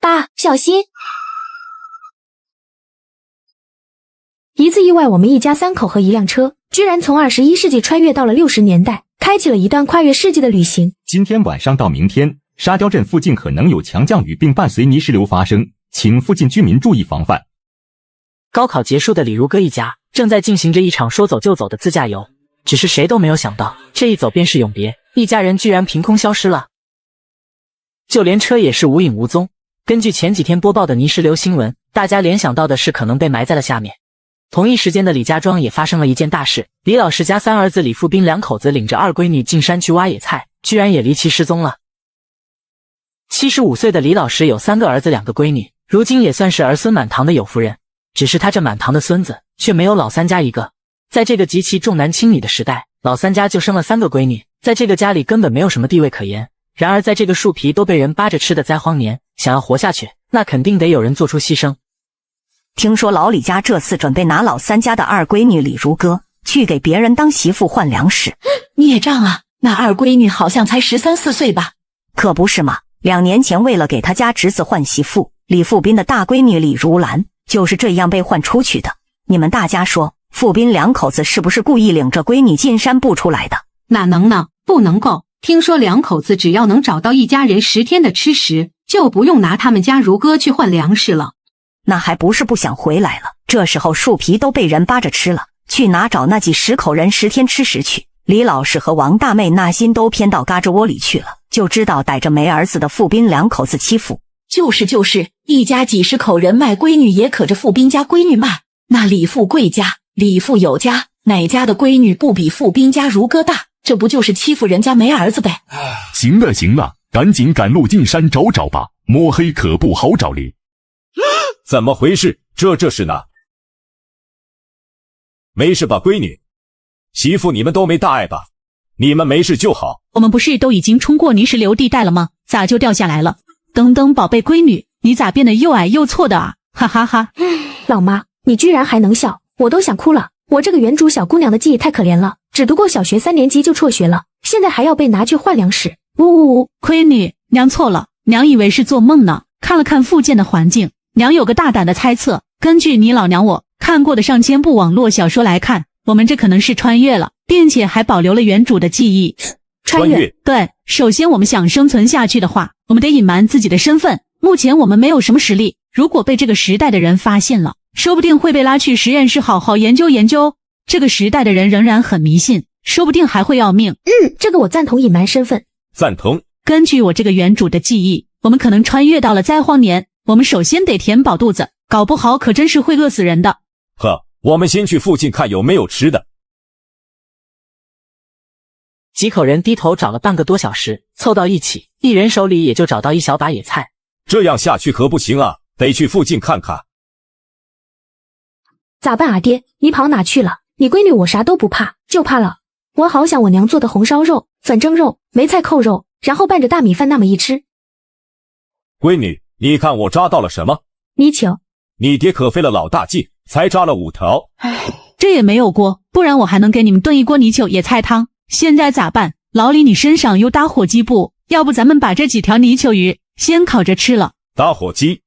爸，小心！一次意外，我们一家3口和一辆车，居然从21世纪穿越到了60年代，开启了一段跨越世纪的旅行。今天晚上到明天，沙雕镇附近可能有强降雨，并伴随泥石流发生，请附近居民注意防范。高考结束的李如歌一家正在进行着一场说走就走的自驾游，只是谁都没有想到，这一走便是永别，一家人居然凭空消失了，就连车也是无影无踪。根据前几天播报的泥石流新闻，大家联想到的是可能被埋在了下面。同一时间的李家庄也发生了一件大事，李老师家3儿子李富斌2口子领着2闺女进山去挖野菜，居然也离奇失踪了。75岁的李老师有3个儿子2个闺女，如今也算是儿孙满堂的有福人，只是他这满堂的孙子却没有老三家一个。在这个极其重男轻女的时代，老三家就生了3个闺女，在这个家里根本没有什么地位可言。然而在这个树皮都被人扒着吃的灾荒年，想要活下去，那肯定得有人做出牺牲。听说老李家这次准备拿老三家的2闺女李如歌去给别人当媳妇换粮食。孽障啊，那2闺女好像才13、14岁吧？可不是嘛，2年前为了给他家侄子换媳妇，李富斌的大闺女李如兰就是这样被换出去的。你们大家说，富斌2口子是不是故意领着闺女进山不出来的？哪能呢？不能够。听说2口子只要能找到一家人10天的吃食，就不用拿他们家如歌去换粮食了。那还不是不想回来了？这时候树皮都被人扒着吃了，去哪找那几10口人10天吃食去？李老师和王大妹那心都偏到嘎吱窝里去了，就知道逮着没儿子的富斌2口子欺负。就是，一家几10口人卖闺女也可着富斌家闺女卖。那李富贵家、李富有家哪家的闺女不比富斌家如歌大？这不就是欺负人家没儿子呗？行了，赶紧赶路进山找找吧，摸黑可不好找哩。怎么回事？这是呢？没事吧，闺女？媳妇你们都没大碍吧？你们没事就好。我们不是都已经冲过泥石流地带了吗？咋就掉下来了？等等，宝贝闺女，你咋变得又矮又错的啊？哈哈哈！老妈，你居然还能笑，我都想哭了。我这个原主小姑娘的记忆太可怜了，只读过小学3年级就辍学了，现在还要被拿去换粮食。呜呜呜！闺女，娘错了，娘以为是做梦呢。看了看附近的环境，娘有个大胆的猜测，根据你老娘我看过的上千部网络小说来看，我们这可能是穿越了，并且还保留了原主的记忆。穿越？对，首先我们想生存下去的话，我们得隐瞒自己的身份。目前我们没有什么实力，如果被这个时代的人发现了，说不定会被拉去实验室好好研究研究。这个时代的人仍然很迷信，说不定还会要命。这个我赞同隐瞒身份。赞同。根据我这个原主的记忆，我们可能穿越到了灾荒年，我们首先得填饱肚子，搞不好可真是会饿死人的。呵，我们先去附近看有没有吃的。几口人低头找了半个多小时，凑到一起，一人手里也就找到一小把野菜。这样下去可不行啊，得去附近看看。咋办啊爹？你跑哪去了？你闺女我啥都不怕，就怕了。我好想我娘做的红烧肉、粉蒸肉、梅菜扣肉，然后拌着大米饭那么一吃。闺女，你看我抓到了什么？泥鳅。你爹可费了老大劲，才抓了5条。这也没有锅，不然我还能给你们炖一锅泥鳅野菜汤。现在咋办？老李，你身上有打火机不？要不咱们把这几条泥鳅鱼先烤着吃了。打火机？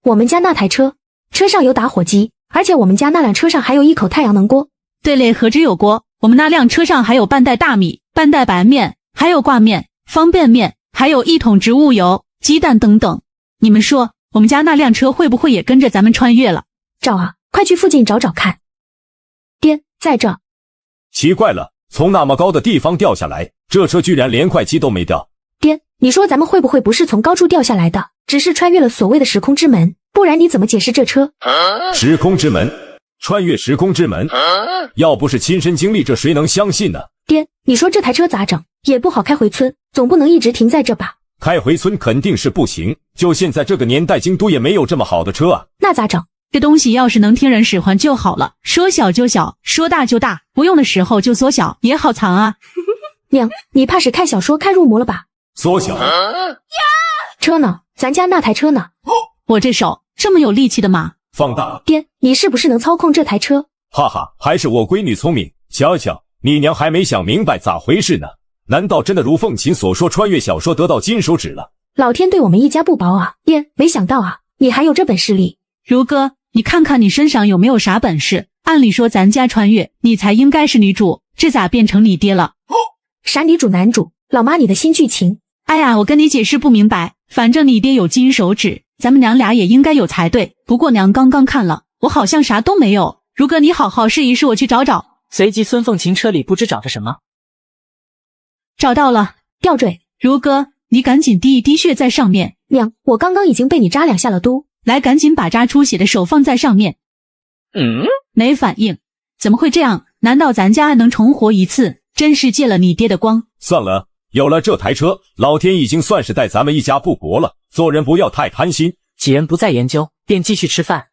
我们家那台车上有打火机，而且我们家那辆车上还有一口太阳能锅。对嘞，何止有锅，我们那辆车上还有半袋大米、半袋白面，还有挂面、方便面，还有1桶植物油、鸡蛋等等。你们说，我们家那辆车会不会也跟着咱们穿越了？找啊，快去附近找找看。爹，在这。奇怪了，从那么高的地方掉下来，这车居然连块漆都没掉。爹，你说咱们会不会不是从高处掉下来的，只是穿越了所谓的时空之门？不然你怎么解释这车？时空之门？穿越时空之门？要不是亲身经历，这谁能相信呢？爹，你说这台车咋整？也不好开回村，总不能一直停在这吧？开回村肯定是不行，就现在这个年代，京都也没有这么好的车啊。那咋整？这东西要是能听人使唤就好了，说小就小，说大就大，不用的时候就缩小，也好藏啊。娘，你怕是看小说看入魔了吧？缩小？车呢？咱家那台车呢？我这手这么有力气的吗？放大。爹，你是不是能操控这台车？哈哈，还是我闺女聪明。瞧瞧，你娘还没想明白咋回事呢。难道真的如凤琴所说，穿越小说得到金手指了？老天对我们一家不薄啊！爹，没想到啊，你还有这本事力。如哥，你看看你身上有没有啥本事？按理说咱家穿越，你才应该是女主，这咋变成你爹了？啥女主男主？老妈你的新剧情。哎呀，我跟你解释不明白，反正你爹有金手指，咱们娘俩也应该有才对。不过娘刚刚看了，我好像啥都没有。如哥，你好好试一试，我去找找。随即孙凤琴车里不知找着什么，找到了，吊坠。如哥，你赶紧滴一滴血在上面。娘，我刚刚已经被你扎2下了都。来，赶紧把扎出血的手放在上面。没反应，怎么会这样？难道咱家还能重活一次？真是借了你爹的光。算了，有了这台车，老天已经算是待咱们一家不薄了。做人不要太贪心。几人不再研究，便继续吃饭。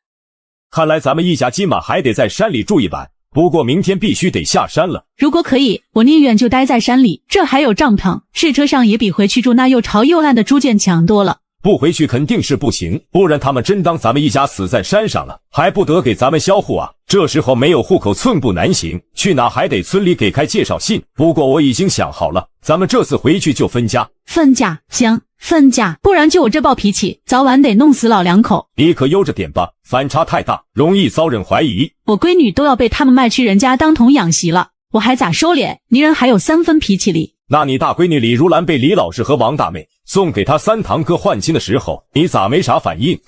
看来咱们一家今晚还得在山里住一晚，不过明天必须得下山了。如果可以，我宁愿就待在山里，这还有帐篷，是车上也比回去住那又潮又烂的猪圈强多了。不回去肯定是不行，不然他们真当咱们一家死在山上了，还不得给咱们销户啊！这时候没有户口寸步难行，去哪还得村里给开介绍信。不过我已经想好了，咱们这次回去就分家。分家行，分家，不然就我这暴脾气，早晚得弄死老两口。你可悠着点吧，反差太大，容易遭人怀疑。我闺女都要被他们卖去人家当童养媳了，我还咋收敛？泥人还有3分脾气力。那你大闺女李如兰被李老师和王大妹送给她3堂课换亲的时候，你咋没啥反应？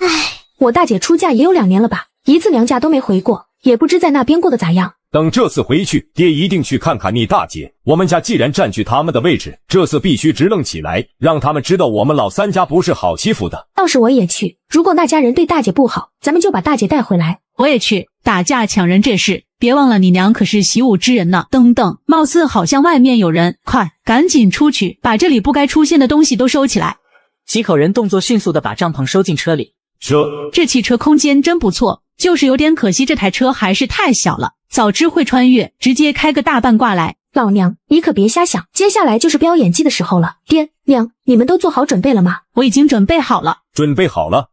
我大姐出嫁也有2年了吧，一次娘家都没回过，也不知在那边过得咋样。等这次回去，爹一定去看看你大姐。我们家既然占据他们的位置，这次必须直愣起来，让他们知道我们老3家不是好欺负的。倒是我也去，如果那家人对大姐不好，咱们就把大姐带回来。我也去，打架抢人这事，别忘了你娘可是习武之人呢。等等，貌似好像外面有人，快，赶紧出去，把这里不该出现的东西都收起来。几口人动作迅速地把帐篷收进车里。这汽车空间真不错，就是有点可惜这台车还是太小了，早知会穿越，直接开个大半挂来。老娘，你可别瞎想，接下来就是飙演技的时候了。爹娘，你们都做好准备了吗？我已经准备好了。准备好了。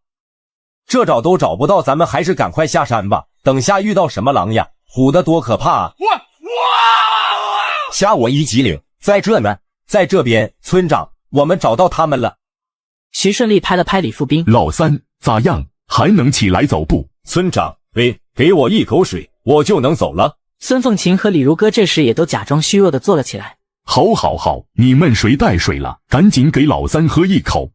这找都找不到，咱们还是赶快下山吧。等下遇到什么狼呀，虎的多可怕啊！吓我一激灵。在这呢，在这边，村长，我们找到他们了。徐顺利拍了拍李富斌，老三咋样？还能起来走不？村长，喂，给我一口水，我就能走了。孙凤琴和李如歌这时也都假装虚弱地坐了起来。好好好，你们谁带水了？赶紧给老三喝一口。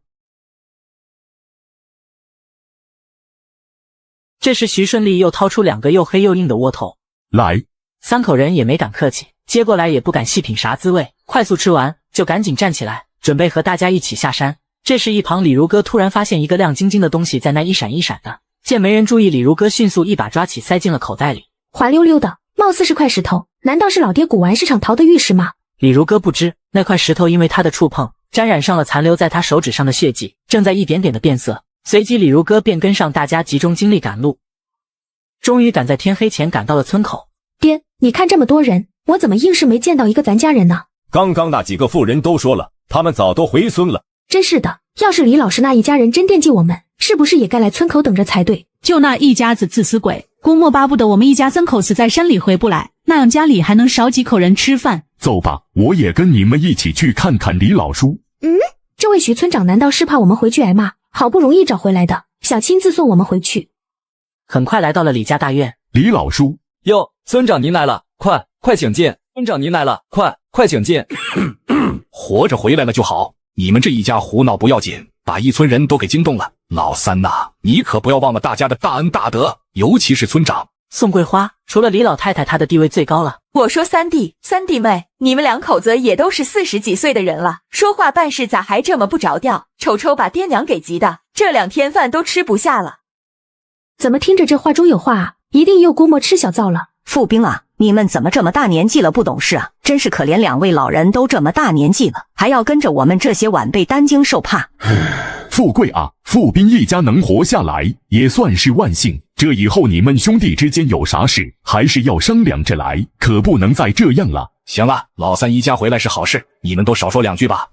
这时徐顺利又掏出2个又黑又硬的窝头，来，3口人也没敢客气，接过来也不敢细品啥滋味，快速吃完就赶紧站起来，准备和大家一起下山。这时一旁李如歌突然发现一个亮晶晶的东西在那一闪一闪的，见没人注意，李如歌迅速一把抓起塞进了口袋里。滑溜溜的，貌似是块石头，难道是老爹古玩市场淘的玉石吗？李如歌不知那块石头因为他的触碰沾染上了残留在他手指上的血迹，正在一点点的变色。随即李如歌便跟上大家集中精力赶路，终于赶在天黑前赶到了村口。爹，你看这么多人，我怎么硬是没见到一个咱家人呢？刚刚那几个妇人都说了，他们早都回村了。真是的，要是李老师那一家人真惦记我们，是不是也该来村口等着才对？就那一家子自私鬼，估摸巴不得我们一家3口死在山里回不来，那样家里还能少几口人吃饭。走吧，我也跟你们一起去看看李老叔。这位徐村长难道是怕我们回去挨骂？好不容易找回来的，想亲自送我们回去。很快来到了李家大院。李老叔，哟，村长您来了，快请进。村长您来了，快请进。活着回来了就好，你们这一家胡闹不要紧，把一村人都给惊动了。老三呐，你可不要忘了大家的大恩大德，尤其是村长宋桂花。除了李老太太，她的地位最高了。我说三弟妹，你们2口子也都是40几岁的人了，说话办事咋还这么不着调？瞅把爹娘给急的，这2天饭都吃不下了。怎么听着这话中有话啊？一定又估摸吃小灶了。富兵啊，你们怎么这么大年纪了不懂事啊？真是可怜2位老人都这么大年纪了，还要跟着我们这些晚辈担惊受怕。富贵啊，富斌一家能活下来也算是万幸，这以后你们兄弟之间有啥事还是要商量着来，可不能再这样了。行了，老三一家回来是好事，你们都少说2句吧。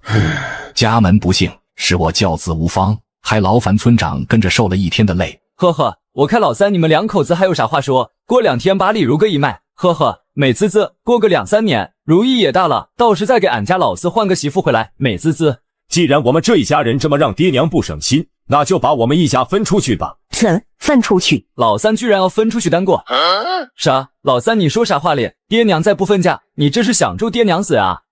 家门不幸，使我教子无方，还劳烦村长跟着受了1天的累。呵呵，我看老三你们2口子还有啥话说，过2天把李如哥一卖，呵呵，美滋滋，过个2、3年，如意也大了，到时再给俺家老四换个媳妇回来，美滋滋。既然我们这一家人这么让爹娘不省心，那就把我们一家分出去吧。分出去？老三居然要分出去单过？啥？老三你说啥话咧？爹娘再不分家，你这是想祝爹娘死啊？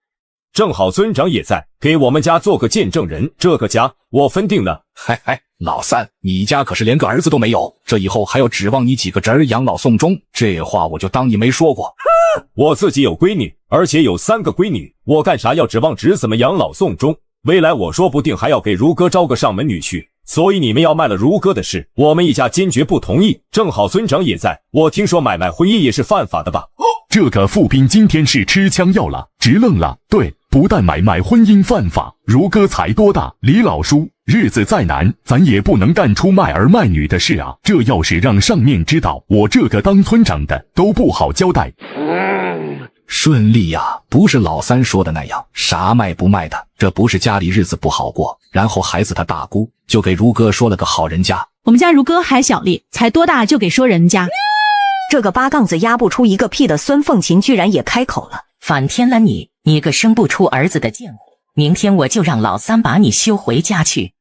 正好村长也在，给我们家做个见证人，这个家我分定了。嗨，老三，你家可是连个儿子都没有，这以后还要指望你几个侄儿养老送终，这话我就当你没说过。我自己有闺女，而且有3个闺女，我干啥要指望侄子们养老送终？未来我说不定还要给如哥招个上门女婿，所以你们要卖了如哥的事，我们一家坚决不同意。正好村长也在，我听说买卖婚姻也是犯法的吧？这个傅斌今天是吃枪药了，直愣了。对，不但买卖婚姻犯法，如哥才多大，李老叔日子再难，咱也不能干出卖儿卖女的事啊！这要是让上面知道，我这个当村长的都不好交代。顺利呀，不是老三说的那样，啥卖不卖的，这不是家里日子不好过，然后孩子他大姑就给如哥说了个好人家。我们家如哥还小丽，才多大就给说人家。这个八杠子压不出一个屁的孙凤琴居然也开口了。反天了你个生不出儿子的贱货，明天我就让老三把你休回家去。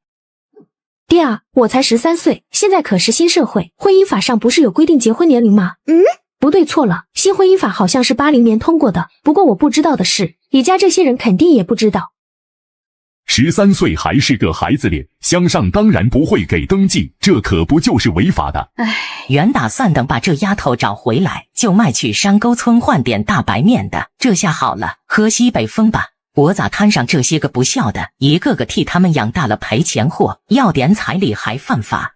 爹啊，我才13岁，现在可是新社会，婚姻法上不是有规定结婚年龄吗？不对，错了，新婚姻法好像是80年通过的，不过我不知道的是，李家这些人肯定也不知道。13岁还是个孩子脸，乡上当然不会给登记，这可不就是违法的。原打算等把这丫头找回来，就卖去山沟村换点大白面的，这下好了，喝西北风吧。我咋摊上这些个不孝的，一个个替他们养大了赔钱货，要点彩礼还犯法。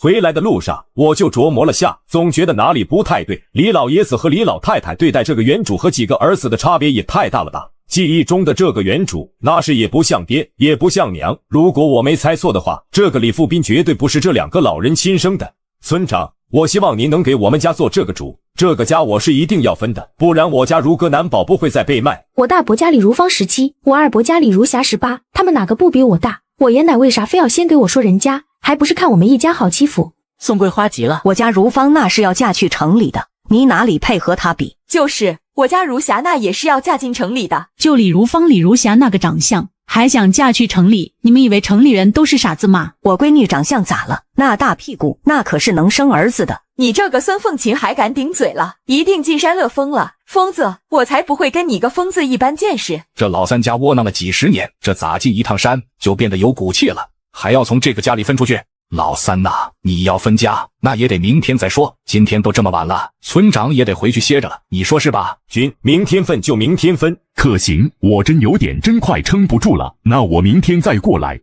回来的路上，我就琢磨了下，总觉得哪里不太对。李老爷子和李老太太对待这个原主和几个儿子的差别也太大了吧？记忆中的这个原主，那是也不像爹，也不像娘。如果我没猜错的话，这个李富斌绝对不是这2个老人亲生的。村长，我希望您能给我们家做这个主，这个家我是一定要分的，不然我家如哥难保不会再被卖。我大伯家里如芳17，我二伯家里如霞18，他们哪个不比我大？我爷奶为啥非要先给我说人家？还不是看我们一家好欺负。宋桂花急了，我家如芳那是要嫁去城里的，你哪里配和她比？就是我家如霞那也是要嫁进城里的。就李如芳、李如霞那个长相，还想嫁去城里？你们以为城里人都是傻子吗？我闺女长相咋了？那大屁股那可是能生儿子的。你这个孙凤琴还敢顶嘴了，一定进山乐疯了。疯子，我才不会跟你个疯子一般见识。这老三家窝囊了几10年，这咋进一趟山就变得有骨气了？还要从这个家里分出去？老三呐，你要分家，那也得明天再说。今天都这么晚了，村长也得回去歇着了，你说是吧？君，明天分就明天分。可行，我真快撑不住了，那我明天再过来。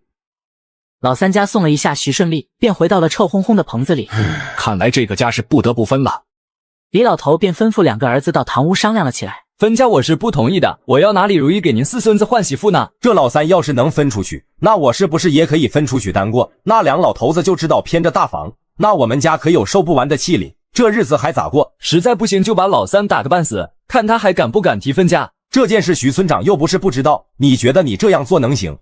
老三家送了一下徐顺利，便回到了臭烘烘的棚子里。看来这个家是不得不分了。李老头便吩咐2个儿子到堂屋商量了起来。分家我是不同意的，我要拿李如意给您4孙子换媳妇呢。这老三要是能分出去，那我是不是也可以分出去单过？那2老头子就知道偏着大房，那我们家可有收不完的气力，这日子还咋过？实在不行就把老三打个半死，看他还敢不敢提分家。这件事徐村长又不是不知道，你觉得你这样做能行？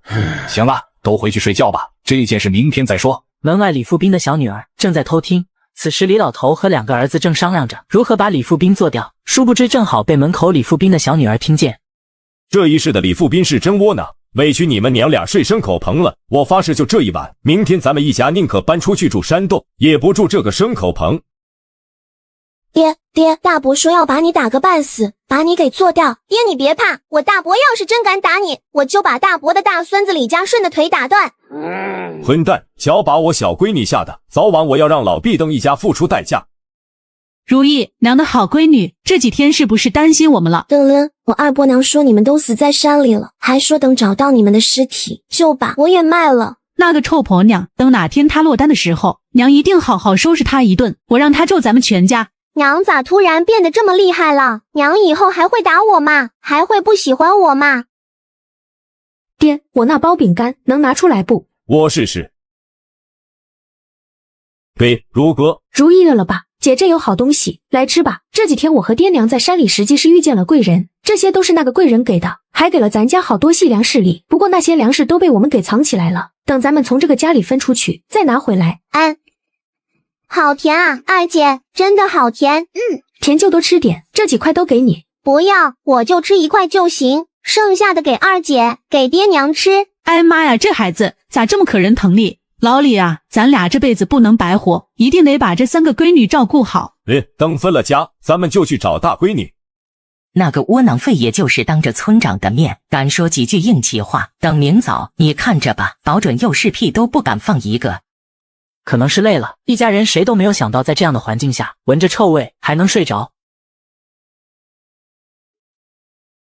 行了，都回去睡觉吧，这件事明天再说。门外李富斌的小女儿正在偷听，此时李老头和2个儿子正商量着如何把李富斌做掉，殊不知正好被门口李富斌的小女儿听见。这一世的李富斌是真窝囊，委屈你们娘俩睡牲口棚了。我发誓就这一晚，明天咱们一家宁可搬出去住山洞，也不住这个牲口棚。爹，大伯说要把你打个半死，把你给做掉。爹你别怕，我大伯要是真敢打你，我就把大伯的大孙子李家顺的腿打断。混蛋，瞧把我小闺女吓的，早晚我要让老毕登一家付出代价。如意，娘的好闺女，这几天是不是担心我们了？我二伯娘说你们都死在山里了，还说等找到你们的尸体就把我也卖了。那个臭婆娘，等哪天她落单的时候，娘一定好好收拾她一顿，我让她咒咱们全家。娘咋突然变得这么厉害了？娘以后还会打我吗？还会不喜欢我吗？爹，我那包饼干能拿出来不？我试试。给如哥。如意饿了吧？姐这有好东西，来吃吧。这几天我和爹娘在山里实际是遇见了贵人，这些都是那个贵人给的，还给了咱家好多细粮食礼。不过那些粮食都被我们给藏起来了，等咱们从这个家里分出去再拿回来。好甜啊，二姐，真的好甜。甜就多吃点，这几块都给你。不要，我就吃1块就行，剩下的给二姐，给爹娘吃。哎妈呀，这孩子咋这么可人疼哩？老李啊，咱俩这辈子不能白活，一定得把这3个闺女照顾好。等分了家，咱们就去找大闺女。那个窝囊废也就是当着村长的面敢说几句硬气话，等明早你看着吧，保准又是屁都不敢放一个。可能是累了，一家人谁都没有想到在这样的环境下闻着臭味还能睡着。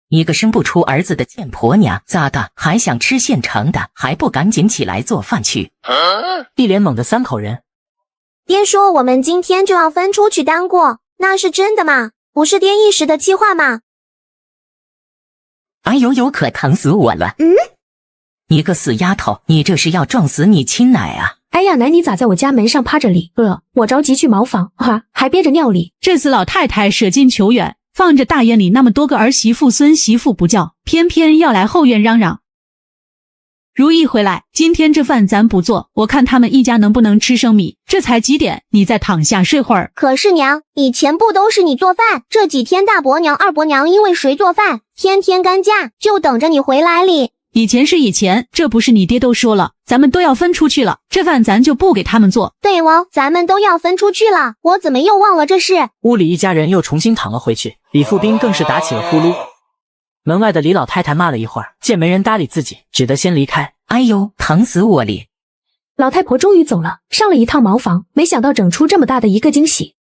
一个生不出儿子的贱婆娘，咋的还想吃现成的，还不赶紧起来做饭去？一脸懵的3口人。爹说我们今天就要分出去单过，那是真的吗？不是爹一时的气话吗？哎呦呦，可疼死我了！你个死丫头，你这是要撞死你亲奶啊！哎呀，奶你咋在我家门上趴着哩？我着急去茅房，还憋着尿哩。这死老太太舍近求远，放着大院里那么多个儿媳妇孙媳妇不叫，偏偏要来后院嚷嚷。如意回来，今天这饭咱不做，我看他们一家能不能吃生米。这才几点，你再躺下睡会儿。可是娘，以前不都是你做饭？这几天大伯娘、二伯娘因为谁做饭，天天干架，就等着你回来哩。以前是以前，这不是你爹都说了，咱们都要分出去了，这饭咱就不给他们做。对哦，咱们都要分出去了，我怎么又忘了这事？屋里一家人又重新躺了回去，李富斌更是打起了呼噜。门外的李老太太骂了一会儿，见没人搭理自己，只得先离开。哎呦，疼死我哩！老太婆终于走了，上了一趟茅房，没想到整出这么大的一个惊喜。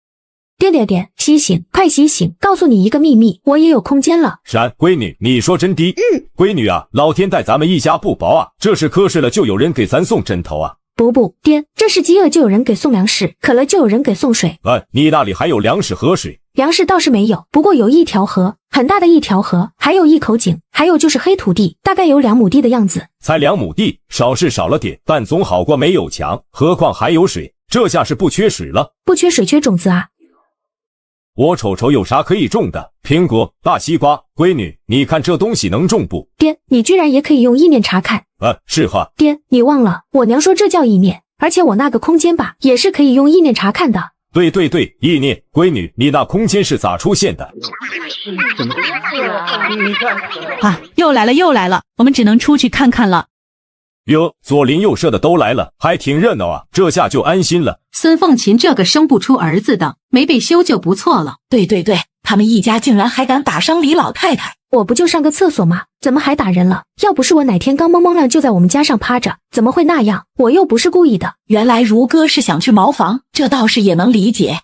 爹，洗醒，快洗醒！告诉你一个秘密，我也有空间了。闪，闺女，你说真的？闺女啊，老天待咱们一家不薄啊，这是瞌睡了就有人给咱送枕头啊。不，爹，这是饥饿就有人给送粮食，渴了就有人给送水。你那里还有粮食和水？粮食倒是没有，不过有一条河，很大的一条河，还有一口井，还有就是黑土地，大概有2亩地的样子。才2亩地，少是少了点，但总好过没有强，何况还有水，这下是不缺水了。不缺水，缺种子啊。我瞅瞅有啥可以种的，苹果、大西瓜。闺女，你看这东西能种不？爹，你居然也可以用意念查看。是哈。爹，你忘了，我娘说这叫意念，而且我那个空间吧，也是可以用意念查看的。对，意念。闺女，你那空间是咋出现的？又来了，我们只能出去看看了。哟，左邻右舍的都来了，还挺热闹啊，这下就安心了。孙凤琴这个生不出儿子的，没被休就不错了。对，他们一家竟然还敢打伤李老太太。我不就上个厕所吗？怎么还打人了？要不是我哪天刚蒙蒙亮就在我们家上趴着，怎么会那样？我又不是故意的。原来如哥是想去茅房，这倒是也能理解。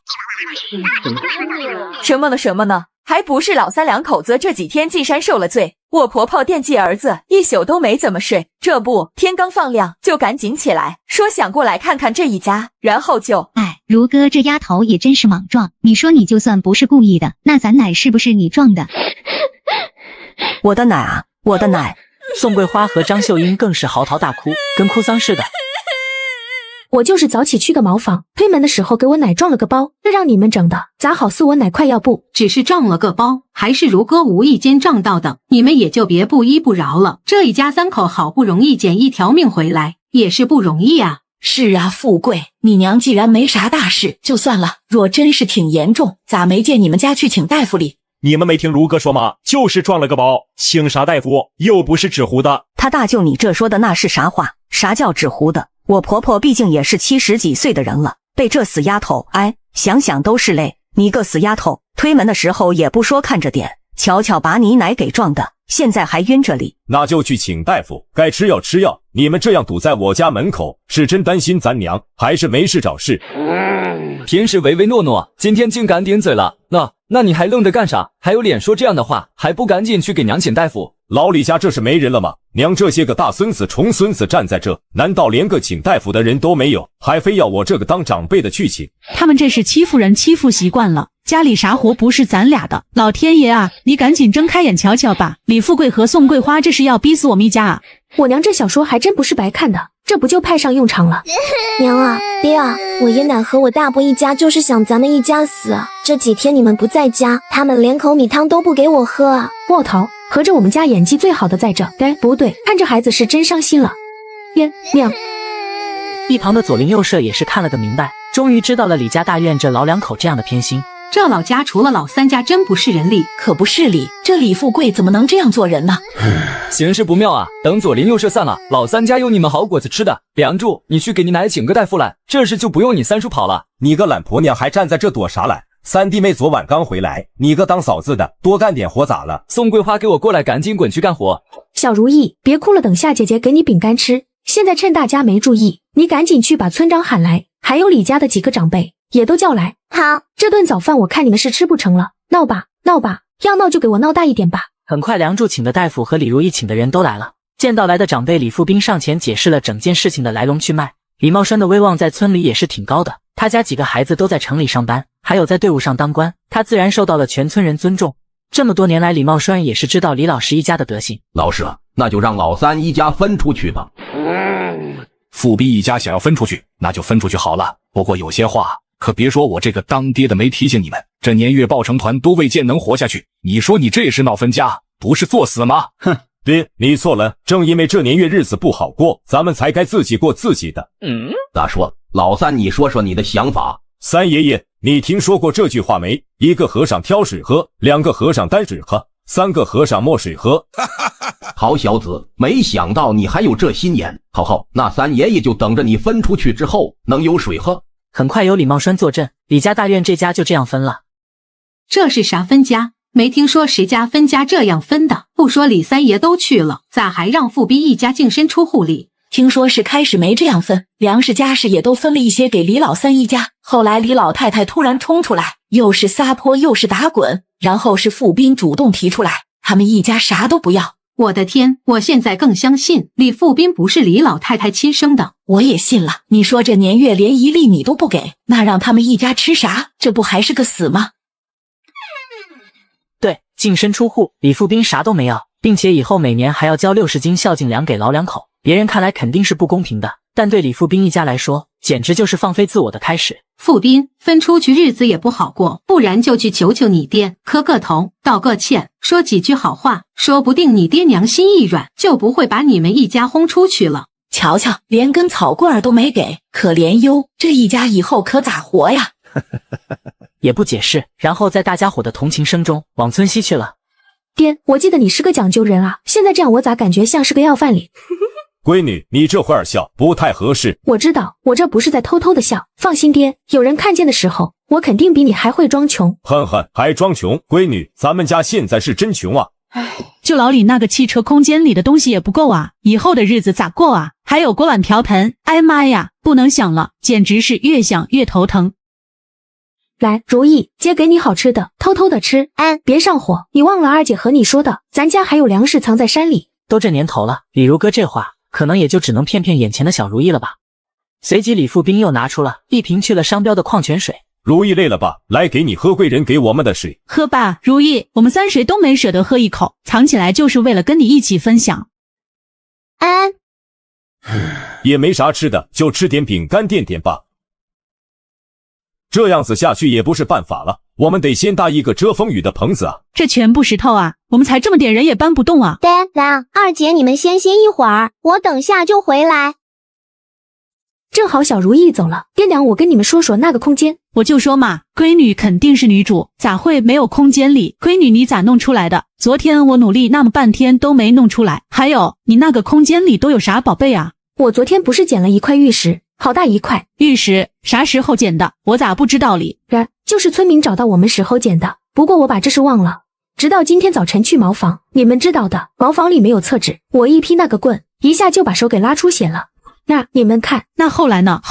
什么呢？还不是老3两口子这几天进山受了罪，我婆婆惦记儿子，一宿都没怎么睡。这不，天刚放亮就赶紧起来，说想过来看看这一家，然后就……如哥这丫头也真是莽撞。你说你就算不是故意的，那咱奶是不是你撞的？我的奶啊，我的奶！宋桂花和张秀英更是嚎啕大哭，跟哭丧似的。我就是早起去个茅房，推门的时候给我奶撞了个包，这让你们整的，咋好似我奶快要不？只是撞了个包，还是如哥无意间撞到的，你们也就别不依不饶了。这一家3口好不容易捡一条命回来，也是不容易啊。是啊，富贵，你娘既然没啥大事就算了，若真是挺严重，咋没见你们家去请大夫哩？你们没听如哥说吗？就是撞了个包，请啥大夫？又不是纸糊的。他大舅，你这说的那是啥话？啥叫纸糊的？我婆婆毕竟也是70几岁的人了，被这死丫头，想想都是泪。你个死丫头，推门的时候也不说看着点，瞧瞧把你奶给撞的，现在还晕着哩。那就去请大夫，该吃药吃药。你们这样堵在我家门口，是真担心咱娘，还是没事找事？平时唯唯诺诺，今天竟敢顶嘴了。那你还愣着干啥？还有脸说这样的话？还不赶紧去给娘请大夫？老李家这是没人了吗？娘这些个大孙子重孙子站在这，难道连个请大夫的人都没有？还非要我这个当长辈的去请？他们这是欺负人欺负习惯了，家里啥活不是咱俩的？老天爷啊，你赶紧睁开眼瞧瞧吧！李富贵和宋桂花这是要逼死我们一家啊！我娘这小说还真不是白看的，这不就派上用场了。娘啊，爹啊，我爷奶和我大伯一家就是想咱们一家死啊！这几天你们不在家，他们连口米汤都不给我喝啊！卧头，合着我们家演技最好的在这。不对，看这孩子是真伤心了。娘。一旁的左邻右舍也是看了个明白，终于知道了李家大院这老2口这样的偏心。这老家除了老三家真不是人力，可不是理。这李富贵怎么能这样做人呢？形势不妙啊！等左邻右舍散了，老三家有你们好果子吃的。梁柱，你去给你奶请个大夫来，这事就不用你三叔跑了。你个懒婆娘还站在这躲啥来？三弟妹昨晚刚回来，你个当嫂子的多干点活咋了？宋桂花，给我过来，赶紧滚去干活。小如意，别哭了，等下姐姐给你饼干吃。现在趁大家没注意，你赶紧去把村长喊来，还有李家的几个长辈也都叫来。好，这顿早饭我看你们是吃不成了，闹吧闹吧，要闹就给我闹大一点吧。很快，梁柱请的大夫和李如意请的人都来了。见到来的长辈，李富斌上前解释了整件事情的来龙去脉。李茂栓的威望在村里也是挺高的，他家几个孩子都在城里上班，还有在队伍上当官，他自然受到了全村人尊重。这么多年来，李茂栓也是知道李老十一家的德行。老舍，那就让老三一家分出去吧。富斌一家想要分出去，那就分出去好了。不过有些话可别说我这个当爹的没提醒你们，这年月抱成团都未见能活下去，你说你这是闹分家，不是作死吗？哼，爹，你错了，正因为这年月日子不好过，咱们才该自己过自己的。咋说？老三，你说说你的想法。三爷爷，你听说过这句话没？一个和尚挑水喝，两个和尚担水喝，三个和尚没水喝。好小子，没想到你还有这心眼。好，那三爷爷就等着你分出去之后能有水喝。很快有李茂栓坐镇，李家大院这家就这样分了。这是啥分家？没听说谁家分家这样分的。不说李三爷都去了，咋还让富斌一家净身出户里？听说是开始没这样分，粮食家事也都分了一些给李老三一家。后来李老太太突然冲出来，又是撒泼又是打滚，然后是富斌主动提出来，他们一家啥都不要。我的天，我现在更相信李富斌不是李老太太亲生的。我也信了，你说这年月连一粒米都不给，那让他们一家吃啥？这不还是个死吗？对，净身出户，李富斌啥都没要，并且以后每年还要交60斤孝敬粮给老两口。别人看来肯定是不公平的，但对李富斌一家来说，简直就是放飞自我的开始。富斌，分出去日子也不好过，不然就去求求你爹，磕个头，道个歉，说几句好话，说不定你爹娘心一软，就不会把你们一家轰出去了。瞧瞧，连根草棍儿都没给，可怜哟，这一家以后可咋活呀？也不解释，然后在大家伙的同情声中往村西去了。爹，我记得你是个讲究人啊，现在这样我咋感觉像是个要饭里？闺女，你这会儿笑不太合适。我知道，我这不是在偷偷的笑。放心爹，有人看见的时候，我肯定比你还会装穷。哼，还装穷？闺女，咱们家现在是真穷啊！就老李那个汽车空间里的东西也不够啊，以后的日子咋过啊？还有锅碗瓢盆，哎妈呀，不能想了，简直是越想越头疼。来，如意，姐给你好吃的，偷偷的吃。别上火，你忘了二姐和你说的，咱家还有粮食藏在山里。都这年头了，李如哥这话可能也就只能骗骗眼前的小如意了吧。随即李富斌又拿出了一瓶去了商标的矿泉水。如意累了吧？来给你喝贵人给我们的水。喝吧，如意，我们三谁都没舍得喝一口，藏起来就是为了跟你一起分享。也没啥吃的，就吃点饼干垫垫吧。这样子下去也不是办法了，我们得先搭一个遮风雨的棚子啊。这全部石头啊，我们才这么点人也搬不动啊。爹娘，二姐你们先歇一会儿，我等下就回来。正好小如意走了，爹娘，我跟你们说说那个空间。我就说嘛，闺女肯定是女主，咋会没有空间里？闺女你咋弄出来的？昨天我努力那么半天都没弄出来。还有，你那个空间里都有啥宝贝啊？我昨天不是捡了一块玉石，好大一块。玉石啥时候捡的？我咋不知道哩？就是村民找到我们时候捡的，不过我把这事忘了。直到今天早晨去茅房，你们知道的，茅房里没有厕纸，我一劈那个棍，一下就把手给拉出血了。那你们看，那后来呢？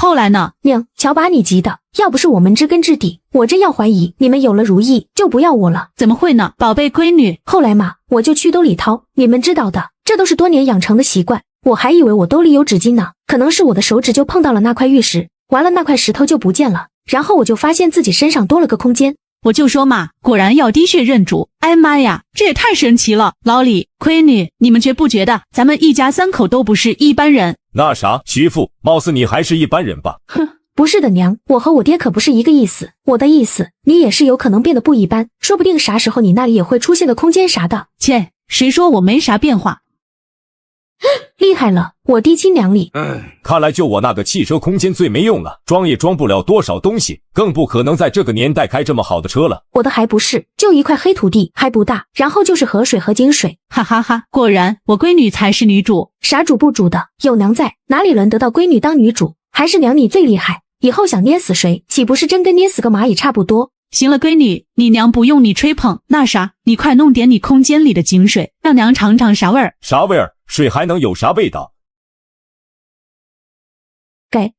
娘，瞧把你急的，要不是我们知根知底，我真要怀疑你们有了如意就不要我了。怎么会呢，宝贝闺女？后来嘛，我就去兜里掏，你们知道的，这都是多年养成的习惯。我还以为我兜里有纸巾呢，可能是我的手指就碰到了那块玉石，完了那块石头就不见了，然后我就发现自己身上多了个空间。我就说嘛，果然要滴血认主。哎妈呀，这也太神奇了！老李、闺女，你们觉不觉得咱们一家三口都不是一般人？那啥，媳妇，貌似你还是一般人吧？哼，不是的娘，我和我爹可不是一个意思。我的意思，你也是有可能变得不一般，说不定啥时候你那里也会出现个空间啥的。切，谁说我没啥变化？厉害了，我嫡亲娘里。看来就我那个汽车空间最没用了，装也装不了多少东西，更不可能在这个年代开这么好的车了。我的还不是，就一块黑土地，还不大，然后就是河水和井水。哈哈哈，果然我闺女才是女主。啥主不主的，有娘在，哪里轮得到闺女当女主？还是娘你最厉害，以后想捏死谁，岂不是真跟捏死个蚂蚁差不多？行了，闺女，你娘不用你吹捧。那啥，你快弄点你空间里的井水，让娘尝尝啥味儿。啥味儿？水还能有啥味道？给。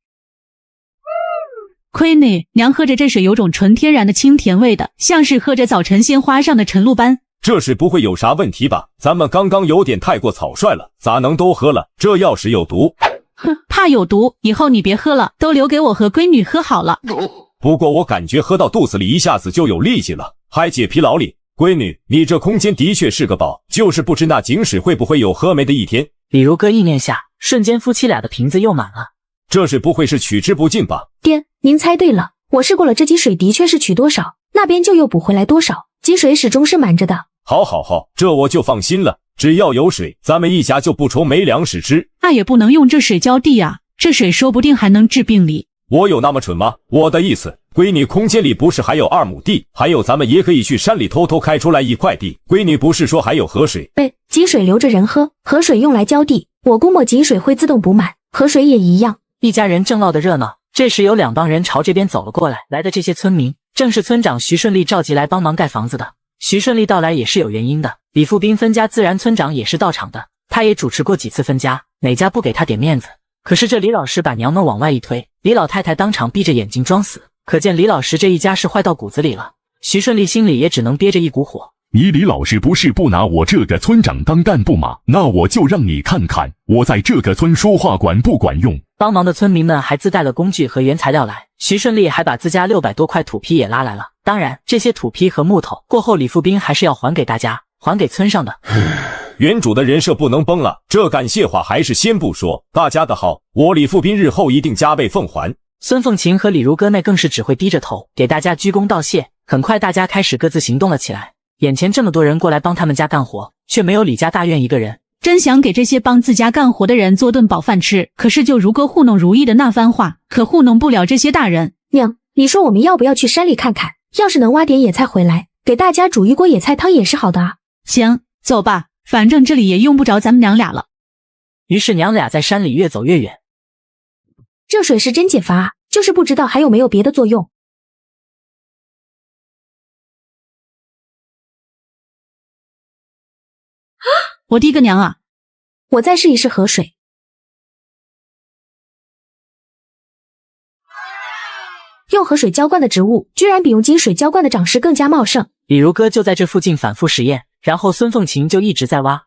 亏你娘喝着这水有种纯天然的清甜味的，像是喝着早晨鲜花上的晨露般。这水不会有啥问题吧？咱们刚刚有点太过草率了，咋能都喝了？这要是有毒。哼，怕有毒，以后你别喝了，都留给我和闺女喝好了。不过我感觉喝到肚子里一下子就有力气了，还解疲劳力。闺女，你这空间的确是个宝，就是不知那井水会不会有喝没的一天。李如歌意念下，瞬间夫妻俩的瓶子又满了。这水不会是取之不尽吧？爹，您猜对了，我试过了，这积水的确是取多少，那边就又补回来多少，积水始终是满着的。好，这我就放心了。只要有水，咱们一家就不愁没粮食吃。那也不能用这水浇地啊，这水说不定还能治病理。我有那么蠢吗？我的意思，闺女空间里不是还有2亩地，还有咱们也可以去山里偷偷开出来一块地。闺女不是说还有河水？积水留着人喝，河水用来浇地，我估摸井水会自动补满，河水也一样。一家人正闹得热闹，这时有2帮人朝这边走了过来。来的这些村民正是村长徐顺利召集来帮忙盖房子的。徐顺利到来也是有原因的，李富斌分家自然村长也是到场的，他也主持过几次分家，哪家不给他点面子？可是这李老师把娘们往外一推，李老太太当场闭着眼睛装死，可见李老师这一家是坏到骨子里了。徐顺利心里也只能憋着一股火。你李老师不是不拿我这个村长当干部吗？那我就让你看看我在这个村说话管不管用。帮忙的村民们还自带了工具和原材料来，徐顺利还把自家600多块土坯也拉来了。当然，这些土坯和木头过后，李富斌还是要还给大家，还给村上的。原主的人设不能崩了，这感谢话还是先不说。大家的好，我李富斌日后一定加倍奉还。孙凤琴和李如歌那更是只会低着头给大家鞠躬道谢。很快大家开始各自行动了起来。眼前这么多人过来帮他们家干活，却没有李家大院一个人。真想给这些帮自家干活的人做顿饱饭吃，可是就如歌糊弄如意的那番话，可糊弄不了这些大人。娘，你说我们要不要去山里看看？要是能挖点野菜回来，给大家煮一锅野菜汤也是好的啊。行，走吧，反正这里也用不着咱们娘俩了。于是娘俩在山里越走越远。这水是真解乏啊，就是不知道还有没有别的作用。我滴个娘啊！我再试一试河水。用河水浇灌的植物，居然比用井水浇灌的长势更加茂盛。李如歌就在这附近反复实验，然后孙凤琴就一直在挖。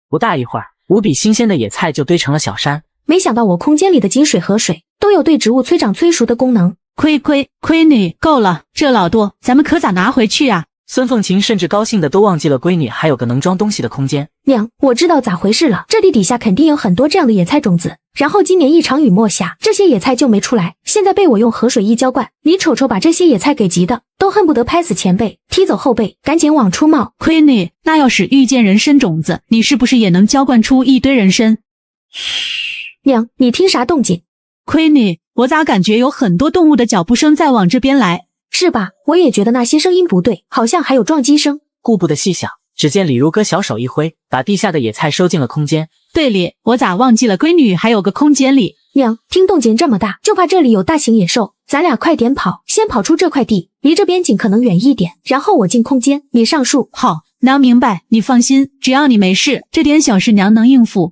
不大一会儿，无比新鲜的野菜就堆成了小山。没想到我空间里的井水河水都有对植物催长催熟的功能。亏你够了，这老多，咱们可咋拿回去啊？孙凤琴甚至高兴的都忘记了闺女还有个能装东西的空间。娘，我知道咋回事了，这地底下肯定有很多这样的野菜种子，然后今年一场雨没下，这些野菜就没出来，现在被我用河水一浇灌，你瞅瞅把这些野菜给急的，都恨不得拍死前辈，踢走后辈，赶紧往出冒。亏你，那要是遇见人参种子，你是不是也能浇灌出一堆人参？娘，你听啥动静？亏你，我咋感觉有很多动物的脚步声在往这边来？是吧？我也觉得那些声音不对，好像还有撞击声。顾不得细想，只见李如歌小手一挥，把地下的野菜收进了空间。对哩，我咋忘记了闺女还有个空间里？娘，听动静这么大，就怕这里有大型野兽，咱俩快点跑，先跑出这块地，离这边井可能远一点，然后我进空间，你上树。好，娘明白，你放心，只要你没事，这点小事娘能应付。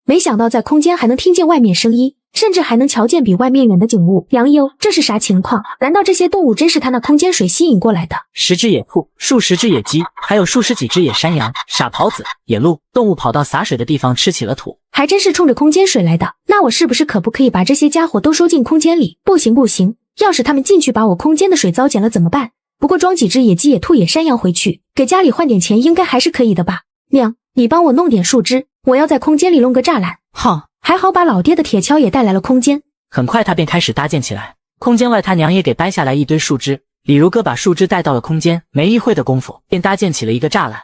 没想到在空间还能听见外面声音，甚至还能瞧见比外面远的景物。杨优，这是啥情况？难道这些动物真是他那空间水吸引过来的？10只野兔，数十只野鸡，还有数十几只野山羊、傻狍子、野鹿，动物跑到洒水的地方吃起了土，还真是冲着空间水来的。那我是不是可不可以把这些家伙都收进空间里？不行，要是他们进去把我空间的水糟减了怎么办？不过装几只野鸡、野兔、野山羊回去，给家里换点钱，应该还是可以的吧？娘，你帮我弄点树枝，我要在空间里弄个栅栏。好，还好把老爹的铁锹也带来了空间。很快他便开始搭建起来。空间外他娘也给掰下来一堆树枝，李如歌把树枝带到了空间，没一会的功夫便搭建起了一个栅栏。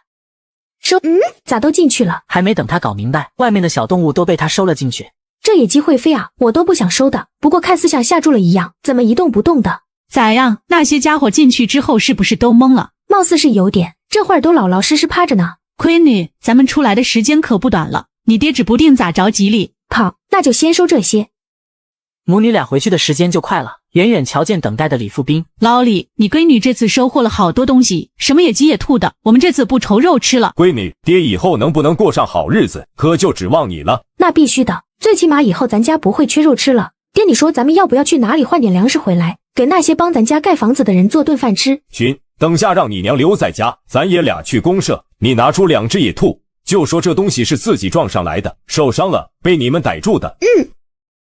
收，咋都进去了？还没等他搞明白，外面的小动物都被他收了进去。这野鸡会飞啊，我都不想收的。不过看似像吓住了一样，怎么一动不动的？咋样？那些家伙进去之后是不是都懵了？貌似是有点，这会儿都老老实实趴着呢。闺女，咱们出来的时间可不短了，你爹指不定咋着急哩。好，那就先收这些。母女俩回去的时间就快了，远远瞧见等待的李富斌。老李，你闺女这次收获了好多东西，什么野鸡野兔的，我们这次不愁肉吃了。闺女，爹以后能不能过上好日子，可就指望你了。那必须的，最起码以后咱家不会缺肉吃了。爹，你说咱们要不要去哪里换点粮食回来，给那些帮咱家盖房子的人做顿饭吃？君，等下让你娘留在家，咱爷俩去公社，你拿出2只野兔，就说这东西是自己撞上来的，受伤了，被你们逮住的。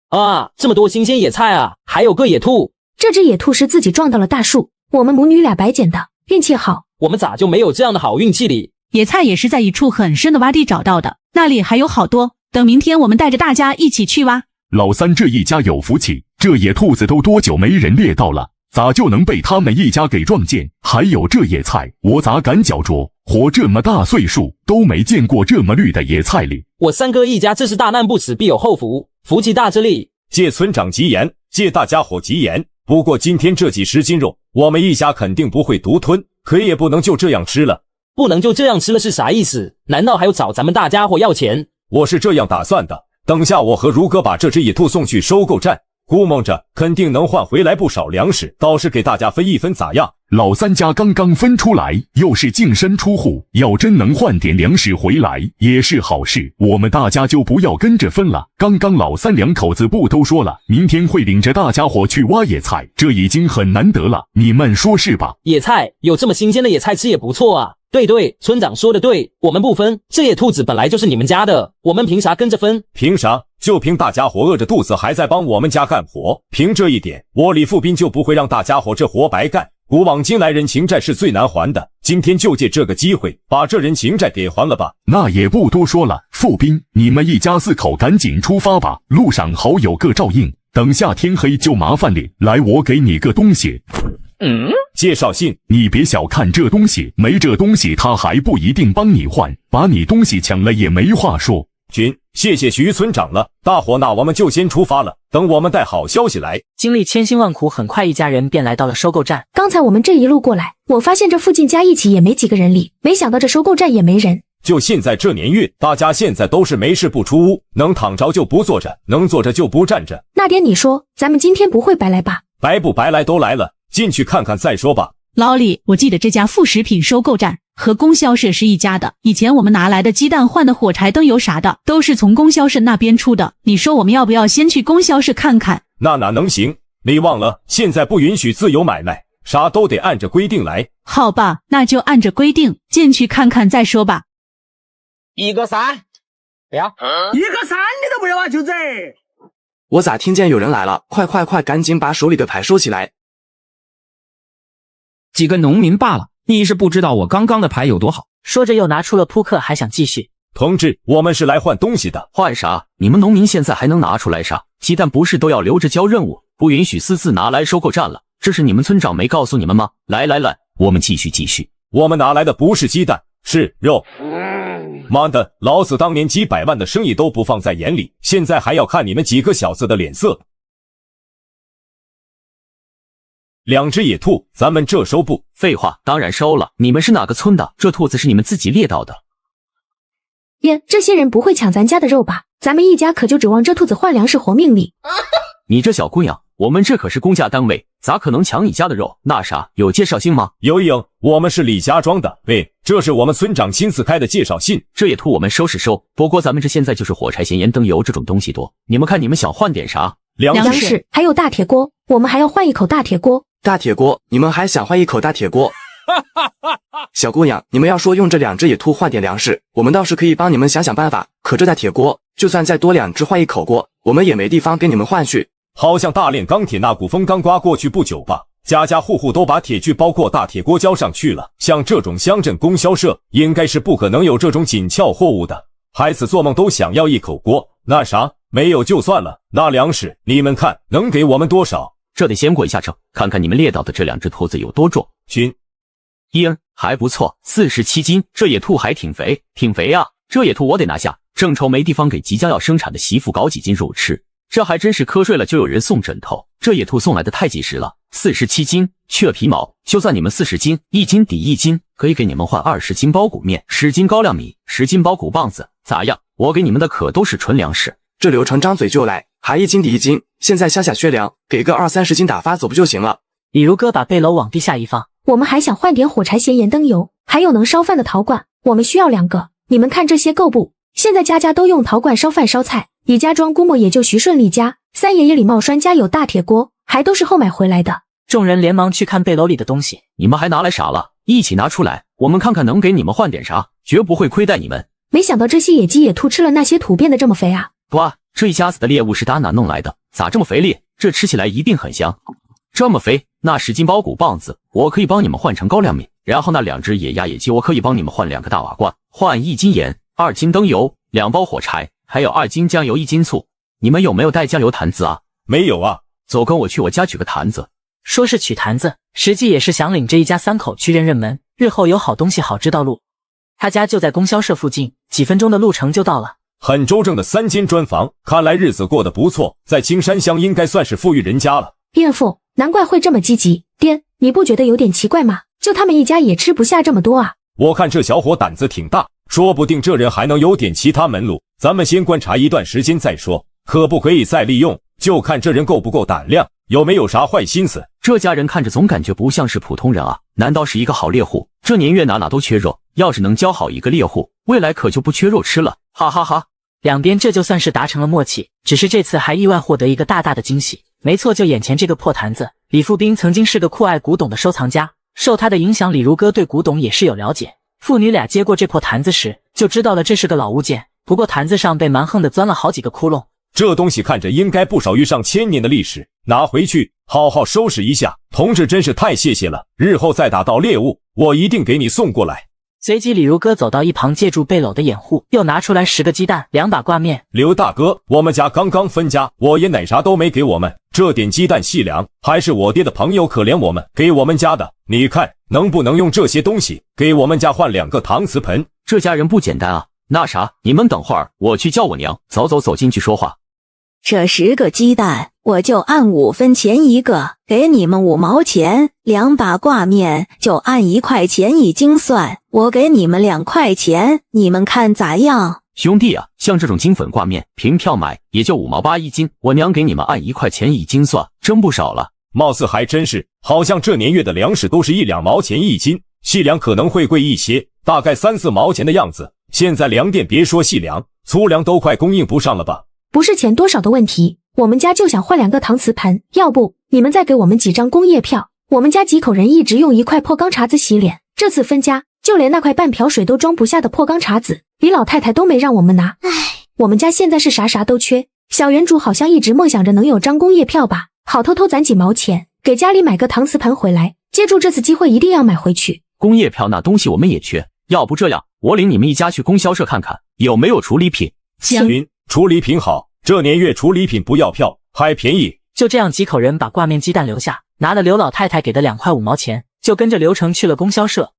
啊，这么多新鲜野菜啊，还有个野兔。这只野兔是自己撞到了大树，我们母女俩白捡的，运气好。我们咋就没有这样的好运气哩？野菜也是在一处很深的洼地找到的，那里还有好多，等明天我们带着大家一起去挖。老三这一家有福气，这野兔子都多久没人猎到了，咋就能被他们一家给撞见？还有这野菜，我咋敢搅着？活这么大岁数都没见过这么绿的野菜哩。我三哥一家这是大难不死必有后福，福气大之力。借村长吉言，借大家伙吉言。不过今天这几10斤肉，我们一家肯定不会独吞，可也不能就这样吃了。不能就这样吃了是啥意思？难道还要找咱们大家伙要钱？我是这样打算的，等下我和如哥把这只野兔送去收购站，估摸着肯定能换回来不少粮食，倒是给大家分一分咋样？老三家刚刚分出来，又是净身出户，要真能换点粮食回来也是好事，我们大家就不要跟着分了。刚刚老三两口子不都说了，明天会领着大家伙去挖野菜，这已经很难得了，你们说是吧？野菜，有这么新鲜的野菜吃也不错啊。对，村长说的对，我们不分，这野兔子本来就是你们家的，我们凭啥跟着分？凭啥？就凭大家伙饿着肚子还在帮我们家干活，凭这一点，我李富斌就不会让大家伙这活白干。古往今来，人情债是最难还的，今天就借这个机会把这人情债给还了吧。那也不多说了，富斌，你们一家4口赶紧出发吧，路上好有个照应，等下天黑就麻烦你。来，我给你个东西。介绍信，你别小看这东西，没这东西他还不一定帮你换，把你东西抢了也没话说。君，谢谢徐村长了，大伙那我们就先出发了，等我们带好消息来。经历千辛万苦，很快一家人便来到了收购站。刚才我们这一路过来，我发现这附近加一起也没几个人哩，没想到这收购站也没人。就现在这年月，大家现在都是没事不出屋，能躺着就不坐着，能坐着就不站着。那爹，你说咱们今天不会白来吧？白不白来都来了，进去看看再说吧。老李，我记得这家副食品收购站和供销社是一家的，以前我们拿来的鸡蛋换的火柴灯油啥的都是从供销社那边出的，你说我们要不要先去供销社看看？那哪能行？你忘了现在不允许自由买卖，啥都得按着规定来。好吧，那就按着规定进去看看再说吧。1个3，对呀，1个3你都不要啊，舅子！我咋听见有人来了？快，赶紧把手里的牌收起来。几个农民罢了，你是不知道我刚刚的牌有多好。说着又拿出了扑克，还想继续。同志，我们是来换东西的。换啥？你们农民现在还能拿出来啥？鸡蛋不是都要留着交任务，不允许私自拿来收购站了？这是你们村长没告诉你们吗？来，我们继续。我们拿来的不是鸡蛋，是肉。妈的，老子当年几百万的生意都不放在眼里，现在还要看你们几个小子的脸色。2只野兔，咱们这收不？废话，当然收了。你们是哪个村的？这兔子是你们自己猎到的。爷，这些人不会抢咱家的肉吧？咱们一家可就指望这兔子换粮食活命哩。你这小姑娘，我们这可是公家单位，咋可能抢你家的肉？那啥，有介绍信吗？有，我们是李家庄的。喂，这是我们村长亲自开的介绍信。这野兔我们收是收，不过咱们这现在就是火柴、咸盐、灯油这种东西多，你们看你们想换点啥？粮食，还有大铁锅，我们还要换一口大铁锅。大铁锅，你们还想换一口大铁锅？小姑娘，你们要说用这2只野兔换点粮食，我们倒是可以帮你们想想办法。可这大铁锅，就算再多2只换一口锅，我们也没地方给你们换去。好像大炼钢铁那股风刚刮过去不久吧，家家户户都把铁具包括大铁锅交上去了。像这种乡镇供销社，应该是不可能有这种紧俏货物的。孩子做梦都想要一口锅，那啥，没有就算了。那粮食，你们看能给我们多少？这得先过一下秤，看看你们猎到的这2只兔子有多重。君，还不错，47斤，这野兔还挺肥，挺肥啊！这野兔我得拿下，正愁没地方给即将要生产的媳妇搞几斤肉吃。这还真是瞌睡了就有人送枕头，这野兔送来的太及时了。47斤，去了皮毛，就算你们40斤，1斤抵1斤，可以给你们换20斤包谷面，10斤高粱米，10斤包谷棒子，咋样？我给你们的可都是纯粮食。这刘成张嘴就来，还1斤抵1斤，现在下缺粮，给个20-30斤打发走不就行了？李如哥把背篓往地下一放，我们还想换点火柴、咸盐、灯油，还有能烧饭的陶罐，我们需要2个，你们看这些够不？现在家家都用陶罐烧饭烧菜，李家庄估摸也就徐顺利家、三爷爷李茂栓家有大铁锅，还都是后买回来的。众人连忙去看背篓里的东西，你们还拿来啥了？一起拿出来，我们看看能给你们换点啥，绝不会亏待你们。没想到这些野鸡野兔吃了那些土变得这么肥啊！哇，这一家子的猎物是打哪弄来的？咋这么肥力？这吃起来一定很香。这么肥，那10斤包谷棒子我可以帮你们换成高粱米，然后那2只野鸭野鸡我可以帮你们换2个大瓦罐，换1斤盐、2斤灯油、2包火柴，还有2斤酱油、1斤醋。你们有没有带酱油坛子啊？没有啊。走，跟我去我家取个坛子。说是取坛子，实际也是想领着一家3口去认门，日后有好东西好知道路。他家就在供销社附近，几分钟的路程就到了。很周正的3间砖房，看来日子过得不错，在青山乡应该算是富裕人家了。岳父，难怪会这么积极。爹，你不觉得有点奇怪吗？就他们一家也吃不下这么多啊。我看这小伙胆子挺大，说不定这人还能有点其他门路。咱们先观察一段时间再说，可不可以再利用，就看这人够不够胆量，有没有啥坏心思。这家人看着总感觉不像是普通人啊，难道是一个好猎户？这年月哪都缺肉，要是能教好一个猎户，未来可就不缺肉吃了，哈哈哈。两边这就算是达成了默契，只是这次还意外获得一个大大的惊喜。没错，就眼前这个破坛子。李富斌曾经是个酷爱古董的收藏家，受他的影响，李如哥对古董也是有了解。父女俩接过这破坛子时，就知道了这是个老物件，不过坛子上被蛮横的钻了好几个窟窿。这东西看着应该不少于上千年的历史，拿回去好好收拾一下。同志真是太谢谢了，日后再打到猎物，我一定给你送过来。随即李如哥走到一旁，借助背篓的掩护，又拿出来10个鸡蛋、2把挂面。刘大哥，我们家刚刚分家，我爷奶啥都没给我们，这点鸡蛋细粮还是我爹的朋友可怜我们给我们家的，你看能不能用这些东西给我们家换2个搪瓷盆？这家人不简单啊。那啥，你们等会儿，我去叫我娘。走进去说话。这10个鸡蛋我就按5分钱一个，给你们5毛钱；2把挂面就按1块钱一斤算，我给你们2块钱，你们看咋样？兄弟啊，像这种金粉挂面，凭票买也就5毛8一斤，我娘给你们按1块钱一斤算，真不少了。貌似还真是，好像这年月的粮食都是1-2毛钱一斤，细粮可能会贵一些，大概3-4毛钱的样子。现在粮店别说细粮，粗粮都快供应不上了吧？不是钱多少的问题，我们家就想换2个搪瓷盆，要不你们再给我们几张工业票？我们家几口人一直用1块破钢碴子洗脸，这次分家就连那块半瓢水都装不下的破钢碴子，李老太太都没让我们拿。唉，我们家现在是啥都缺。小原主好像一直梦想着能有张工业票吧，好偷偷攒几毛钱，给家里买个搪瓷盆回来，借助这次机会一定要买回去。工业票那东西我们也缺，要不这样，我领你们一家去供销社看看有没有处理品。行，处理品好，这年月处理品不要票，还便宜。就这样，几口人把挂面鸡蛋留下，拿了刘老太太给的2块5毛钱，就跟着刘成去了供销社。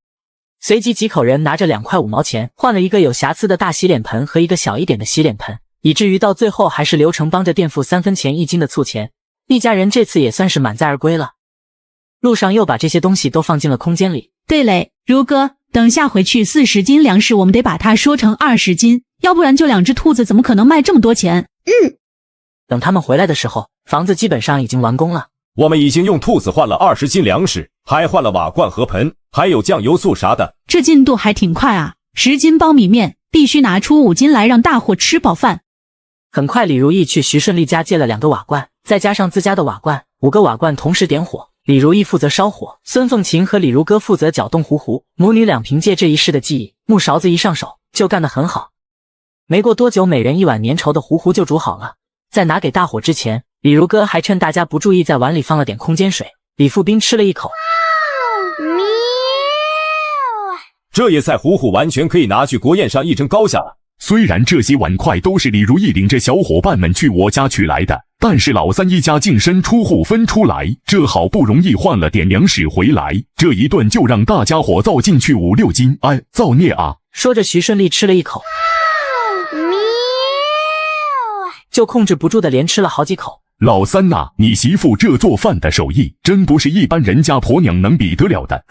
随即几口人拿着2块5毛钱换了一个有瑕疵的大洗脸盆和一个小一点的洗脸盆，以至于到最后还是刘成帮着垫付3分钱一斤的醋钱。一家人这次也算是满载而归了。路上又把这些东西都放进了空间里。对嘞，如哥，等下回去40斤粮食我们得把它说成20斤，要不然就2只兔子怎么可能卖这么多钱？等他们回来的时候，房子基本上已经完工了。我们已经用兔子换了20斤粮食，还换了瓦罐和盆，还有酱油醋啥的。这进度还挺快啊！10斤苞米面必须拿出5斤来让大伙吃饱饭。很快李如意去徐顺利家借了2个瓦罐，再加上自家的瓦罐，5个瓦罐同时点火。李如意负责烧火，孙凤琴和李如歌负责搅动糊糊，母女俩凭借这一世的技艺，木勺子一上手就干得很好。没过多久，每人1碗粘稠的糊糊就煮好了。在拿给大伙之前，李如歌还趁大家不注意在碗里放了点空间水。李富斌吃了一口，这野菜糊糊完全可以拿去国宴上一争高下了。虽然这些碗筷都是李如意领着小伙伴们去我家取来的，但是老三一家净身出户分出来，这好不容易换了点粮食回来，这一顿就让大家伙造进去5、6斤，哎，造孽啊！说着，徐顺利吃了一口，就控制不住的连吃了好几口。老三呐，你媳妇这做饭的手艺，真不是一般人家婆娘能比得了的。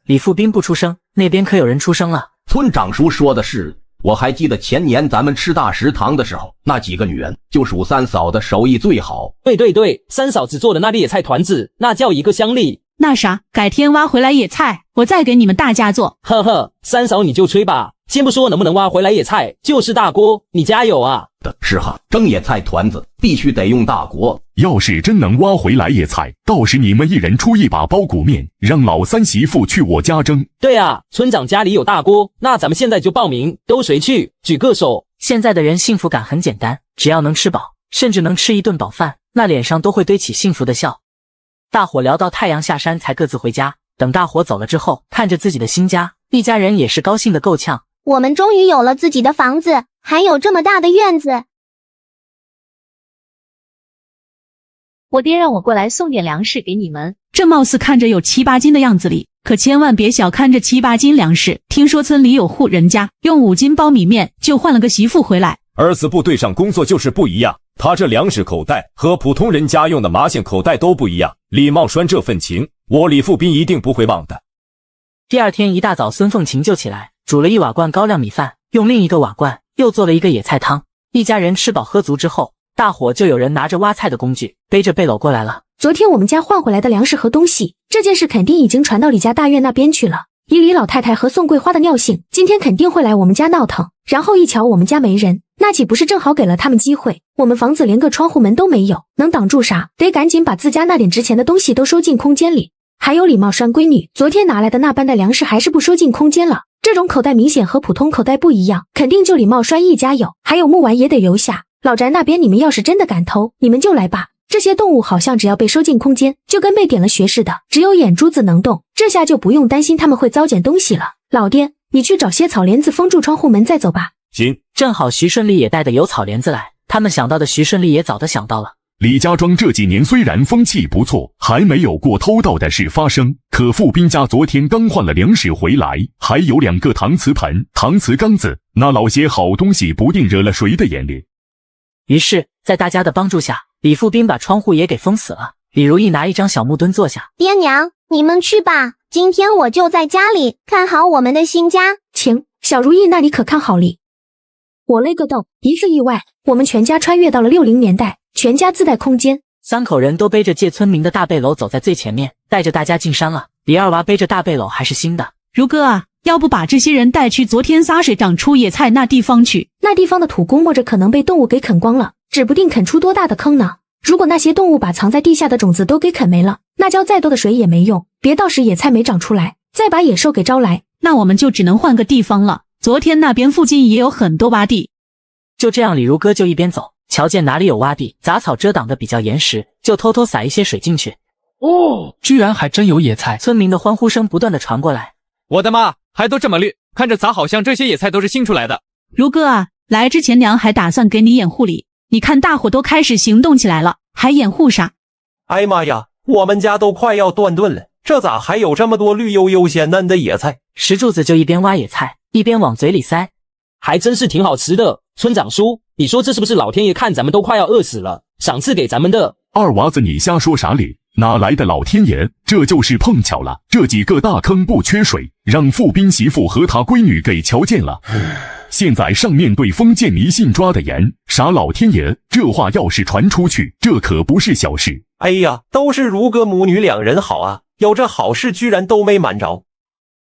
李富斌不出声，那边可有人出声了。村长叔说的是，我还记得前年咱们吃大食堂的时候，那几个女人就属三嫂的手艺最好。对，三嫂子做的那粒野菜团子，那叫一个香丽。那啥，改天挖回来野菜，我再给你们大家做。呵呵，三嫂你就吹吧，先不说能不能挖回来野菜，就是大锅，你加油啊！是哈，蒸野菜团子必须得用大锅。要是真能挖回来野菜，到时你们一人出一把包谷面，让老三媳妇去我家蒸。对啊，村长家里有大锅，那咱们现在就报名，都谁去？举个手。现在的人幸福感很简单，只要能吃饱，甚至能吃一顿饱饭，那脸上都会堆起幸福的笑。大伙聊到太阳下山才各自回家，等大伙走了之后，看着自己的新家，一家人也是高兴的够呛。我们终于有了自己的房子，还有这么大的院子。我爹让我过来送点粮食给你们，这貌似看着有7、8斤的样子里，可千万别小看这7、8斤粮食。听说村里有户人家用5斤苞米面就换了个媳妇回来。儿子部队上工作就是不一样，他这粮食口袋和普通人家用的麻线口袋都不一样。李茂栓这份情，我李富斌一定不会忘的。第二天一大早，孙凤琴就起来煮了1瓦罐高粱米饭，用另一个瓦罐又做了一个野菜汤。一家人吃饱喝足之后，大伙就有人拿着挖菜的工具，背着背篓过来了。昨天我们家换回来的粮食和东西，这件事肯定已经传到李家大院那边去了。以李老太太和宋桂花的尿性，今天肯定会来我们家闹腾。然后一瞧我们家没人，那岂不是正好给了他们机会？我们房子连个窗户门都没有，能挡住啥？得赶紧把自家那点值钱的东西都收进空间里。还有李茂栓闺女昨天拿来的那半袋粮食还是不收进空间了。这种口袋明显和普通口袋不一样，肯定就李茂栓一家有，还有木丸也得留下。老宅那边你们要是真的敢偷，你们就来吧。这些动物好像只要被收进空间，就跟被点了穴似的，只有眼珠子能动，这下就不用担心他们会糟践东西了。老爹，你去找些草帘子封住窗户门再走吧。行，正好徐顺利也带的有草帘子来，他们想到的徐顺利也早的想到了。李家庄这几年虽然风气不错，还没有过偷盗的事发生，可富斌家昨天刚换了粮食回来，还有2个搪瓷盆、搪瓷缸子，那老些好东西不定惹了谁的眼帘。于是在大家的帮助下，李富斌把窗户也给封死了。李如意拿一张小木墩坐下，爹娘，你们去吧，今天我就在家里看好我们的新家。请，小如意那里可看好哩。我勒个洞，一次意外，我们全家穿越到了60年代，全家自带空间。3口人都背着借村民的大背篓走在最前面，带着大家进山了。李二娃背着大背篓还是新的。如哥啊，要不把这些人带去昨天洒水长出野菜那地方去？那地方的土估摸着可能被动物给啃光了，指不定啃出多大的坑呢。如果那些动物把藏在地下的种子都给啃没了，那浇再多的水也没用，别到时野菜没长出来，再把野兽给招来。那我们就只能换个地方了。昨天那边附近也有很多洼地。就这样，李如哥就一边走，瞧见哪里有洼地，杂草遮挡的比较严实，就偷偷撒一些水进去。哦，居然还真有野菜！村民的欢呼声不断的传过来。我的妈，还都这么绿，看着咋好像这些野菜都是新出来的。如哥啊，来之前娘还打算给你掩护哩，你看大伙都开始行动起来了，还掩护啥？哎妈呀，我们家都快要断顿了，这咋还有这么多绿油油鲜嫩的野菜？石柱子就一边挖野菜一边往嘴里塞，还真是挺好吃的。村长叔，你说这是不是老天爷看咱们都快要饿死了，赏赐给咱们的？二娃子，你瞎说啥哩？哪来的老天爷？这就是碰巧了，这几个大坑不缺水，让富斌媳妇和他闺女给瞧见了。现在上面对封建迷信抓得严，啥老天爷，这话要是传出去，这可不是小事。哎呀，都是如哥母女2人好啊，有这好事居然都没瞒着。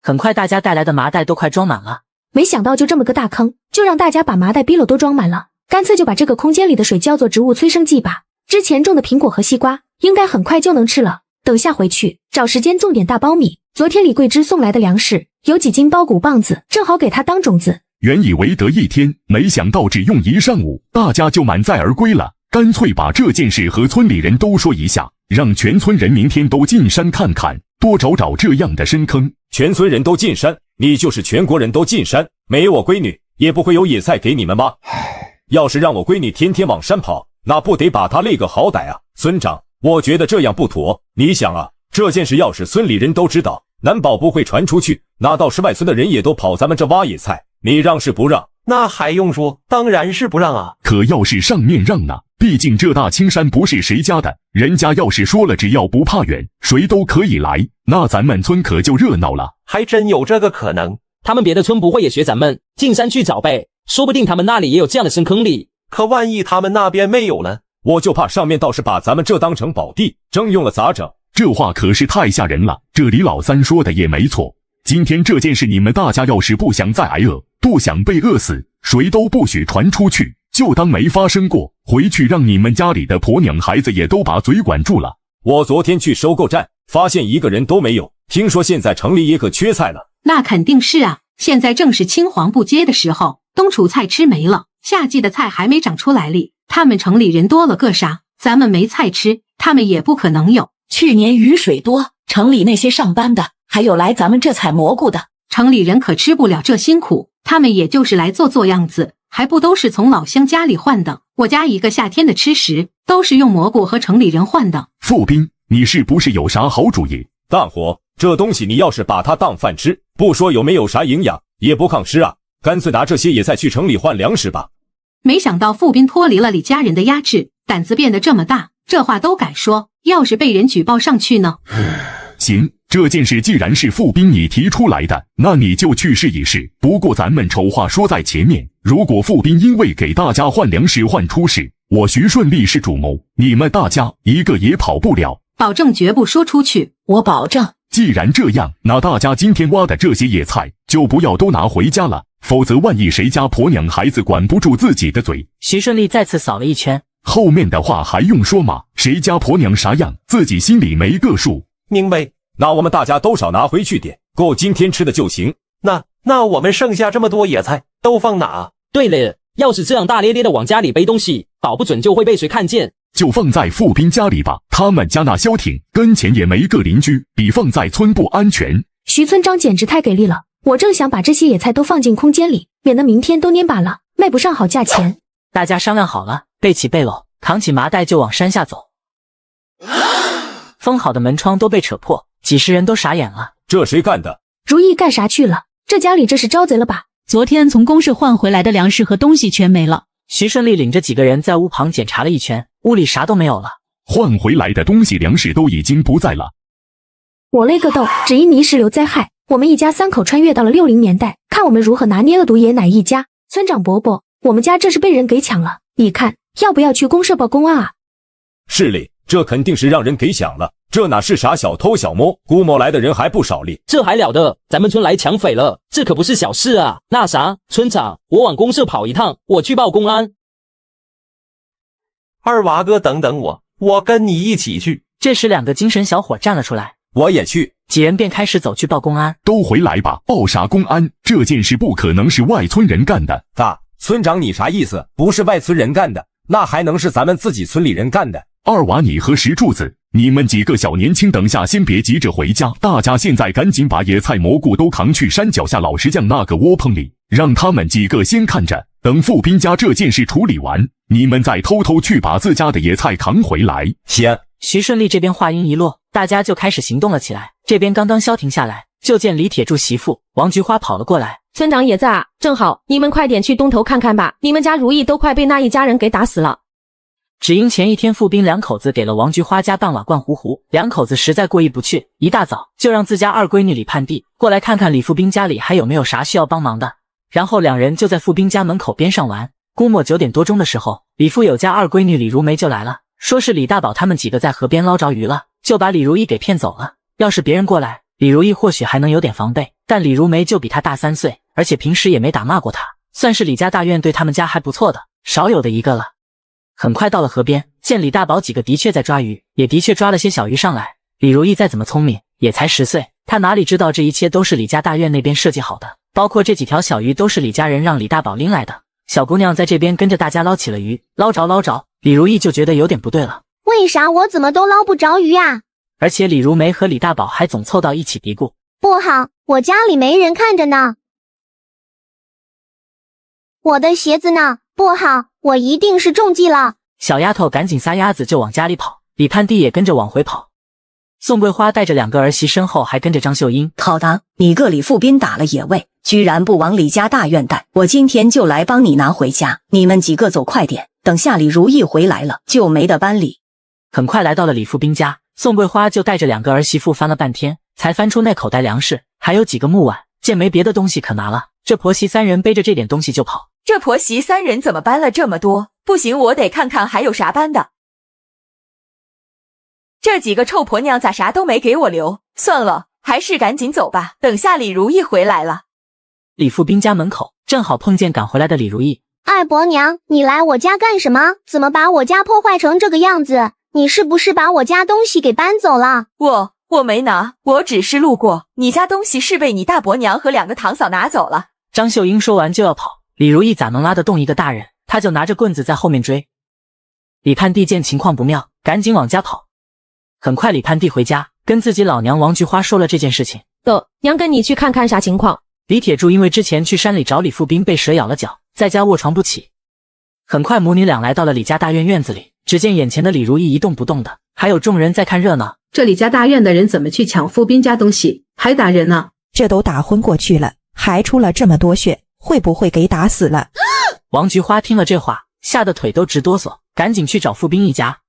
很快大家带来的麻袋都快装满了，没想到就这么个大坑，就让大家把麻袋逼篓都装满了，干脆就把这个空间里的水叫做植物催生剂吧。之前种的苹果和西瓜应该很快就能吃了，等下回去找时间种点大苞米。昨天李桂枝送来的粮食有几斤苞谷棒子，正好给他当种子。原以为得1天，没想到只用1上午，大家就满载而归了。干脆把这件事和村里人都说一下，让全村人明天都进山看看，多找找这样的深坑。全村人都进山，你就是全国人都进山，没有我闺女也不会有野菜给你们吧？要是让我闺女天天往山跑，那不得把他累个好歹啊！村长，我觉得这样不妥。你想啊，这件事要是村里人都知道，难保不会传出去，那到时外村的人也都跑咱们这挖野菜，你让是不让？那还用说，当然是不让啊！可要是上面让呢？毕竟这大青山不是谁家的，人家要是说了，只要不怕远，谁都可以来，那咱们村可就热闹了。还真有这个可能。他们别的村不会也学咱们进山去找呗？说不定他们那里也有这样的深坑里。可万一他们那边没有呢？我就怕上面倒是把咱们这当成宝地征用了，咋整？这话可是太吓人了。这李老三说的也没错，今天这件事你们大家要是不想再挨饿，不想被饿死，谁都不许传出去，就当没发生过，回去让你们家里的婆娘孩子也都把嘴管住了。我昨天去收购站，发现一个人都没有，听说现在城里也可缺菜了。那肯定是啊，现在正是青黄不接的时候，冬储菜吃没了，夏季的菜还没长出来哩。他们城里人多了个啥？咱们没菜吃，他们也不可能有。去年雨水多，城里那些上班的，还有来咱们这采蘑菇的，城里人可吃不了这辛苦，他们也就是来做样子，还不都是从老乡家里换的。我家一个夏天的吃食，都是用蘑菇和城里人换的。傅斌，你是不是有啥好主意？大伙，这东西你要是把它当饭吃，不说有没有啥营养，也不抗湿啊，干脆拿这些野菜去城里换粮食吧。没想到傅斌脱离了李家人的压制，胆子变得这么大，这话都敢说，要是被人举报上去呢？行，这件事既然是傅斌你提出来的，那你就去试一试。不过咱们丑话说在前面，如果傅斌因为给大家换粮食换出事，我徐顺利是主谋，你们大家一个也跑不了。保证绝不说出去，我保证。既然这样，那大家今天挖的这些野菜就不要都拿回家了，否则万一谁家婆娘孩子管不住自己的嘴。徐顺利再次扫了一圈，后面的话还用说吗？谁家婆娘啥样，自己心里没个数。明白。那我们大家都少拿回去点，够今天吃的就行。那我们剩下这么多野菜都放哪？对了，要是这样大咧咧的往家里背东西，保不准就会被谁看见。就放在傅斌家里吧，他们家那消停，跟前也没个邻居，比放在村部安全。徐村长简直太给力了，我正想把这些野菜都放进空间里，免得明天都蔫巴了，卖不上好价钱。大家商量好了，背起背篓，扛起麻袋就往山下走。封好的门窗都被扯破，几十人都傻眼了。这谁干的？如意干啥去了？这家里这是招贼了吧？昨天从公社换回来的粮食和东西全没了。徐顺利领着几个人在屋旁检查了一圈，屋里啥都没有了。换回来的东西粮食都已经不在了。我勒个豆，只因泥石流灾害，我们一家3口穿越到了60年代，看我们如何拿捏恶毒爷奶一家。村长伯伯，我们家这是被人给抢了，你看要不要去公社报公安啊？是嘞，这肯定是让人给抢了，这哪是啥小偷小摸，估摸来的人还不少哩。这还了得，咱们村来抢匪了，这可不是小事啊。那啥，村长，我往公社跑一趟，我去报公安。二娃哥，等等我跟你一起去。这时2个精神小伙站了出来，我也去。几人便开始走去报公安。都回来吧，报啥公安？这件事不可能是外村人干的。大村长，你啥意思？不是外村人干的，那还能是咱们自己村里人干的？二娃，你和石柱子，你们几个小年轻，等下先别急着回家，大家现在赶紧把野菜蘑菇都扛去山脚下老石匠那个窝棚里，让他们几个先看着，等傅斌家这件事处理完，你们再偷偷去把自家的野菜扛回来。行。徐顺利这边话音一落，大家就开始行动了起来。这边刚刚消停下来，就见李铁柱媳妇王菊花跑了过来。村长也在啊，正好你们快点去东头看看吧，你们家如意都快被那一家人给打死了。只因前一天傅斌2口子给了王菊花家半瓦灌糊糊，2口子实在过意不去，一大早就让自家二闺女李盼娣过来看看李富斌家里还有没有啥需要帮忙的。然后2人就在傅斌家门口边上玩。估摸9点多钟的时候，李富有家二闺女李如梅就来了，说是李大宝他们几个在河边捞着鱼了，就把李如意给骗走了。要是别人过来，李如意或许还能有点防备，但李如梅就比她大3岁，而且平时也没打骂过她，算是李家大院对他们家还不错的，少有的一个了。很快到了河边，见李大宝几个的确在抓鱼，也的确抓了些小鱼上来。李如意再怎么聪明，也才10岁，她哪里知道这一切都是李家大院那边设计好的，包括这几条小鱼都是李家人让李大宝拎来的。小姑娘在这边跟着大家捞起了鱼，捞着，李如意就觉得有点不对了。为啥我怎么都捞不着鱼啊？而且李如梅和李大宝还总凑到一起嘀咕：不好，我家里没人看着呢。我的鞋子呢？不好，我一定是中计了。小丫头赶紧撒丫子就往家里跑，李盼娣也跟着往回跑。宋桂花带着2个儿媳，身后还跟着张秀英。好的，你个李富斌打了野味，居然不往李家大院带，我今天就来帮你拿回家。你们几个走快点，等下李如意回来了就没得搬礼。很快来到了李富斌家，宋桂花就带着2个儿媳妇翻了半天，才翻出那口袋粮食，还有几个木碗。见没别的东西可拿了，这婆媳3人背着这点东西就跑。这婆媳3人怎么搬了这么多？不行，我得看看还有啥搬的。这几个臭婆娘咋啥都没给我留？算了，还是赶紧走吧，等下李如意回来了。李富斌家门口正好碰见赶回来的李如意。二伯娘，你来我家干什么？怎么把我家破坏成这个样子？你是不是把我家东西给搬走了？我没拿，我只是路过。你家东西是被你大伯娘和2个堂嫂拿走了。张秀英说完就要跑，李如意咋能拉得动一个大人？她就拿着棍子在后面追。李盼娣见情况不妙，赶紧往家跑。很快李盼娣回家，跟自己老娘王菊花说了这件事情。娘跟你去看看啥情况。李铁柱因为之前去山里找李富斌被蛇咬了脚，在家卧床不起。很快母女俩来到了李家大院院子里，只见眼前的李如意一动不动的，还有众人在看热闹。这李家大院的人怎么去抢富斌家东西，还打人呢？这都打昏过去了，还出了这么多血，会不会给打死了？王菊花听了这话，吓得腿都直哆嗦，赶紧去找富斌一家。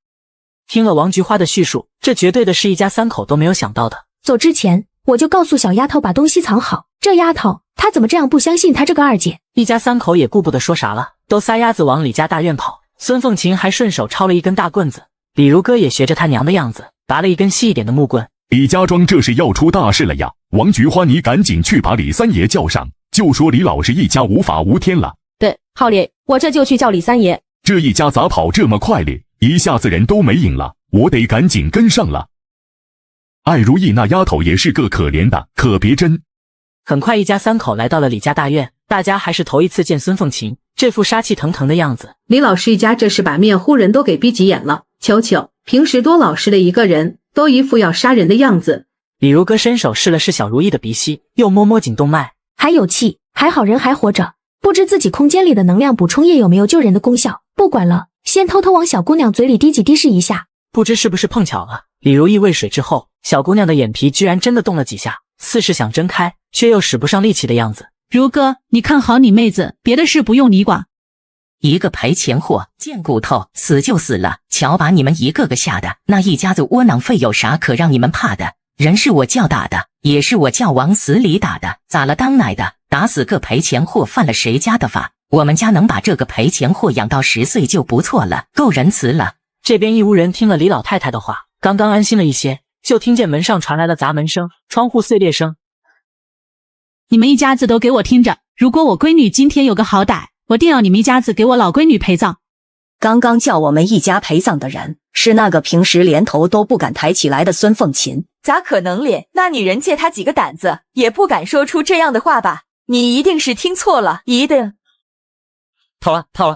听了王菊花的叙述，这绝对的是一家3口都没有想到的。走之前我就告诉小丫头把东西藏好，这丫头她怎么这样不相信她这个二姐？一家3口也顾不得说啥了，都撒丫子往李家大院跑。孙凤琴还顺手抄了一根大棍子，李如歌也学着他娘的样子，拔了一根细一点的木棍。李家庄这是要出大事了呀！王菊花，你赶紧去把李三爷叫上，就说李老师一家无法无天了。对，好嘞，我这就去叫李三爷。这一家咋跑这么快咧？一下子人都没影了，我得赶紧跟上了。艾如意那丫头也是个可怜的，可别真。很快一家3口来到了李家大院，大家还是头一次见孙凤琴这副杀气腾腾的样子。李老师一家这是把面糊人都给逼急眼了，求求，平时多老实的一个人，都一副要杀人的样子。李如歌伸手试了试小如意的鼻息，又摸摸颈动脉，还有气，还好人还活着。不知自己空间里的能量补充液有没有救人的功效，不管了，先偷偷往小姑娘嘴里滴几滴试一下。不知是不是碰巧了，李如意喂水之后，小姑娘的眼皮居然真的动了几下，似是想睁开，却又使不上力气的样子。如哥，你看好你妹子，别的事不用你管。一个赔钱货，贱骨头，死就死了，瞧把你们一个个吓的，那一家子窝囊废有啥可让你们怕的？人是我叫打的，也是我叫往死里打的，咋了当奶的？打死个赔钱货犯了谁家的法？我们家能把这个赔钱货养到10岁就不错了，够仁慈了。这边一屋人听了李老太太的话，刚刚安心了一些，就听见门上传来了砸门声、窗户碎裂声。你们一家子都给我听着，如果我闺女今天有个好歹，我定要你们一家子给我老闺女陪葬。刚刚叫我们一家陪葬的人，是那个平时连头都不敢抬起来的孙凤琴。咋可能咧？那女人借她几个胆子，也不敢说出这样的话吧？你一定是听错了，一定。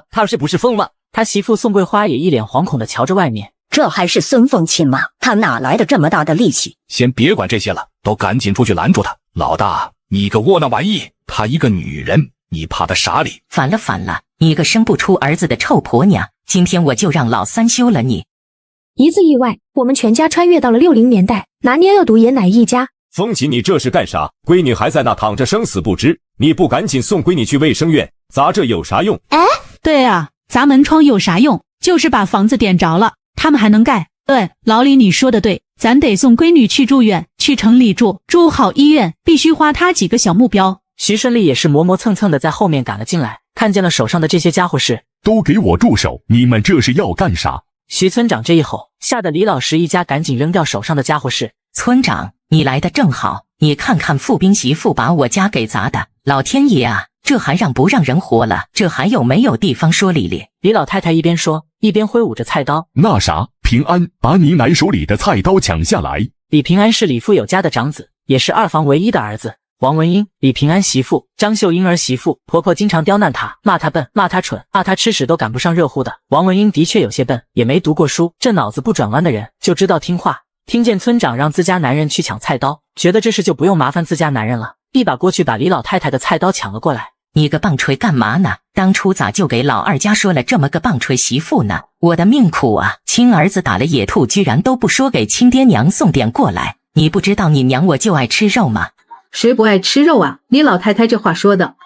他是不是疯了？他媳妇宋桂花也一脸惶恐地瞧着外面。这还是孙凤琴吗？他哪来的这么大的力气？先别管这些了，都赶紧出去拦住他。老大，你个窝囊玩意，她一个女人，你怕她啥哩？反了，你个生不出儿子的臭婆娘，今天我就让老三休了你。一次意外，我们全家穿越到了60年代，拿捏恶毒也乃一家。凤琴，你这是干啥？闺女还在那躺着生死不知，你不赶紧送闺女去卫生院，砸这有啥用？对啊，砸门窗有啥用？就是把房子点着了，他们还能盖。对，老李你说的对，咱得送闺女去住院，去城里住好医院，必须花她几个小目标。徐顺利也是磨磨蹭蹭的在后面赶了进来，看见了手上的这些家伙事，都给我住手！你们这是要干啥？徐村长这一吼，吓得李老师一家赶紧扔掉手上的家伙事。村长，你来的正好，你看看富斌媳妇把我家给砸的，老天爷啊，这还让不让人活了？这还有没有地方说理咧？李老太太一边说，一边挥舞着菜刀。那啥，平安，把你奶手里的菜刀抢下来。李平安是李富有家的长子，也是二房唯一的儿子。王文英，李平安媳妇，张秀英儿媳妇，婆婆经常刁难她，骂她笨，骂她蠢，骂她吃屎都赶不上热乎的。王文英的确有些笨，也没读过书，这脑子不转弯的人就知道听话。听见村长让自家男人去抢菜刀，觉得这事就不用麻烦自家男人了，一把过去把李老太太的菜刀抢了过来。你个棒槌干嘛呢？当初咋就给老二家说了这么个棒槌媳妇呢？我的命苦啊！亲儿子打了野兔，居然都不说给亲爹娘送点过来。你不知道你娘我就爱吃肉吗？谁不爱吃肉啊？你老太太这话说的。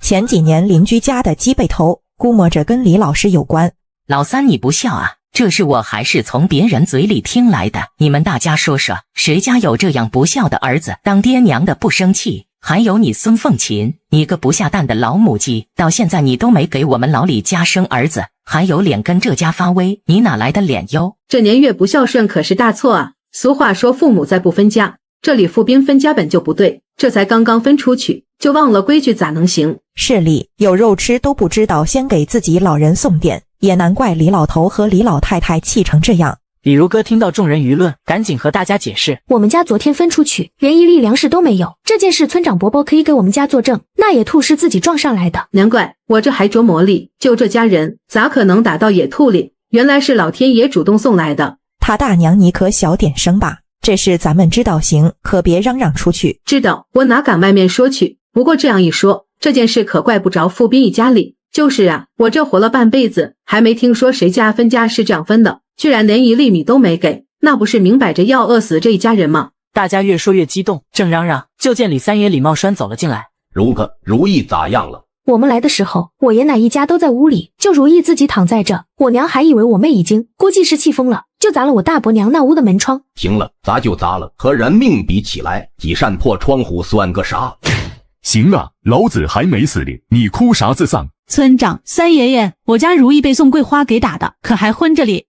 前几年邻居家的鸡被偷，估摸着跟李老师有关。老三你不孝啊！这是我还是从别人嘴里听来的，你们大家说说，谁家有这样不孝的儿子？当爹娘的不生气。还有你孙凤琴，你个不下蛋的老母鸡，到现在你都没给我们老李家生儿子，还有脸跟这家发威，你哪来的脸哟？这年月不孝顺可是大错啊！俗话说父母在不分家，这里傅斌分家本就不对，这才刚刚分出去就忘了规矩，咋能行？是李有肉吃都不知道先给自己老人送点，也难怪李老头和李老太太气成这样。李如哥听到众人舆论，赶紧和大家解释，我们家昨天分出去，连一粒粮食都没有，这件事村长伯伯可以给我们家作证，那野兔是自己撞上来的。难怪我这还琢磨哩，就这家人咋可能打到野兔里？原来是老天爷主动送来的。他大娘你可小点声吧，这事咱们知道行，可别嚷嚷出去。知道，我哪敢外面说去，不过这样一说，这件事可怪不着傅斌一家里。就是啊，我这活了半辈子，还没听说谁家分家是这样分的，居然连一粒米都没给，那不是明摆着要饿死这一家人吗？大家越说越激动，正嚷嚷，就见李三爷李茂栓走了进来。如意咋样了？我们来的时候，我爷奶一家都在屋里，就如意自己躺在这，我娘还以为我妹已经估计是气疯了，就砸了我大伯娘那屋的门窗。行了，砸就砸了，和人命比起来，几扇破窗户算个啥？行啊，老子还没死呢，你哭啥子丧？村长，三爷爷，我家如意被宋桂花给打的，可还昏着哩。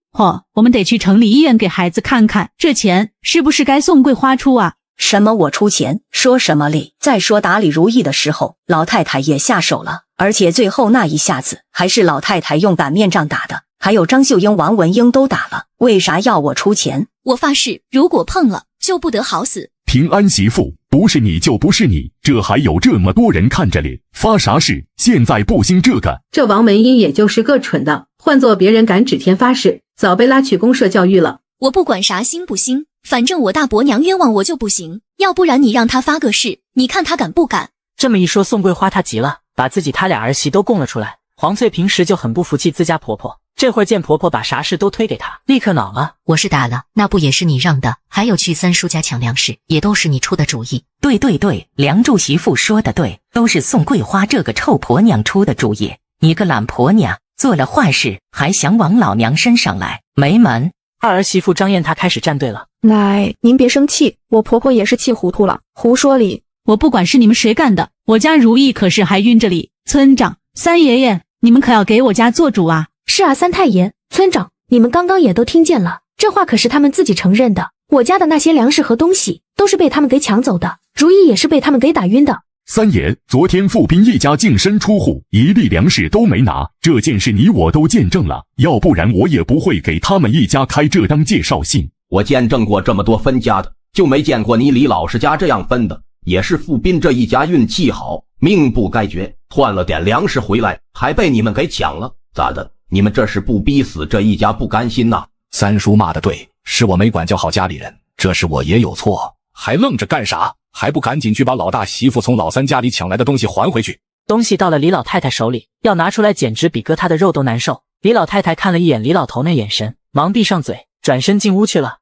我们得去城里医院给孩子看看，这钱是不是该宋桂花出啊？什么我出钱？说什么哩？再说打李如意的时候，老太太也下手了，而且最后那一下子还是老太太用擀面杖打的，还有张秀英、王文英都打了，为啥要我出钱？我发誓，如果碰了，就不得好死。平安媳妇，不是你就不是你，这还有这么多人看着哩，发啥誓？现在不兴这个。这王文英也就是个蠢的，换做别人敢指天发誓，早被拉去公社教育了。我不管啥兴不兴，反正我大伯娘冤枉我就不行，要不然你让他发个誓，你看他敢不敢？这么一说，宋桂花她急了，把自己他俩儿媳都供了出来。黄翠平时就很不服气自家婆婆，这会儿见婆婆把啥事都推给她，立刻恼了。我是打了，那不也是你让的？还有去三叔家抢粮食，也都是你出的主意。对，梁祝媳妇说的对，都是宋桂花这个臭婆娘出的主意。你个懒婆娘，做了坏事还想往老娘身上来，没门！二儿媳妇张燕她开始站队了。奶，您别生气，我婆婆也是气糊涂了，胡说哩。我不管是你们谁干的，我家如意可是还晕着哩。村长，三爷爷，你们可要给我家做主啊！是啊，三太爷，村长，你们刚刚也都听见了，这话可是他们自己承认的。我家的那些粮食和东西都是被他们给抢走的，如意也是被他们给打晕的。三爷，昨天傅斌一家净身出户，一粒粮食都没拿，这件事你我都见证了，要不然我也不会给他们一家开这张介绍信。我见证过这么多分家的，就没见过你李老师家这样分的。也是傅斌这一家运气好，命不该绝，换了点粮食回来，还被你们给抢了，咋的？你们这是不逼死这一家不甘心呐？三叔骂的对，是我没管教好家里人，这是我也有错，还愣着干啥？还不赶紧去把老大媳妇从老三家里抢来的东西还回去？东西到了李老太太手里，要拿出来简直比割她的肉都难受。李老太太看了一眼李老头那眼神，忙闭上嘴，转身进屋去了。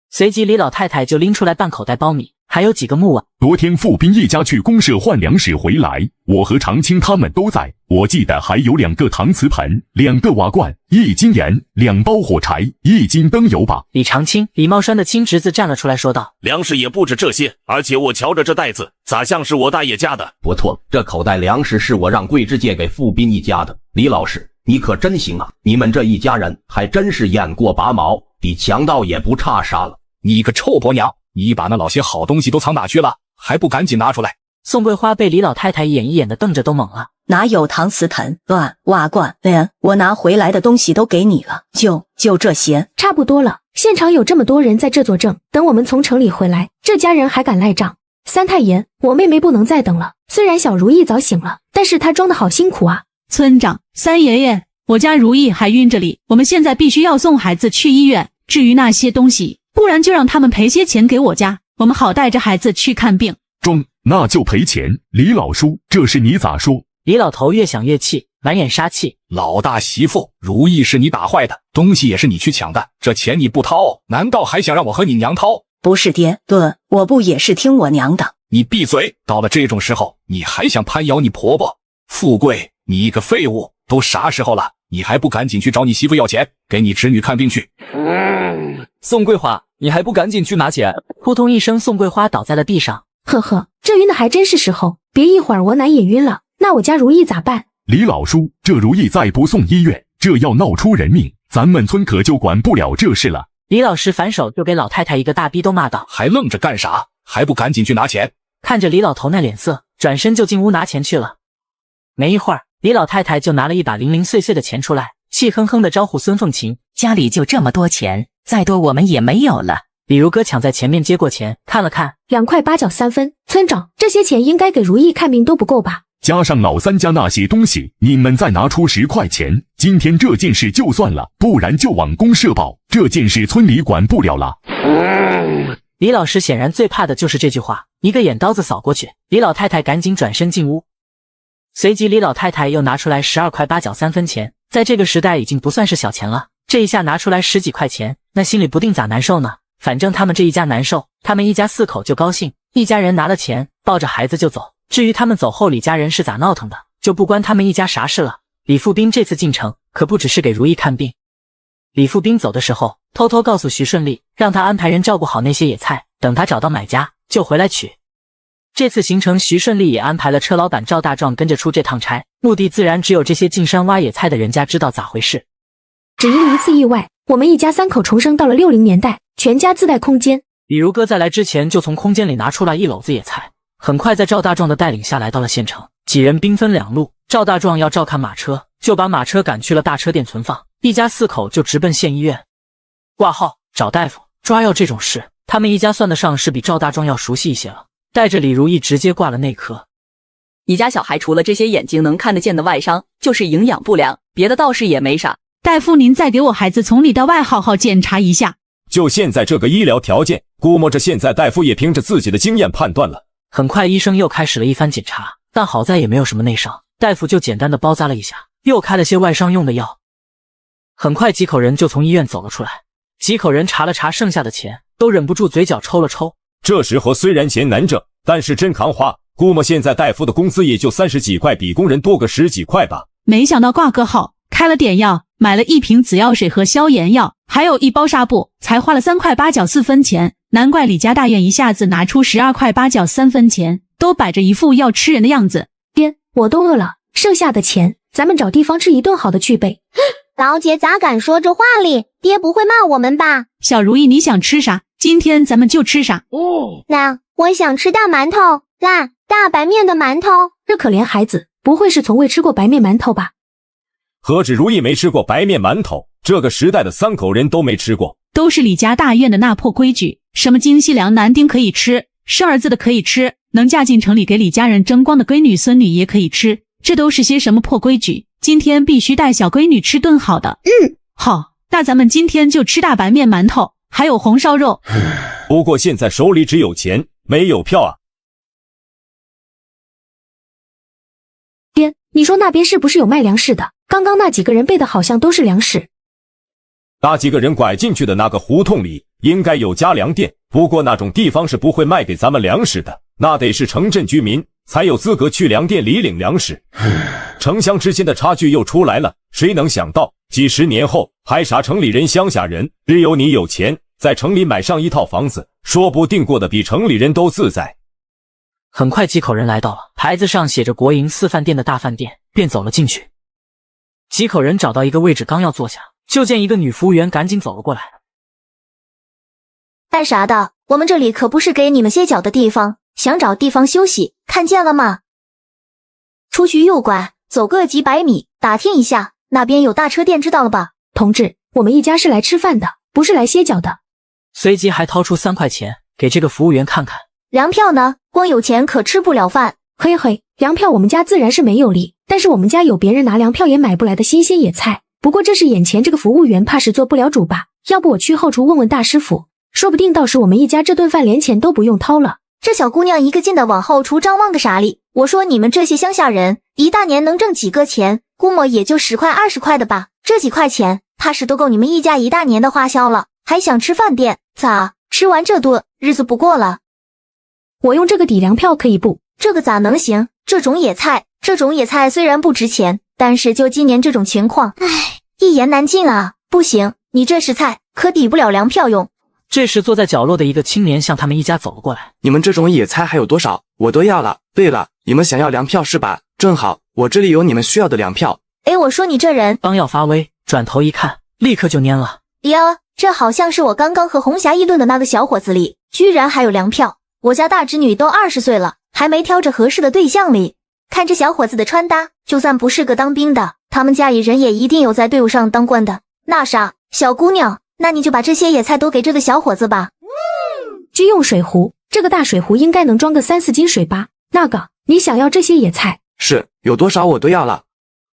随即李老太太就拎出来半口袋苞米，还有几个木碗。昨天傅斌一家去公社换粮食回来，我和常青他们都在，我记得还有2个搪瓷盆、2个瓦罐、1斤盐、2包火柴、1斤灯油吧。李长青、李茂栓的亲侄子站了出来说道：粮食也不止这些，而且我瞧着这袋子咋像是我大爷家的？不错，这口袋粮食是我让桂枝借给傅斌一家的。李老师，你可真行啊，你们这一家人还真是眼过拔毛，比强盗也不差啥了。你个臭婆娘，你把那老些好东西都藏哪去了？还不赶紧拿出来！宋桂花被李老太太一眼一眼的瞪着都懵了。哪有搪瓷盆、瓦罐？我拿回来的东西都给你了，就这些。差不多了，现场有这么多人在这作证，等我们从城里回来，这家人还敢赖账？三太爷，我妹妹不能再等了。虽然小如意早醒了，但是她装的好辛苦啊。村长，三爷爷，我家如意还晕着哩，我们现在必须要送孩子去医院。至于那些东西，不然就让他们赔些钱给我家，我们好带着孩子去看病。中，那就赔钱。李老叔，这事你咋说？李老头越想越气，满眼杀气。老大媳妇，如意是你打坏的，东西也是你去抢的，这钱你不掏，难道还想让我和你娘掏？不是爹，我不也是听我娘的。你闭嘴！到了这种时候，你还想攀咬你婆婆？富贵，你一个废物！都啥时候了，你还不赶紧去找你媳妇要钱，给你侄女看病去。宋桂花，你还不赶紧去拿钱！扑通一声，宋桂花倒在了地上。呵呵，这晕的还真是时候，别一会儿我奶也晕了，那我家如意咋办？李老叔，这如意再不送医院，这要闹出人命，咱们村可就管不了这事了。李老师反手就给老太太一个大逼斗，骂道：还愣着干啥？还不赶紧去拿钱！看着李老头那脸色，转身就进屋拿钱去了。没一会儿，李老太太就拿了一把零零碎碎的钱出来，气哼哼的招呼孙凤琴：家里就这么多钱，再多我们也没有了。李如哥抢在前面接过钱，看了看，2块8角3分。村长，这些钱应该给如意看病都不够吧？加上老三家那些东西，你们再拿出10块钱，今天这件事就算了，不然就往公社报。这件事村里管不了了。李老师显然最怕的就是这句话，一个眼刀子扫过去，李老太太赶紧转身进屋。随即李老太太又拿出来12块8角3分钱，在这个时代已经不算是小钱了，这一下拿出来10几块钱，那心里不定咋难受呢。反正他们这一家难受，他们一家4口就高兴，一家人拿了钱抱着孩子就走。至于他们走后李家人是咋闹腾的，就不关他们一家啥事了。李富斌这次进城可不只是给如意看病。李富斌走的时候偷偷告诉徐顺利，让他安排人照顾好那些野菜，等他找到买家就回来取。这次行程徐顺利也安排了车老板赵大壮跟着出这趟差，目的自然只有这些进山挖野菜的人家知道咋回事。只因一次意外，我们一家3口重生到了60年代，全家自带空间。李如哥在来之前就从空间里拿出来一篓子野菜，很快在赵大壮的带领下来到了县城。几人兵分2路，赵大壮要照看马车，就把马车赶去了大车店存放，一家4口就直奔县医院挂号、找大夫、抓药这种事，他们一家算得上是比赵大壮要熟悉一些了。带着李如意直接挂了内科。你家小孩除了这些眼睛能看得见的外伤，就是营养不良，别的倒是也没啥。大夫，您再给我孩子从里到外好好检查一下。就现在这个医疗条件，估摸着现在大夫也凭着自己的经验判断了。很快医生又开始了一番检查，但好在也没有什么内伤，大夫就简单的包扎了一下，又开了些外伤用的药。很快几口人就从医院走了出来，几口人查了查剩下的钱，都忍不住嘴角抽了抽。这时候虽然钱难挣，但是真扛花，估摸现在大夫的工资也就30几块，比工人多个10几块吧。没想到挂个号，开了点药，买了1瓶紫药水和消炎药，还有1包纱布，才花了3块8角4分钱。难怪李家大院一下子拿出12块8角3分钱，都摆着一副要吃人的样子。爹，我都饿了，剩下的钱咱们找地方吃一顿好的去呗。老姐咋敢说这话哩？爹不会骂我们吧？小如意，你想吃啥？今天咱们就吃啥。那我想吃大馒头，辣大白面的馒头。这可怜孩子，不会是从未吃过白面馒头吧？何止如意没吃过白面馒头，这个时代的3口人都没吃过。都是李家大院的那破规矩，什么金细粮男丁可以吃，生儿子的可以吃，能嫁进城里给李家人争光的闺女孙女也可以吃，这都是些什么破规矩？今天必须带小闺女吃顿好的。好，那咱们今天就吃大白面馒头，还有红烧肉。不过现在手里只有钱，没有票啊。爹，你说那边是不是有卖粮食的？刚刚那几个人背的好像都是粮食。那几个人拐进去的那个胡同里应该有家粮店，不过那种地方是不会卖给咱们粮食的，那得是城镇居民才有资格去粮店里领粮食。城乡之间的差距又出来了，谁能想到几十年后还啥城里人乡下人，只有你有钱，在城里买上一套房子，说不定过得比城里人都自在。很快几口人来到了牌子上写着国营4饭店的大饭店，便走了进去。几口人找到一个位置，刚要坐下，就见一个女服务员赶紧走了过来。干啥的？我们这里可不是给你们歇脚的地方，想找地方休息，看见了吗？出去右拐，走个几百米，打听一下，那边有大车店，知道了吧？同志，我们一家是来吃饭的，不是来歇脚的。随即还掏出3块钱给这个服务员看看。粮票呢？光有钱可吃不了饭。嘿嘿，粮票我们家自然是没有哩，但是我们家有别人拿粮票也买不来的新鲜野菜。不过这是眼前这个服务员怕是做不了主吧？要不我去后厨问问大师傅，说不定到时我们一家这顿饭连钱都不用掏了。这小姑娘一个劲的往后除张望个啥哩？我说你们这些乡下人，一大年能挣几个钱？估摸也就10块20块的吧。这几块钱，怕是都够你们一家一大年的花销了。还想吃饭店？咋？吃完这顿，日子不过了？我用这个抵粮票可以不？这个咋能行？这种野菜虽然不值钱，但是就今年这种情况，唉，一言难尽啊！不行，你这是菜，可抵不了粮票用。这时，坐在角落的一个青年向他们一家走了过来。你们这种野菜还有多少？我都要了。对了，你们想要粮票是吧？正好，我这里有你们需要的粮票。哎，我说你这人，刚要发威，转头一看，立刻就蔫了。呀，这好像是我刚刚和红霞议论的那个小伙子里，居然还有粮票。我家大侄女都20岁了，还没挑着合适的对象哩。看这小伙子的穿搭，就算不是个当兵的，他们家里人也一定有在队伍上当官的。那啥，小姑娘，那你就把这些野菜都给这个小伙子吧。军用水壶，这个大水壶应该能装个3、4斤水吧？那个，你想要这些野菜？是，有多少我都要了。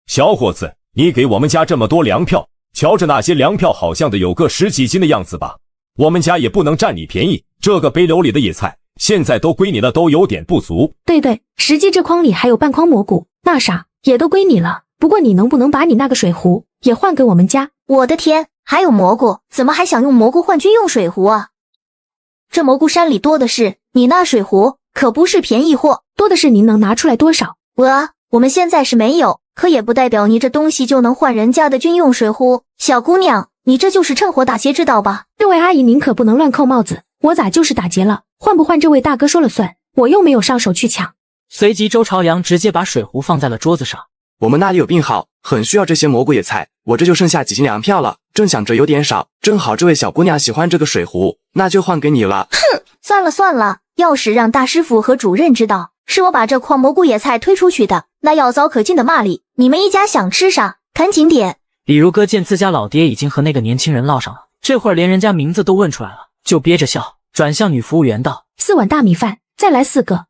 小伙子，你给我们家这么多粮票，瞧着那些粮票好像的有个10几斤的样子吧。我们家也不能占你便宜，这个背篓里的野菜现在都归你了，都有点不足。对，实际这筐里还有半筐蘑菇，那啥也都归你了。不过你能不能把你那个水壶也换给我们家？我的天，还有蘑菇，怎么还想用蘑菇换军用水壶啊？这蘑菇山里多的是，你那水壶可不是便宜货，多的是。您能拿出来多少？我们现在是没有，可也不代表你这东西就能换人家的军用水壶。小姑娘，你这就是趁火打劫知道吧？这位阿姨您可不能乱扣帽子，我咋就是打劫了？换不换这位大哥说了算，我又没有上手去抢。随即周朝阳直接把水壶放在了桌子上。我们那里有病号，很需要这些蘑菇野菜，我这就剩下几斤粮票了，正想着有点少，正好这位小姑娘喜欢这个水壶，那就换给你了。哼，算了，要是让大师傅和主任知道是我把这筐蘑菇野菜推出去的，那要遭可劲的骂哩。你们一家想吃啥，赶紧点。李如歌见自家老爹已经和那个年轻人唠上了，这会儿连人家名字都问出来了，就憋着笑转向女服务员道：4碗大米饭，再来10个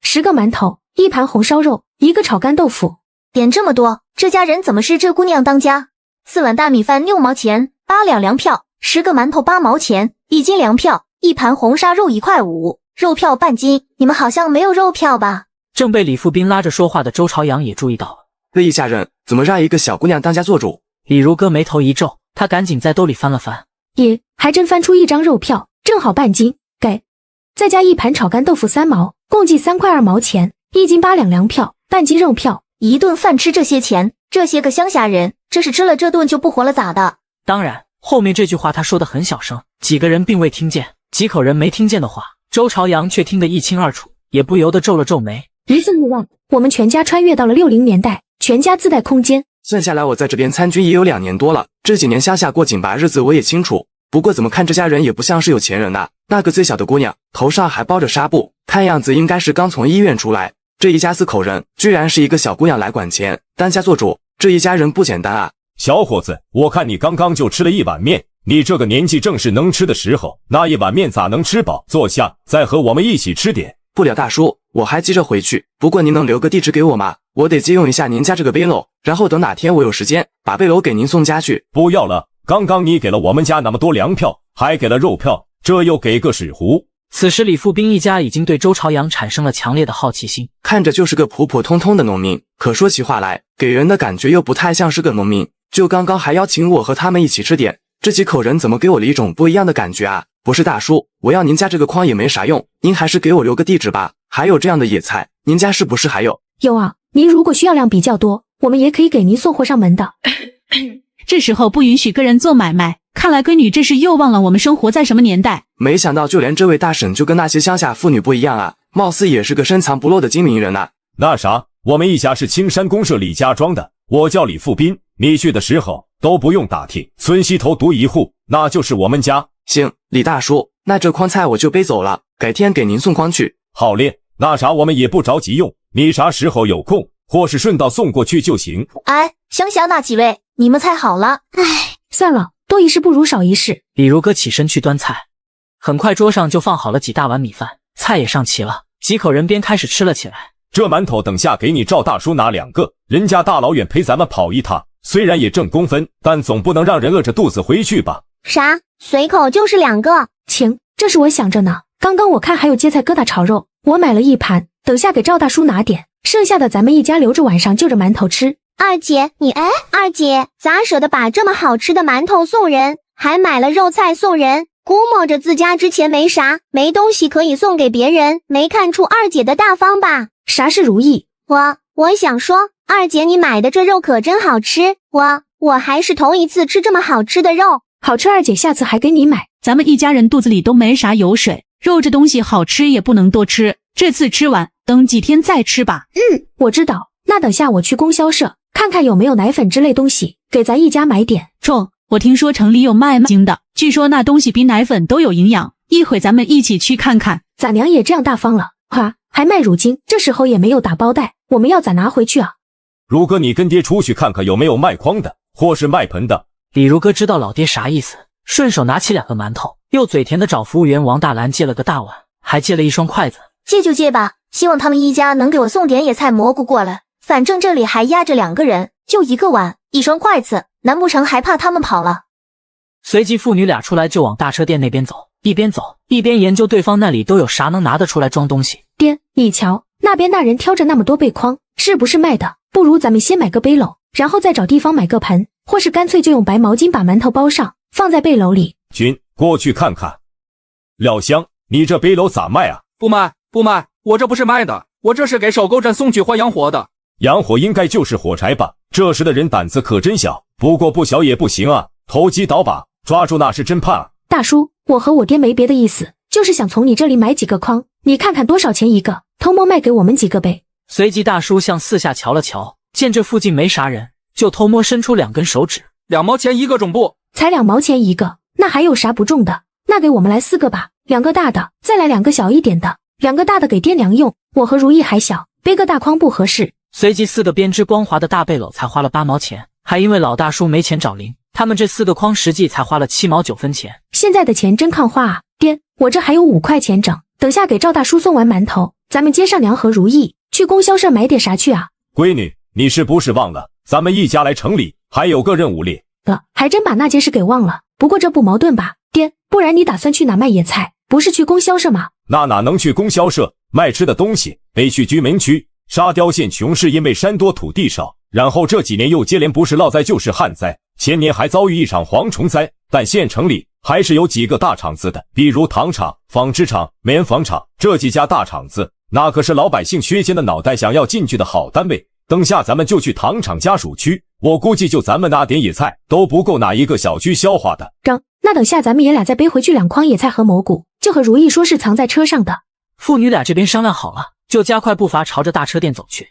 ，10个馒头，1盘红烧肉，1个炒干豆腐。点这么多，这家人怎么是这姑娘当家？4碗大米饭6毛钱，8两粮票，10个馒头8毛钱，1斤粮票，1盘红烧肉1块5，肉票半斤。你们好像没有肉票吧？正被李富斌拉着说话的周朝阳也注意到了，这一家人怎么让一个小姑娘当家做主？李如歌眉头一皱，他赶紧在兜里翻了翻，还真翻出1张肉票，正好半斤，给，再加1盘炒干豆腐3毛，共计3块2毛钱，1斤8两粮票，半斤肉票。一顿饭吃这些钱，这些个乡下人，这是吃了这顿就不活了咋的？当然，后面这句话他说的很小声，几个人并未听见，几口人没听见的话，周朝阳却听得一清二楚，也不由得皱了皱眉。一次意外，我们全家穿越到了60年代，全家自带空间。算下来，我在这边参军也有2年多了，这几年乡下过紧巴日子我也清楚。不过怎么看这家人也不像是有钱人呐。那个最小的姑娘头上还包着纱布，看样子应该是刚从医院出来。这一家4口人，居然是一个小姑娘来管钱，当家做主，这一家人不简单啊！小伙子，我看你刚刚就吃了1碗面，你这个年纪正是能吃的时候，那1碗面咋能吃饱？坐下，再和我们一起吃点。不了，大叔，我还急着回去，不过您能留个地址给我吗？我得借用一下您家这个背篓，然后等哪天我有时间，把背篓给您送家去。不要了，刚刚你给了我们家那么多粮票，还给了肉票，这又给个水壶。此时李富斌一家已经对周朝阳产生了强烈的好奇心，看着就是个普普通通的农民，可说起话来，给人的感觉又不太像是个农民。就刚刚还邀请我和他们一起吃点，这几口人怎么给我了一种不一样的感觉啊？不是大叔，我要您家这个筐也没啥用，您还是给我留个地址吧。还有这样的野菜，您家是不是还有？有啊，您如果需要量比较多，我们也可以给您送货上门的。这时候不允许个人做买卖，看来闺女这是又忘了我们生活在什么年代。没想到就连这位大婶就跟那些乡下妇女不一样啊，貌似也是个深藏不露的精明人啊。那啥，我们一家是青山公社李家庄的，我叫李富斌，你去的时候都不用打听，村西头独一户，那就是我们家。行，李大叔，那这筐菜我就背走了，改天给您送筐去。好嘞，那啥我们也不着急用，你啥时候有空或是顺道送过去就行。哎，乡下那几位，你们猜好了？唉，算了，多一事不如少一事。李如歌起身去端菜，很快桌上就放好了几大碗米饭，菜也上齐了，几口人便开始吃了起来。这馒头等下给你赵大叔拿2个，人家大老远陪咱们跑一趟，虽然也挣工分，但总不能让人饿着肚子回去吧？啥？随口就是2个？请，这是我想着呢，刚刚我看还有芥菜疙瘩炒肉，我买了1盘，等下给赵大叔拿点，剩下的咱们一家留着晚上就着馒头吃。二姐，二姐咋舍得把这么好吃的馒头送人，还买了肉菜送人？估摸着自家之前没东西可以送给别人，没看出二姐的大方吧？啥是如意？我想说，二姐你买的这肉可真好吃，我还是头一次吃这么好吃的肉。好吃，二姐下次还给你买。咱们一家人肚子里都没啥油水，肉这东西好吃也不能多吃，这次吃完，等几天再吃吧。我知道，那等下我去供销社看看有没有奶粉之类东西，给咱一家买点。冲，我听说城里有卖精的，据说那东西比奶粉都有营养，一会咱们一起去看看。咱娘也这样大方了，还卖乳精，这时候也没有打包袋，我们要咋拿回去啊？如哥，你跟爹出去看看有没有卖筐的，或是卖盆的。李如哥知道老爹啥意思，顺手拿起2个馒头，又嘴甜的找服务员王大兰借了个大碗，还借了一双筷子。借就借吧，希望他们一家能给我送点野菜蘑菇过来，反正这里还压着2个人，就1个碗1双筷子，难不成还怕他们跑了？随即父女俩出来就往大车店那边走，一边走一边研究对方那里都有啥能拿得出来装东西。爹，你瞧那边那人挑着那么多背筐，是不是卖的？不如咱们先买个背篓，然后再找地方买个盆，或是干脆就用白毛巾把馒头包上，放在背篓里。君，过去看看。廖香，你这背篓咋卖啊？不卖，我这不是卖的，我这是给收购站送去换洋火的。洋火应该就是火柴吧？这时的人胆子可真小，不过不小也不行啊，投机倒把，抓住那是真判啊。大叔，我和我爹没别的意思，就是想从你这里买几个筐，你看看多少钱一个，偷摸卖给我们几个呗。随即大叔向四下瞧了瞧，见这附近没啥人，就偷摸伸出2根手指，2毛钱一个中不？才2毛钱一个，那还有啥不中的？那给我们来4个吧，2个大的，再来2个小一点的，2个大的给爹娘用，我和如意还小，背个大筐不合适。随即4个编织光滑的大背篓才花了8毛钱，还因为老大叔没钱找零，他们这4个筐实际才花了7毛9分钱。现在的钱真抗花啊！爹，我这还有5块钱整，等下给赵大叔送完馒头，咱们接上娘和如意去供销社买点啥去啊？闺女，你是不是忘了咱们一家来城里还有个任务列？还真把那件事给忘了。不过这不矛盾吧，爹？不然你打算去哪卖野菜？不是去供销社吗？那哪能去供销社？卖吃的东西得去居民区。沙雕县穷是因为山多土地少，然后这几年又接连不是涝灾就是旱灾，前年还遭遇一场蝗虫灾。但县城里还是有几个大厂子的，比如糖厂、纺织厂、棉纺厂，这几家大厂子那可是老百姓削尖的脑袋想要进去的好单位。等下咱们就去糖厂家属区，我估计就咱们那点野菜都不够哪一个小区消化的。那等下咱们爷俩再背回去2筐野菜和蘑菇，就和如意说是藏在车上的。父女俩这边商量好了，就加快步伐朝着大车店走去。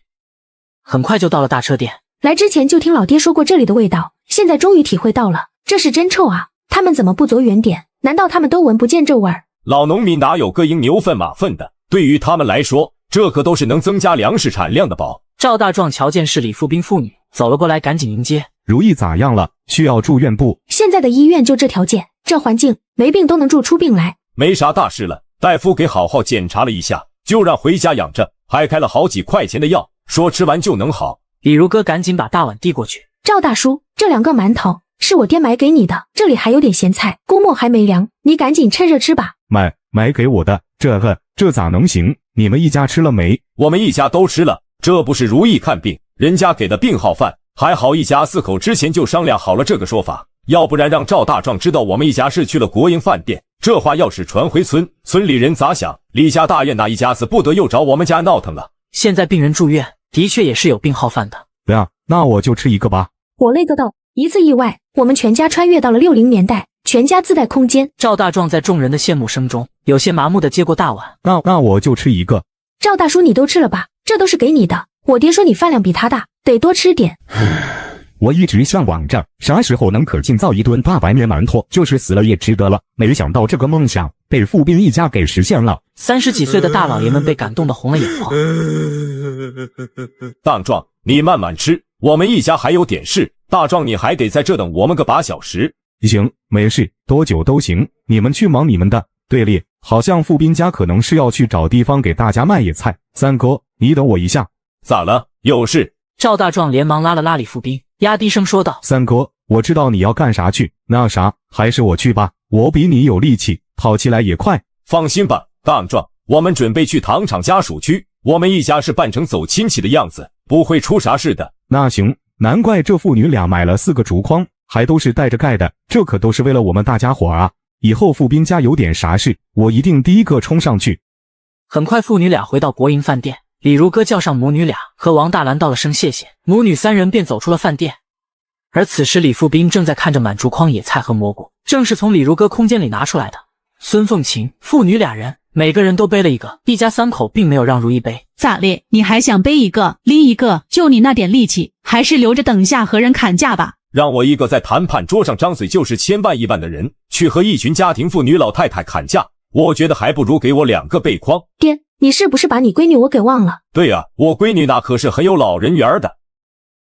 很快就到了大车店，来之前就听老爹说过这里的味道，现在终于体会到了，这是真臭啊！他们怎么不走远点？难道他们都闻不见这味儿？老农民哪有个鹰牛粪马粪的？对于他们来说，这可都是能增加粮食产量的宝。赵大壮瞧见是李富斌父女走了过来，赶紧迎接。如意咋样了？需要住院不？现在的医院就这条件，这环境，没病都能住出病来。没啥大事了，大夫给好好检查了一下，就让回家养着，还开了好几块钱的药，说吃完就能好。李如哥赶紧把大碗递过去。赵大叔，这2个馒头是我爹买给你的，这里还有点咸菜，估摸还没凉，你赶紧趁热吃吧。买给我的，这咋能行？你们一家吃了没？我们一家都吃了，这不是如意看病，人家给的病号饭，还好一家4口之前就商量好了这个说法，要不然让赵大壮知道我们一家是去了国营饭店，这话要是传回村里人咋想？李家大院那一家子不得又找我们家闹腾了。现在病人住院，的确也是有病号饭的。那我就吃一个吧。我勒个豆！一次意外，我们全家穿越到了60年代，全家自带空间。赵大壮在众人的羡慕声中，有些麻木的接过大碗。那我就吃一个。赵大叔，你都吃了吧？这都是给你的。我爹说你饭量比他大，得多吃点。我一直向往着啥时候能可劲造一顿大白面馒头，就是死了也值得了。没想到这个梦想被富斌一家给实现了。30几岁的大老爷们被感动得红了眼眶。大壮，你慢慢吃，我们一家还有点事。大壮，你还得在这等我们个把小时。行，没事，多久都行，你们去忙你们的。对了，好像富斌家可能是要去找地方给大家卖野菜。三哥，你等我一下。咋了？有事？赵大壮连忙拉了拉李富斌，压低声说道：三哥，我知道你要干啥去，那啥，还是我去吧，我比你有力气，跑起来也快。放心吧，大壮，我们准备去糖厂家属区，我们一家是扮成走亲戚的样子，不会出啥事的。那行，难怪这父女俩买了4个竹筐，还都是带着盖的，这可都是为了我们大家伙啊！以后傅斌家有点啥事，我一定第一个冲上去。很快父女俩回到国营饭店，李如歌叫上母女俩，和王大兰道了声谢谢，母女3人便走出了饭店。而此时李富斌正在看着满竹筐野菜和蘑菇，正是从李如歌空间里拿出来的。孙凤琴父女俩人每个人都背了一个，一家3口并没有让如意背。咋咧？你还想背一个拎一个？就你那点力气，还是留着等下和人砍价吧。让我一个在谈判桌上张嘴就是千万亿万的人，去和一群家庭妇女老太太砍价，我觉得还不如给我2个背筐。爹，你是不是把你闺女我给忘了？对啊，我闺女那可是很有老人缘的。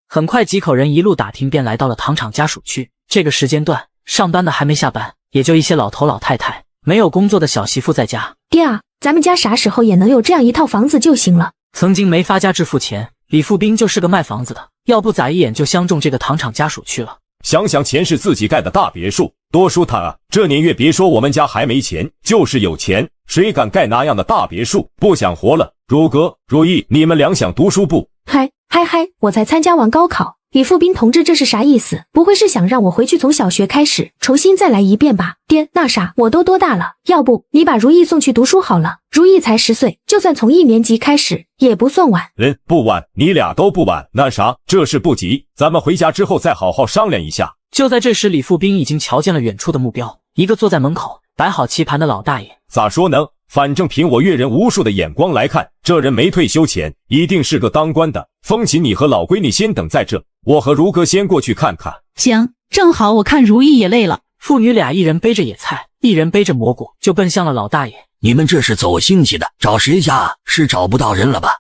很快几口人一路打听便来到了糖厂家属区。这个时间段上班的还没下班，也就一些老头老太太，没有工作的小媳妇在家。爹啊，咱们家啥时候也能有这样一套房子就行了。曾经没发家致富前，李富斌就是个卖房子的，要不咋一眼就相中这个糖厂家属区了。想想前世自己盖的大别墅，多舒坦啊！这年月别说我们家还没钱，就是有钱，谁敢盖那样的大别墅？不想活了。如哥、如意，你们俩想读书不？嗨，我才参加完高考。李富斌同志，这是啥意思？不会是想让我回去从小学开始重新再来一遍吧？爹，那啥，我都多大了？要不你把如意送去读书好了，如意才10岁，就算从1年级开始也不算晚。不晚，你俩都不晚。那啥，这事不急，咱们回家之后再好好商量一下。就在这时，李富斌已经瞧见了远处的目标，一个坐在门口摆好棋盘的老大爷。咋说呢？反正凭我阅人无数的眼光来看，这人没退休前一定是个当官的。风琴，你和老闺女先等在这，我和如哥先过去看看。行，正好我看如意也累了。父女俩一人背着野菜，一人背着蘑菇，就奔向了老大爷。你们这是走亲戚的，找谁家？是找不到人了吧？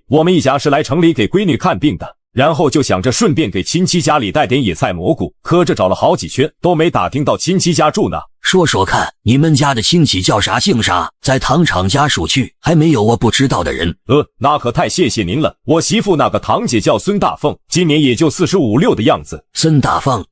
我们一家是来城里给闺女看病的，然后就想着顺便给亲戚家里带点野菜蘑菇，可这找了好几圈都没打听到亲戚家住呢。说说看，你们家的亲戚叫啥姓啥？在糖厂家属区还没有我不知道的人。那可太谢谢您了。我媳妇那个堂姐叫孙大凤，今年也就45、6的样子。孙大凤，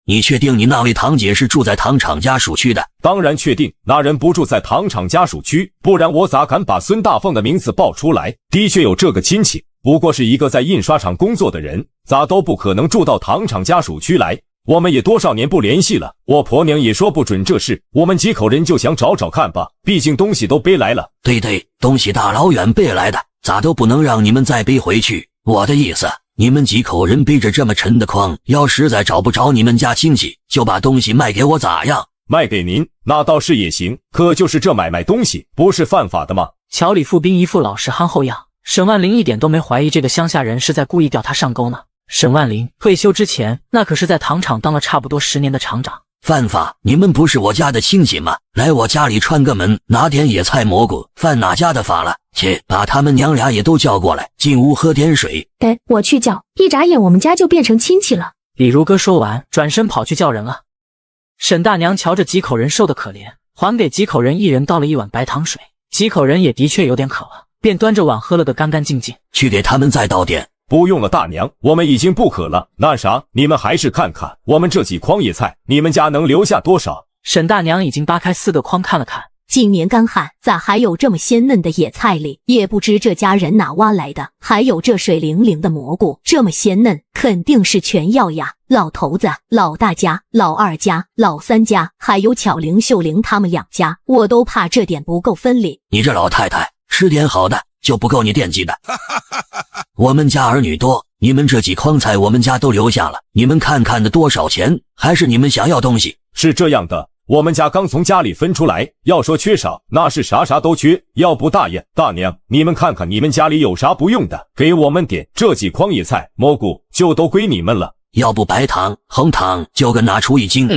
你确定你那位堂姐是住在糖厂家属区的？当然确定，那人不住在糖厂家属区，不然我咋敢把孙大凤的名字报出来？的确有这个亲戚，不过是一个在印刷厂工作的人，咋都不可能住到糖厂家属区来。我们也多少年不联系了，我婆娘也说不准这事，我们几口人就想找找看吧，毕竟东西都背来了。对，东西大老远背来的，咋都不能让你们再背回去。我的意思，你们几口人背着这么沉的筐，要实在找不着你们家亲戚，就把东西卖给我咋样？卖给您，那倒是也行，可就是这买卖东西不是犯法的吗？瞧李富斌一副老实憨厚样，沈万林一点都没怀疑这个乡下人是在故意钓他上钩呢。沈万林退休之前，那可是在糖厂当了差不多10年的厂长。犯法？你们不是我家的亲戚吗？来我家里串个门，拿点野菜蘑菇，犯哪家的法了？切，把他们娘俩也都叫过来，进屋喝点水。我去叫，一眨眼我们家就变成亲戚了。李如歌说完，转身跑去叫人了。沈大娘瞧着几口人瘦得可怜，还给几口人一人倒了1碗白糖水。几口人也的确有点渴了，便端着碗喝了个干干净净。去给他们再倒点。不用了，大娘，我们已经不渴了。那啥，你们还是看看我们这几筐野菜，你们家能留下多少？沈大娘已经扒开4个筐看了看。今年干旱，咋还有这么鲜嫩的野菜哩？也不知这家人哪挖来的。还有这水灵灵的蘑菇，这么鲜嫩，肯定是全要呀。老头子、老大家、老二家、老三家，还有巧玲、秀玲他们2家，我都怕这点不够分哩。你这老太太，吃点好的就不够你惦记的。我们家儿女多，你们这几筐菜我们家都留下了，你们看看的多少钱？还是你们想要东西？是这样的，我们家刚从家里分出来，要说缺少，那是啥都缺。要不大爷、大娘，你们看看你们家里有啥不用的，给我们点。这几筐野菜、蘑菇就都归你们了。要不白糖、红糖就各拿出1斤。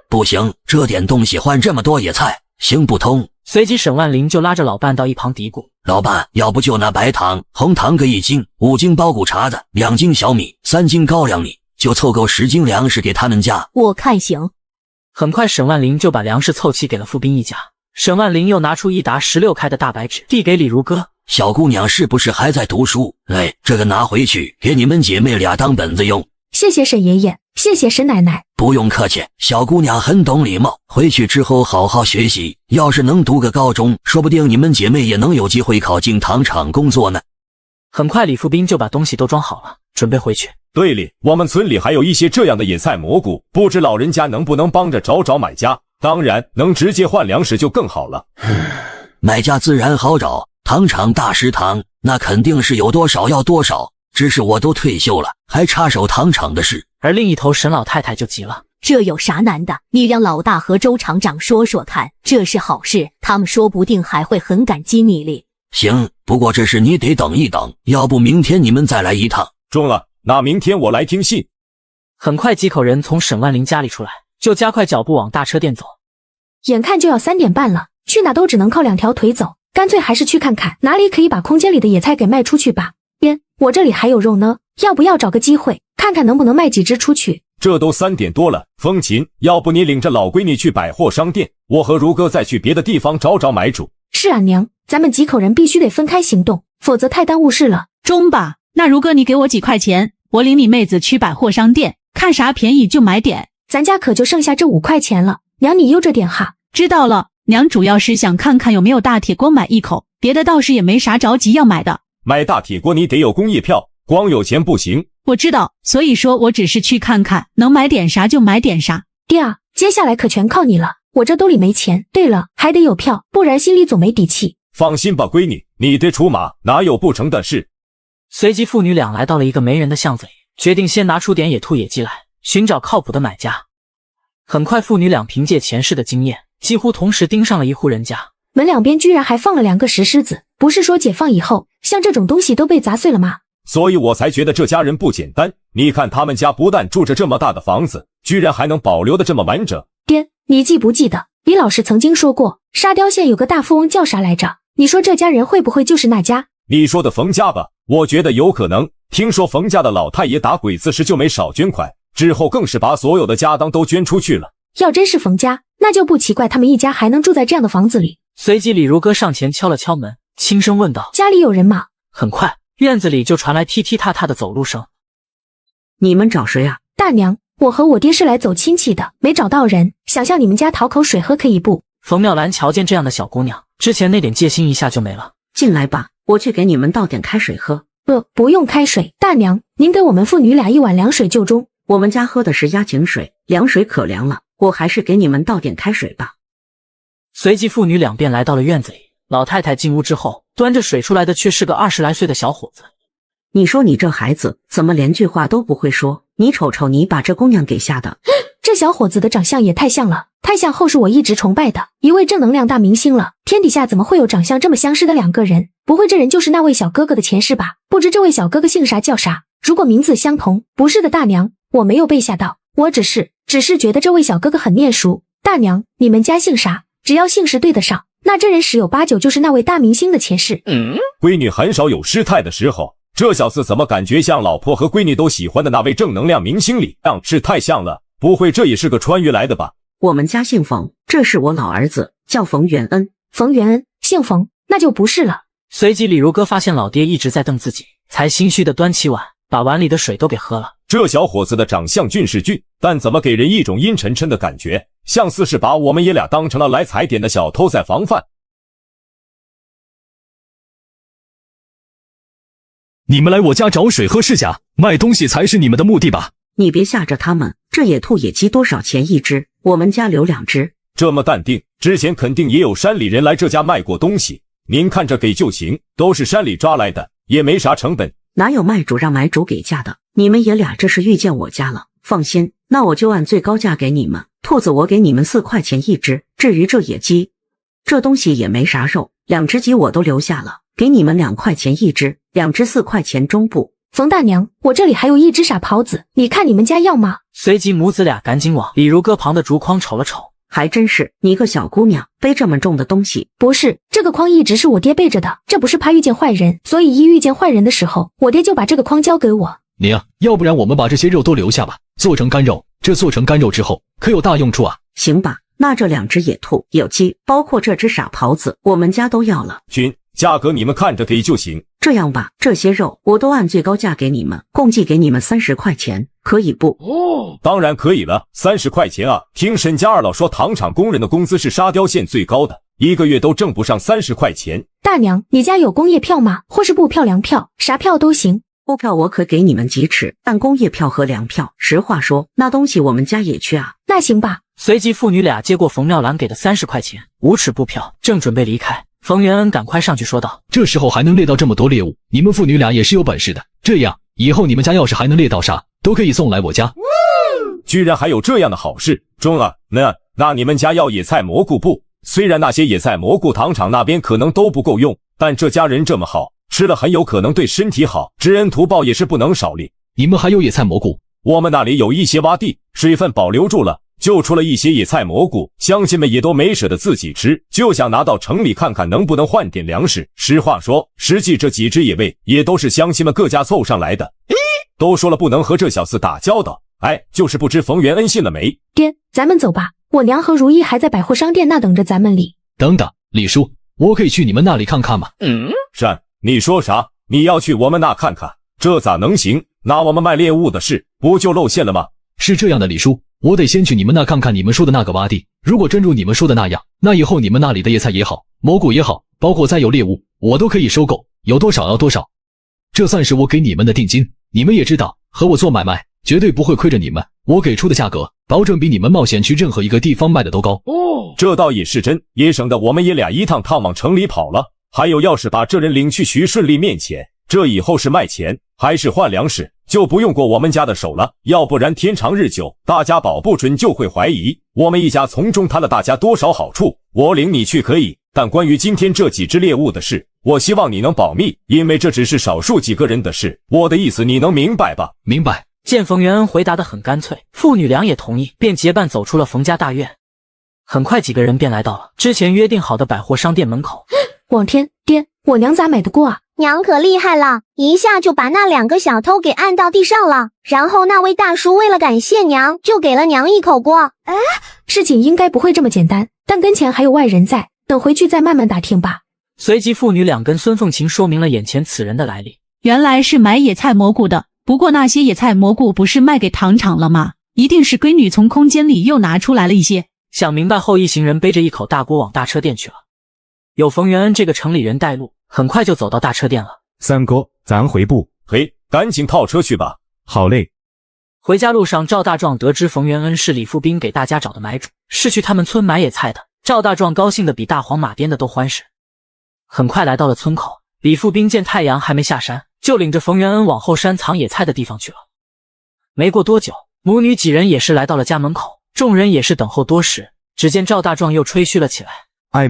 不行，这点东西换这么多野菜，行不通。随即沈万林就拉着老伴到一旁嘀咕：老伴，要不就拿白糖、红糖各1斤，5斤包谷碴子，2斤小米，3斤高粱米，就凑够10斤粮食给他们家。我看行。很快沈万林就把粮食凑齐给了富斌一家。沈万林又拿出一沓16开的大白纸递给李如歌：小姑娘是不是还在读书？这个拿回去给你们姐妹俩当本子用。谢谢沈爷爷。谢谢沈奶奶。不用客气，小姑娘很懂礼貌，回去之后好好学习，要是能读个高中，说不定你们姐妹也能有机会考进糖厂工作呢。很快李富斌就把东西都装好了，准备回去。队里，我们村里还有一些这样的野菜蘑菇，不知老人家能不能帮着找买家？当然，能直接换粮食就更好了。买家自然好找，糖厂大食堂那肯定是有多少要多少，只是我都退休了，还插手糖厂的事。而另一头沈老太太就急了，这有啥难的？你让老大和周厂长说说看，这是好事，他们说不定还会很感激你哩。行，不过这事你得等一等，要不明天你们再来一趟。中了，那明天我来听信。很快几口人从沈万林家里出来，就加快脚步往大车店走。眼看就要3点半了，去哪都只能靠2条腿走，干脆还是去看看哪里可以把空间里的野菜给卖出去吧。爹，我这里还有肉呢，要不要找个机会看看能不能卖几只出去？这都3点多了，风琴，要不你领着老闺女去百货商店，我和如哥再去别的地方找买主。是啊娘，咱们几口人必须得分开行动，否则太耽误事了。中吧，那如哥你给我几块钱，我领你妹子去百货商店，看啥便宜就买点。咱家可就剩下这5块钱了，娘你悠着点哈。知道了，娘主要是想看看有没有大铁锅买一口，别的倒是也没啥着急要买的。买大铁锅你得有工业票，光有钱不行。我知道，所以说我只是去看看，能买点啥就买点啥。爹啊，接下来可全靠你了，我这兜里没钱。对了，还得有票，不然心里总没底气。放心吧，闺女，你得出马，哪有不成的事？随即父女俩来到了一个没人的巷子里，决定先拿出点野兔野鸡来，寻找靠谱的买家。很快父女俩凭借前世的经验，几乎同时盯上了一户人家。门两边居然还放了2个石狮子，不是说解放以后像这种东西都被砸碎了吗？所以我才觉得这家人不简单。你看他们家不但住着这么大的房子，居然还能保留的这么完整。爹，你记不记得李老师曾经说过，沙雕县有个大富翁叫啥来着？你说这家人会不会就是那家？你说的冯家吧，我觉得有可能。听说冯家的老太爷打鬼子时就没少捐款，之后更是把所有的家当都捐出去了。要真是冯家，那就不奇怪他们一家还能住在这样的房子里。随即李如歌上前敲了敲门，轻声问道：家里有人吗？很快院子里就传来踢踢踏踏的走路声。你们找谁啊？大娘，我和我爹是来走亲戚的，没找到人，想向你们家讨口水喝，可以不？冯妙兰瞧见这样的小姑娘，之前那点戒心一下就没了。进来吧，我去给你们倒点开水喝。不用开水，大娘，您给我们父女俩1碗凉水就中。我们家喝的是压井水，凉水可凉了，我还是给你们倒点开水吧。随即父女俩便来到了院子里。老太太进屋之后，端着水出来的却是个20来岁的小伙子。你说你这孩子怎么连句话都不会说？你瞅瞅你把这姑娘给吓的。这小伙子的长相也太像了，太像后是我一直崇拜的一位正能量大明星了。天底下怎么会有长相这么相似的2个人？不会这人就是那位小哥哥的前世吧？不知这位小哥哥姓啥叫啥？如果名字相同，不是的大娘，我没有被吓到，我只是觉得这位小哥哥很面熟。大娘，你们家姓啥？只要姓氏对得上，那这人10有8九就是那位大明星的前世。闺女很少有失态的时候，这小子怎么感觉像老婆和闺女都喜欢的那位正能量明星里？是太像了，不会这也是个穿越来的吧？我们家姓冯，这是我老儿子，叫冯元恩。冯元恩，姓冯，那就不是了。随即李如歌发现老爹一直在瞪自己，才心虚的端起碗，把碗里的水都给喝了。这小伙子的长相俊是俊，但怎么给人一种阴沉沉的感觉，像似是把我们爷俩当成了来踩点的小偷在防范。你们来我家找水喝是假，卖东西才是你们的目的吧？你别吓着他们，这野兔野鸡多少钱一只？我们家留2只。这么淡定，之前肯定也有山里人来这家卖过东西，您看着给就行，都是山里抓来的，也没啥成本。哪有卖主让买主给价的？你们爷俩这是遇见我家了，放心，那我就按最高价给你们。兔子我给你们4块钱一只，至于这野鸡，这东西也没啥肉，2只鸡我都留下了，给你们2块钱一只，2只4块钱中部。冯大娘，我这里还有1只傻狍子，你看你们家要吗？随即母子俩赶紧往李如歌旁的竹筐瞅了瞅。还真是，你个小姑娘背这么重的东西。不是，这个筐一直是我爹背着的，这不是怕遇见坏人，所以一遇见坏人的时候，我爹就把这个筐交给我。娘，要不然我们把这些肉都留下吧，做成干肉，这做成干肉之后可有大用处啊。行吧，那这2只野兔、有鸡，包括这只傻狍子，我们家都要了。君，价格你们看着给就行。这样吧，这些肉我都按最高价给你们，共计给你们30块钱，可以不？当然可以了，30块钱啊！听沈家二老说，糖厂工人的工资是沙雕县最高的，一个月都挣不上30块钱。大娘，你家有工业票吗？或是布票、粮票，啥票都行。布票我可给你们几尺，但工业票和粮票，实话说，那东西我们家也缺啊。那行吧。随即父女俩接过冯妙兰给的30块钱，5尺布票，正准备离开，冯元恩赶快上去说道：“这时候还能猎到这么多猎物，你们父女俩也是有本事的。这样以后你们家要是还能猎到啥，都可以送来我家。”居然还有这样的好事，中了。那你们家要野菜蘑菇不？虽然那些野菜蘑菇糖厂那边可能都不够用，但这家人这么好，吃了很有可能对身体好，知恩图报也是不能少领。你们还有野菜蘑菇？我们那里有一些洼地，水分保留住了，就出了一些野菜蘑菇，乡亲们也都没舍得自己吃，就想拿到城里看看能不能换点粮食。实话说，实际这几只野味也都是乡亲们各家凑上来的。都说了不能和这小子打交道，就是不知冯元恩信了没？爹，咱们走吧，我娘和如意还在百货商店那等着咱们哩。等等，李叔，我可以去你们那里看看吗？善，你说啥？你要去我们那看看？这咋能行？那我们卖猎物的事不就露馅了吗？是这样的，李叔，我得先去你们那看看你们说的那个洼地，如果真如你们说的那样，那以后你们那里的野菜也好，蘑菇也好，包括再有猎物，我都可以收购，有多少要多少。这算是我给你们的定金，你们也知道，和我做买卖绝对不会亏着你们，我给出的价格保证比你们冒险去任何一个地方卖的都高。这倒也是真，也省得我们爷俩一趟往城里跑了。还有，要是把这人领去徐顺利面前，这以后是卖钱还是换粮食，就不用过我们家的手了，要不然天长日久，大家保不准就会怀疑我们一家从中贪了大家多少好处。我领你去可以，但关于今天这几只猎物的事，我希望你能保密，因为这只是少数几个人的事。我的意思你能明白吧？明白。见冯元恩回答得很干脆，父女俩也同意，便结伴走出了冯家大院。很快几个人便来到了之前约定好的百货商店门口。望天，爹，我娘咋买得过啊？娘可厉害了，一下就把那2个小偷给按到地上了，然后那位大叔为了感谢娘，就给了娘一口锅。事情应该不会这么简单，但跟前还有外人在，等回去再慢慢打听吧。随即父女俩跟孙凤琴说明了眼前此人的来历，原来是买野菜蘑菇的，不过那些野菜蘑菇不是卖给糖厂了吗？一定是闺女从空间里又拿出来了一些。想明白后，一行人背着一口大锅往大车店去了。有冯元恩这个城里人带路，很快就走到大车店了。三哥，咱回部。嘿，赶紧套车去吧。好嘞。回家路上，赵大壮得知冯元恩是李富斌给大家找的买主，是去他们村买野菜的。赵大壮高兴的比大黄马颠的都欢实。很快来到了村口，李富斌见太阳还没下山，就领着冯元恩往后山藏野菜的地方去了。没过多久，母女几人也是来到了家门口，众人也是等候多时。只见赵大壮又吹嘘了起来。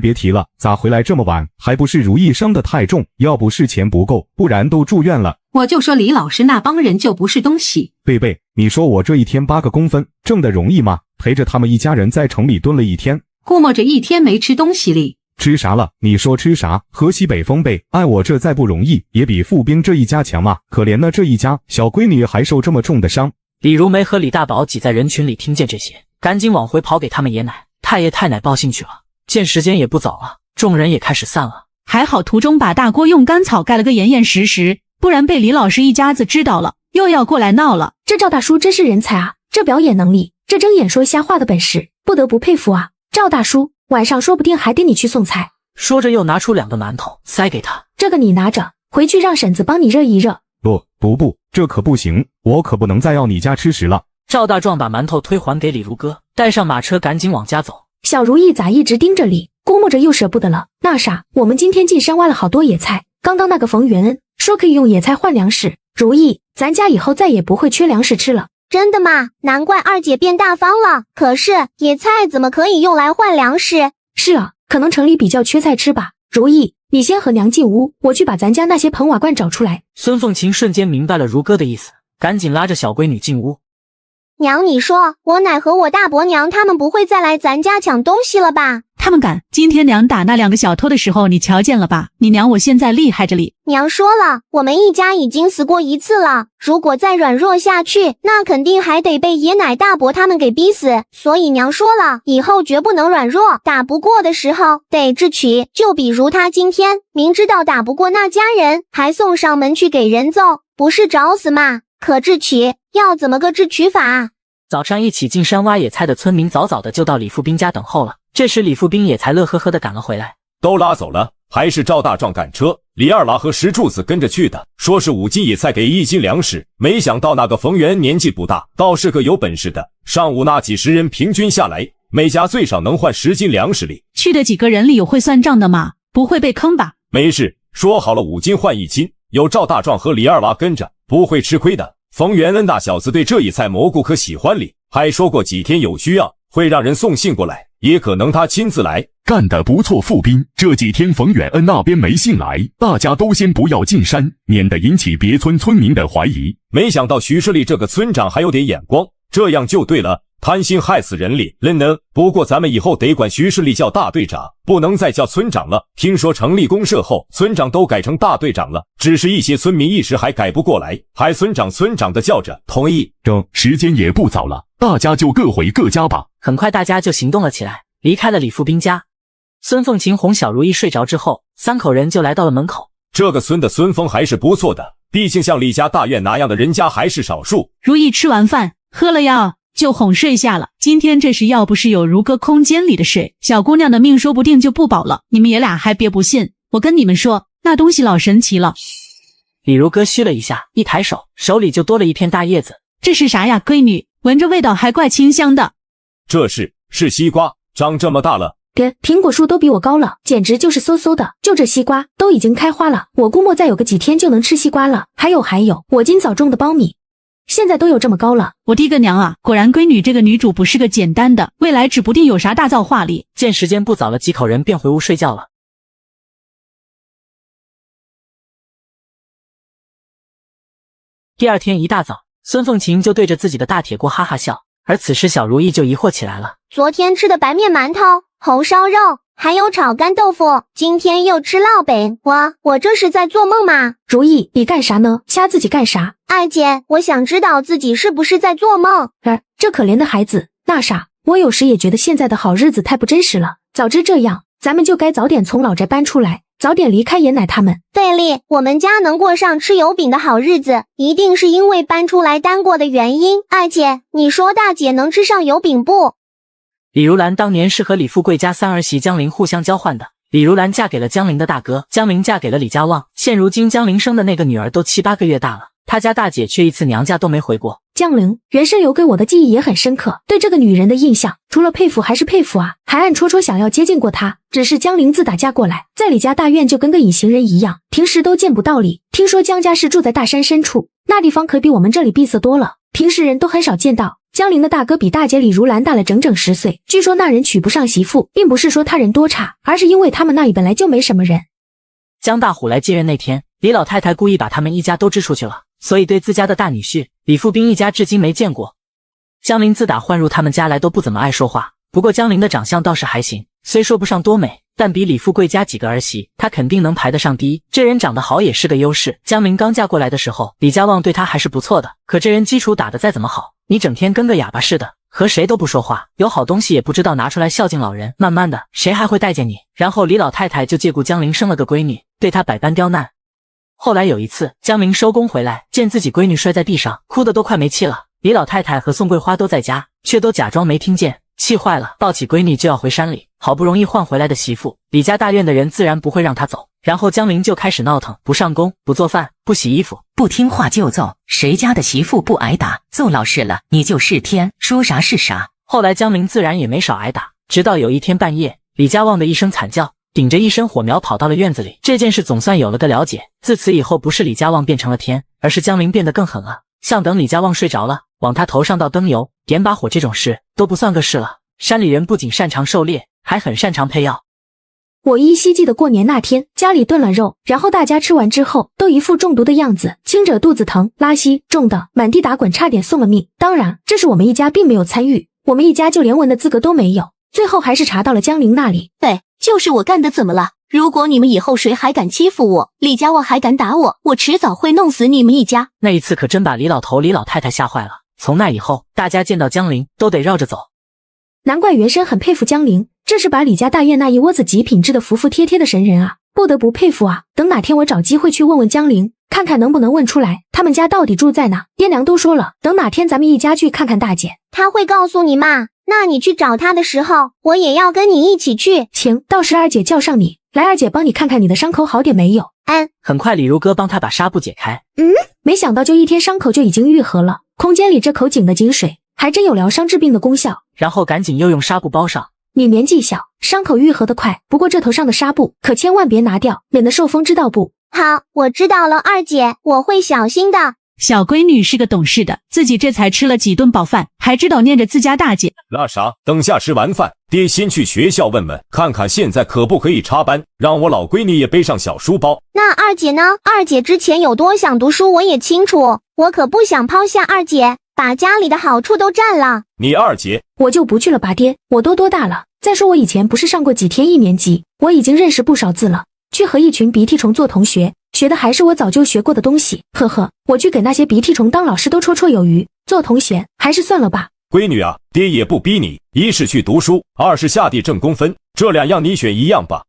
别提了，咋回来这么晚？还不是如意伤得太重，要不是钱不够，不然都住院了。我就说李老师那帮人就不是东西。贝贝，你说我这一天8个工分，挣得容易吗？陪着他们一家人在城里蹲了一天，估摸着一天没吃东西哩。吃啥了？你说吃啥？河西北风呗。我这再不容易，也比富兵这一家强嘛。可怜的这一家小闺女还受这么重的伤。李如梅和李大宝挤在人群里，听见这些，赶紧往回跑给他们爷奶、太爷、太奶报信去了。见时间也不早了，众人也开始散了。还好途中把大锅用干草盖了个严严实实，不然被李老师一家子知道了，又要过来闹了。这赵大叔真是人才啊，这表演能力，这睁眼说瞎话的本事，不得不佩服啊。赵大叔，晚上说不定还得你去送菜。说着又拿出2个馒头塞给他，这个你拿着，回去让婶子帮你热一热。不，这可不行，我可不能再要你家吃食了。赵大壮把馒头推还给李如哥，带上马车赶紧往家走。小如意咋一直盯着李，估摸着又舍不得了。那啥，我们今天进山挖了好多野菜，刚刚那个冯元恩说可以用野菜换粮食，如意，咱家以后再也不会缺粮食吃了。真的吗？难怪二姐变大方了。可是野菜怎么可以用来换粮食？是啊，可能城里比较缺菜吃吧。如意，你先和娘进屋，我去把咱家那些盆瓦罐找出来。孙凤琴瞬间明白了如哥的意思，赶紧拉着小闺女进屋。娘，你说我奶和我大伯娘他们不会再来咱家抢东西了吧？他们敢。今天娘打那2个小偷的时候，你瞧见了吧？你娘我现在厉害着哩。娘说了，我们一家已经死过1次了，如果再软弱下去，那肯定还得被爷奶大伯他们给逼死。所以娘说了，以后绝不能软弱，打不过的时候得智取。就比如他今天明知道打不过那家人，还送上门去给人揍，不是找死吗？可智取要怎么个智取法啊？早上一起进山挖野菜的村民早早的就到李富斌家等候了。这时李富斌也才乐呵呵的赶了回来。都拉走了，还是赵大壮赶车，李二娃和石柱子跟着去的，说是5斤野菜给1斤粮食。没想到那个冯源年纪不大，倒是个有本事的。上午那几十人平均下来，每家最少能换10斤粮食哩。去的几个人里有会算账的吗？不会被坑吧？没事，说好了5斤换1斤，有赵大壮和李二娃跟着，不会吃亏的。冯元恩那小子对这一菜蘑菇可喜欢哩，还说过几天有需要会让人送信过来，也可能他亲自来。干得不错，富斌。这几天冯远恩那边没信来，大家都先不要进山，免得引起别村村民的怀疑。没想到徐世立这个村长还有点眼光，这样就对了，贪心害死人哩了呢。不过咱们以后得管徐世立叫大队长，不能再叫村长了。听说成立公社后，村长都改成大队长了，只是一些村民一时还改不过来，还村长的叫着。同意。时间也不早了，大家就各回各家吧。很快大家就行动了起来，离开了李富斌家。孙凤琴哄小如意睡着之后，3口人就来到了门口。这个村的孙风还是不错的，毕竟像李家大院那样的人家还是少数。如意吃完饭喝了药就哄睡下了。今天这时要不是有如哥空间里的水，小姑娘的命说不定就不保了。你们爷俩还别不信，我跟你们说，那东西老神奇了。李如哥嘘了一下，一抬手，手里就多了一片大叶子。这是啥呀，闺女？闻着味道还怪清香的。这是西瓜，长这么大了。苹果树都比我高了，简直就是嗖嗖的。就这西瓜都已经开花了，我估摸再有个几天就能吃西瓜了。还有，我今早种的苞米，现在都有这么高了。我的个娘啊！果然闺女这个女主不是个简单的，未来指不定有啥大造化力。见时间不早了，几口人便回屋睡觉了。第二天一大早，孙凤琴就对着自己的大铁锅哈哈笑，而此时小如意就疑惑起来了。昨天吃的白面馒头、红烧肉，还有炒干豆腐，今天又吃烙饼，我这是在做梦吗？如意，你干啥呢？掐自己干啥？二姐，我想知道自己是不是在做梦。这可怜的孩子，那啥，我有时也觉得现在的好日子太不真实了。早知这样，咱们就该早点从老宅搬出来，早点离开爷奶他们。对哩，我们家能过上吃油饼的好日子，一定是因为搬出来单过的原因。二姐，你说大姐能吃上油饼不？李如兰当年是和李富贵家3儿媳江玲互相交换的，李如兰嫁给了江玲的大哥，江玲嫁给了李家旺。现如今江玲生的那个女儿都7、8个月大了，她家大姐却一次娘家都没回过。江玲原生留给我的记忆也很深刻，对这个女人的印象除了佩服还是佩服啊，还暗戳戳想要接近过她。只是江玲自打嫁过来，在李家大院就跟个隐形人一样，平时都见不到李。听说江家是住在大山深处，那地方可比我们这里闭塞多了，平时人都很少见到。江玲的大哥比大姐李如兰大了整整10岁，据说那人娶不上媳妇，并不是说他人多差，而是因为他们那里本来就没什么人。江大虎来接人那天，李老太太故意把他们一家都支出去了，所以对自家的大女婿李富斌一家至今没见过。江玲自打换入他们家来都不怎么爱说话，不过江玲的长相倒是还行，虽说不上多美，但比李富贵家几个儿媳，她肯定能排得上第一。这人长得好也是个优势。江玲刚嫁过来的时候，李家旺对她还是不错的，可这人基础打得再怎么好，你整天跟个哑巴似的，和谁都不说话，有好东西也不知道拿出来孝敬老人，慢慢的谁还会待见你？然后李老太太就借故江玲生了个闺女，对她百般刁难。后来有一次，江玲收工回来，见自己闺女摔在地上，哭得都快没气了。李老太太和宋桂花都在家，却都假装没听见，气坏了，抱起闺女就要回山里。好不容易换回来的媳妇，李家大院的人自然不会让她走。然后江玲就开始闹腾，不上工，不做饭，不洗衣服，不听话就揍，谁家的媳妇不挨打？揍老实了，你就是天，说啥是啥。后来江玲自然也没少挨打，直到有一天半夜，李家旺的一声惨叫，顶着一身火苗跑到了院子里。这件事总算有了个了解，自此以后不是李家旺变成了天，而是江玲变得更狠了。像等李家旺睡着了，往他头上倒灯油、点把火这种事都不算个事了。山里人不仅擅长狩猎，还很擅长配药。我依稀记得过年那天，家里炖了肉，然后大家吃完之后都一副中毒的样子，轻者肚子疼、拉稀，重的满地打滚，差点送了命。当然，这是我们一家并没有参与，我们一家就连闻的资格都没有。最后还是查到了江玲那里。对，就是我干的，怎么了？如果你们以后谁还敢欺负我，李家旺还敢打我，我迟早会弄死你们一家。那一次可真把李老头、李老太太吓坏了。从那以后，大家见到江玲都得绕着走。难怪原生很佩服江玲，这是把李家大院那一窝子极品质的服服帖帖的神人啊，不得不佩服啊。等哪天我找机会去问问江玲，看看能不能问出来他们家到底住在哪。爹娘都说了，等哪天咱们一家去看看大姐，她会告诉你嘛。那你去找她的时候，我也要跟你一起去。行，到时二姐叫上你，来二姐帮你看看你的伤口好点没有。很快李如哥帮他把纱布解开。没想到就一天伤口就已经愈合了，空间里这口井的井水还真有疗伤治病的功效。然后赶紧又用纱布包上。你年纪小，伤口愈合得快，不过这头上的纱布可千万别拿掉，免得受风，知道不？好，我知道了，二姐，我会小心的。小闺女是个懂事的，自己这才吃了几顿饱饭，还知道念着自家大姐。那啥，等下吃完饭，爹先去学校问问，看看现在可不可以插班，让我老闺女也背上小书包。那二姐呢？二姐之前有多想读书我也清楚，我可不想抛下二姐，把家里的好处都占了。你二姐，我就不去了吧爹，我都多大了？再说我以前不是上过几天1年级，我已经认识不少字了。去和一群鼻涕虫做同学，学的还是我早就学过的东西。呵呵，我去给那些鼻涕虫当老师都绰绰有余，做同学还是算了吧。闺女啊，爹也不逼你，一是去读书，二是下地挣工分，这2样你选一样吧。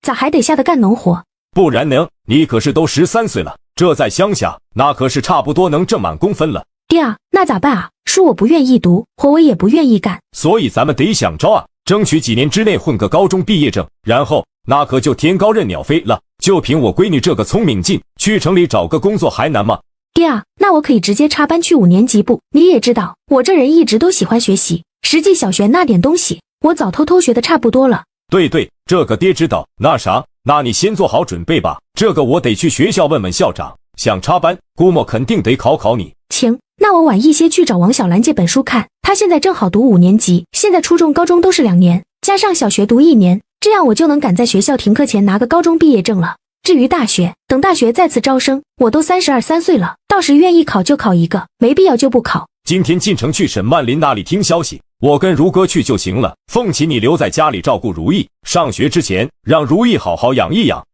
咋还得下得干农活？不然能，你可是都13岁了，这在乡下那可是差不多能挣满工分了。爹啊，那咋办啊？书我不愿意读，活我也不愿意干，所以咱们得想招啊，争取几年之内混个高中毕业证，然后那可就天高任鸟飞了。就凭我闺女这个聪明劲，去城里找个工作还难吗？爹啊，那我可以直接插班去5年级部。你也知道，我这人一直都喜欢学习，实际小学那点东西，我早偷学的差不多了。对，这个爹知道。那啥，那你先做好准备吧，这个我得去学校问问校长，想插班，估摸肯定得考你。行，那我晚一些去找王小兰借本书看，她现在正好读5年级，现在初中、高中都是2年，加上小学读1年，这样我就能赶在学校停课前拿个高中毕业证了。至于大学，等大学再次招生，我都32、3岁了，到时愿意考就考一个，没必要就不考。今天进城去沈万林那里听消息，我跟如哥去就行了。凤琴你留在家里照顾如意，上学之前让如意好好养一养。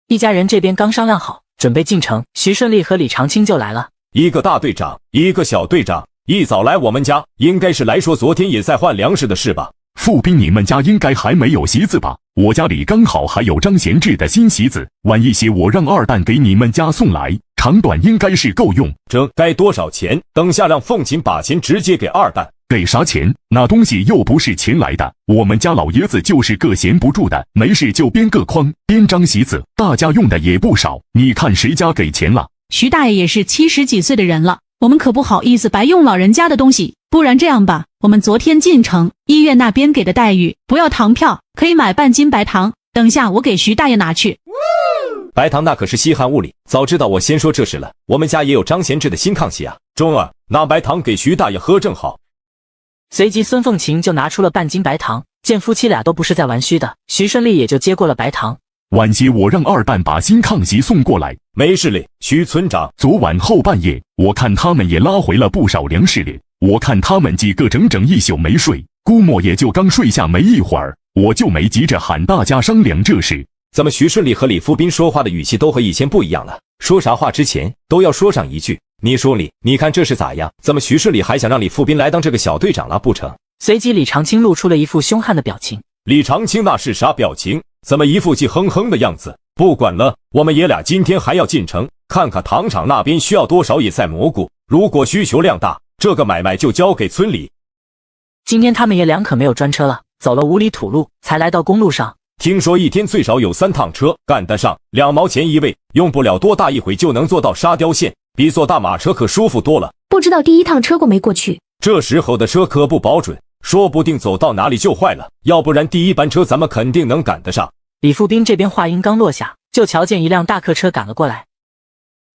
一家人这边刚商量好，准备进城，徐顺利和李长青就来了。一个大队长，一个小队长，一早来我们家，应该是来说昨天也在换粮食的事吧。傅斌，你们家应该还没有席子吧？我家里刚好还有张贤志的新席子，晚一些我让二蛋给你们家送来，长短应该是够用。这该多少钱？等下让凤琴把钱直接给二蛋。给啥钱？那东西又不是钱来的。我们家老爷子就是个闲不住的，没事就编个筐，编张席子，大家用的也不少。你看谁家给钱了？徐大爷也是70几岁的人了，我们可不好意思白用老人家的东西。不然这样吧，我们昨天进城，医院那边给的待遇，不要糖票，可以买半斤白糖，等下我给徐大爷拿去。白糖那可是稀罕物里，早知道我先说这事了。我们家也有张贤志的新炕席啊，中儿拿白糖给徐大爷喝正好。随即孙凤琴就拿出了半斤白糖，见夫妻俩都不是在玩虚的，徐顺利也就接过了白糖。晚些我让二蛋把新炕席送过来。没事嘞，徐村长。昨晚后半夜，我看他们也拉回了不少粮食嘞。我看他们几个整整1宿没睡，估摸也就刚睡下没一会儿，我就没急着喊大家商量这事。怎么徐顺利和李富斌说话的语气都和以前不一样了？说啥话之前都要说上一句。你说李，你看这是咋样？怎么徐顺利还想让李富斌来当这个小队长了不成？随即李长青露出了一副凶悍的表情。李长青那是啥表情？怎么一副气哼哼的样子？不管了，我们爷俩今天还要进城，看看糖厂那边需要多少野菜蘑菇，如果需求量大，这个买卖就交给村里。今天他们爷俩可没有专车了，走了5里土路才来到公路上。听说一天最少有3趟车，赶得上2毛钱一位，用不了多大一会就能坐到沙雕县，比坐大马车可舒服多了。不知道第1趟车过没过去？这时候的车可不保准，说不定走到哪里就坏了，要不然第1班车咱们肯定能赶得上。李富斌这边话音刚落下，就瞧见一辆大客车赶了过来。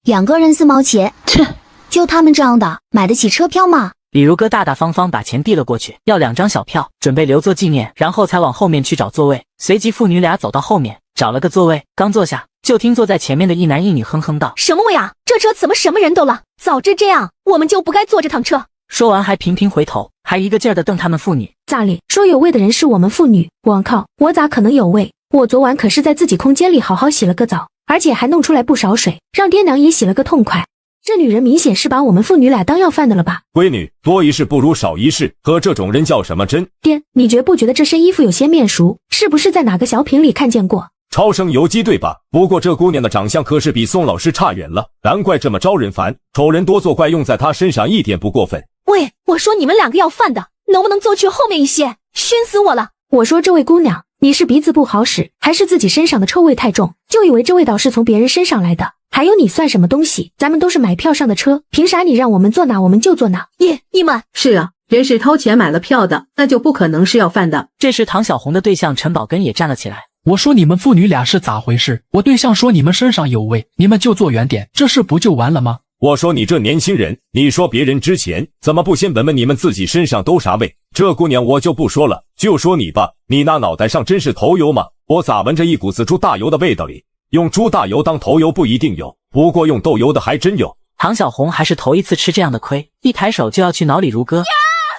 2个人4毛钱，切，就他们这样的买得起车票吗？李如哥大大方方把钱递了过去，要2张小票，准备留作纪念，然后才往后面去找座位。随即父女俩走到后面，找了个座位，刚坐下，就听坐在前面的一男一女哼哼道：“什么味啊？这车怎么什么人都了？早知这样，我们就不该坐这趟车。”说完还频频回头，还一个劲儿地瞪他们父女。咋哩？说有味的人是我们父女？我靠，我咋可能有味？我昨晚可是在自己空间里好好洗了个澡，而且还弄出来不少水，让爹娘也洗了个痛快。这女人明显是把我们父女俩当要饭的了吧？闺女，多一事不如少一事，和这种人较什么真？爹，你觉不觉得这身衣服有些面熟？是不是在哪个小品里看见过？超生游击队吧？不过这姑娘的长相可是比宋老师差远了，难怪这么招人烦。丑人多作怪用在她身上一点不过分。喂，我说你们两个要饭的，能不能坐去后面一些？熏死我了！我说这位姑娘，你是鼻子不好使，还是自己身上的臭味太重，就以为这味道是从别人身上来的？还有你算什么东西？咱们都是买票上的车，凭啥你让我们坐哪我们就坐哪？你们是啊，人是掏钱买了票的，那就不可能是要饭的。这时唐小红的对象陈宝根也站了起来。我说你们父女俩是咋回事？我对象说你们身上有味，你们就坐远点，这事不就完了吗？我说你这年轻人，你说别人之前怎么不先闻闻你们自己身上都啥味？这姑娘我就不说了，就说你吧，你那脑袋上真是头油吗？我咋闻着一股子猪大油的味道里？用猪大油当头油不一定有，不过用豆油的还真有。唐小红还是头一次吃这样的亏，一抬手就要去挠李如歌。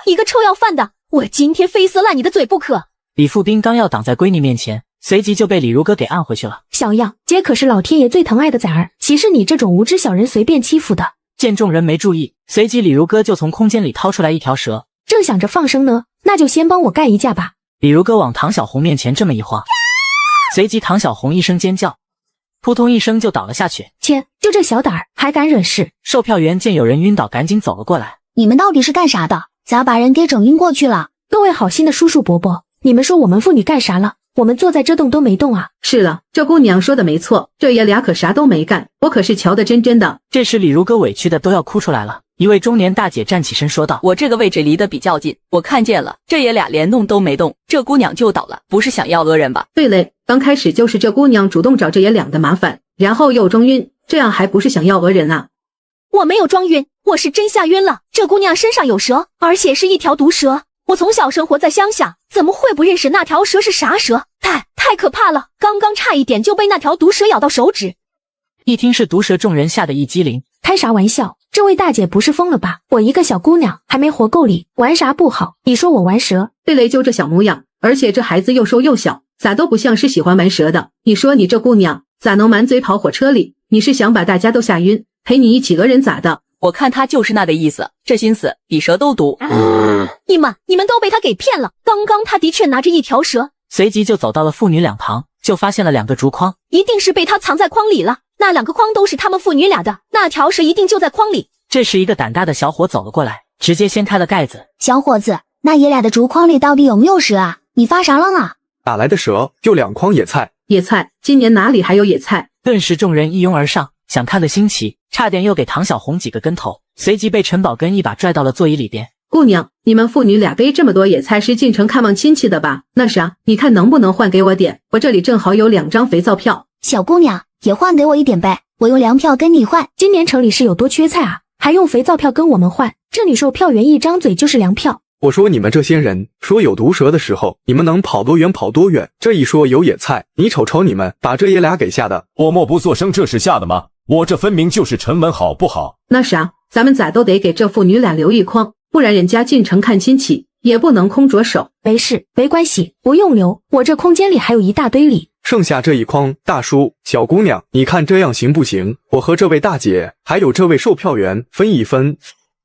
一个臭要饭的，我今天非撕烂你的嘴不可！李富斌刚要挡在闺女面前，随即就被李如歌给按回去了。小样，姐可是老天爷最疼爱的崽儿，岂是你这种无知小人随便欺负的？见众人没注意，随即李如歌就从空间里掏出来一条蛇，正想着放生呢，那就先帮我干一架吧。李如歌往唐小红面前这么一晃，随即唐小红一声尖叫，扑通一声就倒了下去。切，就这小胆儿还敢惹事？售票员见有人晕倒，赶紧走了过来。你们到底是干啥的？咋把人给整晕过去了？各位好心的叔叔伯伯，你们说我们父女干啥了？我们坐在这动都没动啊。是了，这姑娘说的没错，这爷俩可啥都没干，我可是瞧得真真的。这时李如歌委屈的都要哭出来了。一位中年大姐站起身说道：我这个位置离得比较近，我看见了，这爷俩连动都没动，这姑娘就倒了，不是想要讹人吧？对嘞，刚开始就是这姑娘主动找这爷俩的麻烦，然后又装晕，这样还不是想要讹人啊？我没有装晕，我是真吓晕了。这姑娘身上有蛇，而且是一条毒蛇。我从小生活在乡下，怎么会不认识那条蛇是啥蛇？太可怕了！刚刚差一点就被那条毒蛇咬到手指。一听是毒蛇，众人吓得一激灵。开啥玩笑？这位大姐不是疯了吧？我一个小姑娘还没活够力，玩啥不好？你说我玩蛇？对嘞，就这小模样，而且这孩子又瘦又小，咋都不像是喜欢玩蛇的。你说你这姑娘咋能满嘴跑火车里？你是想把大家都吓晕，陪你一起讹人咋的？我看他就是那个意思，这心思比蛇都毒。你们都被他给骗了。刚刚他的确拿着一条蛇，随即就走到了父女两旁，就发现了2个竹筐，一定是被他藏在筐里了。那2个筐都是他们父女俩的，那条蛇一定就在筐里。这时一个胆大的小伙走了过来，直接掀开了盖子。小伙子，那爷俩的竹筐里到底有没有蛇啊？你发啥愣啊？哪来的蛇？就2筐野菜。野菜？今年哪里还有野菜？顿时众人一拥而上，想看个新奇，差点又给唐小红几个跟头，随即被陈宝根一把拽到了座椅里边。姑娘，你们父女俩背这么多野菜是进城看望亲戚的吧？那啥，你看能不能换给我点？我这里正好有2张肥皂票。小姑娘，也换给我一点呗，我用粮票跟你换。今年城里是有多缺菜啊？还用肥皂票跟我们换？这女售票员一张嘴就是粮票。我说你们这些人，说有毒蛇的时候，你们能跑多远跑多远。这一说有野菜，你瞅瞅你们，把这爷俩给吓的。我默不作声，这是吓的吗？我这分明就是沉稳，好不好？那啥，咱们咋都得给这父女俩留一筐，不然人家进城看亲戚也不能空着手。没事，没关系，不用留，我这空间里还有一大堆礼。剩下这一筐，大叔、小姑娘，你看这样行不行？我和这位大姐还有这位售票员分一分。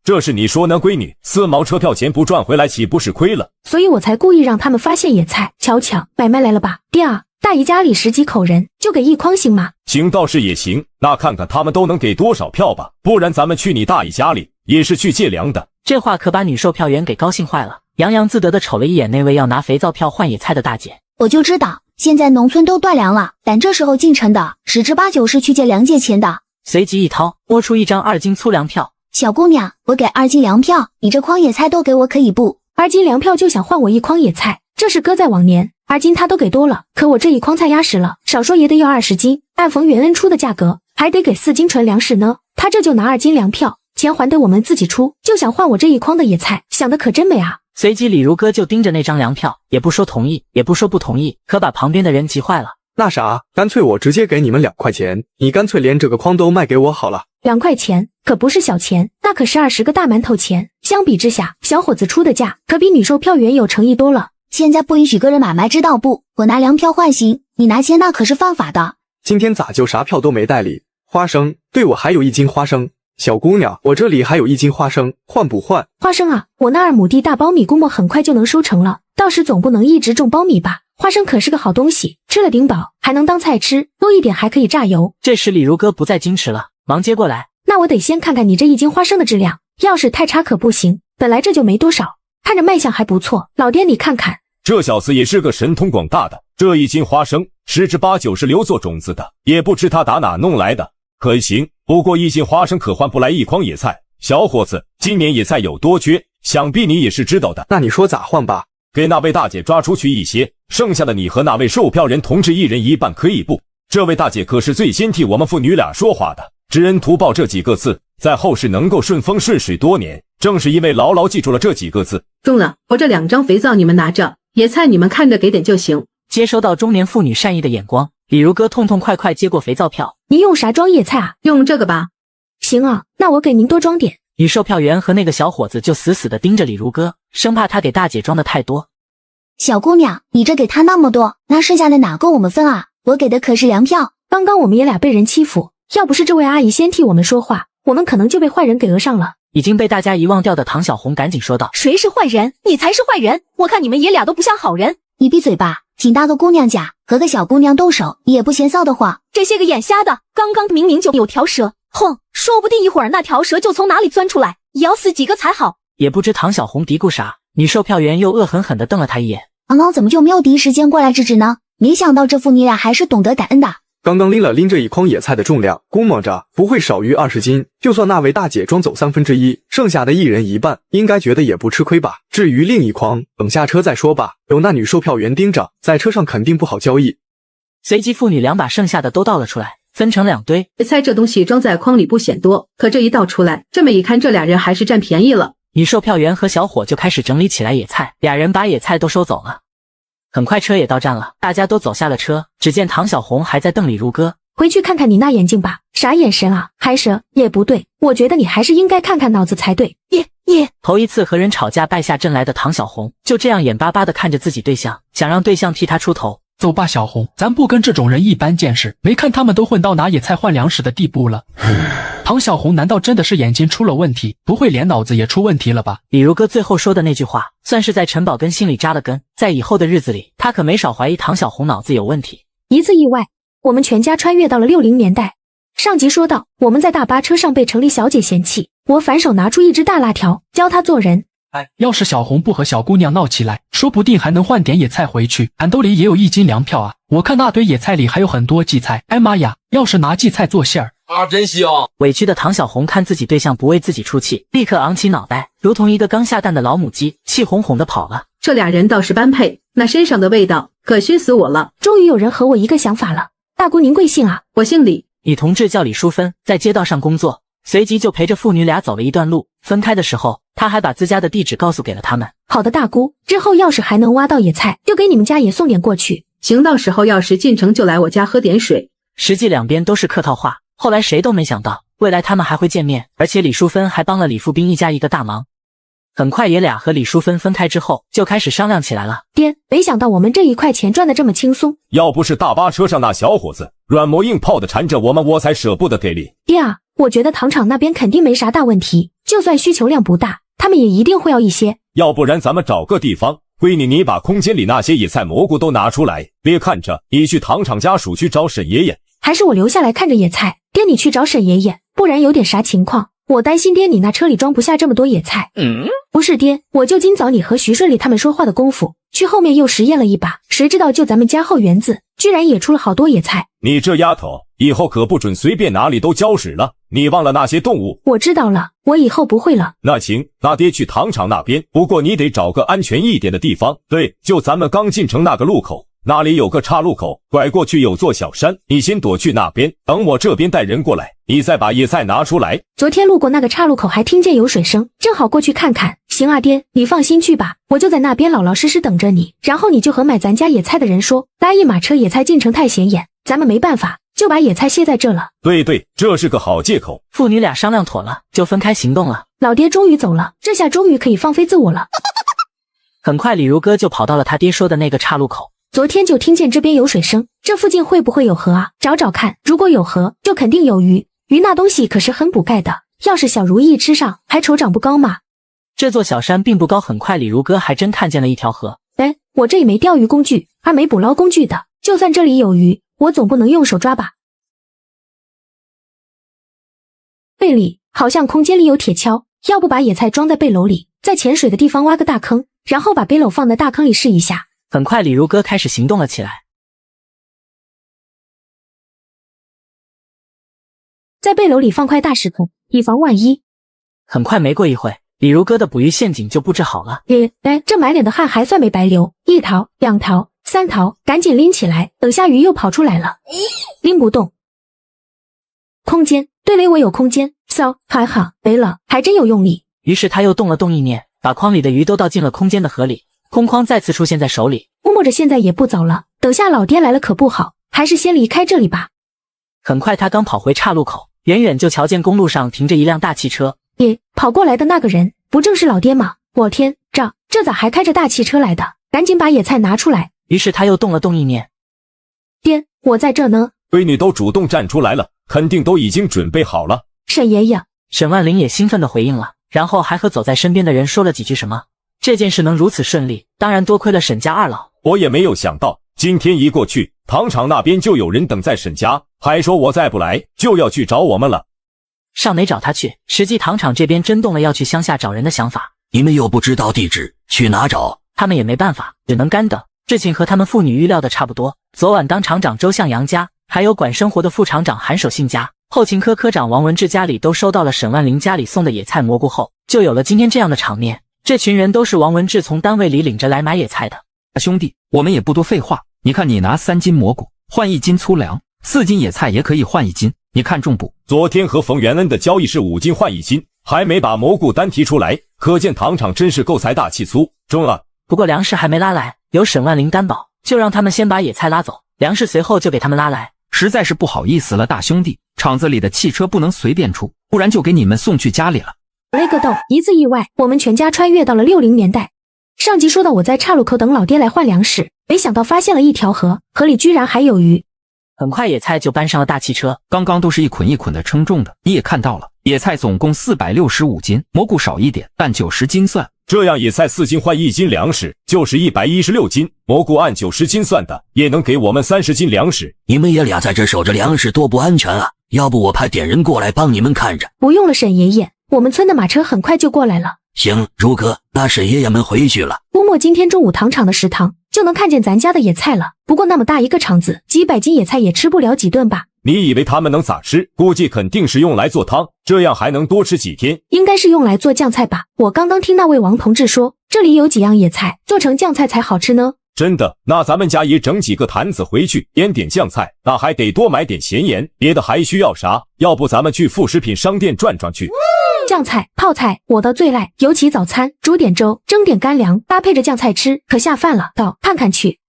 这是你说呢，闺女，4毛车票钱不赚回来，岂不是亏了？所以我才故意让他们发现野菜。瞧瞧，买卖来了吧？爹啊，大姨家里10几口人，就给1筐行吗？行倒是也行，那看看他们都能给多少票吧，不然咱们去你大姨家里也是去借粮的。这话可把女售票员给高兴坏了，洋洋自得的瞅了一眼那位要拿肥皂票换野菜的大姐。我就知道现在农村都断粮了，但这时候进城的10之8九是去借粮借钱的。随即一掏，摸出1张2斤粗粮票。小姑娘，我给2斤粮票，你这筐野菜都给我可以不？2斤粮票就想换我1筐野菜，这是搁在往年，2斤他都给多了，可我这1筐菜压实了，少说也得要20斤，按冯元恩出的价格，还得给4斤纯粮食呢。他这就拿2斤粮票，钱还得我们自己出，就想换我这1筐的野菜，想的可真美啊！随即李如歌就盯着那张粮票，也不说同意，也不说不同意，可把旁边的人急坏了。那啥，干脆我直接给你们2块钱，你干脆连这个筐都卖给我好了。 2块钱可不是小钱，那可是20个大馒头钱。相比之下，小伙子出的价可比女售票员有诚意多了。现在不允许个人买卖，知道不？我拿粮票换行，你拿钱那可是犯法的。今天咋就啥票都没带哩？花生，对，我还有1斤花生。小姑娘，我这里还有1斤花生，换不换？花生啊，我那2亩地大苞米估摸很快就能收成了，到时总不能一直种苞米吧？花生可是个好东西，吃了顶饱，还能当菜吃，多一点还可以榨油。这时李如哥不再矜持了，忙接过来。那我得先看看你这1斤花生的质量，要是太差可不行。本来这就没多少，看着卖相还不错，老爹你看看。这小子也是个神通广大的，这1斤花生10之8九是留作种子的，也不知他打哪弄来的。可行，不过1斤花生可换不来1筐野菜。小伙子，今年野菜有多缺，想必你也是知道的。那你说咋换吧？给那位大姐抓出去一些，剩下的你和那位售票人同志1人1半可以不？这位大姐可是最先替我们父女俩说话的，知恩图报这几个字，在后世能够顺风顺水多年，正是因为牢牢记住了这几个字。中了，我这2张肥皂你们拿着，野菜你们看着给点就行。接收到中年妇女善意的眼光，李如哥痛痛快快接过肥皂票。你用啥装野菜啊？用这个吧。行啊，那我给您多装点。女售票员和那个小伙子就死死地盯着李如哥，生怕他给大姐装的太多。小姑娘，你这给他那么多，那剩下的哪够我们分啊？我给的可是粮票。刚刚我们爷俩被人欺负，要不是这位阿姨先替我们说话，我们可能就被坏人给讹上了。已经被大家遗忘掉的唐小红赶紧说道：谁是坏人？你才是坏人！我看你们爷俩都不像好人。你闭嘴吧！挺大个姑娘家，和个小姑娘动手，也不嫌臊得慌。这些个眼瞎的，刚刚明明就有条蛇，哼，说不定一会儿那条蛇就从哪里钻出来，咬死几个才好。也不知唐小红嘀咕啥，女售票员又恶狠狠地瞪了他一眼。王老怎么就没有第一时间过来制止呢？没想到这父女俩还是懂得感恩的。刚刚拎这1筐野菜的重量，估摸着不会少于20斤。就算那位大姐装走1/3，剩下的1人1半，应该觉得也不吃亏吧。至于另1筐，等下车再说吧。有那女售票员盯着，在车上肯定不好交易。随即父女俩把剩下的都倒了出来，分成2堆。野菜这东西装在筐里不显多，可这一倒出来，这么一看，这俩人还是占便宜了。女售票员和小伙就开始整理起来野菜，俩人把野菜都收走了。很快车也到站了，大家都走下了车，只见唐小红还在瞪李如哥。回去看看你那眼睛吧，啥眼神啊？还蛇也不对，我觉得你还是应该看看脑子才对。头一次和人吵架败下阵来的唐小红，就这样眼巴巴地看着自己对象，想让对象替他出头。走吧，小红，咱不跟这种人一般见识。没看他们都混到拿野菜换粮食的地步了。唐小红难道真的是眼睛出了问题？不会连脑子也出问题了吧？李如哥最后说的那句话，算是在陈宝根心里扎了根，在以后的日子里，他可没少怀疑唐小红脑子有问题。一次意外，我们全家穿越到了60年代。上集说到，我们在大巴车上被城里小姐嫌弃，我反手拿出一只大辣条，教她做人。要是小红不和小姑娘闹起来，说不定还能换点野菜回去。俺兜里也有1斤粮票啊，我看那堆野菜里还有很多荠菜。哎妈呀，要是拿荠菜做馅儿啊，真香！委屈的唐小红看自己对象不为自己出气，立刻昂起脑袋，如同一个刚下蛋的老母鸡，气哄哄的跑了。这俩人倒是般配，那身上的味道可熏死我了。终于有人和我一个想法了。大姑您贵姓啊？我姓李。李同志叫李淑芬，在街道上工作，随即就陪着父女俩走了一段路。分开的时候，他还把自家的地址告诉给了他们。好的，大姑，之后要是还能挖到野菜，就给你们家也送点过去。行，到时候要是进城就来我家喝点水。实际两边都是客套话，后来谁都没想到，未来他们还会见面，而且李淑芬还帮了李富斌一家一个大忙。很快爷俩和李淑芬分开之后，就开始商量起来了。爹，没想到我们这一块钱赚得这么轻松。要不是大巴车上那小伙子软磨硬泡的缠着我们，我才舍不得给力。爹啊，我觉得糖厂那边肯定没啥大问题，就算需求量不大，他们也一定会要一些。要不然咱们找个地方，闺女你把空间里那些野菜蘑菇都拿出来，别看着你去糖厂家属去找沈爷爷。还是我留下来看着野菜，爹你去找沈爷爷，不然有点啥情况，我担心爹你那车里装不下这么多野菜。不是爹，我就今早你和徐顺利他们说话的功夫，去后面又实验了一把，谁知道就咱们家后园子居然也出了好多野菜。你这丫头，以后可不准随便哪里都搅屎了，你忘了那些动物。我知道了，我以后不会了。那行，那爹去糖厂那边，不过你得找个安全一点的地方。对，就咱们刚进城那个路口，那里有个岔路口，拐过去有座小山，你先躲去那边，等我这边带人过来，你再把野菜拿出来。昨天路过那个岔路口还听见有水声，正好过去看看。行啊爹，你放心去吧，我就在那边老老实实等着你，然后你就和买咱家野菜的人说，拉一马车野菜进城太显眼，咱们没办法，就把野菜卸在这了。对，这是个好借口。父女俩商量妥了，就分开行动了。老爹终于走了，这下终于可以放飞自我了。很快李如哥就跑到了他爹说的那个岔路口。昨天就听见这边有水声，这附近会不会有河啊？找找看，如果有河，就肯定有鱼。鱼那东西可是很补钙的，要是小如意吃上，还愁长不高嘛。这座小山并不高，很快李如哥还真看见了一条河。哎，我这里没钓鱼工具，没捕捞工具的，就算这里有鱼，我总不能用手抓吧。背里好像空间里有铁锹，要不把野菜装在背篓里，在潜水的地方挖个大坑，然后把背篓放在大坑里试一下。很快李如哥开始行动了起来，在背篓里放块大石头，以防万一。很快没过一会，李如哥的捕鱼陷阱就布置好了。这满脸的汗还算没白流，1条、2条、3条，赶紧拎起来，等下鱼又跑出来了。拎不动。空间，对嘞，我有空间。还好，没了，还真有用力。于是他又动了动意念，把筐里的鱼都倒进了空间的河里。空筐再次出现在手里，估摸着现在也不早了，等下老爹来了可不好，还是先离开这里吧。很快他刚跑回岔路口，远远就瞧见公路上停着一辆大汽车。跑过来的那个人不正是老爹吗？我天，这咋还开着大汽车来的？赶紧把野菜拿出来。于是他又动了动意念，爹，我在这呢。闺女都主动站出来了，肯定都已经准备好了。沈爷爷，沈万林也兴奋地回应了，然后还和走在身边的人说了几句什么。这件事能如此顺利，当然多亏了沈家二老。我也没有想到，今天一过去，糖厂那边就有人等在沈家，还说我再不来就要去找我们了。尚没找他去，实际糖厂这边真动了要去乡下找人的想法。你们又不知道地址，去哪找？他们也没办法，只能干等。事情和他们父女预料的差不多。昨晚当厂长周向阳家，还有管生活的副厂长韩守信家，后勤科科长王文志家里都收到了沈万林家里送的野菜蘑菇后，就有了今天这样的场面。这群人都是王文志从单位里领着来买野菜的。兄弟，我们也不多废话，你看你拿3斤蘑菇换1斤粗粮，4斤野菜也可以换1斤，你看重不？昨天和冯元恩的交易是5斤换1斤，还没把蘑菇单提出来，可见糖厂真是够财大气粗，中啊！不过粮食还没拉来，有沈万林担保，就让他们先把野菜拉走，粮食随后就给他们拉来。实在是不好意思了，大兄弟，厂子里的汽车不能随便出，不然就给你们送去家里了。雷个豆！一次意外，我们全家穿越到了60年代。上集说到我在岔路口等老爹来换粮食，没想到发现了一条河，河里居然还有鱼。很快野菜就搬上了大汽车，刚刚都是一捆一捆的称重的，你也看到了，野菜总共465斤，蘑菇少一点，按90斤算。这样野菜4斤换1斤粮食，就是116斤，蘑菇按90斤算的，也能给我们30斤粮食。你们爷俩在这守着粮食多不安全啊！要不我派点人过来帮你们看着。不用了，沈爷爷，我们村的马车很快就过来了。行，如哥，那沈爷爷们回去了。估摸今天中午糖厂的食堂就能看见咱家的野菜了。不过那么大一个厂子，几百斤野菜也吃不了几顿吧？你以为他们能咋吃？估计肯定是用来做汤，这样还能多吃几天。应该是用来做酱菜吧？我刚刚听那位王同志说，这里有几样野菜做成酱菜才好吃呢。真的？那咱们家也整几个坛子回去腌点酱菜，那还得多买点咸盐，别的还需要啥？要不咱们去副食品商店转转去。酱菜、泡菜我的最爱，尤其早餐煮点粥，蒸点干粮，搭配着酱菜吃，可下饭了。到看看去。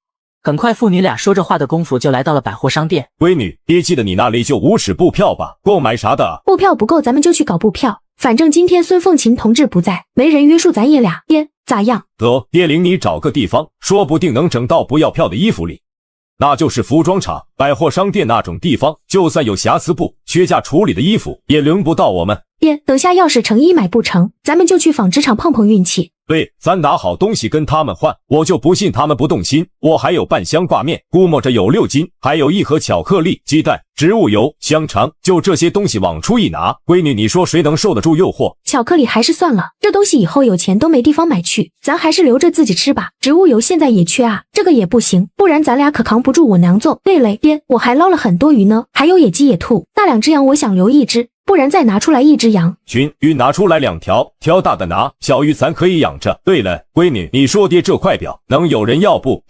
很快父女俩说着话的功夫就来到了百货商店。闺女，别记得你那里就无尺布票吧？购买啥的？布票不够，咱们就去搞布票。反正今天孙凤琴同志不在，没人约束咱爷俩。爹，咋样？得，爹领你找个地方，说不定能整到不要票的衣服里。那就是服装厂、百货商店那种地方，就算有瑕疵布、缺价处理的衣服，也轮不到我们。爹，等下要是成衣买不成，咱们就去纺织厂碰碰运气。对，咱拿好东西跟他们换，我就不信他们不动心。我还有半箱挂面，估摸着有6斤，还有1盒巧克力、鸡蛋、植物油、香肠，就这些东西往出一拿，闺女，你说谁能受得住诱惑？巧克力还是算了，这东西以后有钱都没地方买去，咱还是留着自己吃吧。植物油现在也缺啊，这个也不行，不然咱俩可扛不住我娘揍。对嘞，爹，我还捞了很多鱼呢，还有野鸡、野兔，那2只羊我想留1只。不然再拿出来1只羊。群鱼拿出来2条，挑大的拿，小鱼咱可以养着。对了，闺女，你说爹这块表能有人要不？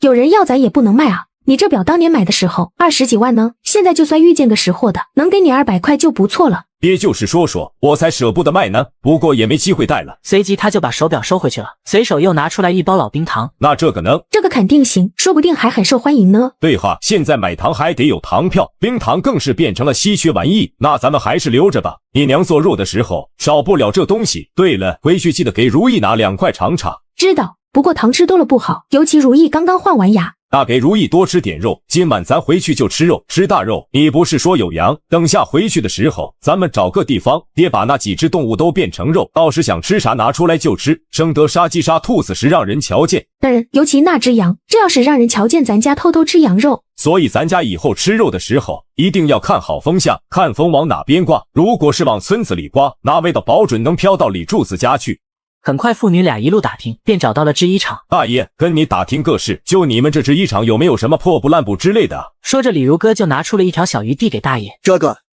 有人要咱也不能卖啊。你这表当年买的时候20几万呢，现在就算遇见个识货的，能给你200块就不错了。别就是说说，我才舍不得卖呢，不过也没机会戴了。随即他就把手表收回去了，随手又拿出来一包老冰糖。那这个呢？这个肯定行，说不定还很受欢迎呢。对哈，现在买糖还得有糖票，冰糖更是变成了稀缺玩意，那咱们还是留着吧。你娘做肉的时候少不了这东西。对了，回去记得给如意拿2块尝尝。知道，不过糖吃多了不好，尤其如意刚刚换完牙。那给如意多吃点肉，今晚咱回去就吃肉，吃大肉。你不是说有羊？等下回去的时候，咱们找个地方，别把那几只动物都变成肉，到时想吃啥拿出来就吃，省得杀鸡杀兔子时让人瞧见。尤其那只羊，这要是让人瞧见咱家偷偷吃羊肉。所以咱家以后吃肉的时候，一定要看好风向，看风往哪边刮。如果是往村子里刮，那味道保准能飘到李柱子家去。很快父女俩一路打听，便找到了制衣厂。大爷，跟你打听个事，就你们这制衣厂有没有什么破布烂布之类的？说着，李如哥就拿出了一条小鱼递给大爷。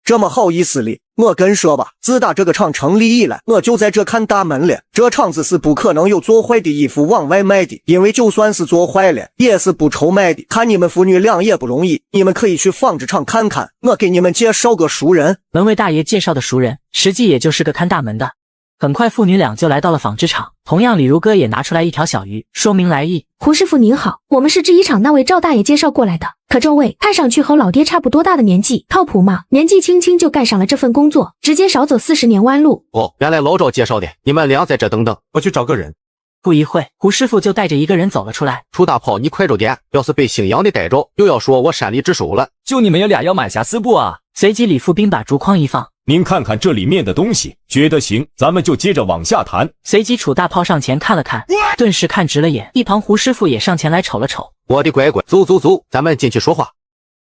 这么好意思哩，我跟说吧，自打这个厂成立以来，我就在这看大门了。这厂子是不可能有做坏的衣服往外卖的，因为就算是做坏了，也是不愁卖的。看你们父女俩也不容易，你们可以去纺织厂看看，我给你们介绍个熟人。门卫大爷介绍的熟人，实际也就是个看大门的。很快父女俩就来到了纺织厂，同样李如哥也拿出来一条小鱼，说明来意。胡师傅您好，我们是制衣厂那位赵大爷介绍过来的，可这位看上去和老爹差不多大的年纪，靠谱吗？年纪轻轻就干上了这份工作，直接少走40年弯路。哦，原来老赵介绍的，你们俩在这等等，我去找个人。不一会，胡师傅就带着一个人走了出来。楚大炮，你快着点，要是被姓杨的逮着，又要说我山里之手了。就你们爷俩要买瑕疵布啊？随即李富斌把竹筐一放。您看看这里面的东西，觉得行，咱们就接着往下谈。随即楚大炮上前看了看，顿时看直了眼。一旁胡师傅也上前来瞅了瞅。我的乖乖，走，咱们进去说话。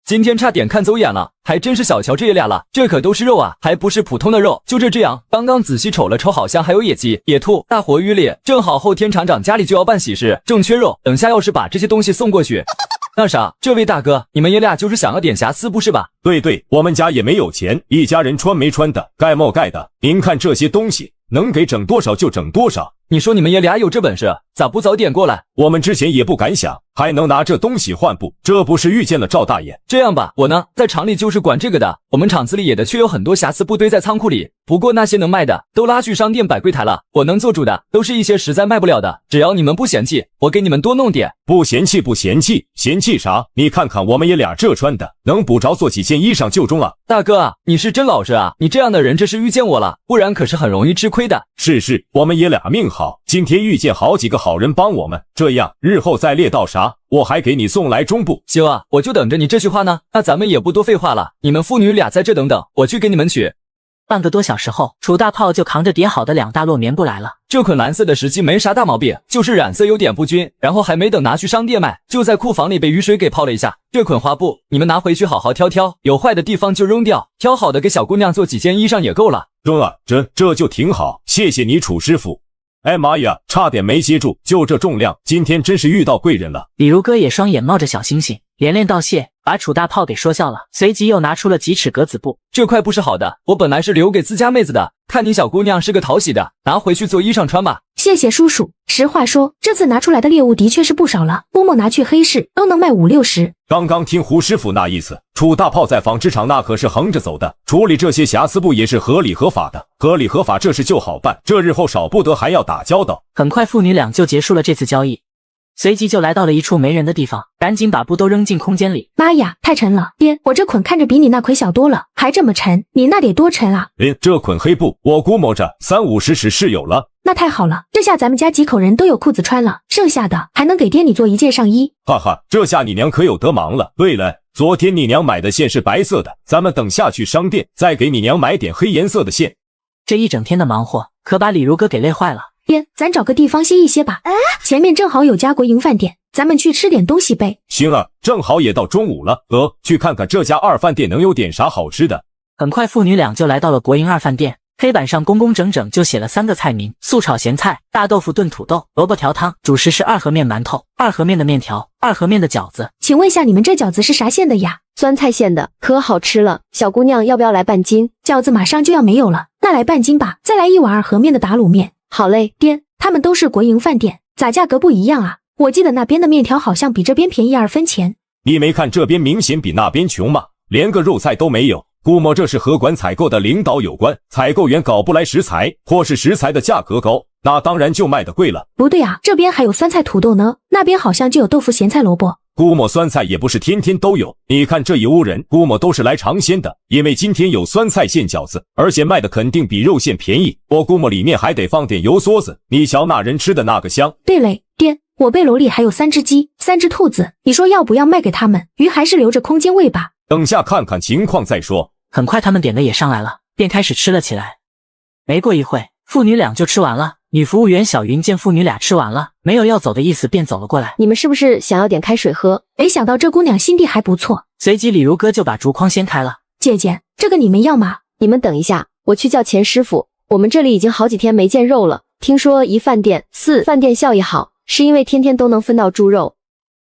今天差点看走眼了，还真是小瞧这爷俩了，这可都是肉啊，还不是普通的肉。就这样，刚刚仔细瞅了瞅，好像还有野鸡、野兔、大活鱼哩。正好后天厂长家里就要办喜事，正缺肉，等下要是把这些东西送过去。那啥，这位大哥，你们爷俩就是想要点瑕疵布是吧？对，我们家也没有钱，一家人穿没穿的，盖没盖的。您看这些东西，能给整多少就整多少。你说你们爷俩有这本事，咋不早点过来？我们之前也不敢想，还能拿这东西换布，这不是遇见了赵大爷。这样吧，我呢，在厂里就是管这个的，我们厂子里也的确有很多瑕疵布堆在仓库里，不过那些能卖的都拉去商店摆柜台了，我能做主的都是一些实在卖不了的，只要你们不嫌弃，我给你们多弄点。不嫌弃，嫌弃啥？你看看我们爷俩这穿的，能补着做几件衣裳就中了。大哥啊，你是真老实啊，你这样的人这是遇见我了，不然可是很容易吃亏的。是，我们爷俩命好，今天遇见好几个好人帮我们，这样日后再猎到啥，我还给你送来中布。行啊，我就等着你这句话呢。那咱们也不多废话了，你们父女俩在这等等，我去给你们取。半个多小时后，楚大炮就扛着叠好的2大摞棉布来了。这捆蓝色的实际没啥大毛病，就是染色有点不均，然后还没等拿去商店卖，就在库房里被雨水给泡了一下。这捆花布你们拿回去好好挑挑，有坏的地方就扔掉，挑好的给小姑娘做几件衣裳也够了。这就挺好，谢谢你楚师傅。哎妈呀，差点没接住，就这重量，今天真是遇到贵人了。李如哥也双眼冒着小星星，连连道谢，把楚大炮给说笑了，随即又拿出了几尺格子布。这块布是好的，我本来是留给自家妹子的，看你小姑娘是个讨喜的，拿回去做衣裳穿吧。谢谢叔叔。实话说，这次拿出来的猎物的确是不少了，估摸拿去黑市都能卖50-60。刚刚听胡师傅那意思，楚大炮在纺织厂那可是横着走的，处理这些瑕疵布也是合理合法的，合理合法这事就好办，这日后少不得还要打交道。很快父女俩就结束了这次交易，随即就来到了一处没人的地方，赶紧把布都扔进空间里。妈呀，太沉了，爹，我这捆看着比你那捆小多了，还这么沉，你那得多沉啊？这捆黑布我估摸着30-50尺是有了。那太好了，这下咱们家几口人都有裤子穿了，剩下的还能给爹你做一件上衣。哈哈，这下你娘可有得忙了。对了，昨天你娘买的线是白色的，咱们等下去商店再给你娘买点黑颜色的线。这一整天的忙活可把李如哥给累坏了。爹，咱找个地方歇一歇吧，前面正好有家国营饭店，咱们去吃点东西呗。行啊，正好也到中午了，去看看这家二饭店能有点啥好吃的。很快父女俩就来到了国营二饭店，黑板上工工整整就写了3个菜名：素炒咸菜、大豆腐炖土豆、萝卜条汤。主食是2合面馒头、2合面的面条、2合面的饺子。请问下你们这饺子是啥馅的呀？酸菜馅的，可好吃了。小姑娘要不要来半斤？饺子马上就要没有了，那来半斤吧。再来1碗2合面的打卤面。好嘞。爹，他们都是国营饭店，咋价格不一样啊？我记得那边的面条好像比这边便宜2分钱。你没看这边明显比那边穷吗？连个肉菜都没有。估摸这是和管采购的领导有关，采购员搞不来食材，或是食材的价格高，那当然就卖得贵了。不对啊，这边还有酸菜土豆呢，那边好像就有豆腐咸菜萝卜。估摸酸菜也不是天天都有，你看这一屋人估摸都是来尝鲜的，因为今天有酸菜馅饺子，而且卖的肯定比肉馅便宜。我估摸里面还得放点油梭子，你瞧那人吃的那个香。对嘞，爹，我背篓里还有3只鸡，3只兔子，你说要不要卖给他们？鱼还是留着空间喂吧。等下看看情况再说。很快他们点的也上来了，便开始吃了起来。没过一会，父女俩就吃完了。女服务员小云见父女俩吃完了，没有要走的意思，便走了过来。你们是不是想要点开水喝？没想到这姑娘心地还不错。随即李如歌就把竹筐掀开了。姐姐，这个你们要吗？你们等一下，我去叫钱师傅。我们这里已经好几天没见肉了，听说一饭店4饭店效益好，是因为天天都能分到猪肉。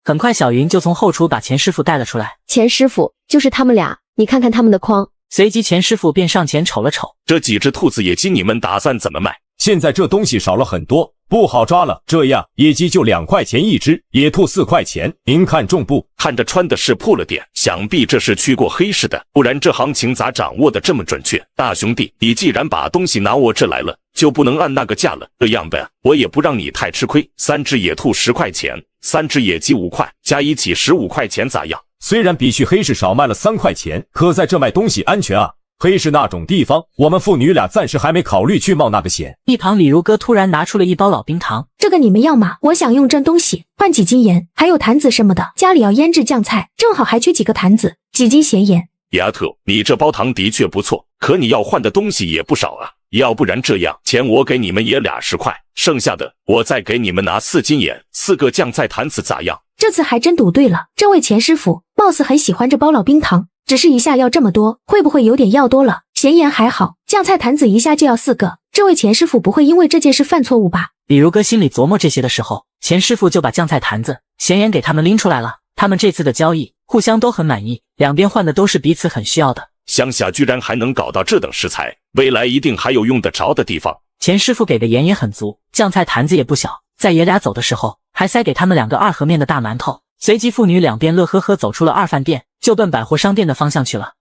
很快小云就从后厨把钱师傅带了出来。钱师傅，就是他们俩，你看看他们的筐。随即钱师傅便上前瞅了瞅，这几只兔子野鸡你们打算怎么卖？现在这东西少了很多，不好抓了。这样野鸡就2块钱一只，野兔4块钱，您看中不？看着穿的是破了点，想必这是去过黑市的，不然这行情咋掌握的这么准确？大兄弟，你既然把东西拿我这来了，就不能按那个价了。这样呗，我也不让你太吃亏，3只野兔10块钱，3只野鸡5块，加一起15块钱咋样？虽然比去黑市少卖了3块钱，可在这卖东西安全啊。黑市那种地方，我们父女俩暂时还没考虑去冒那个险。一旁李如歌突然拿出了一包老冰糖，这个你们要吗？我想用这东西换几斤盐，还有坛子什么的，家里要腌制酱菜，正好还缺几个坛子，几斤咸盐。丫头，你这包糖的确不错，可你要换的东西也不少啊。要不然这样，钱我给你们也20块，剩下的我再给你们拿4斤盐，4个酱菜坛子咋样？这次还真赌对了，这位钱师傅貌似很喜欢这包老冰糖，只是一下要这么多，会不会有点要多了？咸盐还好，酱菜坛子一下就要4个，这位钱师傅不会因为这件事犯错误吧？李如歌心里琢磨这些的时候，钱师傅就把酱菜坛子、咸盐给他们拎出来了。他们这次的交易互相都很满意，两边换的都是彼此很需要的。乡下居然还能搞到这等食材，未来一定还有用得着的地方。钱师傅给的盐也很足，酱菜坛子也不小，在爷俩走的时候还塞给他们2个2合面的大馒头。随即父女两边乐呵呵走出了2饭店，就奔百货商店的方向去了。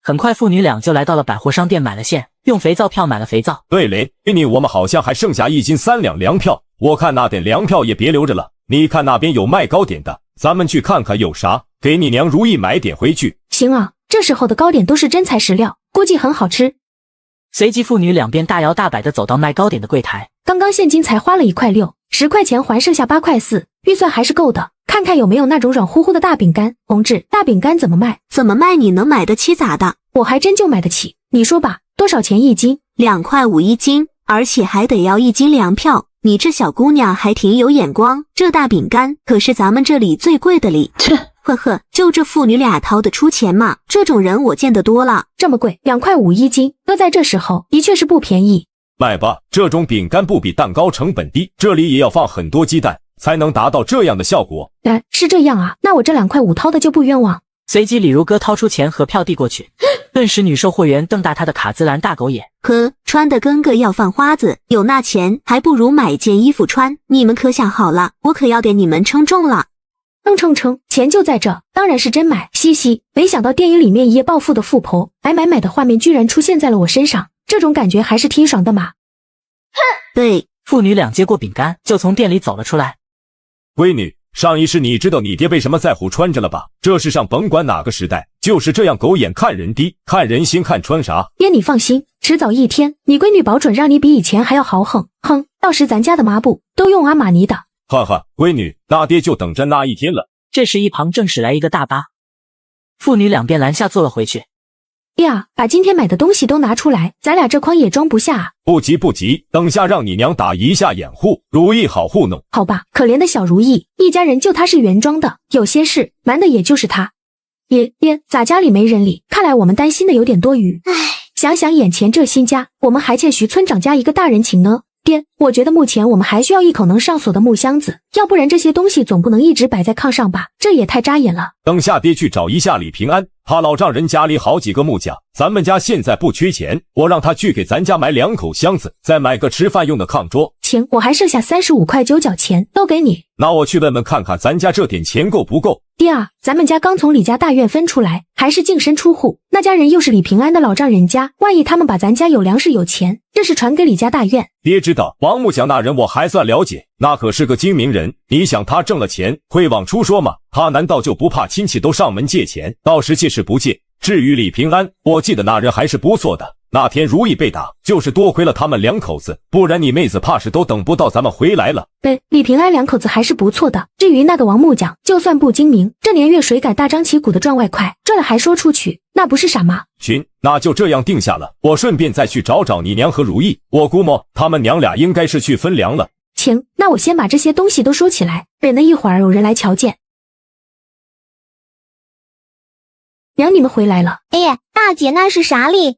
很快父女俩就来到了百货商店，买了馅，用肥皂票买了肥皂。对嘞，你我们好像还剩下1斤3两粮票，我看那点粮票也别留着了。你看那边有卖糕点的，咱们去看看有啥，给你娘如意买点回去。行啊，这时候的糕点都是真材实料，估计很好吃。随即父女两边大摇大摆地走到卖糕点的柜台，刚刚现金才花了1块6，10块钱还剩下8块4，预算还是够的。看看有没有那种软乎乎的大饼干。同志，大饼干怎么卖？怎么卖你能买得起咋的？我还真就买得起，你说吧，多少钱1斤？2块5一斤，而且还得要1斤粮票。你这小姑娘还挺有眼光，这大饼干可是咱们这里最贵的哩。切，呵呵，就这父女俩掏得出钱嘛，这种人我见得多了。这么贵，2块5一斤，搁在这时候的确是不便宜。卖吧，这种饼干不比蛋糕成本低，这里也要放很多鸡蛋才能达到这样的效果。是这样啊，那我这2块5掏的就不冤枉。随即李如歌掏出钱和票递过去，顿时女售货员瞪大她的卡姿兰大狗眼。呵，穿的跟个要饭花子，有那钱还不如买件衣服穿。你们可想好了，我可要给你们称重了。称，钱就在这，当然是真买。嘻嘻，没想到电影里面一夜暴富的富婆，买的画面居然出现在了我身上，这种感觉还是挺爽的嘛。哼，对，父女俩接过饼干，就从店里走了出来。闺女，上一世你知道你爹为什么在乎穿着了吧？这世上甭管哪个时代，就是这样狗眼看人低，看人心，看穿啥。爹你放心，迟早一天，你闺女保准让你比以前还要豪横。哼，到时咱家的抹布都用阿玛尼的。哈哈，闺女，那爹就等着那一天了。这时一旁正驶来一个大巴，父女两边拦下坐了回去。爹啊，把今天买的东西都拿出来，咱俩这筐也装不下啊。不急，等下让你娘打一下掩护，如意好糊弄。好吧，可怜的小如意，一家人就她是原装的，有些事瞒的也就是她。爹，咋家里没人理？看来我们担心的有点多余。唉，想想眼前这新家，我们还欠徐村长家一个大人情呢。爹，我觉得目前我们还需要一口能上锁的木箱子，要不然这些东西总不能一直摆在炕上吧？这也太扎眼了。等下爹去找一下李平安，他老丈人家里好几个木架，咱们家现在不缺钱，我让他去给咱家买2口箱子，再买个吃饭用的炕桌。钱我还剩下35块9角钱，都给你。那我去问问看看咱家这点钱够不够。爹啊，咱们家刚从李家大院分出来，还是净身出户，那家人又是李平安的老丈人家，万一他们把咱家有粮食有钱，这是传给李家大院。爹知道王木匠那人我还算了解，那可是个精明人，你想他挣了钱会往出说吗？他难道就不怕亲戚都上门借钱，到时借是不借？至于李平安，我记得那人还是不错的，那天如意被打，就是多亏了他们两口子，不然你妹子怕是都等不到咱们回来了。李平安两口子还是不错的，至于那个王木匠，就算不精明，这年月水改大张旗鼓的赚外快，赚了还说出去，那不是傻吗？行，那就这样定下了，我顺便再去找找你娘和如意，我估摸他们娘俩应该是去分粮了。行，那我先把这些东西都收起来，忍了一会儿有人来瞧见。娘，你们回来了。哎，大姐那是啥哩？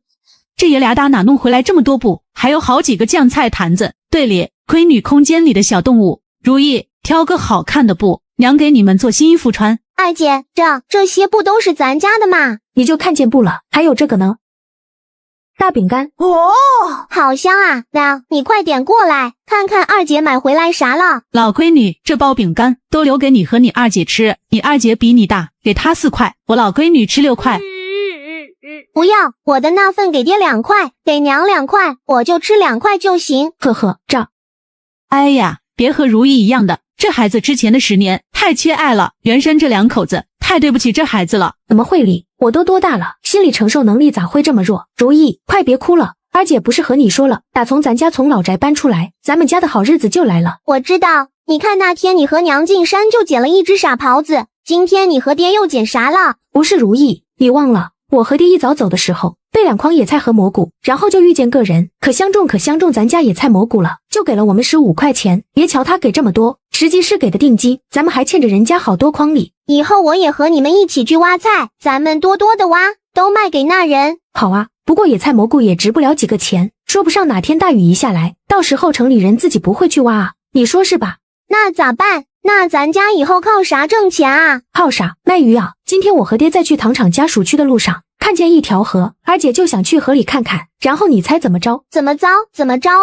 这爷俩打哪弄回来这么多布，还有好几个酱菜坛子。对哩，闺女空间里的小动物，如意挑个好看的布，娘给你们做新衣服穿。二姐，这些布都是咱家的嘛？你就看见布了，还有这个呢。大饼干哦，好香啊！娘，你快点过来，看看二姐买回来啥了。老闺女，这包饼干都留给你和你二姐吃，你二姐比你大，给她4块，我老闺女吃6块。不要，我的那份给爹2块，给娘2块，我就吃2块就行。呵呵，这……哎呀，别和如意一样的，这孩子之前的10年太缺爱了，原生这两口子太对不起这孩子了。怎么会哩？我都多大了，心理承受能力咋会这么弱？如意，快别哭了，二姐不是和你说了，打从咱家从老宅搬出来，咱们家的好日子就来了。我知道，你看那天你和娘进山就捡了一只傻狍子，今天你和爹又捡啥了？不是如意，你忘了，我和爹一早走的时候备2筐野菜和蘑菇，然后就遇见个人，可相中咱家野菜蘑菇了，就给了我们15块钱。别瞧他给这么多，实际是给的定金，咱们还欠着人家好多筐里。以后我也和你们一起去挖菜，咱们多多的挖，都卖给那人。好啊，不过野菜蘑菇也值不了几个钱，说不上哪天大雨一下来，到时候城里人自己不会去挖啊，你说是吧？那咋办？那咱家以后靠啥挣钱啊？靠啥？卖鱼啊！今天我和爹在去糖厂家属区的路上，看见一条河，二姐就想去河里看看，然后你猜怎么着？怎么着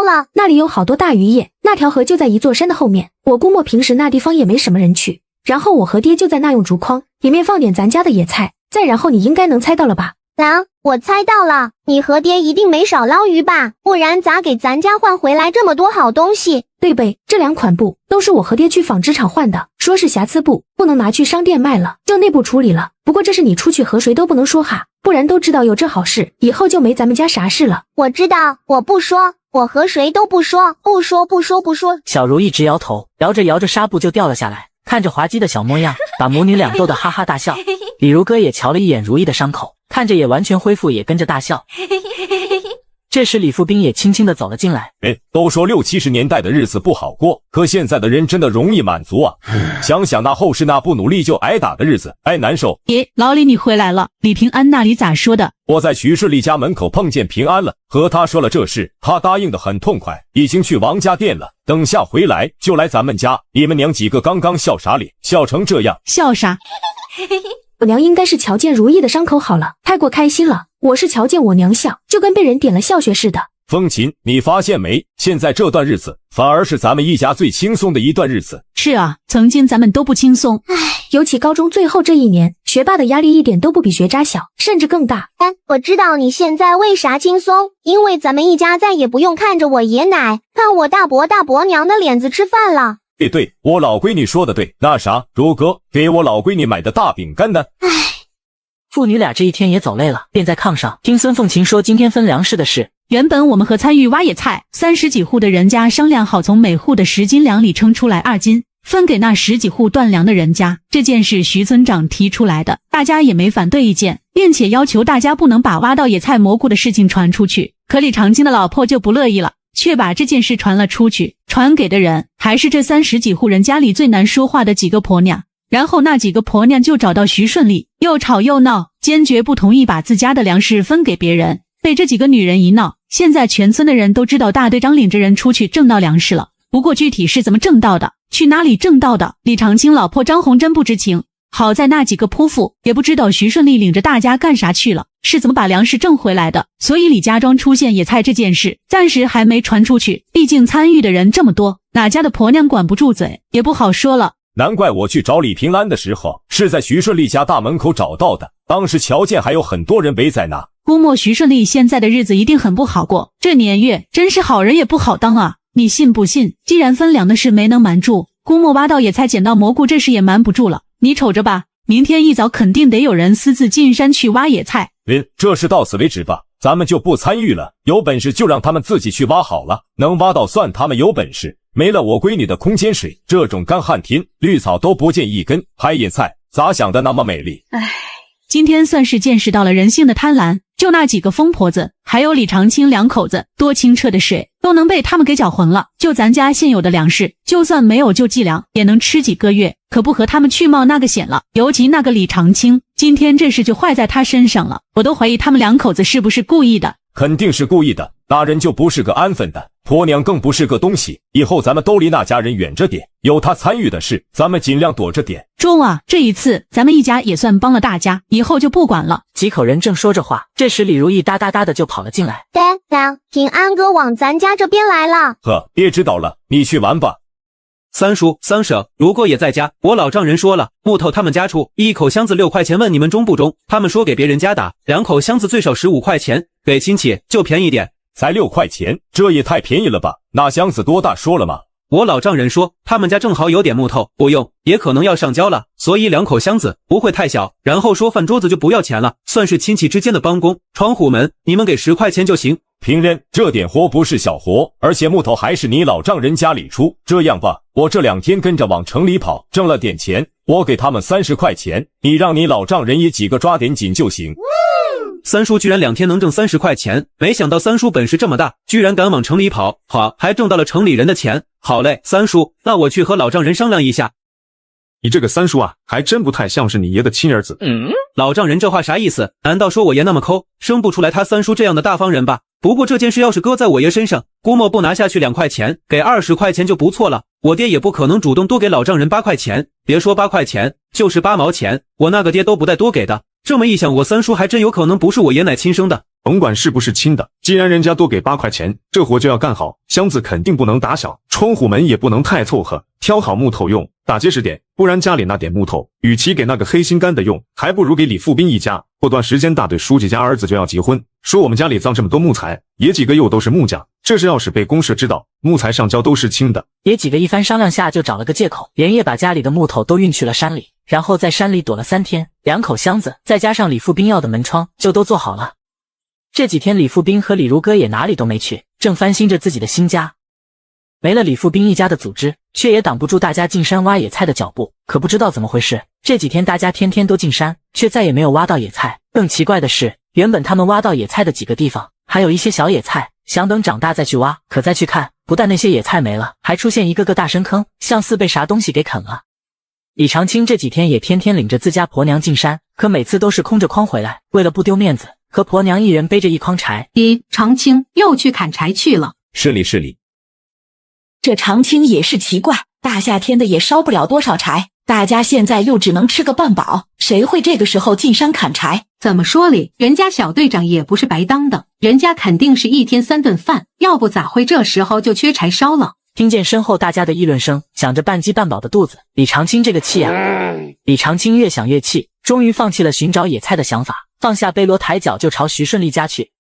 了？那里有好多大渔业，那条河就在一座山的后面，我估摸平时那地方也没什么人去。然后我和爹就在那用竹筐，里面放点咱家的野菜，再然后你应该能猜到了吧？娘，我猜到了，你和爹一定没少捞鱼吧？不然咋给咱家换回来这么多好东西？对呗，这2款布都是我和爹去纺织厂换的，说是瑕疵布，不能拿去商店卖了，就内部处理了。不过这是你出去和谁都不能说哈，不然都知道有这好事，以后就没咱们家啥事了。我知道，我不说，我和谁都不说，不说。小如一直摇头，摇着摇着纱布就掉了下来，看着滑稽的小模样，把母女俩逗得哈哈大笑。李如哥也瞧了一眼如意的伤口，看着也完全恢复，也跟着大笑。这时李富斌也轻轻地走了进来。都说60、70年代的日子不好过，可现在的人真的容易满足啊。想想那后世那不努力就挨打的日子，挨难受。老李你回来了，李平安那里咋说的？我在徐顺利家门口碰见平安了，和他说了这事，他答应得很痛快，已经去王家店了，等下回来就来咱们家。你们娘几个刚刚笑啥脸？笑成这样？笑啥？我娘应该是瞧见如意的伤口好了，太过开心了。我是瞧见我娘笑，就跟被人点了笑穴似的。风琴，你发现没？现在这段日子反而是咱们一家最轻松的一段日子。是啊，曾经咱们都不轻松，尤其高中最后这1年，学霸的压力一点都不比学渣小，甚至更大。我知道你现在为啥轻松，因为咱们一家再也不用看着我爷奶，看我大伯大伯娘的脸子吃饭了。对，我老闺女说的对。那啥，如哥给我老闺女买的大饼干呢？父女俩这一天也走累了，便在炕上听孙凤琴说今天分粮食的事。原本我们和参与挖野菜30几户的人家商量好，从每户的10斤粮里称出来2斤，分给那10几户断粮的人家。这件事徐村长提出来的，大家也没反对意见，并且要求大家不能把挖到野菜蘑菇的事情传出去。可李长青的老婆就不乐意了，却把这件事传了出去，传给的人还是这30几户人家里最难说话的几个婆娘。然后那几个婆娘就找到徐顺利，又吵又闹，坚决不同意把自家的粮食分给别人。被这几个女人一闹，现在全村的人都知道大队长领着人出去挣到粮食了。不过具体是怎么挣到的，去哪里挣到的，李长青老婆张红珍不知情。好在那几个泼妇也不知道徐顺利领着大家干啥去了，是怎么把粮食挣回来的，所以李家庄出现野菜这件事暂时还没传出去，毕竟参与的人这么多，哪家的婆娘管不住嘴，也不好说了。难怪我去找李平安的时候，是在徐顺利家大门口找到的，当时瞧见还有很多人围在那。估摸徐顺利现在的日子一定很不好过，这年月真是好人也不好当啊！你信不信？既然分粮的事没能瞒住，估摸挖到野菜捡到蘑菇这事也瞒不住了。你瞅着吧，明天一早肯定得有人私自进山去挖野菜。这事到此为止吧，咱们就不参与了，有本事就让他们自己去挖好了，能挖到算他们有本事，没了我闺女的空间水，这种干旱天绿草都不见一根，还野菜咋想的那么美丽？今天算是见识到了人性的贪婪，就那几个疯婆子，还有李长青两口子，多清澈的水都能被他们给搅浑了。就咱家现有的粮食，就算没有救济粮，也能吃几个月，可不和他们去冒那个险了。尤其那个李长青，今天这事就坏在他身上了，我都怀疑他们两口子是不是故意的。肯定是故意的，那人就不是个安分的，婆娘更不是个东西，以后咱们都离那家人远着点，有他参与的事，咱们尽量躲着点。中啊，这一次咱们一家也算帮了大家，以后就不管了。几口人正说着话，这时李如意哒哒哒的就跑了进来。爹娘，平安哥往咱家这边来了。爹知道了，你去玩吧。三叔、三婶，如果也在家，我老丈人说了，木头他们家出，1口箱子6块钱，问你们中不中？他们说给别人家打，2口箱子最少15块钱，给亲戚就便宜点。才6块钱，这也太便宜了吧？那箱子多大说了吗？我老丈人说，他们家正好有点木头不用，也可能要上交了，所以2口箱子不会太小。然后说饭桌子就不要钱了，算是亲戚之间的帮工。窗户门你们给10块钱就行。平人，这点活不是小活，而且木头还是你老丈人家里出。这样吧，我这2天跟着往城里跑，挣了点钱，我给他们30块钱，你让你老丈人也几个抓点紧就行。三叔居然2天能挣30块钱，没想到三叔本事这么大，居然敢往城里跑，好，还挣到了城里人的钱。好嘞，三叔，那我去和老丈人商量一下。你这个三叔啊，还真不太像是你爷的亲儿子。老丈人这话啥意思？难道说我爷那么抠，生不出来他三叔这样的大方人吧？不过这件事要是搁在我爷身上，估摸不拿下去2块钱，给20块钱就不错了。我爹也不可能主动多给老丈人8块钱，别说8块钱，就是8毛钱，我那个爹都不带多给的。这么一想，我三叔还真有可能不是我爷奶亲生的。甭管是不是亲的，既然人家多给8块钱，这活就要干好。箱子肯定不能打小，窗户门也不能太凑合，挑好木头用，打结实点，不然家里那点木头，与其给那个黑心肝的用，还不如给李富斌一家。过段时间大队书记家儿子就要结婚，说我们家里葬这么多木材，爷几个又都是木匠，这事要是被公社知道，木材上交都是轻的。爷几个一番商量下，就找了个借口，连夜把家里的木头都运去了山里，然后在山里躲了3天，2口箱子再加上李富斌要的门窗就都做好了。这几天李富斌和李如哥也哪里都没去，正翻新着自己的新家。没了李富斌一家的组织，却也挡不住大家进山挖野菜的脚步。可不知道怎么回事，这几天大家天天都进山，却再也没有挖到野菜。更奇怪的是，原本他们挖到野菜的几个地方，还有一些小野菜，想等长大再去挖。可再去看，不但那些野菜没了，还出现一个个大深坑，像似被啥东西给啃了。李长青这几天也天天领着自家婆娘进山，可每次都是空着筐回来。为了不丢面子，和婆娘一人背着1筐柴。长青又去砍柴去了。是理。这长青也是奇怪，大夏天的也烧不了多少柴，大家现在又只能吃个半饱，谁会这个时候进山砍柴？怎么说哩？人家小队长也不是白当的，人家肯定是1天3顿饭，要不咋会这时候就缺柴烧了？听见身后大家的议论声，想着半饥半饱的肚子，李长青这个气啊！李长青越想越气，终于放弃了寻找野菜的想法，放下背箩抬脚就朝徐顺利家去。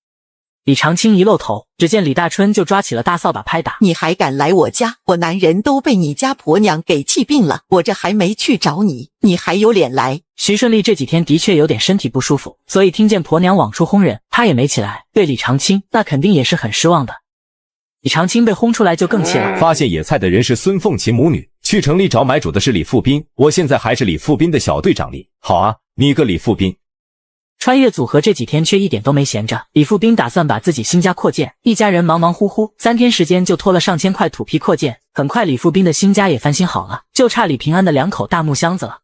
李长青一露头，只见李大春就抓起了大扫把拍打。你还敢来我家？我男人都被你家婆娘给气病了，我这还没去找你，你还有脸来？徐顺利这几天的确有点身体不舒服，所以听见婆娘往出轰人，他也没起来。对李长青，那肯定也是很失望的。李长青被轰出来就更气了。发现野菜的人是孙凤琴母女，去城里找买主的是李富斌，我现在还是李富斌的小队长里。好啊，你个李富斌。穿越组合这几天却一点都没闲着，李富斌打算把自己新家扩建，一家人忙忙乎乎，3天时间就拖了上千块土坯扩建。很快李富斌的新家也翻新好了，就差李平安的2口大木箱子了。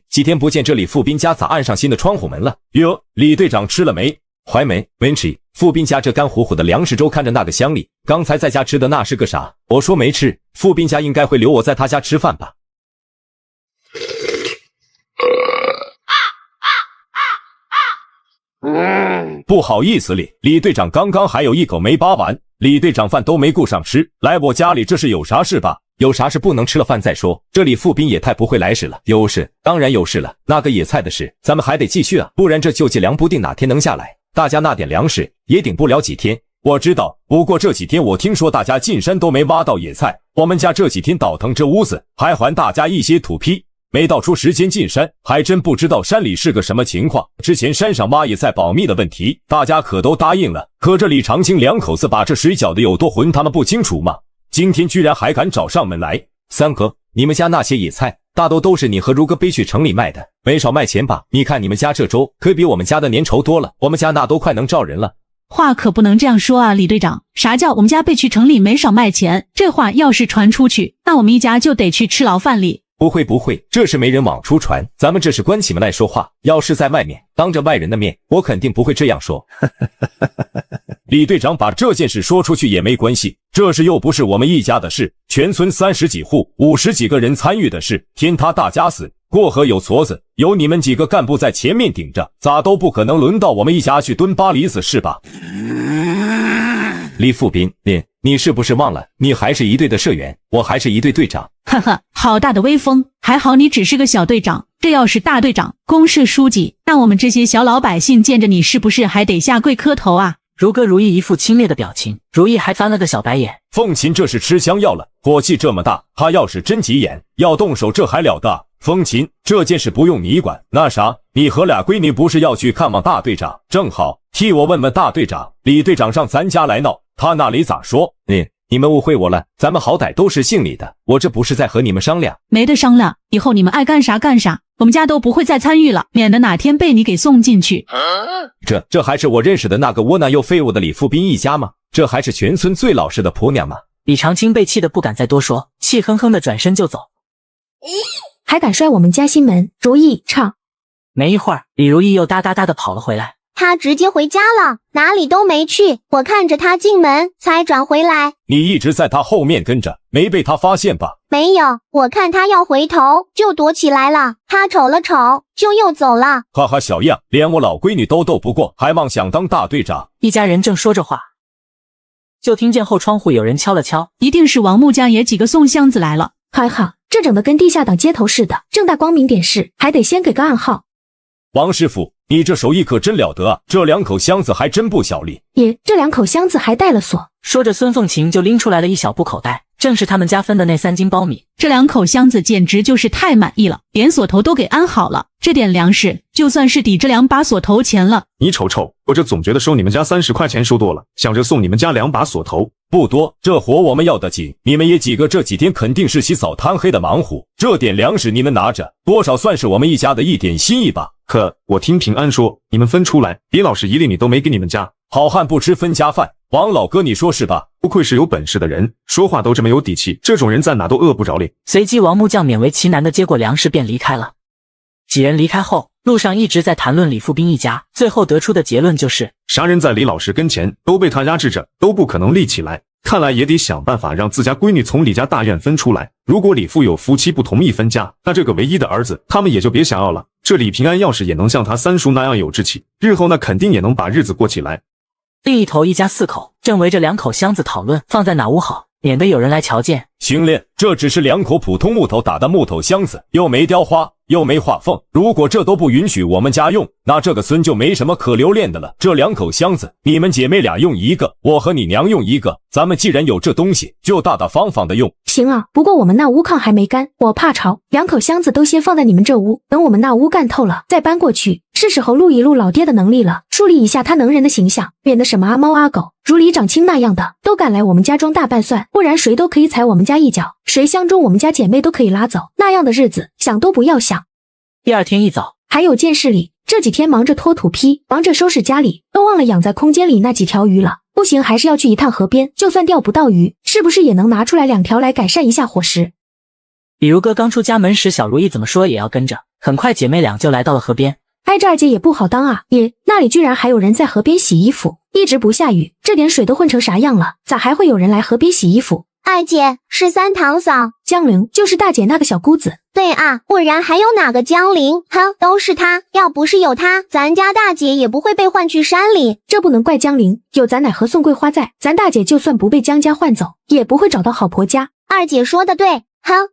几天不见，这李富斌家咋安上新的窗户门了？哟，李队长吃了没？还没吃。富斌家这干乎乎的粮食粥，看着那个香里，刚才在家吃的那是个啥？我说没吃，富斌家应该会留我在他家吃饭吧。不好意思，李队长刚刚还有一口没扒完，李队长饭都没顾上吃，来我家里这是有啥事吧？有啥事不能吃了饭再说，这里富滨野太不会来事了。有事，当然有事了，那个野菜的事咱们还得继续啊，不然这救济粮不定哪天能下来，大家那点粮食也顶不了几天。我知道，不过这几天我听说大家进山都没挖到野菜，我们家这几天倒腾这屋子，还还大家一些土坯，没到出时间进山，还真不知道山里是个什么情况。之前山上挖野菜保密的问题，大家可都答应了，可这李长青两口子把这水搅得有多浑，他们不清楚吗？今天居然还敢找上门来。三哥，你们家那些野菜大都是你和如哥背去城里卖的，没少卖钱吧？你看你们家这粥可比我们家的粘稠多了，我们家那都快能罩人了。话可不能这样说啊，李队长，啥叫我们家背去城里没少卖钱？这话要是传出去，那我们一家就得去吃牢饭里。不会，这是没人往出传，咱们这是关起门来说话，要是在外面当着外人的面，我肯定不会这样说。李队长把这件事说出去也没关系，这事又不是我们一家的事，全村30几户50几个人参与的事，天塌大家死，过河有矬子，有你们几个干部在前面顶着，咋都不可能轮到我们一家去蹲巴黎子是吧？李富斌，你是不是忘了，你还是一队的社员，我还是一队队长。呵呵，好大的威风，还好你只是个小队长，这要是大队长、公社书记，那我们这些小老百姓见着你是不是还得下跪磕头啊？如哥如意一副轻蔑的表情，如意还翻了个小白眼。凤琴这是吃香药了，火气这么大，他要是真急眼要动手，这还了得？风琴，这件事不用你管。那啥，你和俩闺女不是要去看望大队长？正好替我问问大队长，李队长上咱家来闹，他那里咋说？你们误会我了，咱们好歹都是姓李的，我这不是在和你们商量。没得商量，以后你们爱干啥干啥，我们家都不会再参与了，免得哪天被你给送进去。这还是我认识的那个窝囊又废物的李富斌一家吗？这还是全村最老实的婆娘吗？李长青被气得不敢再多说，气哼哼的转身就走。还敢摔我们家心门？如意唱。没一会儿，李如意又哒哒哒的跑了回来。他直接回家了，哪里都没去，我看着他进门才转回来。你一直在他后面跟着，没被他发现吧？没有，我看他要回头就躲起来了，他瞅了瞅就又走了。哈哈，小样，连我老闺女都斗不过，还妄想当大队长。一家人正说着话，就听见后窗户有人敲了敲，一定是王木家爷几个送箱子来了。还好，这整的跟地下党接头似的，正大光明点事，还得先给个暗号。王师傅，你这手艺可真了得啊！这2口箱子还真不小力。爷，这2口箱子还带了锁。说着，孙凤琴就拎出来了一小布口袋，正是他们家分的那3斤苞米。这2口箱子简直就是太满意了，连锁头都给安好了，这点粮食就算是抵这2把锁头钱了。你瞅瞅，我这总觉得收你们家30块钱收多了，想着送你们家2把锁头。不多，这活我们要得紧。你们爷几个这几天肯定是起早贪黑的忙活，这点粮食你们拿着，多少算是我们一家的一点心意吧。可我听平安说，你们分出来，李老师1粒米都没给你们家。好汉不吃分家饭，王老哥你说是吧？不愧是有本事的人，说话都这么有底气，这种人在哪都饿不着脸。随即王木匠勉为其难的接过粮食便离开了。几人离开后，路上一直在谈论李富斌一家，最后得出的结论就是啥人在李老师跟前都被他压制着，都不可能立起来。看来也得想办法让自家闺女从李家大院分出来。如果李富有夫妻不同意分家，那这个唯一的儿子他们也就别想要了。这李平安要是也能像他三叔那样有志气，日后那肯定也能把日子过起来。另一头一家4口正围着2口箱子讨论放在哪屋好，免得有人来瞧见。行嘞，这只是2口普通木头打的木头箱子，又没雕花又没画缝，如果这都不允许我们家用，那这个孙就没什么可留恋的了。这2口箱子你们姐妹俩用1个，我和你娘用1个，咱们既然有这东西，就大大方方的用。行啊，不过我们那屋炕还没干，我怕潮，2口箱子都先放在你们这屋，等我们那屋干透了再搬过去。是时候录一录老爹的能力了，树立一下他能人的形象，免得什么阿猫阿狗如李长青那样的都敢来我们家装大拌蒜，不然谁都可以踩我们家一脚，谁相中我们家姐妹都可以拉走，那样的日子想都不要想。第2天一早，还有件事里，这几天忙着拖土坯，忙着收拾家里，都忘了养在空间里那几条鱼了。不行，还是要去一趟河边，就算钓不到鱼，是不是也能拿出来2条来改善一下伙食？李如哥刚出家门时，小如意怎么说也要跟着，很快姐妹俩就来到了河边。挨着二姐也不好当啊，爷，那里居然还有人在河边洗衣服，一直不下雨，这点水都混成啥样了，咋还会有人来河边洗衣服？二姐是三堂嫂，江陵就是大姐那个小姑子。对啊，不然还有哪个江陵？哼，都是她，要不是有她，咱家大姐也不会被换去山里。这不能怪江陵，有咱奶和宋桂花在，咱大姐就算不被江家换走，也不会找到好婆家。二姐说的对，哼，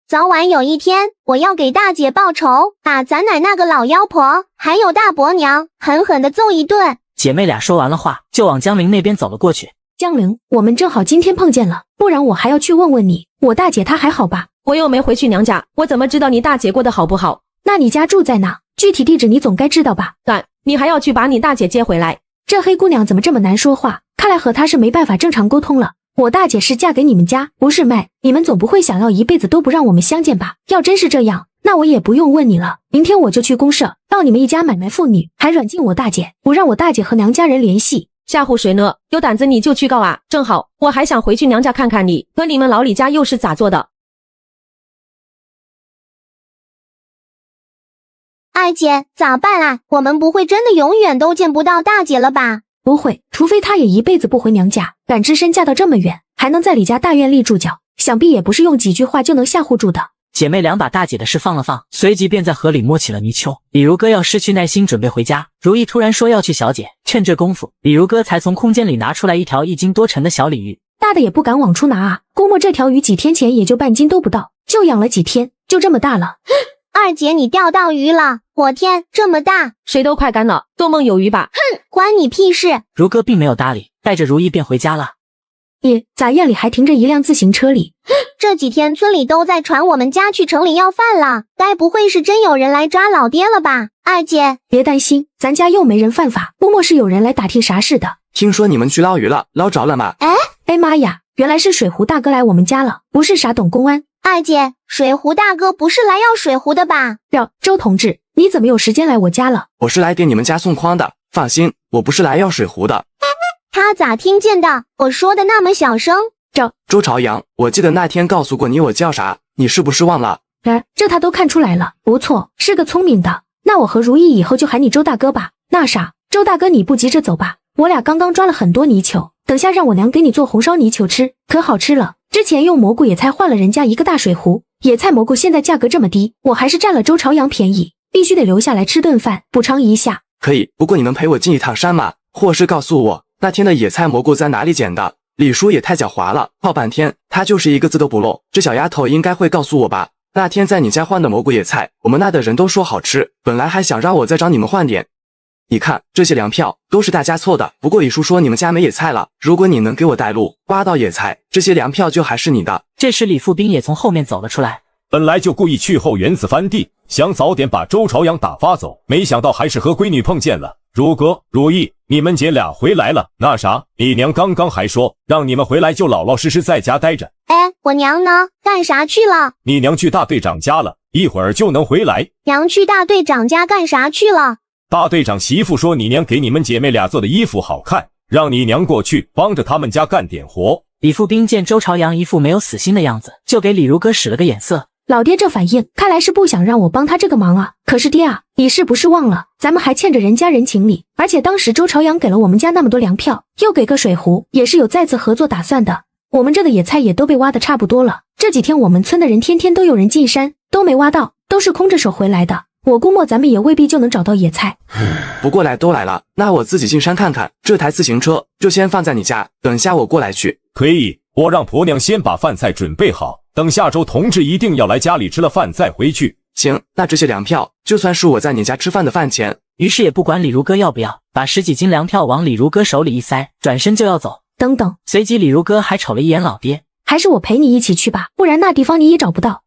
早晚有一天，我要给大姐报仇，把咱奶那个老妖婆还有大伯娘狠狠地揍一顿。姐妹俩说完了话，就往江陵那边走了过去。江陵，我们正好今天碰见了，不然我还要去问问你，我大姐她还好吧？我又没回去娘家，我怎么知道你大姐过得好不好？那你家住在哪？具体地址你总该知道吧？你还要去把你大姐接回来。这黑姑娘怎么这么难说话？看来和她是没办法正常沟通了。我大姐是嫁给你们家，不是卖，你们总不会想要一辈子都不让我们相见吧？要真是这样，那我也不用问你了，明天我就去公社告你们一家买卖妇女，还软禁我大姐，不让我大姐和娘家人联系。吓唬谁呢？有胆子你就去告啊！正好我还想回去娘家看看你，和你们老李家又是咋做的？二姐，咋办啊？我们不会真的永远都见不到大姐了吧？不会，除非她也一辈子不回娘家，敢只身嫁到这么远，还能在李家大院立住脚，想必也不是用几句话就能吓唬住的。姐妹俩把大姐的事放了放，随即便在河里摸起了泥鳅。李如歌要失去耐心准备回家，如意突然说要去小姐，趁这功夫，李如歌才从空间里拿出来一条1斤多沉的小鲤鱼。大的也不敢往出拿啊，估摸这条鱼几天前也就半斤都不到，就养了几天，就这么大了。二姐你钓到鱼了，我天，这么大，谁都快干了，做梦有鱼吧？哼，关你屁事。如歌并没有搭理，带着如意便回家了。咋院里还停着一辆自行车里？这几天村里都在传我们家去城里要饭了，该不会是真有人来抓老爹了吧？二姐别担心，咱家又没人犯法，估摸是有人来打听啥事的。听说你们去捞鱼了，捞着了吗？哎妈呀，原来是水壶大哥来我们家了，不是傻懂公安。二姐，水壶大哥不是来要水壶的吧？周同志，你怎么有时间来我家了？我是来给你们家送筐的，放心，我不是来要水壶的。他咋听见的？我说的那么小声。周朝阳，我记得那天告诉过你我叫啥，你是不是忘了？这他都看出来了，不错，是个聪明的。那我和如意以后就喊你周大哥吧。那啥，周大哥你不急着走吧，我俩刚刚抓了很多泥鳅，等下让我娘给你做红烧泥鳅吃，可好吃了。之前用蘑菇野菜换了人家一个大水壶，野菜蘑菇现在价格这么低，我还是占了周朝阳便宜，必须得留下来吃顿饭，补偿一下。可以，不过你能陪我进一趟山吗？或是告诉我那天的野菜蘑菇在哪里捡的？李叔也太狡猾了，泡半天他就是一个字都不漏，这小丫头应该会告诉我吧。那天在你家换的蘑菇野菜，我们那的人都说好吃，本来还想让我再找你们换点。你看这些粮票都是大家凑的，不过李叔说你们家没野菜了，如果你能给我带路挖到野菜，这些粮票就还是你的。这时李富斌也从后面走了出来，本来就故意去后园子翻地，想早点把周朝阳打发走，没想到还是和闺女碰见了。如哥、如意，你们姐俩回来了。那啥，你娘刚刚还说让你们回来就老老实实在家待着。我娘呢？干啥去了？你娘去大队长家了，一会儿就能回来。娘去大队长家干啥去了？大队长媳妇说你娘给你们姐妹俩做的衣服好看，让你娘过去帮着他们家干点活。李富斌见周朝阳一副没有死心的样子，就给李如歌使了个眼色。老爹这反应看来是不想让我帮他这个忙啊。可是爹啊，你是不是忘了咱们还欠着人家人情礼，而且当时周朝阳给了我们家那么多粮票，又给个水壶，也是有再次合作打算的。我们这的野菜也都被挖得差不多了，这几天我们村的人天天都有人进山，都没挖到，都是空着手回来的。我估摸咱们也未必就能找到野菜。不过来都来了，那我自己进山看看。这台自行车就先放在你家，等下我过来取。可以，我让婆娘先把饭菜准备好，等下周同志一定要来家里吃了饭再回去。行，那这些粮票就算是我在你家吃饭的饭钱。于是也不管李如歌要不要，把10几斤粮票往李如歌手里一塞，转身就要走。等等，随即李如歌还瞅了一眼老爹，还是我陪你一起去吧，不然那地方你也找不到。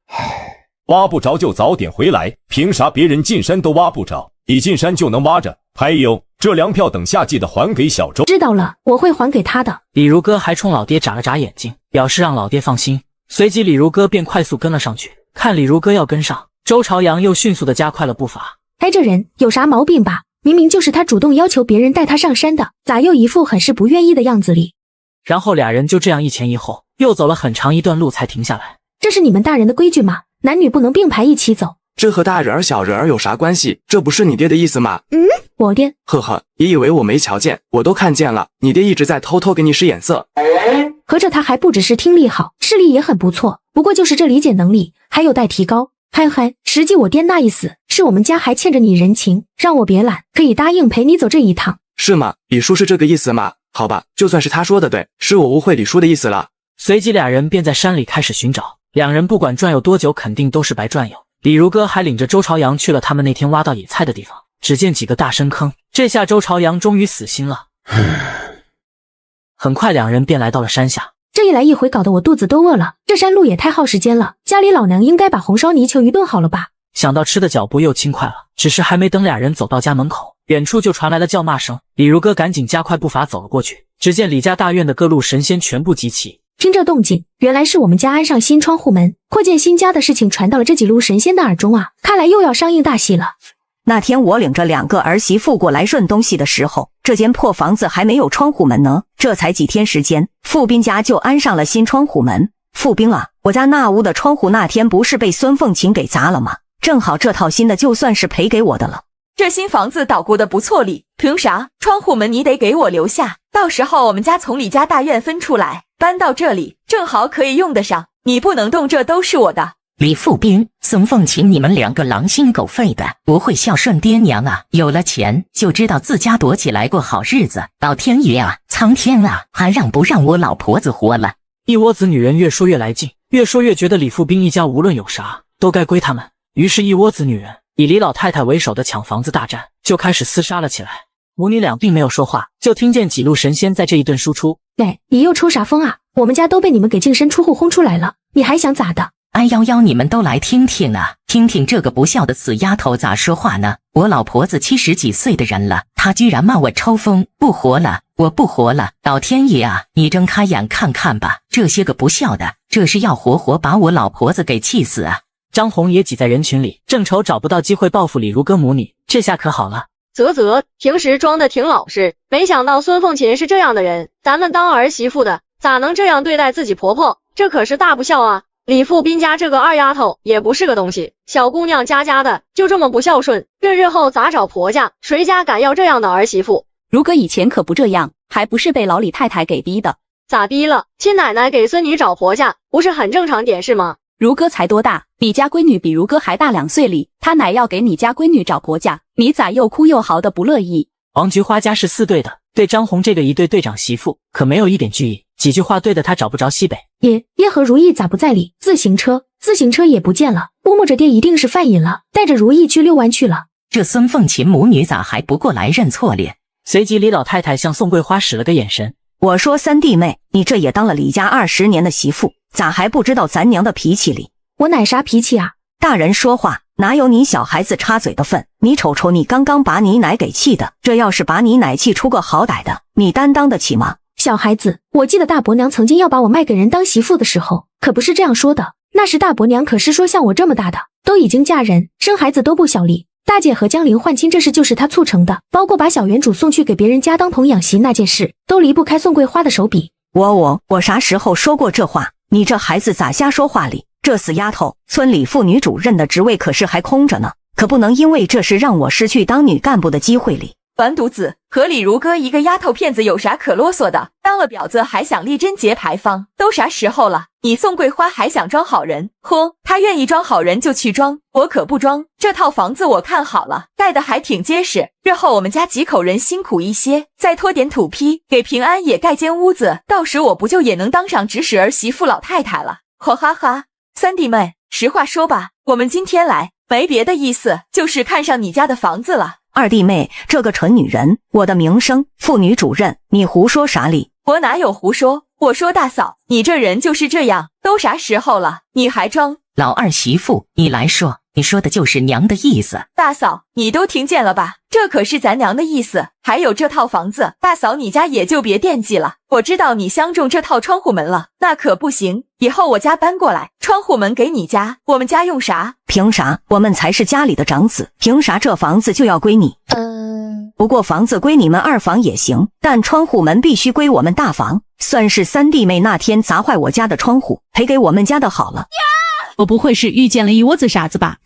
挖不着就早点回来，凭啥别人进山都挖不着，你进山就能挖着？还有这粮票等下记得还给小周。知道了，我会还给他的。李如歌还冲老爹眨了眨眼睛，表示让老爹放心。随即李如歌便快速跟了上去，看李如歌要跟上，周朝阳又迅速地加快了步伐。这人有啥毛病吧？明明就是他主动要求别人带他上山的，咋又一副很是不愿意的样子里？然后俩人就这样一前一后，又走了很长一段路才停下来。这是你们大人的规矩吗？男女不能并排一起走。这和大人儿小人儿有啥关系？这不是你爹的意思吗？我爹。呵呵，别以为我没瞧见，我都看见了，你爹一直在偷偷给你使眼色。合着他还不只是听力好，视力也很不错，不过就是这理解能力还有待提高。嗨嗨，实际我爹那意思是我们家还欠着你人情，让我别懒，可以答应陪你走这一趟。是吗？李叔是这个意思吗？好吧，就算是他说的对，是我误会李叔的意思了。随即俩人便在山里开始寻找，两人不管转悠多久，肯定都是白转悠。李如歌还领着周朝阳去了他们那天挖到野菜的地方，只见几个大深坑，这下周朝阳终于死心了。很快两人便来到了山下，这一来一回搞得我肚子都饿了，这山路也太耗时间了，家里老娘应该把红烧泥鳅鱼炖好了吧。想到吃的脚步又轻快了，只是还没等俩人走到家门口，远处就传来了叫骂声。李如歌赶紧加快步伐走了过去，只见李家大院的各路神仙全部集齐。听这动静，原来是我们家安上新窗户门，扩建新家的事情传到了这几路神仙的耳中啊，看来又要上映大戏了。那天我领着2个儿媳妇过来润东西的时候，这间破房子还没有窗户门呢，这才几天时间，富斌家就安上了新窗户门。富斌啊，我家那屋的窗户那天不是被孙凤琴给砸了吗？正好这套新的就算是赔给我的了。这新房子捣鼓的不错哩，凭啥窗户门你得给我留下？到时候我们家从李家大院分出来，搬到这里，正好可以用得上。你不能动，这都是我的。李富斌、孙凤琴，你们2个狼心狗肺的，不会孝顺爹娘啊！有了钱就知道自家躲起来过好日子。老天爷啊，苍天啊，还让不让我老婆子活了？一窝子女人越说越来劲，越说越觉得李富斌一家无论有啥都该归他们。于是，一窝子女人以李老太太为首的抢房子大战就开始厮杀了起来。母女俩并没有说话，就听见几路神仙在这一顿输出。喂，你又抽啥风啊？我们家都被你们给净身出户轰出来了，你还想咋的？哎呦，你们都来听听啊，听听这个不孝的死丫头咋说话呢？我老婆子70几岁的人了，她居然骂我抽风，不活了，我不活了！老天爷啊，你睁开眼看看吧，这些个不孝的，这是要活活把我老婆子给气死啊！张红也挤在人群里，正愁找不到机会报复李如歌母女，这下可好了。平时装的挺老实，没想到孙凤琴是这样的人，咱们当儿媳妇的咋能这样对待自己婆婆？这可是大不孝啊！李富斌家这个二丫头也不是个东西，小姑娘家的就这么不孝顺，这日后咋找婆家？谁家敢要这样的儿媳妇？如哥以前可不这样，还不是被老李太太给逼的。咋逼了？亲奶奶给孙女找婆家，不是很正常点是吗？如哥才多大？你家闺女比如哥还大2岁哩，他乃要给你家闺女找婆家，你咋又哭又嚎的不乐意？王菊花家是4对的，对张红这个1对队长媳妇可没有一点惧意，几句话对得他找不着西北。耶和如意咋不在里？自行车也不见了，估摸着爹一定是犯瘾了，带着如意去遛弯去了。这孙凤琴母女咋还不过来认错咧？随即李老太太向宋桂花使了个眼神。我说3弟妹，你这也当了李家20年的媳妇，咋还不知道咱娘的脾气哩？我奶啥脾气啊？大人说话哪有你小孩子插嘴的份？你瞅瞅你刚刚把你奶给气的，这要是把你奶气出个好歹的，你担当得起吗？小孩子，我记得大伯娘曾经要把我卖给人当媳妇的时候，可不是这样说的。那时大伯娘可是说像我这么大的，都已经嫁人，生孩子都不小哩。大姐和江玲换亲这事就是她促成的，包括把小原主送去给别人家当童养媳那件事，都离不开宋桂花的手笔。我啥时候说过这话？你这孩子咋瞎说话哩？这死丫头，村里妇女主任的职位可是还空着呢，可不能因为这事让我失去当女干部的机会哩。完犊子，和李如歌一个丫头片子有啥可啰嗦的？当了婊子还想立贞节牌坊，都啥时候了？你宋桂花还想装好人？她愿意装好人就去装，我可不装。这套房子我看好了，盖得还挺结实，日后我们家几口人辛苦一些，再拖点土坯，给平安也盖间屋子，到时我不就也能当上指使儿媳妇老太太了？哈哈哈！3弟妹，实话说吧，我们今天来没别的意思，就是看上你家的房子了。2弟妹，这个蠢女人，我的名声，妇女主任，你胡说啥哩？我哪有胡说？我说大嫂，你这人就是这样，都啥时候了，你还装？老二媳妇，你来说，你说的就是娘的意思。大嫂，你都听见了吧？这可是咱娘的意思。还有这套房子，大嫂你家也就别惦记了。我知道你相中这套窗户门了，那可不行。以后我家搬过来，窗户门给你家，我们家用啥？凭啥？我们才是家里的长子，凭啥这房子就要归你？不过房子归你们2房也行，但窗户门必须归我们大房。算是3弟妹那天砸坏我家的窗户，赔给我们家的好了。我不会是遇见了一窝子傻子吧？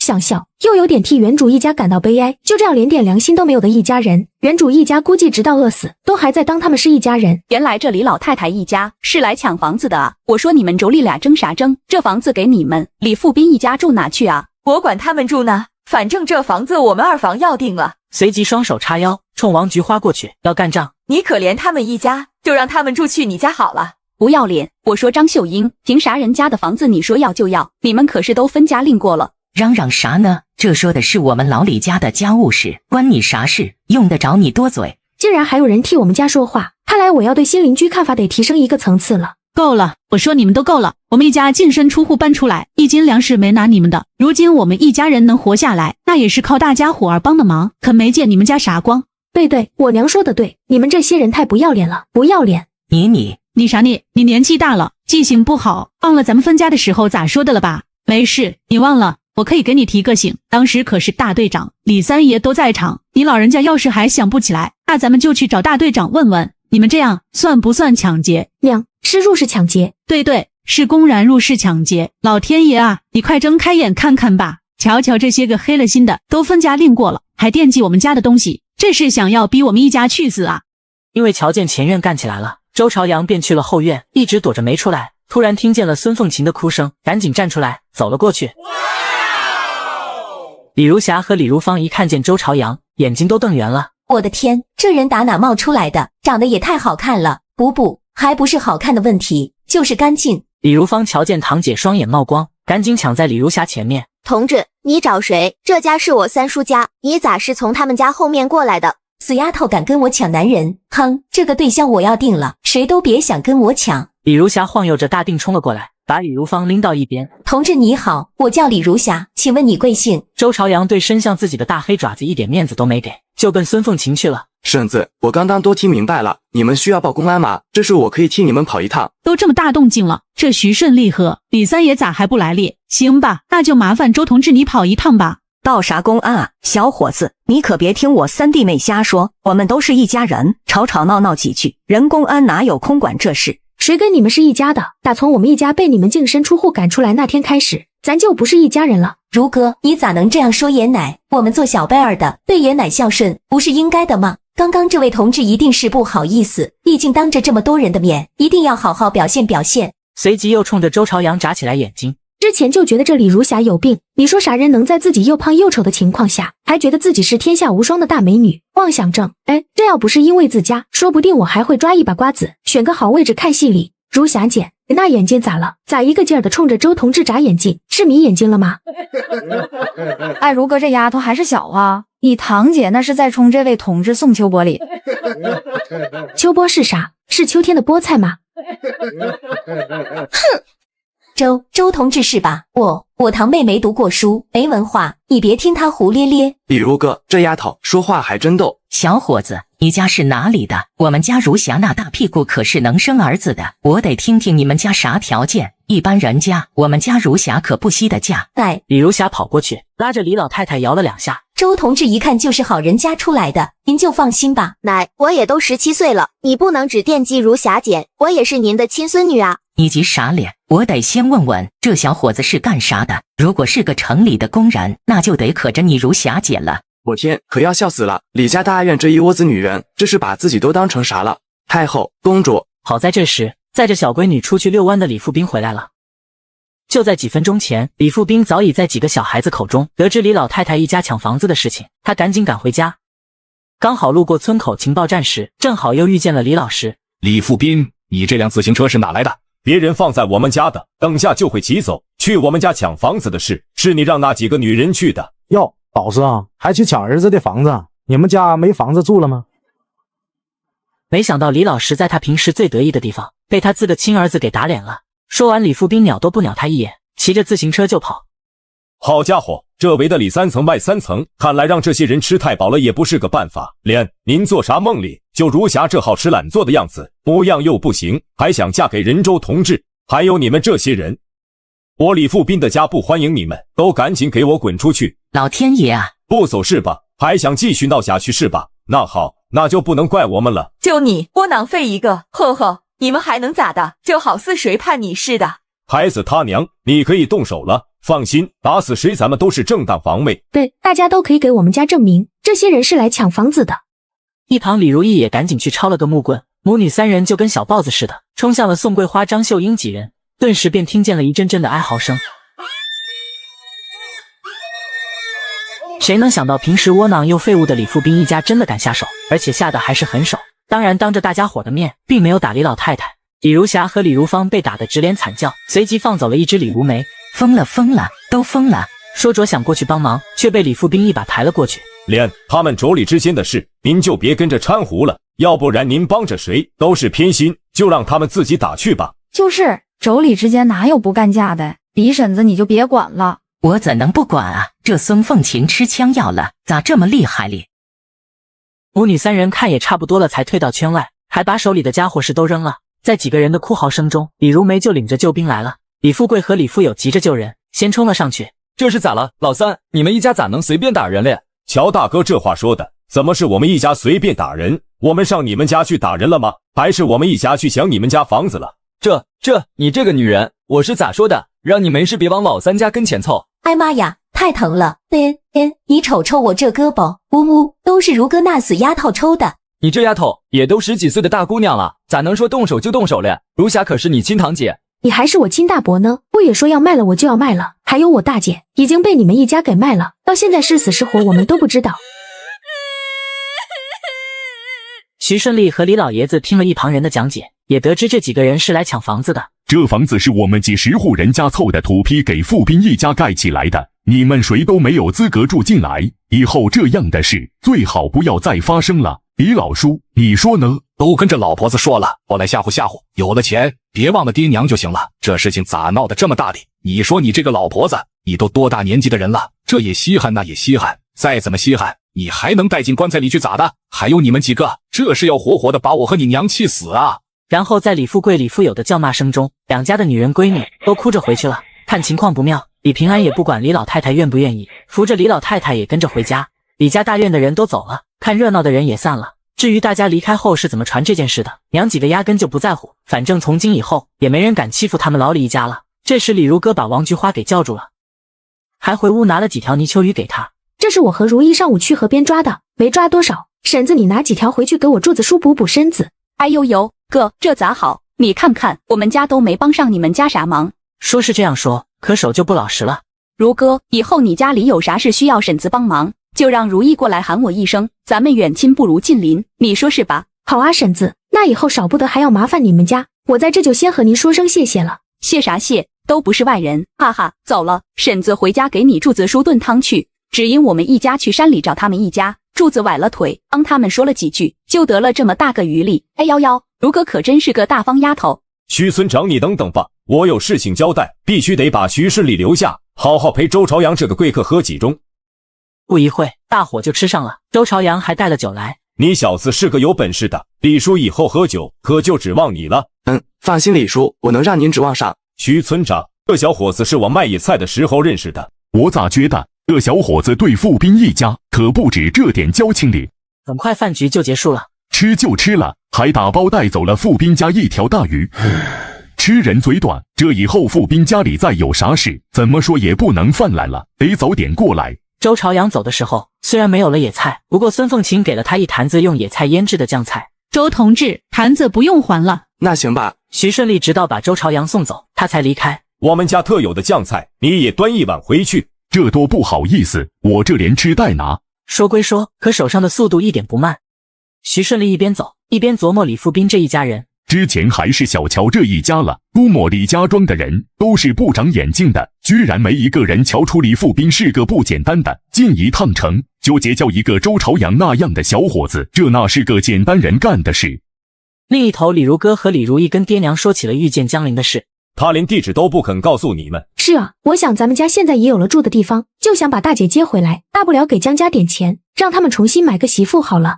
想笑，又有点替原主一家感到悲哀。就这样连点良心都没有的一家人，原主一家估计直到饿死，都还在当他们是一家人。原来这李老太太一家是来抢房子的啊！我说你们妯娌俩争啥争？这房子给你们，李富斌一家住哪去啊？我管他们住呢，反正这房子我们二房要定了。随即双手叉腰，冲王菊花过去要干仗。你可怜他们一家，就让他们住去你家好了。不要脸！我说张秀英，凭啥人家的房子你说要就要？你们可是都分家令过了。嚷嚷啥呢？这说的是我们老李家的家务事，关你啥事？用得着你多嘴？竟然还有人替我们家说话，看来我要对新邻居看法得提升一个层次了。够了，我说你们都够了。我们一家净身出户搬出来，一斤粮食没拿你们的。如今我们一家人能活下来，那也是靠大家伙儿帮的忙，可没见你们家啥光。对，我娘说的对，你们这些人太不要脸了，不要脸。你啥你？你年纪大了，记性不好，忘了咱们分家的时候咋说的了吧？没事，你忘了，我可以给你提个醒，当时可是大队长李三爷都在场，你老人家要是还想不起来，那咱们就去找大队长问问，你们这样算不算抢劫？娘，是入室抢劫。对，是公然入室抢劫。老天爷啊，你快睁开眼看看吧，瞧瞧这些个黑了心的，都分家令过了，还惦记我们家的东西，这是想要逼我们一家去死啊！因为瞧见前院干起来了，周朝阳便去了后院，一直躲着没出来。突然听见了孙凤琴的哭声，赶紧站出来走了过去。李如霞和李如芳一看见周朝阳，眼睛都瞪圆了。我的天，这人打哪冒出来的？长得也太好看了！不，还不是好看的问题，就是干净。李如芳瞧见堂姐双眼冒光，赶紧抢在李如霞前面。同志，你找谁？这家是我三叔家，你咋是从他们家后面过来的？死丫头敢跟我抢男人，哼，这个对象我要定了，谁都别想跟我抢。李如霞晃悠着大腚冲了过来，把李如芳拎到一边。同志你好，我叫李如霞，请问你贵姓？周朝阳对伸向自己的大黑爪子一点面子都没给，就跟孙凤琴去了。婶子，我刚刚都听明白了，你们需要报公安吗？这事我可以替你们跑一趟。都这么大动静了，这徐顺利和李三爷咋还不来列？行吧，那就麻烦周同志你跑一趟吧。报啥公安啊，小伙子，你可别听我三弟妹瞎说，我们都是一家人，吵吵闹闹几句，人公安哪有空管这事？谁跟你们是一家的？打从我们一家被你们净身出户赶出来那天开始，咱就不是一家人了。如哥，你咋能这样说爷奶？我们做小辈儿的，对爷奶孝顺，不是应该的吗？刚刚这位同志一定是不好意思，毕竟当着这么多人的面，一定要好好表现表现。随即又冲着周朝阳眨起来眼睛。之前就觉得这李如霞有病，你说啥人能在自己又胖又丑的情况下，还觉得自己是天下无双的大美女？妄想症！这要不是因为自家，说不定我还会抓一把瓜子，选个好位置看戏里。如霞姐，那眼睛咋了？咋一个劲儿的冲着周同志眨眼睛？是迷眼睛了吗？哎，如哥这丫头还是小啊，你堂姐那是在冲这位同志送秋波里。秋波是啥？是秋天的菠菜吗？哼！周同志是吧？我堂妹没读过书，没文化，你别听她胡咧咧。李如哥，这丫头说话还真逗。小伙子，你家是哪里的？我们家如霞那大屁股可是能生儿子的，我得听听你们家啥条件。一般人家，我们家如霞可不稀得嫁。李如霞跑过去，拉着李老太太摇了两下。周同志一看就是好人家出来的，您就放心吧。奶，我也都17岁了，你不能只惦记如霞姐，我也是您的亲孙女啊。你急啥脸？我得先问问这小伙子是干啥的。如果是个城里的工人，那就得可着你如霞姐了。我天，可要笑死了！李家大院这一窝子女人，这是把自己都当成啥了？太后、公主。好在这时，载着小闺女出去遛弯的李富斌回来了。就在几分钟前，李富斌早已在几个小孩子口中得知李老太太一家抢房子的事情，他赶紧赶回家。刚好路过村口情报站时，正好又遇见了李老师。李富斌，你这辆自行车是哪来的？别人放在我们家的，等下就会骑走。去我们家抢房子的事，是你让那几个女人去的。哟，老师啊，还去抢儿子的房子？你们家没房子住了吗？没想到李老师在他平时最得意的地方，被他自个亲儿子给打脸了。说完，李富斌鸟都不鸟他一眼，骑着自行车就跑。好家伙，这围的里3层外3层，看来让这些人吃太饱了也不是个办法。莲，您做啥梦里？就如霞这好吃懒做的样子，模样又不行，还想嫁给人周同志？还有你们这些人，我李富斌的家不欢迎你们，都赶紧给我滚出去！老天爷啊！不走是吧？还想继续闹下去是吧？那好，那就不能怪我们了。就你窝囊废一个，呵呵，你们还能咋的？就好似谁叛你似的。孩子他娘，你可以动手了。放心，打死谁咱们都是正当防卫。对，大家都可以给我们家证明，这些人是来抢房子的。一旁李如意也赶紧去抄了个木棍，母女三人就跟小豹子似的，冲向了宋桂花、张秀英几人，顿时便听见了一阵阵的哀嚎声。谁能想到平时窝囊又废物的李富斌一家真的敢下手，而且下的还是狠手。当然当着大家伙的面，并没有打李老太太。李如霞和李如芳被打得直连惨叫，随即放走了一只李如梅。疯了疯了，都疯了！说着想过去帮忙，却被李富斌一把抬了过去。莲，他们妯娌之间的事，您就别跟着掺和了，要不然您帮着谁都是偏心，就让他们自己打去吧。就是妯娌之间哪有不干架的？李婶子你就别管了。我怎能不管啊？这孙凤琴吃枪药了，咋这么厉害哩？母女三人看也差不多了，才退到圈外，还把手里的家伙事都扔了。在几个人的哭嚎声中，李如梅就领着救兵来了。李富贵和李富有急着救人，先冲了上去。这是咋了？老三，你们一家咋能随便打人嘞？乔大哥这话说的，怎么是我们一家随便打人？我们上你们家去打人了吗？还是我们一家去抢你们家房子了？你这个女人，我是咋说的？让你没事别往老三家跟前凑。哎妈呀，太疼了！你瞅瞅我这胳膊，都是如哥那死丫头抽的。你这丫头也都10几岁的大姑娘了，咋能说动手就动手嘞？如霞可是你亲堂姐。你还是我亲大伯呢，不也说要卖了我就要卖了？还有我大姐已经被你们一家给卖了，到现在是死是活我们都不知道。徐顺利和李老爷子听了一旁人的讲解，也得知这几个人是来抢房子的。这房子是我们几10户人家凑的土坯给富斌一家盖起来的，你们谁都没有资格住进来，以后这样的事最好不要再发生了。李老叔，你说呢？都跟着老婆子说了，我来吓唬吓唬，有了钱别忘了爹娘就行了。这事情咋闹得这么大哩？你说你这个老婆子，你都多大年纪的人了，这也稀罕那也稀罕，再怎么稀罕你还能带进棺材里去咋的？还有你们几个，这是要活活的把我和你娘气死啊！然后在李富贵、李富有的叫骂声中，两家的女人闺女都哭着回去了。看情况不妙，李平安也不管李老太太愿不愿意，扶着李老太太也跟着回家。李家大院的人都走了，看热闹的人也散了。至于大家离开后是怎么传这件事的，娘几个压根就不在乎，反正从今以后也没人敢欺负他们老李一家了。这时李如哥把王菊花给叫住了，还回屋拿了几条泥鳅鱼给他。这是我和如意上午去河边抓的，没抓多少。婶子你拿几条回去给我柱子叔补补身子。哎呦呦，哥，这咋好？你看看，我们家都没帮上你们家啥忙。说是这样说，可手就不老实了。如哥，以后你家里有啥事需要婶子帮忙，就让如意过来喊我一声，咱们远亲不如近邻，你说是吧？好啊，婶子，那以后少不得还要麻烦你们家，我在这就先和您说声谢谢了。谢啥谢，都不是外人，哈哈。走了，婶子回家给你柱子叔炖汤去。只因我们一家去山里找他们一家，柱子崴了腿，帮他们说了几句，就得了这么大个余力。哎呦呦，如哥可真是个大方丫头。徐村长，你等等吧，我有事情交代，必须得把徐顺利留下，好好陪周朝阳这个贵客喝几盅。不一会，大伙就吃上了，周朝阳还带了酒来。你小子是个有本事的，李叔以后喝酒可就指望你了。放心，李叔，我能让您指望上。徐村长，这小伙子是我卖野菜的时候认识的，我咋觉得这小伙子对富斌一家可不止这点交情哩。很快饭局就结束了，吃就吃了，还打包带走了富斌家一条大鱼。吃人嘴短，这以后富斌家里再有啥事，怎么说也不能犯懒了，得早点过来。周朝阳走的时候，虽然没有了野菜，不过孙凤琴给了他一坛子用野菜腌制的酱菜。周同志，坛子不用还了。那行吧。徐顺利直到把周朝阳送走，他才离开。我们家特有的酱菜，你也端一碗回去。这多不好意思，我这连吃带拿。说归说，可手上的速度一点不慢。徐顺利一边走一边琢磨李富斌这一家人。之前还是小瞧这一家了，估摸李家庄的人都是不长眼睛的，居然没一个人瞧出李富斌是个不简单的。进一趟城就结交一个周朝阳那样的小伙子，这哪是个简单人干的事。另一头，李如哥和李如意跟爹娘说起了遇见江林的事。他连地址都不肯告诉你们。是啊，我想咱们家现在也有了住的地方，就想把大姐接回来，大不了给江家点钱，让他们重新买个媳妇好了。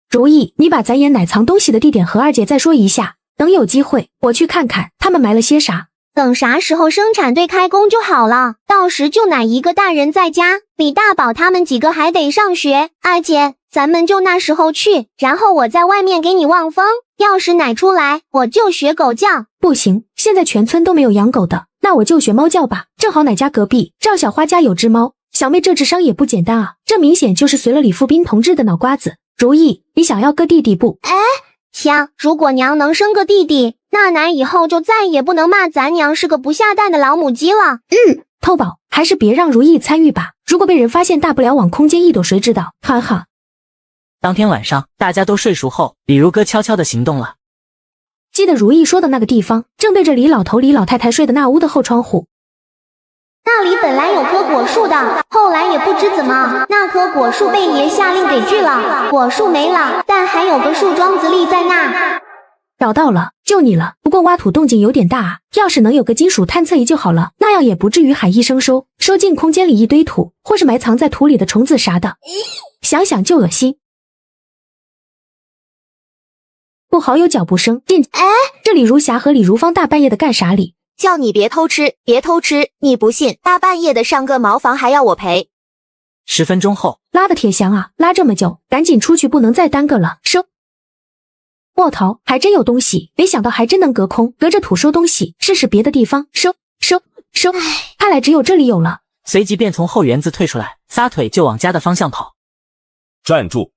如意，你把咱爷奶藏东西的地点和二姐再说一下，等有机会我去看看他们埋了些啥。等啥时候生产队开工就好了，到时就奶一个大人在家，李大宝他们几个还得上学。二姐，咱们就那时候去，然后我在外面给你望风，要是奶出来，我就学狗叫。不行，现在全村都没有养狗的，那我就学猫叫吧。正好奶家隔壁赵小花家有只猫，小妹这智商也不简单啊，这明显就是随了李富斌同志的脑瓜子。如意，你想要个弟弟不？香，如果娘能生个弟弟，那奶以后就再也不能骂咱娘是个不下蛋的老母鸡了。偷宝，还是别让如意参与吧，如果被人发现，大不了往空间一躲，谁知道？哈哈。当天晚上，大家都睡熟后，李如哥悄悄地行动了。记得如意说的那个地方，正对着李老头、李老太太睡的那屋的后窗户。那里本来有棵果树的，后来也不知怎么，那棵果树被爷下令给锯了，果树没了，但还有个树桩子立在那。找到了，就你了。不过挖土动静有点大啊，要是能有个金属探测仪就好了，那样也不至于喊一声收进空间里一堆土，或是埋藏在土里的虫子啥的，想想就恶心。不好，有脚步声。这李如霞和李如芳大半夜的干啥里？叫你别偷吃，别偷吃！你不信，大半夜的上个茅房还要我赔。10分钟后，拉的铁翔啊，拉这么久，赶紧出去，不能再耽搁了。收！卧槽，还真有东西，没想到还真能隔空，隔着土收东西，试试别的地方。收！看来只有这里有了。随即便从后园子退出来，撒腿就往家的方向跑。站住！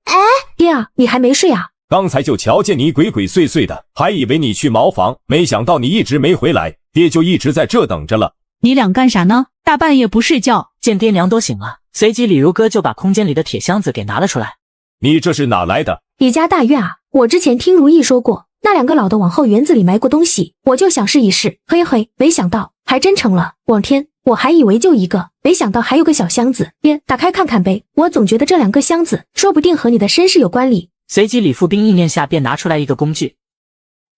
爹啊，你还没睡啊？刚才就瞧见你鬼鬼祟祟的，还以为你去茅房，没想到你一直没回来，爹就一直在这等着了。你俩干啥呢？大半夜不睡觉？见爹娘都醒了，随即李如哥就把空间里的铁箱子给拿了出来。你这是哪来的？李家大院啊，我之前听如意说过，那两个老的往后园子里埋过东西，我就想试一试。嘿嘿，没想到还真成了。我天，我还以为就一个，没想到还有个小箱子。爹，打开看看呗，我总觉得这2个箱子说不定和你的身世有关哩。随即李富斌意念下便拿出来一个工具，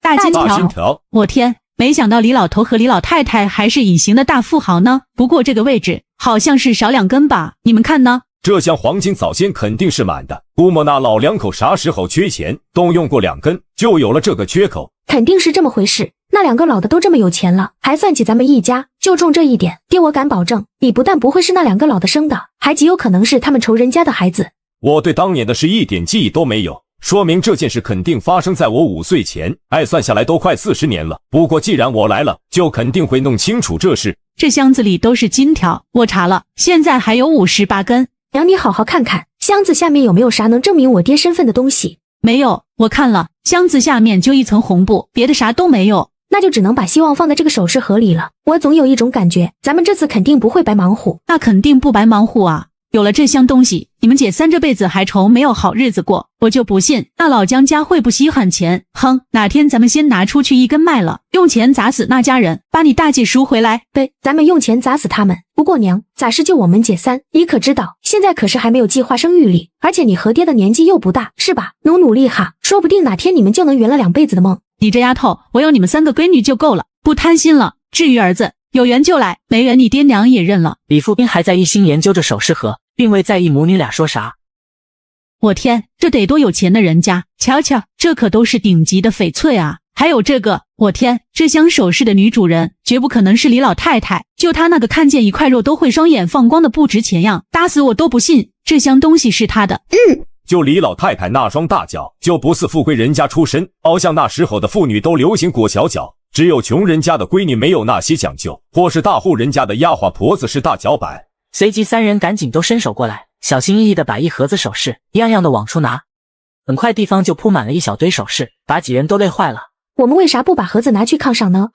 大金条。我天，没想到李老头和李老太太还是隐形的大富豪呢。不过这个位置好像是少2根吧，你们看呢？这箱黄金早先肯定是满的，估摸那老两口啥时候缺钱，动用过2根，就有了这个缺口。肯定是这么回事，那2个老的都这么有钱了，还算起咱们一家，就冲这一点，爹我敢保证，你不但不会是那2个老的生的，还极有可能是他们仇人家的孩子。我对当年的事一点记忆都没有，说明这件事肯定发生在我5岁前，算下来都快40年了。不过既然我来了，就肯定会弄清楚这事。这箱子里都是金条，我查了，现在还有58根。娘，你好好看看，箱子下面有没有啥能证明我爹身份的东西？没有，我看了，箱子下面就一层红布，别的啥都没有。那就只能把希望放在这个首饰盒里了。我总有一种感觉，咱们这次肯定不会白忙活。那肯定不白忙活啊。有了这箱东西，你们姐3这辈子还愁没有好日子过。我就不信那老姜家会不稀罕钱。哼，哪天咱们先拿出去1根卖了，用钱砸死那家人，把你大姐赎回来。对，咱们用钱砸死他们。不过娘，咋是就我们姐3？你可知道，现在可是还没有计划生育哩，而且你和爹的年纪又不大，是吧？努力哈，说不定哪天你们就能圆了2辈子的梦。你这丫头，我有你们3个闺女就够了，不贪心了。至于儿子，有缘就来，没缘你爹娘也认了。李富斌还在一心研究着首饰盒，并未在意母女俩说啥。我天，这得多有钱的人家！瞧瞧，这可都是顶级的翡翠啊！还有这个，我天，这箱首饰的女主人绝不可能是李老太太，就她那个看见一块肉都会双眼放光的不值钱样，打死我都不信这箱东西是她的。就李老太太那双大脚，就不似富贵人家出身，好像那时候的妇女都流行裹小脚，只有穷人家的闺女没有那些讲究，或是大户人家的丫鬟婆子是大脚板。随即3人赶紧都伸手过来，小心翼翼地把一盒子首饰一样样的往出拿。很快地方就铺满了一小堆首饰，把几人都累坏了。我们为啥不把盒子拿去炕上呢？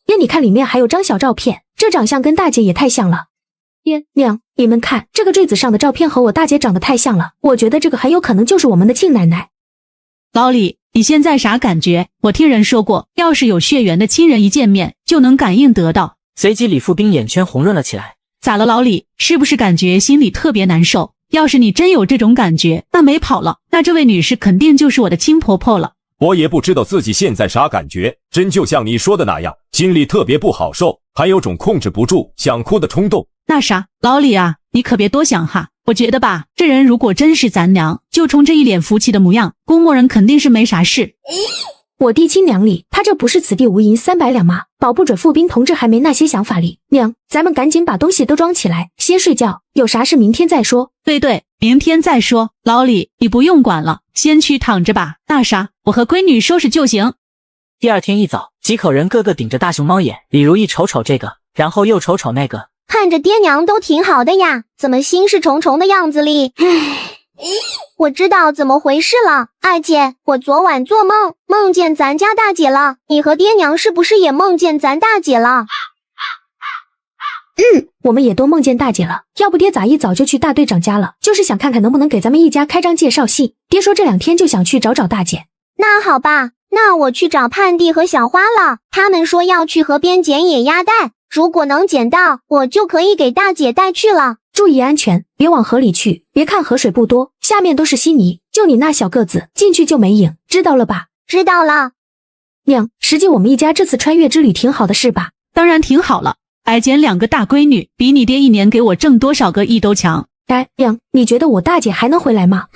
爹，你看里面还有张小照片，这长相跟大姐也太像了。爹娘，你们看这个坠子上的照片和我大姐长得太像了，我觉得这个很有可能就是我们的庆奶奶。老李，你现在啥感觉？我听人说过，要是有血缘的亲人一见面就能感应得到。随即李富斌眼圈红润了起来。咋了老李，是不是感觉心里特别难受？要是你真有这种感觉，那没跑了，那这位女士肯定就是我的亲婆婆了。我也不知道自己现在啥感觉，真就像你说的那样，心里特别不好受，还有种控制不住想哭的冲动。那啥，老李啊，你可别多想哈。我觉得吧，这人如果真是咱娘，就冲这一脸福气的模样，估摸人肯定是没啥事。我爹亲娘哩，他这不是此地无银300两吗？保不准傅斌同志还没那些想法哩。娘，咱们赶紧把东西都装起来，先睡觉，有啥事明天再说。对，明天再说。老李，你不用管了，先去躺着吧。那啥，我和闺女收拾就行。第二天一早，几口人个个顶着大熊猫眼，李如意瞅瞅这个，然后又瞅瞅那个，看着爹娘都挺好的呀，怎么心事重重的样子哩？我知道怎么回事了，二姐，我昨晚做梦，梦见咱家大姐了。你和爹娘是不是也梦见咱大姐了？我们也都梦见大姐了。要不爹咋一早就去大队长家了？就是想看看能不能给咱们一家开张介绍信。爹说这2天就想去找找大姐。那好吧，那我去找盼弟和小花了。他们说要去河边捡野鸭蛋，如果能捡到，我就可以给大姐带去了。注意安全，别往河里去。别看河水不多，下面都是稀泥，就你那小个子，进去就没影，知道了吧？知道了。娘，实际我们一家这次穿越之旅挺好的是吧？当然挺好了，矮捡2个大闺女，比你爹1年给我挣多少个亿都强。娘，你觉得我大姐还能回来吗？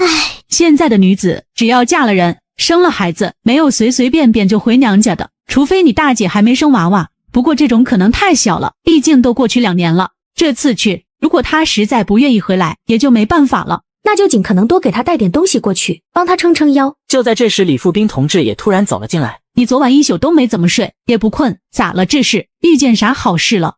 现在的女子只要嫁了人，生了孩子，没有随随便便就回娘家的，除非你大姐还没生娃娃。不过这种可能太小了，毕竟都过去2年了。这次去，如果她实在不愿意回来，也就没办法了。那就尽可能多给她带点东西过去，帮她撑撑腰。就在这时，李富斌同志也突然走了进来。你昨晚1宿都没怎么睡，也不困，咋了？这是遇见啥好事了？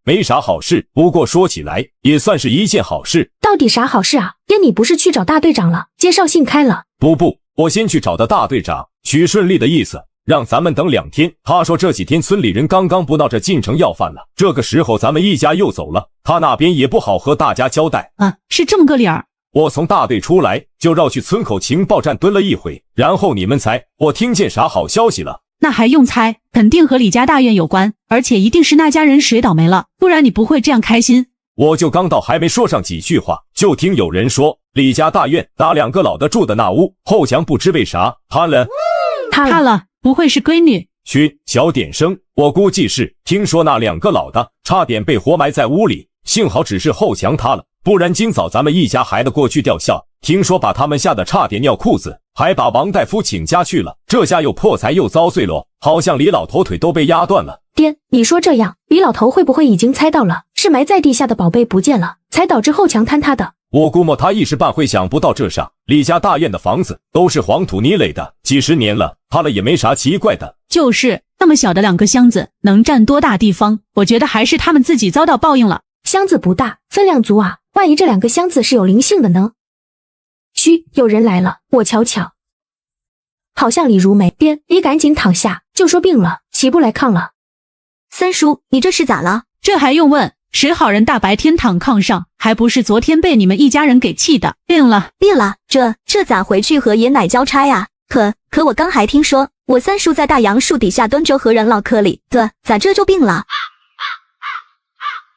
没啥好事，不过说起来也算是一件好事。到底啥好事啊？爹，你不是去找大队长了？介绍信开了？不，我先去找的大队长许顺利的意思，让咱们等2天。他说这几天村里人刚刚不闹着进城要饭了，这个时候咱们一家又走了，他那边也不好和大家交代。是这么个理儿。我从大队出来就绕去村口情报站蹲了一回，然后你们猜我听见啥好消息了？那还用猜？肯定和李家大院有关，而且一定是那家人谁倒霉了，不然你不会这样开心。我就刚到，还没说上几句话，就听有人说李家大院那2个老的住的那屋后墙不知为啥塌了。塌了，不会是闺女？嘘，小点声，我估计是。听说那2个老的差点被活埋在屋里，幸好只是后墙塌了，不然今早咱们一家还得过去吊孝。听说把他们吓得差点尿裤子，还把王大夫请假去了。这下又破财又遭罪了，好像李老头腿都被压断了。爹，你说这样，李老头会不会已经猜到了，是埋在地下的宝贝不见了，才导致后墙坍塌的？我估摸他一时半会想不到这上。李家大院的房子都是黄土泥垒的，几十年了，塌了也没啥奇怪的。就是那么小的2个箱子，能占多大地方？我觉得还是他们自己遭到报应了。箱子不大，分量足啊，万一这2个箱子是有灵性的呢？嘘，有人来了，我瞧瞧，好像李如梅。爹，你赶紧躺下，就说病了，起不来炕了。三叔，你这是咋了？这还用问？谁好人大白天躺炕上，还不是昨天被你们一家人给气的？病了？这咋回去和爷奶交差呀？可我刚还听说，我三叔在大杨树底下蹲着和人唠嗑里，咋这就病了？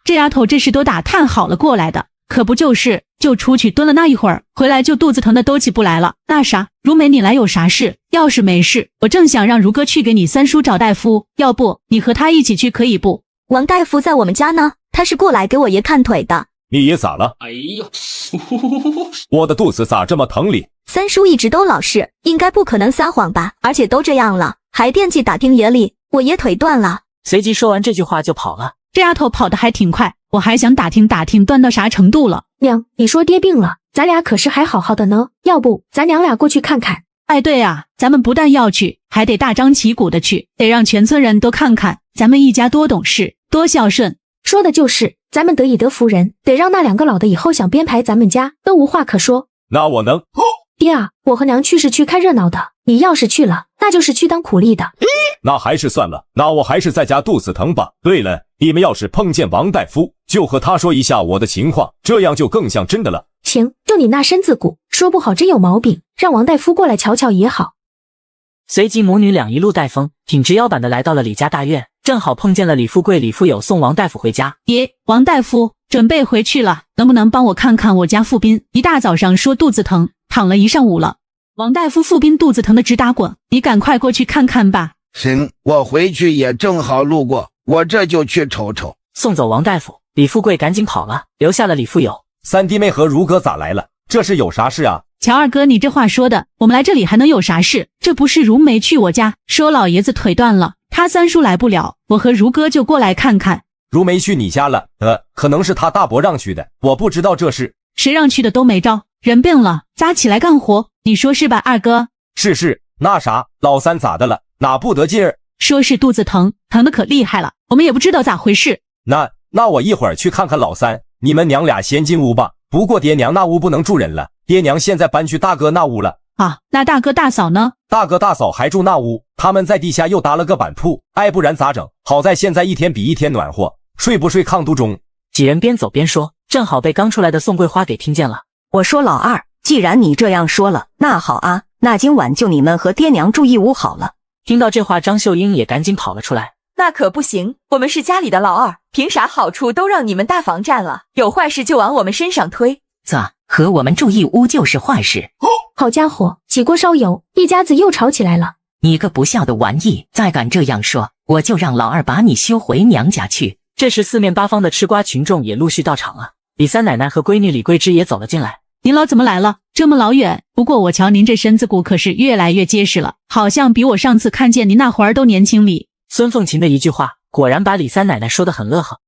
这丫头这是都打探好了过来的，可不就是，就出去蹲了那一会儿，回来就肚子疼的都起不来了。那啥，如梅你来有啥事？要是没事，我正想让如哥去给你三叔找大夫，要不你和他一起去可以不？王大夫在我们家呢，他是过来给我爷看腿的。你爷咋了？哎呦，我的肚子咋这么疼哩？三叔一直都老实，应该不可能撒谎吧？而且都这样了，还惦记打听爷哩，我爷腿断了。随即说完这句话就跑了。这丫头跑得还挺快，我还想打听打听断到啥程度了。娘，你说爹病了，咱俩可是还好好的呢，要不咱娘俩过去看看？哎，对啊，咱们不但要去，还得大张旗鼓的去，得让全村人都看看咱们一家多懂事，多孝顺。说的就是，咱们得以德服人，得让那2个老的以后想编排咱们家都无话可说。那我能？爹啊，我和娘去是去看热闹的，你要是去了，那就是去当苦力的。那还是算了，那我还是在家肚子疼吧。对了，你们要是碰见王大夫，就和他说一下我的情况，这样就更像真的了。行，就你那身子骨，说不好真有毛病，让王大夫过来瞧瞧也好。随即母女俩一路带风，挺直腰板的来到了李家大院，正好碰见了李富贵、李富有送王大夫回家。爷，王大夫准备回去了，能不能帮我看看我家富斌？一大早上说肚子疼，躺了一上午了。王大夫，富斌肚子疼的直打滚，你赶快过去看看吧。行，我回去也正好路过，我这就去瞅瞅。送走王大夫，李富贵赶紧跑了，留下了李富有。三弟妹和如哥咋来了？这是有啥事啊？乔二哥，你这话说的，我们来这里还能有啥事？这不是如梅去我家，说老爷子腿断了，他三叔来不了，我和如哥就过来看看。如梅去你家了，可能是他大伯让去的，我不知道这事。谁让去的都没招，人病了，扎起来干活，你说是吧，二哥？是，那啥，老三咋的了？哪不得劲儿？说是肚子疼，疼得可厉害了，我们也不知道咋回事。那我一会儿去看看老三，你们娘俩先进屋吧。不过爹娘那屋不能住人了，爹娘现在搬去大哥那屋了。啊，那大哥大嫂呢？大哥大嫂还住那屋，他们在地下又搭了个板铺，不然咋整？好在现在一天比一天暖和，睡不睡炕都中。几人边走边说，正好被刚出来的宋桂花给听见了。我说老二，既然你这样说了，那好啊，那今晚就你们和爹娘住一屋好了。听到这话，张秀英也赶紧跑了出来。那可不行，我们是家里的老二，凭啥好处都让你们大房占了？有坏事就往我们身上推。咋，和我们住一屋就是坏事？好家伙，起锅烧油，一家子又吵起来了。你个不孝的玩意，再敢这样说，我就让老二把你休回娘家去。这时四面八方的吃瓜群众也陆续到场了，李三奶奶和闺女李桂枝也走了进来。您老怎么来了？这么老远？不过我瞧您这身子骨可是越来越结实了，好像比我上次看见您那会儿都年轻哩。孙凤琴的一句话果然把李三奶奶说得很乐呵，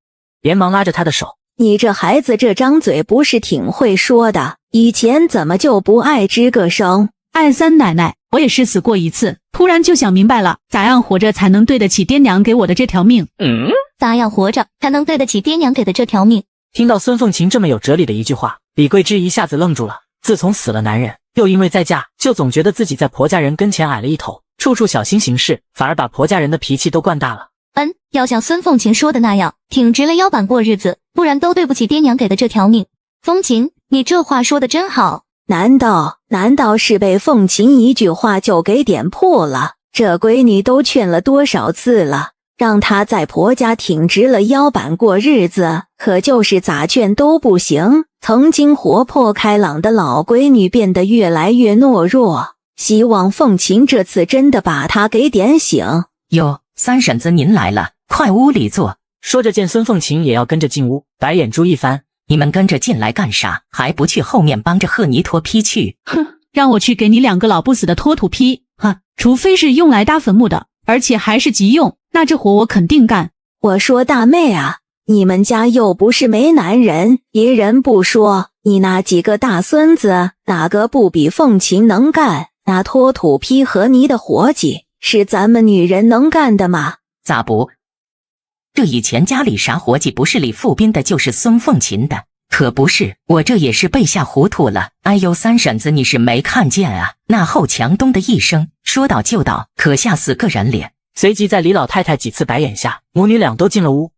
连忙拉着她的手。你这孩子这张嘴不是挺会说的，以前怎么就不爱吱个声？爱三奶奶，我也是死过一次，突然就想明白了，咋样活着才能对得起爹娘给我的这条命？咋样活着才能对得起爹娘给的这条命？听到孙凤琴这么有哲理的一句话，李桂枝一下子愣住了。自从死了男人，又因为再嫁，就总觉得自己在婆家人跟前矮了一头，处处小心行事，反而把婆家人的脾气都惯大了。要像孙凤琴说的那样，挺直了腰板过日子，不然都对不起爹娘给的这条命。凤琴，你这话说的真好。难道是被凤琴一句话就给点破了？这闺女都劝了多少次了，让她在婆家挺直了腰板过日子，可就是咋劝都不行。曾经活泼开朗的老闺女变得越来越懦弱，希望凤琴这次真的把她给点醒。哟，三婶子您来了，快屋里坐。说着见孙凤琴也要跟着进屋，白眼珠一翻，你们跟着进来干啥？还不去后面帮着贺泥拖坯去？哼，让我去给你两个老不死的拖土坯，除非是用来搭坟墓的，而且还是急用，那这活我肯定干。我说大妹啊，你们家又不是没男人，别人不说，你那几个大孙子哪个不比凤琴能干？那拖土坯和泥的活计是咱们女人能干的吗？咋不？这以前家里啥活计不是李富斌的，就是孙凤琴的，可不是，我这也是被吓糊涂了。哎呦，三婶子你是没看见啊？那后墙咚的一声，说倒就倒，可吓死个人脸。随即在李老太太几次白眼下，母女俩都进了屋。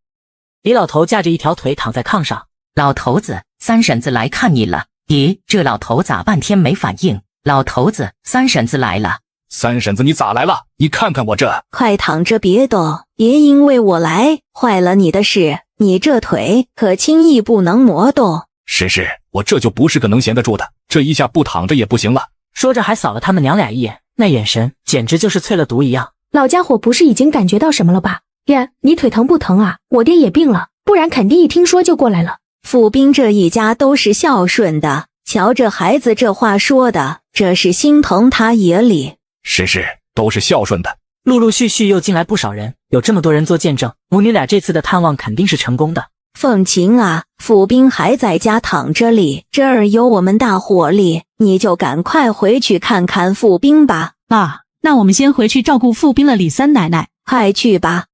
李老头架着一条腿躺在炕上。老头子，三婶子来看你了。咦，这老头咋半天没反应？老头子，三婶子来了。三婶子你咋来了？你看看我这。快躺着别动，别因为我来坏了你的事，你这腿可轻易不能挪动。是，我这就不是个能闲得住的，这一下不躺着也不行了。说着还扫了他们娘俩一眼，那眼神简直就是淬了毒一样。老家伙不是已经感觉到什么了吧？爹，你腿疼不疼啊？我爹也病了，不然肯定一听说就过来了。富斌这一家都是孝顺的，瞧这孩子这话说的，这是心疼他爷哩。是，都是孝顺的。陆陆续续又进来不少人，有这么多人做见证，母女俩这次的探望肯定是成功的。凤琴啊，富斌还在家躺着哩，这儿有我们大伙哩，你就赶快回去看看富斌吧。那我们先回去照顾富斌了。李三奶奶，快去吧。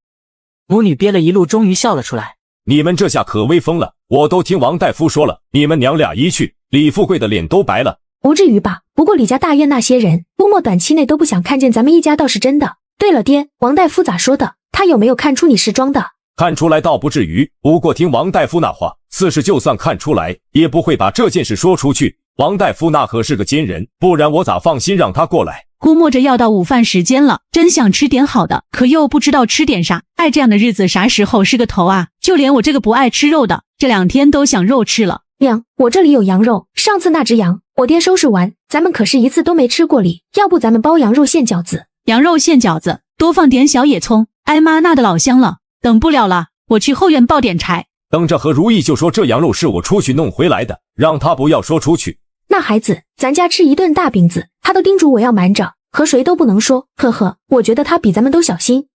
母女憋了一路，终于笑了出来。你们这下可威风了，我都听王大夫说了，你们娘俩一去，李富贵的脸都白了。不至于吧？不过李家大院那些人，估摸短期内都不想看见咱们一家，倒是真的。对了，爹，王大夫咋说的？他有没有看出你是装的？看出来倒不至于，不过听王大夫那话，似是就算看出来，也不会把这件事说出去。王大夫那可是个奸人，不然我咋放心让他过来？估摸着要到午饭时间了，真想吃点好的，可又不知道吃点啥。这样的日子啥时候是个头啊？就连我这个不爱吃肉的，这2天都想肉吃了。娘，我这里有羊肉，上次那只羊我爹收拾完，咱们可是一次都没吃过哩。要不咱们包羊肉馅饺子？羊肉馅饺子，多放点小野葱。哎妈，那的老香了，等不了了，我去后院抱点柴。等着和如意就说这羊肉是我出去弄回来的，让他不要说出去。那孩子，咱家吃一顿大饼子，他都叮嘱我要瞒着，和谁都不能说。呵呵，我觉得他比咱们都小心。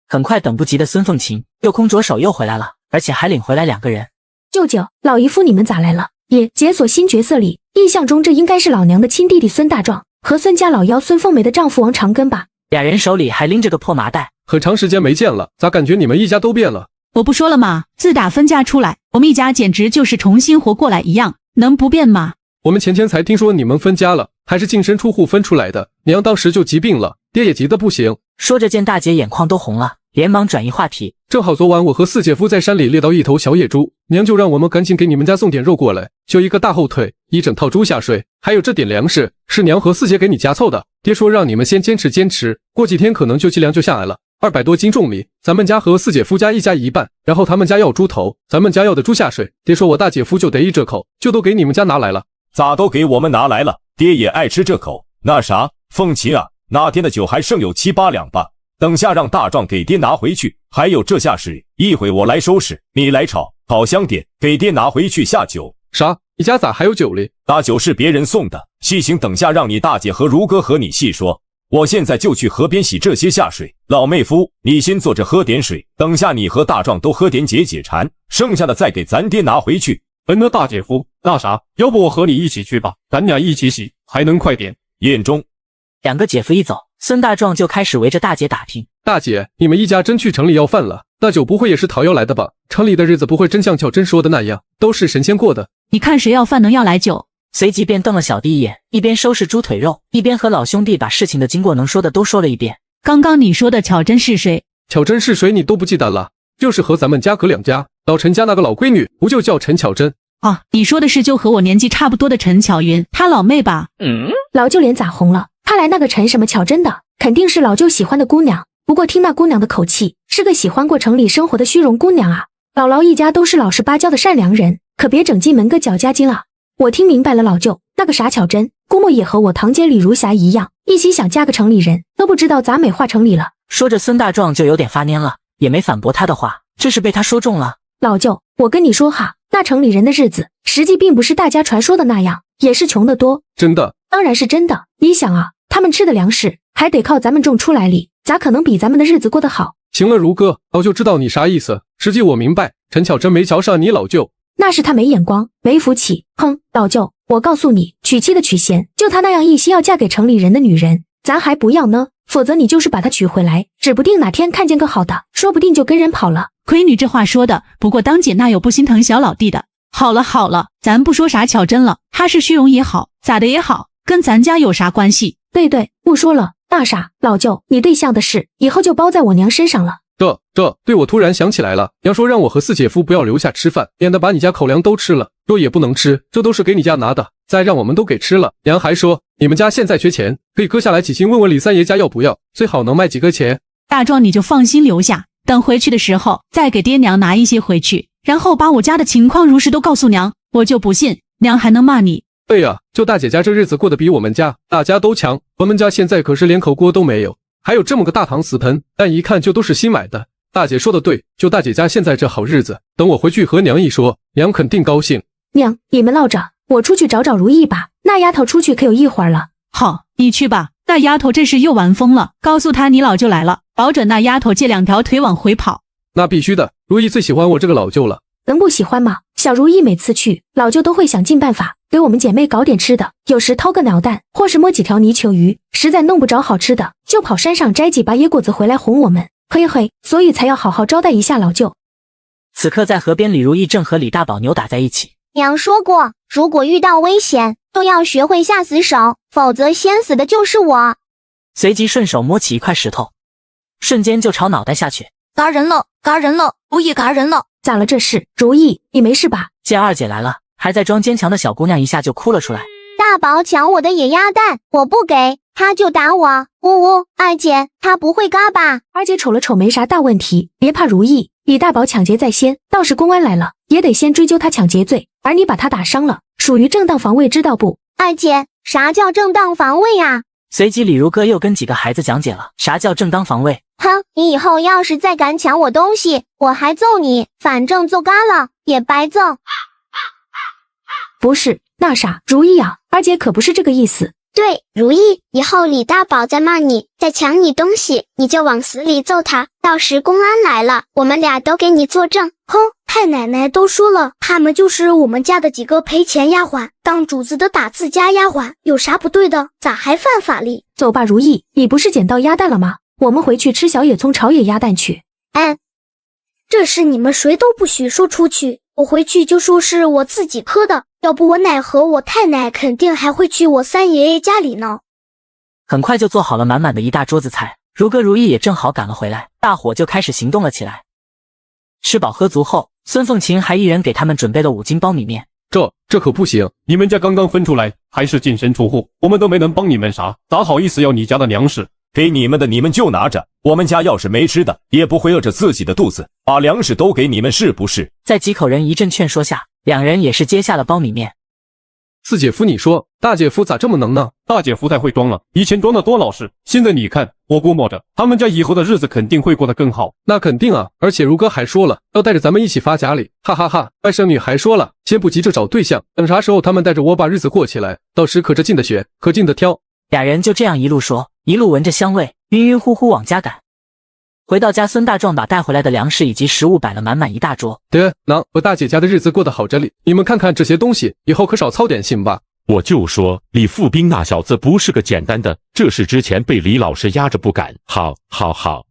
很快，等不及的孙凤琴又空着手又回来了，而且还领回来2个人。舅舅、老姨夫，你们咋来了？也解锁新角色里，印象中这应该是老娘的亲弟弟孙大壮和孙家老幺孙凤梅的丈夫王长根吧？俩人手里还拎着个破麻袋。很长时间没见了，咋感觉你们一家都变了？我不说了吗？自打分家出来，我们一家简直就是重新活过来一样，能不变吗？我们前天才听说你们分家了，还是净身出户分出来的，娘当时就急病了，爹也急得不行。说着见大姐眼眶都红了，连忙转移话题。正好昨晚我和四姐夫在山里猎到一头小野猪，娘就让我们赶紧给你们家送点肉过来，就一个大后腿，一整套猪下水，还有这点粮食是娘和四姐给你家凑的。爹说让你们先坚持，过几天可能就计量就下来了。200多斤重米，咱们家和四姐夫家一家一半，然后他们家要猪头，咱们家要的猪下水。爹说我大姐夫就得意这口，就都给你们家拿来了。咋都给我们拿来了？爹也爱吃这口。那啥，凤琴啊，那天的酒还剩有7、8两吧，等下让大壮给爹拿回去。还有这下水，一会我来收拾，你来炒香点，给爹拿回去下酒。啥？你家咋还有酒哩？那酒是别人送的，细行等下让你大姐和如哥和你细说。我现在就去河边洗这些下水。老妹夫，你先坐着喝点水，等下你和大壮都喝点解馋，剩下的再给咱爹拿回去。那大姐夫，那啥，要不我和你一起去吧，咱俩一起洗，还能快点。眼中2个姐夫一走，孙大壮就开始围着大姐打听。大姐，你们一家真去城里要饭了？那酒不会也是讨要来的吧？城里的日子不会真像巧珍说的那样，都是神仙过的。你看谁要饭能要来酒？随即便瞪了小弟一眼，一边收拾猪腿肉，一边和老兄弟把事情的经过能说的都说了一遍。刚刚你说的巧珍是谁？巧珍是谁你都不记得了？就是和咱们家隔2家，老陈家那个老闺女，不就叫陈巧珍？啊，你说的是就和我年纪差不多的陈巧云，她老妹吧？老舅脸咋红了？看来那个陈什么巧珍的，肯定是老舅喜欢的姑娘。不过听那姑娘的口气，是个喜欢过城里生活的虚荣姑娘啊。姥姥一家都是老实巴交的善良人，可别整进门个搅家精了。我听明白了，老舅，那个傻巧珍，估摸也和我堂姐李如霞一样，一心想嫁个城里人，都不知道咋美化城里了。说着，孙大壮就有点发蔫了，也没反驳他的话，这是被他说中了。老舅，我跟你说哈，那城里人的日子，实际并不是大家传说的那样，也是穷得多。真的？当然是真的。你想啊，他们吃的粮食还得靠咱们种出来哩，咋可能比咱们的日子过得好？行了，如哥，老舅知道你啥意思，实际我明白，陈巧珍没瞧上你老舅。那是他没眼光，没福气。哼，老舅，我告诉你，娶妻的娶贤，就他那样一心要嫁给城里人的女人，咱还不要呢。否则你就是把她娶回来，指不定哪天看见个好的，说不定就跟人跑了。亏你这话说的，不过当姐那有不心疼小老弟的。好了，咱不说啥巧珍了，她是虚荣也好，咋的也好，跟咱家有啥关系？对，不说了。大傻，老舅，你对象的事以后就包在我娘身上了。这对我突然想起来了，娘说让我和四姐夫不要留下吃饭，免得把你家口粮都吃了。肉也不能吃，这都是给你家拿的，再让我们都给吃了。娘还说你们家现在缺钱，可以割下来几斤问问李三爷家要不要，最好能卖几个钱。大壮你就放心留下，等回去的时候再给爹娘拿一些回去，然后把我家的情况如实都告诉娘，我就不信娘还能骂你。对呀，就大姐家这日子过得比我们家大家都强，我们家现在可是连口锅都没有，还有这么个大搪瓷盆，但一看就都是新买的。大姐说的对，就大姐家现在这好日子，等我回去和娘一说，娘肯定高兴。娘，你们唠着，我出去找如意吧。那丫头出去可有一会儿了。好，你去吧。那丫头这是又玩疯了，告诉她你老舅来了，保准那丫头借2条腿往回跑。那必须的，如意最喜欢我这个老舅了。能不喜欢吗？小如意每次去，老舅都会想尽办法给我们姐妹搞点吃的，有时偷个鸟蛋，或是摸几条泥鳅鱼，实在弄不着好吃的，就跑山上摘几把野果子回来哄我们。嘿，所以才要好好招待一下老舅。此刻在河边，李如意正和李大宝扭打在一起。娘说过，如果遇到危险，都要学会下死手，否则先死的就是我。随即顺手摸起一块石头，瞬间就朝脑袋下去。嘎人了，如意嘎人了。咋了这是？如意，你没事吧？见二姐来了，还在装坚强的小姑娘一下就哭了出来。大宝抢我的野鸭蛋，我不给，他就打我。呜呜，二姐，他不会嘎吧？二姐瞅了瞅，没啥大问题，别怕如意。李大宝抢劫在先，倒是公安来了，也得先追究他抢劫罪，而你把他打伤了，属于正当防卫，知道不？二姐，啥叫正当防卫啊？随即李如哥又跟几个孩子讲解了啥叫正当防卫。哼，你以后要是再敢抢我东西，我还揍你，反正揍嘎了也白揍。不是，那啥，如意啊，二姐可不是这个意思。对，如意，以后李大宝再骂你，再抢你东西，你就往死里揍他，到时公安来了，我们俩都给你作证。哼，太奶奶都说了，他们就是我们家的几个赔钱丫鬟，当主子的打自家丫鬟，有啥不对的？咋还犯法哩？走吧，如意，你不是捡到鸭蛋了吗？我们回去吃小野葱炒野鸭蛋去。这事你们谁都不许说出去，我回去就说是我自己磕的，要不我奶和我太奶肯定还会去我三爷爷家里呢。很快就做好了满满的一大桌子菜，如歌如意也正好赶了回来，大伙就开始行动了起来。吃饱喝足后，孙凤琴还一人给他们准备了5斤苞米面。这可不行，你们家刚刚分出来，还是净身出户，我们都没能帮你们啥，咋好意思要你家的粮食？给你们的你们就拿着，我们家要是没吃的，也不会饿着自己的肚子，把粮食都给你们是不是？在几口人一阵劝说下，两人也是接下了苞米面。四姐夫你说，大姐夫咋这么能呢？大姐夫太会装了，以前装的多老实，现在你看，我估摸着他们家以后的日子肯定会过得更好。那肯定啊，而且如哥还说了，要带着咱们一起发家里，哈哈哈。外甥女还说了，先不急着找对象，等啥时候他们带着我把日子过起来，到时可着劲的选，可劲的挑。俩人就这样一路说，一路闻着香味，晕晕乎乎往家赶。回到家，孙大壮把带回来的粮食以及食物摆了满满一大桌。爹娘，我大姐家的日子过得好着哩，你们看看这些东西，以后可少操点心吧。我就说李富斌那小子不是个简单的，这是之前被李老师压着不敢。好，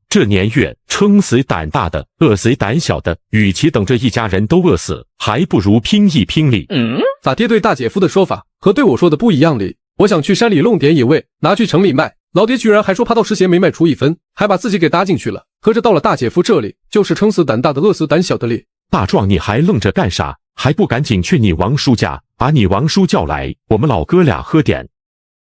这年月撑死胆大的，饿死胆小的，与其等着一家人都饿死，还不如拼一拼哩。咋爹对大姐夫的说法和对我说的不一样哩？我想去山里弄点野味，拿去城里卖。老爹居然还说怕到时节没卖出1分，还把自己给搭进去了。可是到了大姐夫这里，就是撑死胆大的，饿死胆小的哩。大壮，你还愣着干啥？还不赶紧去你王叔家，把你王叔叫来，我们老哥俩喝点。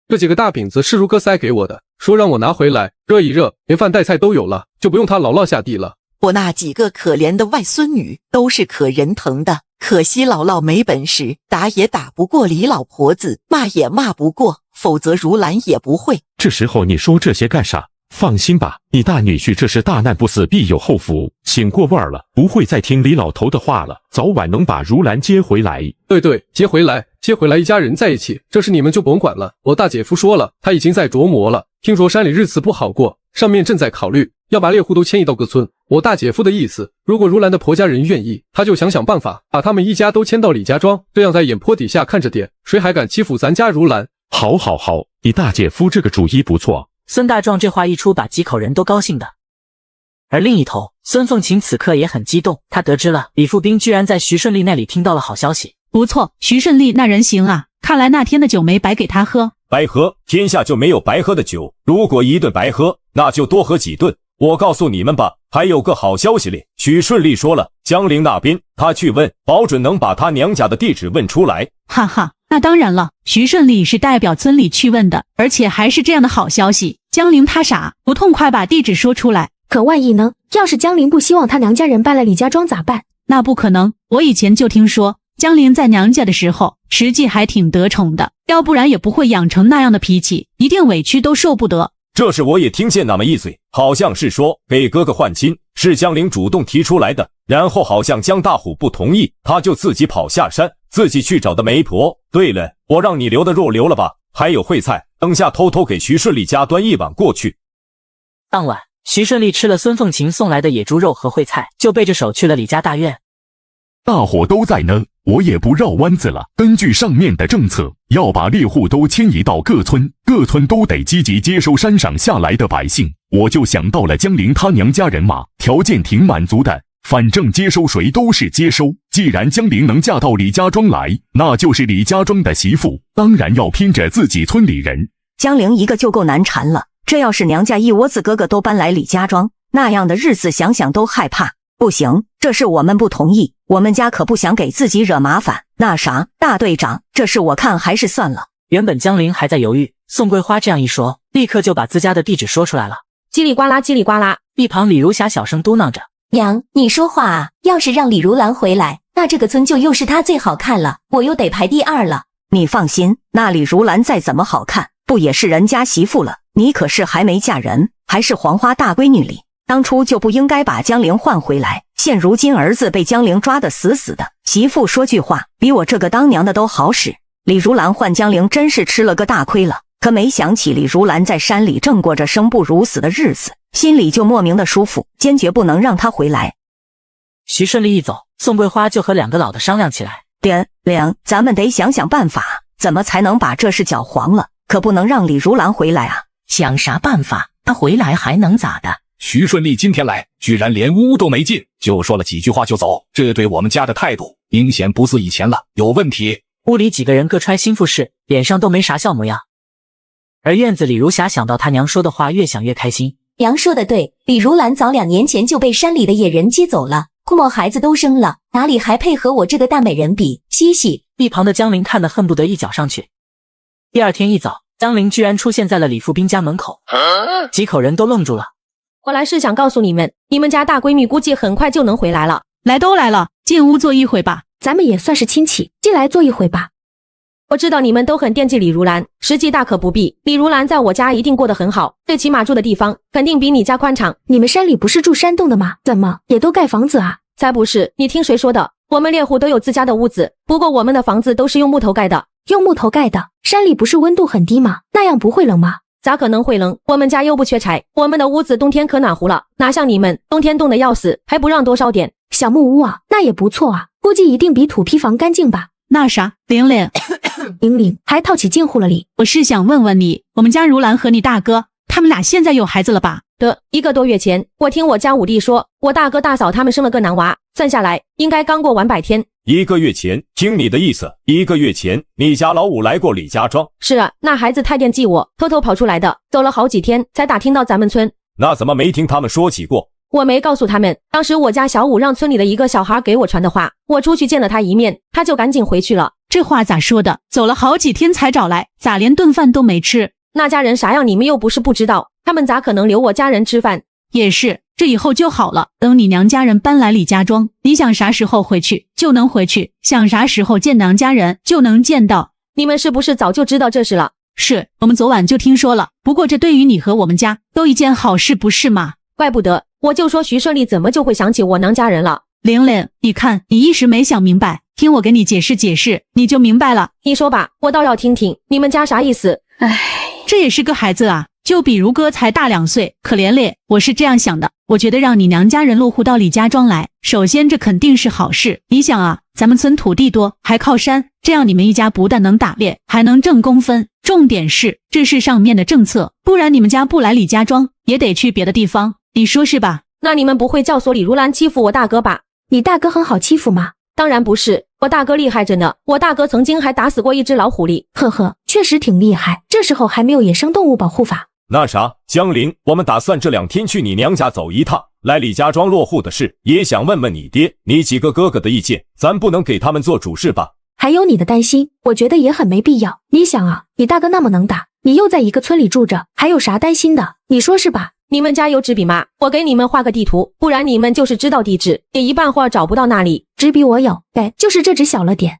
这几个大饼子是如哥塞给我的，说让我拿回来热一热，连饭带菜都有了，就不用他姥姥下地了。我那几个可怜的外孙女都是可人疼的，可惜姥姥没本事，打也打不过李老婆子，骂也骂不过，否则如兰也不会。这时候你说这些干啥？放心吧，你大女婿这是大难不死必有后福，醒过味儿了，不会再听李老头的话了，早晚能把如兰接回来。对，接回来一家人在一起，这事你们就甭管了。我大姐夫说了，他已经在琢磨了，听说山里日子不好过，上面正在考虑要把猎户都迁移到各村。我大姐夫的意思，如果如兰的婆家人愿意，他就想办法把他们一家都迁到李家庄，这样在眼坡底下看着点，谁还敢欺负咱家如兰？好，你大姐夫这个主意不错。孙大壮这话一出，把几口人都高兴的。而另一头，孙凤琴此刻也很激动，她得知了李富斌居然在徐顺利那里听到了好消息。不错，徐顺利那人行啊，看来那天的酒没白给他喝。白喝，天下就没有白喝的酒，如果一顿白喝，那就多喝几顿。我告诉你们吧，还有个好消息哩，许顺利说了，江陵那边他去问，保准能把他娘家的地址问出来。哈哈，那当然了，徐顺利是代表村里去问的，而且还是这样的好消息。江陵他傻，不痛快把地址说出来。可万一呢？要是江陵不希望他娘家人搬来李家庄咋办？那不可能，我以前就听说江陵在娘家的时候，实际还挺得宠的，要不然也不会养成那样的脾气，一定委屈都受不得。这事我也听见那么一嘴，好像是说给哥哥换亲，是江陵主动提出来的，然后好像江大虎不同意，他就自己跑下山，自己去找的媒婆。对了，我让你留的肉留了吧，还有烩菜，等下偷偷给徐顺利家端1碗过去。当晚，徐顺利吃了孙凤琴送来的野猪肉和烩菜，就背着手去了李家大院。大伙都在呢，我也不绕弯子了。根据上面的政策，要把猎户都迁移到各村，各村都得积极接收山上下来的百姓。我就想到了江陵他娘家人马，条件挺满足的，反正接收谁都是接收。既然江陵能嫁到李家庄来，那就是李家庄的媳妇，当然要拼着自己村里人。江陵一个就够难缠了，这要是娘家一窝子哥哥都搬来李家庄，那样的日子想想都害怕。不行，这事我们不同意，我们家可不想给自己惹麻烦。那啥，大队长，这事我看还是算了。原本江陵还在犹豫，宋桂花这样一说，立刻就把自家的地址说出来了。叽里呱啦叽里呱啦，一旁李如霞小声嘟囔着：娘，你说话啊，要是让李如兰回来，那这个村就又是她最好看了，我又得排第2了。你放心，那李如兰再怎么好看，不也是人家媳妇了？你可是还没嫁人，还是黄花大闺女里，当初就不应该把江陵换回来。现如今儿子被江陵抓得死死的，媳妇说句话比我这个当娘的都好使。李如兰换江陵真是吃了个大亏了。可没想起李如兰在山里正过着生不如死的日子，心里就莫名的舒服，坚决不能让她回来。徐顺利一走，宋桂花就和两个老的商量起来。莲，咱们得想想办法，怎么才能把这事搅黄了？可不能让李如兰回来啊！想啥办法？她回来还能咋的？徐顺利今天来，居然连屋都没进，就说了几句话就走，这对我们家的态度明显不似以前了，有问题。屋里几个人各揣心腹事，脸上都没啥笑模样。而院子里如霞想到他娘说的话，越想越开心。娘说的对，李如兰早2年前就被山里的野人接走了，估摸孩子都生了，哪里还配和我这个大美人比？嘻嘻。一旁的江林看得恨不得一脚上去。第二天一早，江林居然出现在了李富斌家门口，几口人都愣住了。我来是想告诉你们，你们家大闺女估计很快就能回来了。来都来了，进屋坐一会吧。咱们也算是亲戚，进来坐一会吧。我知道你们都很惦记李如兰，实际大可不必。李如兰在我家一定过得很好，最起码住的地方肯定比你家宽敞。你们山里不是住山洞的吗？怎么也都盖房子啊？才不是，你听谁说的？我们猎户都有自家的屋子，不过我们的房子都是用木头盖的。用木头盖的？山里不是温度很低吗？那样不会冷吗？咋可能会冷？我们家又不缺柴，我们的屋子冬天可暖和了，哪像你们冬天冻得要死，还不让多烧点。小木屋啊，那也不错啊，估计一定比土坯房干净吧？那啥，玲玲还套起近乎了哩。我是想问问你，我们家如兰和你大哥他们俩现在有孩子了吧？1个多月前，我听我家五弟说，我大哥大嫂他们生了个男娃，算下来应该刚过完100天。1个月前，听你的意思，1个月前你家老五来过李家庄。是啊，那孩子太惦记我，偷偷跑出来的，走了好几天才打听到咱们村。那怎么没听他们说起过？我没告诉他们，当时我家小五让村里的一个小孩给我传的话，我出去见了他一面，他就赶紧回去了。这话咋说的？走了好几天才找来，咋连顿饭都没吃？那家人啥样你们又不是不知道，他们咋可能留我家人吃饭？也是，这以后就好了，等你娘家人搬来李家庄，你想啥时候回去就能回去，想啥时候见娘家人就能见到。你们是不是早就知道这事了？是，我们昨晚就听说了，不过这对于你和我们家都一件好事，不是吗？怪不得，我就说徐顺利怎么就会想起我娘家人了。玲，你看你一时没想明白，听我给你解释解释，你就明白了。你说吧，我倒要听听，你们家啥意思？这也是个孩子啊，就比如哥才大2岁，可怜咧。我是这样想的，我觉得让你娘家人落户到李家庄来，首先这肯定是好事。你想啊，咱们村土地多，还靠山，这样你们一家不但能打猎，还能挣工分。重点是这是上面的政策，不然你们家不来李家庄，也得去别的地方，你说是吧？那你们不会教唆李如兰欺负我大哥吧？你大哥很好欺负吗？当然不是，我大哥厉害着呢，我大哥曾经还打死过一只老狐狸。呵呵，确实挺厉害，这时候还没有野生动物保护法。那啥，江林，我们打算这2天去你娘家走一趟，来李家庄落户的事，也想问问你爹、你几个哥哥的意见，咱不能给他们做主事吧？还有你的担心，我觉得也很没必要。你想啊，你大哥那么能打，你又在一个村里住着，还有啥担心的？你说是吧？你们家有纸笔吗？我给你们画个地图，不然你们就是知道地址，也一半会儿找不到那里。纸笔我有，就是这纸小了点。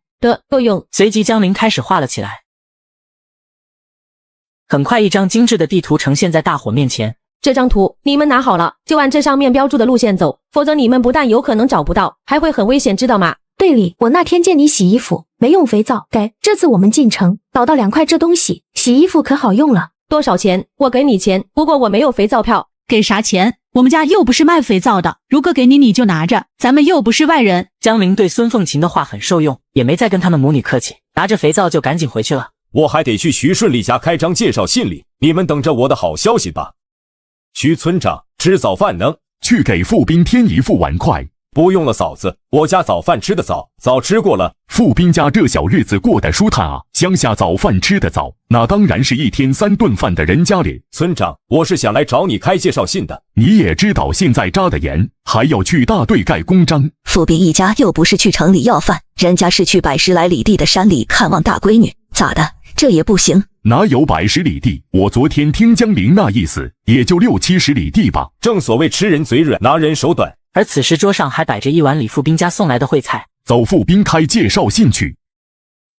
够用。随即江林开始画了起来。很快一张精致的地图呈现在大伙面前。这张图你们拿好了，就按这上面标注的路线走，否则你们不但有可能找不到，还会很危险，知道吗？对里，我那天见你洗衣服没用肥皂，这次我们进城倒到2块这东西，洗衣服可好用了。多少钱？我给你钱，不过我没有肥皂票。给啥钱？我们家又不是卖肥皂的，如果给你你就拿着，咱们又不是外人。江林对孙凤琴的话很受用，也没再跟他们母女客气，拿着肥皂就赶紧回去了。我还得去徐顺利家开张介绍信里，你们等着我的好消息吧。徐村长，吃早饭呢？去给富斌添一副碗筷。不用了，嫂子，我家早饭吃得早，早吃过了。富斌家这小日子过得舒坦啊，乡下早饭吃得早，那当然是1天3顿饭的人家里。村长，我是想来找你开介绍信的。你也知道现在扎的严，还要去大队盖公章。富斌一家又不是去城里要饭，人家是去100来里地的山里看望大闺女，咋的？这也不行？哪有100里地？我昨天听江林那意思，也就60、70里地吧。正所谓吃人嘴软，拿人手短。而此时桌上还摆着一碗李富斌家送来的烩菜。走，富斌开介绍信去。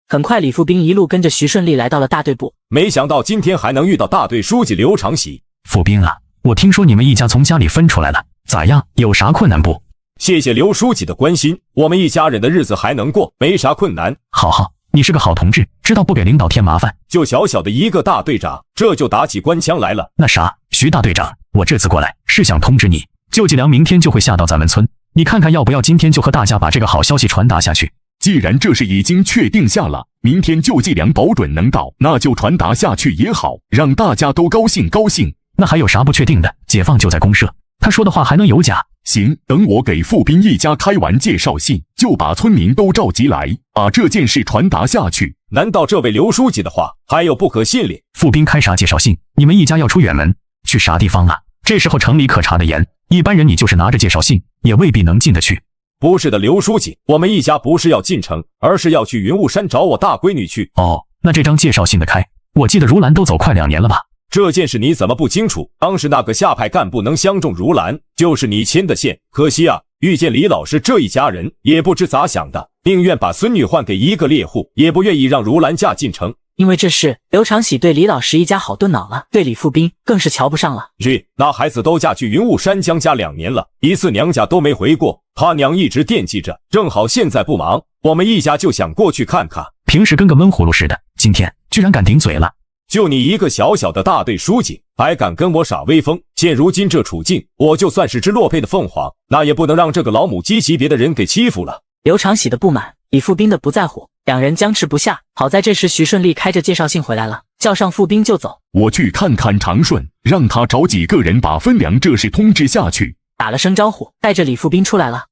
很快李富斌一路跟着徐顺利来到了大队部，没想到今天还能遇到大队书记刘长喜。富斌啊，我听说你们一家从家里分出来了，咋样？有啥困难不？谢谢刘书记的关心，我们一家人的日子还能过，没啥困难。好，你是个好同志，知道不给领导添麻烦。就小小的一个大队长，这就打起官腔来了。那啥，徐大队长，我这次过来是想通知你，救济粮明天就会下到咱们村，你看看要不要今天就和大家把这个好消息传达下去。既然这事已经确定下了，明天救济粮保准能到，那就传达下去也好，让大家都高兴高兴。那还有啥不确定的？解放就在公社，他说的话还能有假？行，等我给傅斌一家开完介绍信，就把村民都召集来，把这件事传达下去。难道这位刘书记的话还有不可信力？傅斌开啥介绍信？你们一家要出远门，去啥地方啊？这时候城里可查得严，一般人你就是拿着介绍信，也未必能进得去。不是的，刘书记，我们一家不是要进城，而是要去云雾山找我大闺女去。哦，那这张介绍信的开，我记得如兰都走快2年了吧？这件事你怎么不清楚？当时那个下派干部能相中如兰，就是你牵的线。可惜啊，遇见李老师这一家人，也不知咋想的，宁愿把孙女换给一个猎户，也不愿意让如兰嫁进城。因为这事，刘长喜对李老师一家好炖脑了，对李富斌更是瞧不上了。那孩子都嫁去云雾山江家2年了，一次娘家都没回过，他娘一直惦记着，正好现在不忙，我们一家就想过去看看。平时跟个闷葫芦似的，今天居然敢顶嘴了。就你一个小小的大队书记，还敢跟我耍威风？现如今这处境，我就算是只落配的凤凰，那也不能让这个老母鸡级别的人给欺负了。刘长喜的不满，李富斌的不在乎，两人僵持不下。好在这时徐顺利开着介绍信回来了，叫上富斌就走。我去看看长顺，让他找几个人把分粮这事通知下去。打了声招呼，带着李富斌出来了。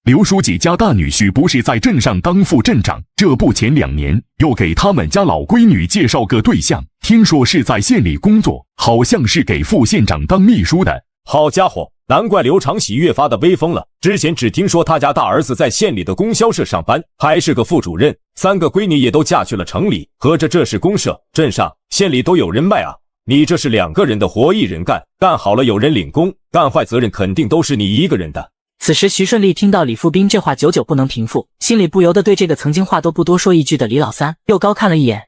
刘书记家大女婿不是在镇上当副镇长，这不前2年又给他们家老闺女介绍个对象，听说是在县里工作，好像是给副县长当秘书的。好家伙，难怪刘长喜越发的威风了。之前只听说他家大儿子在县里的供销社上班，还是个副主任，3个闺女也都嫁去了城里，合着这是公社，镇上、县里都有人脉啊。你这是2个人的活一人干，干好了有人领功，干坏责任肯定都是你一个人的。此时徐顺利听到李富斌这话久久不能平复，心里不由得对这个曾经话都不多说一句的李老三又高看了一眼。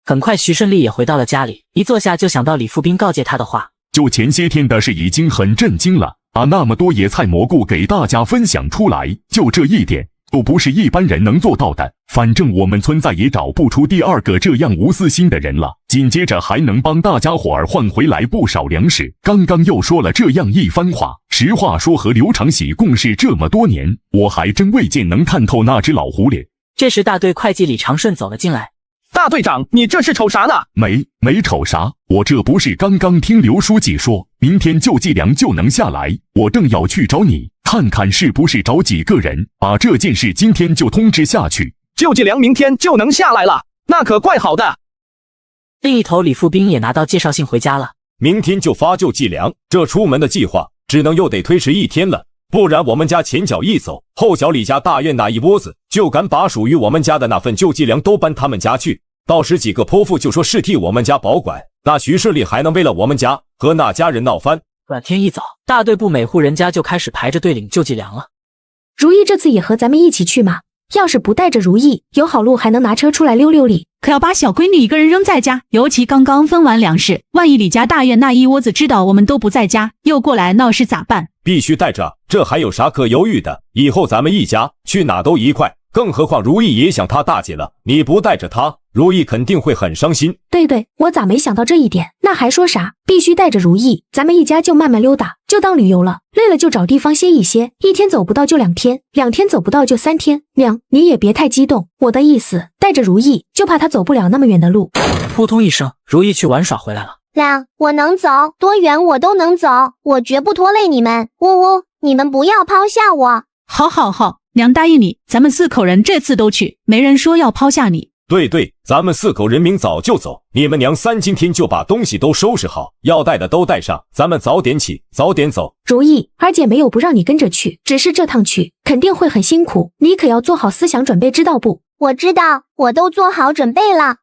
很快徐顺利也回到了家里，一坐下就想到李富斌告诫他的话。就前些天的事已经很震惊了，把那么多野菜蘑菇给大家分享出来，就这一点都不是一般人能做到的。反正我们村再也找不出第2个这样无私心的人了。紧接着还能帮大家伙儿换回来不少粮食。刚刚又说了这样一番话，实话说和刘长喜共事这么多年，我还真未见能看透那只老狐狸。这时大队会计李长顺走了进来。大队长，你这是瞅啥呢？没瞅啥，我这不是刚刚听刘书记说明天救济粮就能下来，我正要去找你，看看是不是找几个人把这件事今天就通知下去。救济粮明天就能下来了，那可怪好的。另一头李富斌也拿到介绍信回家了。明天就发救济粮，这出门的计划只能又得推迟1天了，不然我们家前脚一走，后脚李家大院那一窝子就敢把属于我们家的那份救济粮都搬他们家去，到时几个泼妇就说是替我们家保管，那徐顺利还能为了我们家和那家人闹翻？转天一早，大队部每户人家就开始排着队领救济粮了。如意这次也和咱们一起去吗？要是不带着如意，有好路还能拿车出来溜溜里，可要把小闺女一个人扔在家，尤其刚刚分完粮食，万一李家大院那一窝子知道我们都不在家，又过来闹事咋办？必须带着，这还有啥可犹豫的？以后咱们一家去哪都一块，更何况如意也想她大姐了，你不带着她，如意肯定会很伤心。对，我咋没想到这一点？那还说啥？必须带着如意，咱们一家就慢慢溜达，就当旅游了，累了就找地方歇一歇，1天走不到就2天，2天走不到就3天。娘，你也别太激动，我的意思，带着如意，就怕她走不了那么远的路。扑通一声，如意去玩耍回来了。娘，我能走，多远我都能走，我绝不拖累你们。呜呜，你们不要抛下我。好，娘答应你，咱们4口人这次都去，没人说要抛下你。对，咱们4口人明早就走，你们娘3今天就把东西都收拾好，要带的都带上，咱们早点起，早点走。如意，二姐没有不让你跟着去，只是这趟去肯定会很辛苦，你可要做好思想准备，知道不？我知道，我都做好准备了。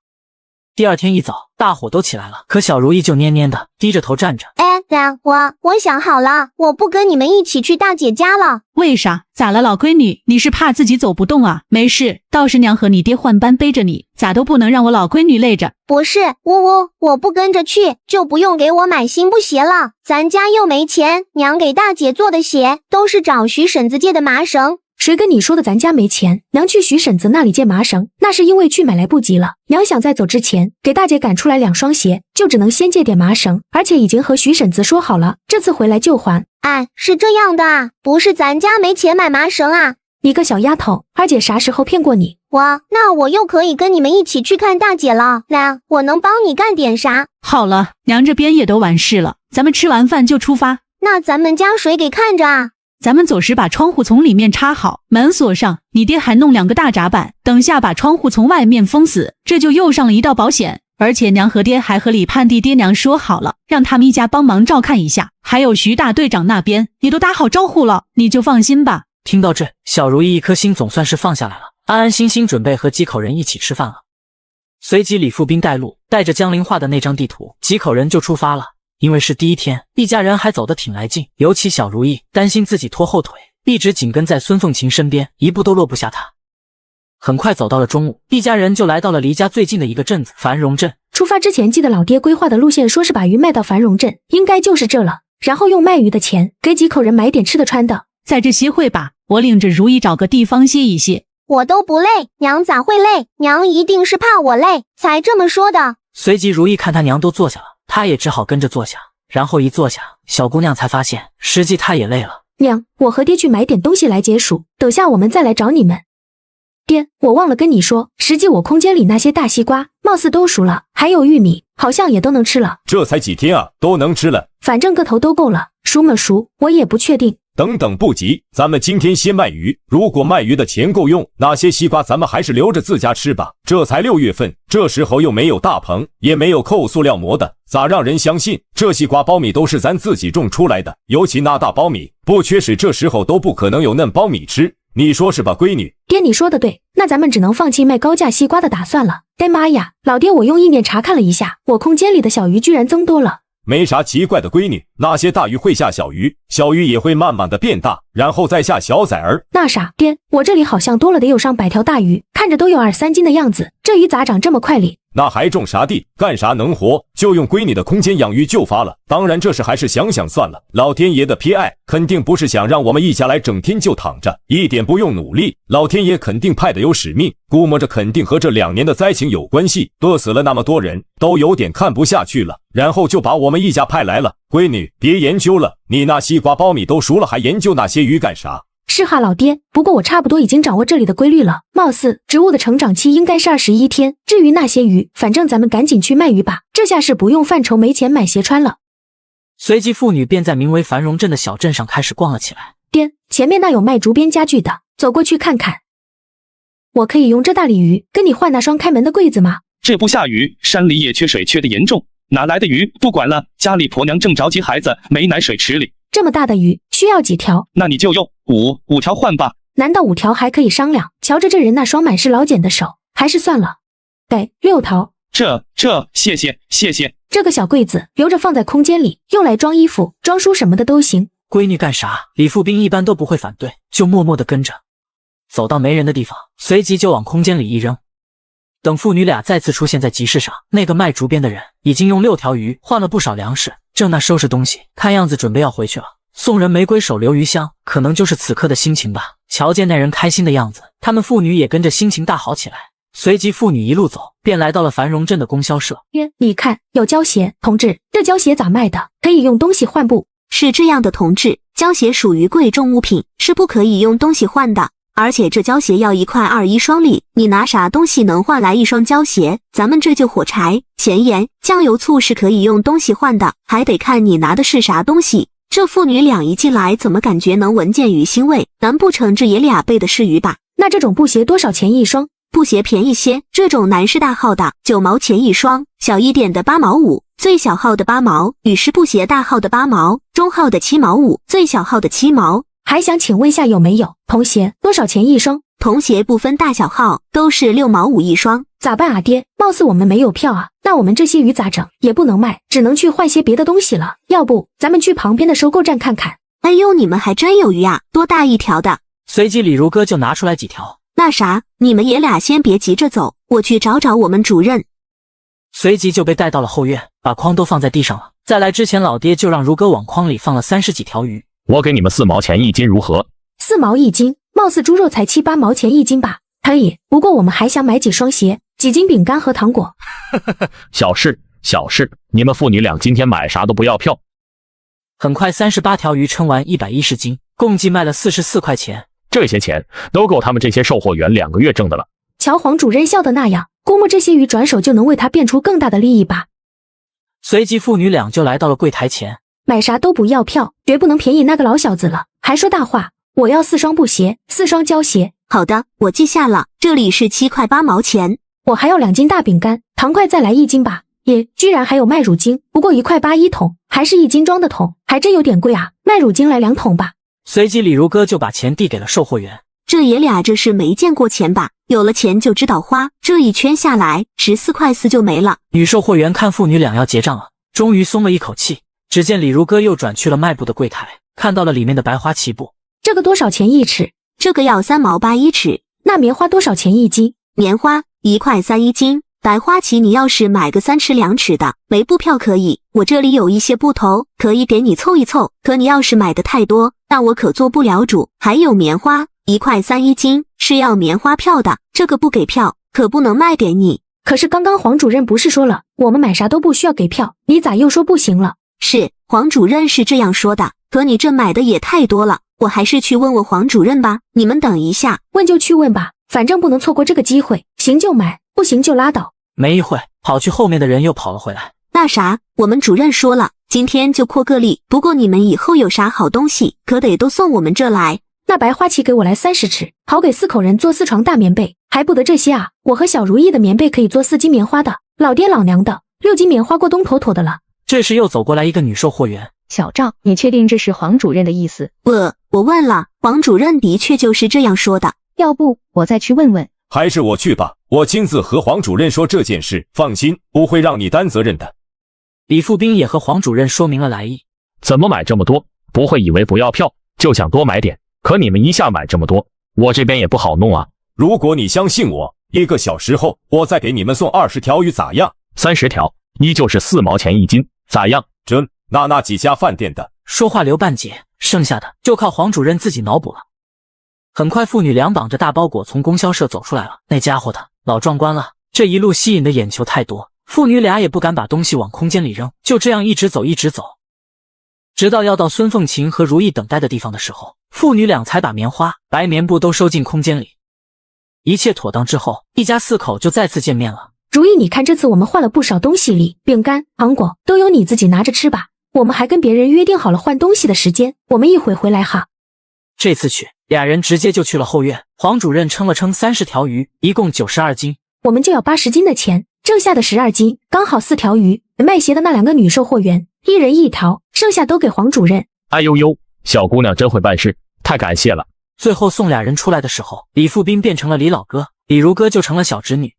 第2天一早，大伙都起来了，可小如意就蔫蔫的低着头站着。娘，我想好了，我不跟你们一起去大姐家了。为啥？咋了，老闺女？你是怕自己走不动啊？没事，倒是娘和你爹换班背着你，咋都不能让我老闺女累着。不是，我不跟着去，就不用给我买新布鞋了。咱家又没钱，娘给大姐做的鞋都是找徐婶子借的麻绳，谁跟你说的咱家没钱？娘去徐婶子那里借麻绳，那是因为去买来不及了。娘想在走之前给大姐赶出来2双鞋，就只能先借点麻绳，而且已经和徐婶子说好了，这次回来就还。哎，是这样的啊，不是咱家没钱买麻绳啊。你个小丫头，二姐啥时候骗过你？那我又可以跟你们一起去看大姐了。来，我能帮你干点啥？好了，娘这边也都完事了，咱们吃完饭就出发。那咱们家谁给看着啊？咱们走时把窗户从里面插好，门锁上，你爹还弄2个大闸板，等下把窗户从外面封死，这就又上了一道保险。而且娘和爹还和李盼娣爹娘说好了，让他们一家帮忙照看一下，还有徐大队长那边也都打好招呼了，你就放心吧。听到这，小如意一颗心总算是放下来了，安安心心准备和几口人一起吃饭了。随即李富斌带路，带着江陵画的那张地图，几口人就出发了。因为是第一天，一家人还走得挺来劲，尤其小如意担心自己拖后腿，一直紧跟在孙凤琴身边，一步都落不下她。很快走到了中午，一家人就来到了离家最近的一个镇子——繁荣镇。出发之前记得老爹规划的路线，说是把鱼卖到繁荣镇，应该就是这了，然后用卖鱼的钱给几口人买点吃的穿的。在这歇会吧，我领着如意找个地方歇一歇。我都不累，娘咋会累？娘一定是怕我累才这么说的。随即如意看他娘都坐下了，她也只好跟着坐下。然后一坐下，小姑娘才发现实际她也累了。娘，我和爹去买点东西来解暑，等下我们再来找你们。爹，我忘了跟你说，实际我空间里那些大西瓜貌似都熟了，还有玉米好像也都能吃了。这才几天啊，都能吃了？反正个头都够了，熟没熟我也不确定。等等不急，咱们今天先卖鱼，如果卖鱼的钱够用，那些西瓜咱们还是留着自家吃吧。这才6月份，这时候又没有大棚，也没有扣塑料膜的，咋让人相信这西瓜苞米都是咱自己种出来的？尤其那大苞米，不缺水这时候都不可能有嫩苞米吃，你说是吧，闺女？爹，你说的对，那咱们只能放弃卖高价西瓜的打算了。哎妈呀，老爹，我用意念查看了一下，我空间里的小鱼居然增多了。没啥奇怪的，闺女，那些大鱼会下小鱼，小鱼也会慢慢的变大，然后再下小崽儿。那啥，爹，我这里好像多了得有上100条大鱼，看着都有2-3斤的样子，这鱼咋长这么快哩？那还种啥地，干啥能活？就用闺女的空间养鱼就发了。当然这事还是想想算了，老天爷的偏爱肯定不是想让我们一家来整天就躺着，一点不用努力，老天爷肯定派的有使命，估摸着肯定和这2年的灾情有关系，饿死了那么多人，都有点看不下去了，然后就把我们一家派来了。闺女，别研究了，你那西瓜苞米都熟了，还研究那些鱼干啥？是哈，老爹，不过我差不多已经掌握这里的规律了，貌似植物的成长期应该是21天。至于那些鱼，反正咱们赶紧去卖鱼吧，这下是不用犯愁没钱买鞋穿了。随即父女便在名为繁荣镇的小镇上开始逛了起来。爹，前面那有卖竹编家具的，走过去看看。我可以用这大鲤鱼跟你换那双开门的柜子吗？这不下雨，山里也缺水，缺得严重，哪来的鱼？不管了，家里婆娘正着急孩子没奶水池里。这么大的鱼需要几条？那你就用五条换吧。难道5条还可以商量？瞧着这人那双满是老茧的手，还是算了。给6条。谢谢。这个小柜子留着放在空间里，用来装衣服、装书什么的都行。闺女干啥？李富斌一般都不会反对，就默默地跟着。走到没人的地方，随即就往空间里一扔。等父女俩再次出现在集市上，那个卖竹编的人已经用6条鱼换了不少粮食，正那收拾东西，看样子准备要回去了。送人玫瑰手留余香，可能就是此刻的心情吧。瞧见那人开心的样子，他们父女也跟着心情大好起来。随即父女一路走，便来到了繁荣镇的供销社。你看，有胶鞋，同志，这胶鞋咋卖的？可以用东西换不？是这样的，同志，胶鞋属于贵重物品，是不可以用东西换的。而且这胶鞋要1块2一双里，你拿啥东西能换来1双胶鞋？咱们这就火柴、咸盐、酱油、醋是可以用东西换的，还得看你拿的是啥东西。这父女俩一进来，怎么感觉能闻见鱼腥味？难不成这爷俩备的是鱼吧？那这种布鞋多少钱一双？布鞋便宜些，这种男士大号的9毛钱一双，小一点的8毛5，最小号的8毛，女士布鞋大号的8毛，中号的7毛5，最小号的7毛。还想请问下有没有童鞋多少钱一双？童鞋不分大小号，都是6毛5一双。咋办啊爹？貌似我们没有票啊，那我们这些鱼咋整？也不能卖，只能去换些别的东西了。要不咱们去旁边的收购站看看。哎呦，你们还真有鱼啊，多大一条的？随即李如哥就拿出来几条。那啥，你们爷俩先别急着走，我去找我们主任。随即就被带到了后院，把筐都放在地上了。在来之前，老爹就让如哥往筐里放了30几条鱼。我给你们4毛钱一斤，如何？ 4毛一斤，貌似猪肉才7、8毛钱一斤吧？可以，不过我们还想买几双鞋、几斤饼干和糖果。小事，小事，你们父女俩今天买啥都不要票。很快38条鱼称完110斤，共计卖了44块钱。这些钱都够他们这些售货员2个月挣的了。瞧黄主任笑的那样，估摸这些鱼转手就能为他变出更大的利益吧。随即父女俩就来到了柜台前，买啥都不要票，绝不能便宜那个老小子了，还说大话。我要4双布鞋，4双胶鞋。好的，我记下了，这里是7块8毛钱。我还要2斤大饼干，糖块再来1斤吧。也居然还有卖乳精，不过1块8一桶，还是1斤装的桶，还真有点贵啊。卖乳精来2桶吧。随即李如哥就把钱递给了售货员。这爷俩这是没见过钱吧？有了钱就知道花，这一圈下来14块4就没了。女售货员看父女俩要结账了，终于松了一口气。只见李如哥又转去了卖布的柜台，看到了里面的白花旗布。这个多少钱一尺？这个要3毛8一尺。那棉花多少钱一斤？棉花1块3一斤。白花旗你要是买个3尺2尺的，没布票可以，我这里有一些布头，可以给你凑一凑。可你要是买的太多，那我可做不了主。还有棉花1块3一斤，是要棉花票的，这个不给票，可不能卖给你。可是刚刚黄主任不是说了，我们买啥都不需要给票，你咋又说不行了？是，黄主任是这样说的，可你这买的也太多了，我还是去问问黄主任吧。你们等一下。问就去问吧，反正不能错过这个机会，行就买，不行就拉倒。没一会，跑去后面的人又跑了回来。那啥，我们主任说了，今天就扩个例，不过你们以后有啥好东西，可得都送我们这来。那白花旗给我来30尺，好给4口人做4床大棉被。还不得这些啊，我和小如意的棉被可以做4斤棉花的，老爹老娘的6斤棉花过冬妥妥的了。这时又走过来一个女售货员。小赵，你确定这是黄主任的意思？我问了，黄主任的确就是这样说的。要不我再去问问。还是我去吧，我亲自和黄主任说这件事，放心，不会让你担责任的。李富斌也和黄主任说明了来意。怎么买这么多？不会以为不要票就想多买点，可你们一下买这么多，我这边也不好弄啊。如果你相信我，1个小时后我再给你们送20条鱼咋样？30条，依旧是4毛钱一斤，咋样？真？那几家饭店的？说话留半截，剩下的就靠黄主任自己脑补了。很快父女俩绑着大包裹从供销社走出来了，那家伙的老壮观了，这一路吸引的眼球太多，父女俩也不敢把东西往空间里扔，就这样一直走，直到要到孙凤琴和如意等待的地方的时候，父女俩才把棉花、白棉布都收进空间里。一切妥当之后，一家4口就再次见面了。如意，你看这次我们换了不少东西里，饼干、糖果都由你自己拿着吃吧。我们还跟别人约定好了换东西的时间，我们一会回来哈。这次去，俩人直接就去了后院。黄主任称了称30条鱼，一共92斤，我们就要80斤的钱，剩下的12斤刚好4条鱼。卖鞋的那2个女售货员，1人1条，剩下都给黄主任。哎呦呦，小姑娘真会办事，太感谢了。最后送俩人出来的时候，李富斌变成了李老哥，李如哥就成了小侄女。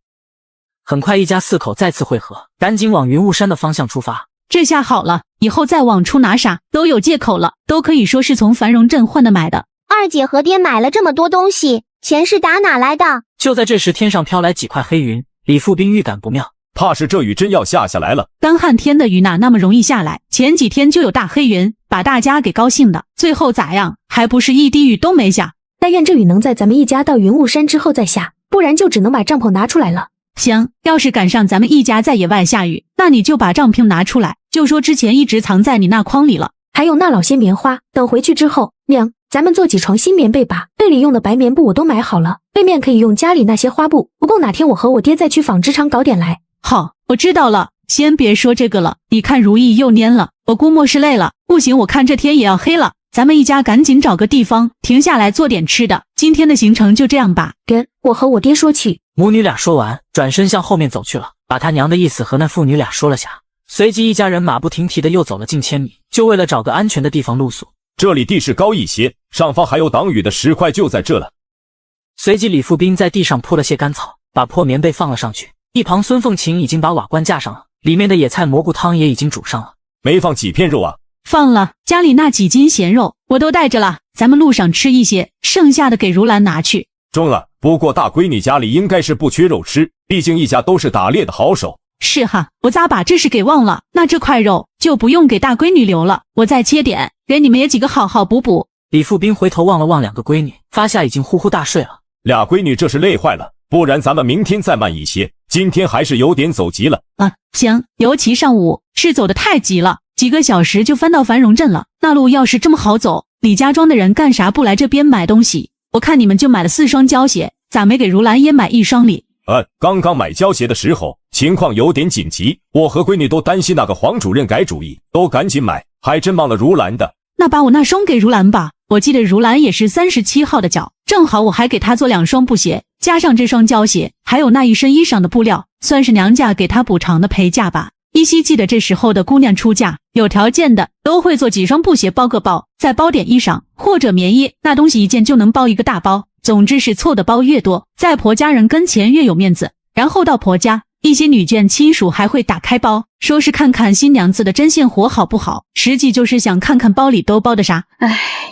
很快一家4口再次会合，赶紧往云雾山的方向出发。这下好了，以后再往出拿啥都有借口了，都可以说是从繁荣镇换的买的。二姐和爹买了这么多东西，钱是打哪来的？就在这时，天上飘来几块黑云，李富斌预感不妙，怕是这雨真要下来了。干旱天的雨哪那么容易下来？前几天就有大黑云，把大家给高兴的，最后咋样？还不是一滴雨都没下。但愿这雨能在咱们一家到云雾山之后再下，不然就只能把帐篷拿出来了。行，要是赶上咱们一家在野外下雨，那你就把帐篷拿出来，就说之前一直藏在你那筐里了。还有那老些棉花，等回去之后，娘，咱们做几床新棉被吧。被里用的白棉布我都买好了，背面可以用家里那些花布，不够哪天我和我爹再去纺织厂搞点来。好，我知道了，先别说这个了，你看如意又蔫了，我估摸是累了，不行，我看这天也要黑了，咱们一家赶紧找个地方停下来做点吃的，今天的行程就这样吧。爹，我和我爹说去。母女俩说完，转身向后面走去了，把他娘的意思和那父女俩说了下。随即一家人马不停蹄的又走了近千米，就为了找个安全的地方露宿。这里地势高一些，上方还有挡雨的石块，就在这了。随即李富斌在地上铺了些干草，把破棉被放了上去。一旁孙凤琴已经把瓦罐架上了，里面的野菜蘑菇汤也已经煮上了。没放几片肉啊？放了，家里那几斤咸肉我都带着了，咱们路上吃一些，剩下的给如兰拿去。中了，不过大闺女家里应该是不缺肉吃，毕竟一家都是打猎的好手。是哈，我咋把这事给忘了？那这块肉就不用给大闺女留了，我再切点，给你们也几个好好补补。李富斌回头望了望两个闺女，发下已经呼呼大睡了。俩闺女这是累坏了，不然咱们明天再慢一些，今天还是有点走急了。行，尤其上午是走得太急了，几个小时就翻到繁荣镇了。那路要是这么好走，李家庄的人干啥不来这边买东西？我看你们就买了4双胶鞋，咋没给如兰也买1双哩？刚刚买胶鞋的时候，情况有点紧急，我和闺女都担心那个黄主任改主意，都赶紧买，还真忘了如兰的。那把我那双给如兰吧，我记得如兰也是37号的脚，正好我还给她做2双布鞋，加上这双胶鞋，还有那一身衣裳的布料，算是娘家给她补偿的陪嫁吧。依稀记得这时候的姑娘出嫁，有条件的都会做几双布鞋包个包，再包点衣裳或者棉衣，那东西一件就能包一个大包。总之是凑的包越多，在婆家人跟前越有面子。然后到婆家，一些女眷亲属还会打开包，说是看看新娘子的针线活好不好，实际就是想看看包里都包的啥。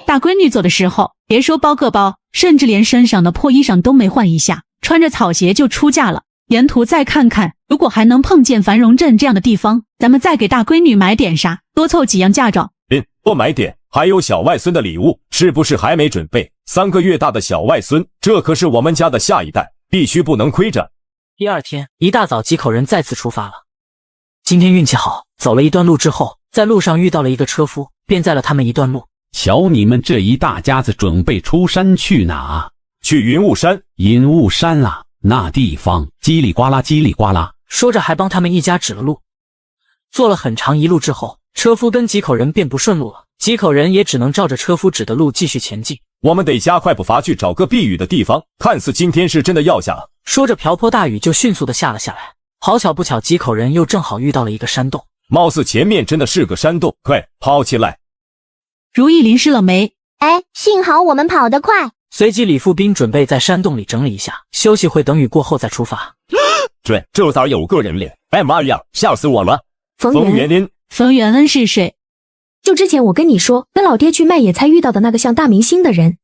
大闺女走的时候，别说包个包，甚至连身上的破衣裳都没换一下，穿着草鞋就出嫁了。沿途再看看，如果还能碰见繁荣镇这样的地方，咱们再给大闺女买点啥，多凑几样嫁妆。多买点，还有小外孙的礼物，是不是还没准备？3个月大的小外孙，这可是我们家的下一代，必须不能亏着。第二天一大早，几口人再次出发了。今天运气好，走了一段路之后，在路上遇到了一个车夫，便载了他们一段路。瞧你们这一大家子准备出山去哪？去云雾山。云雾山啊，那地方叽里呱啦叽里呱啦。说着还帮他们一家指了路。坐了很长一路之后，车夫跟几口人便不顺路了，几口人也只能照着车夫指的路继续前进。我们得加快步伐去找个避雨的地方，看似今天是真的要下了。说着瓢泼大雨就迅速的下了下来。好巧不巧，几口人又正好遇到了一个山洞，貌似前面真的是个山洞，快跑起来！如意淋湿了没？幸好我们跑得快。随即李富斌准备在山洞里整理一下，休息会，等雨过后再出发。这咋有个人脸？妈呀，吓死我了！冯元恩，冯元恩是谁？就之前我跟你说跟老爹去卖野菜遇到的那个像大明星的人。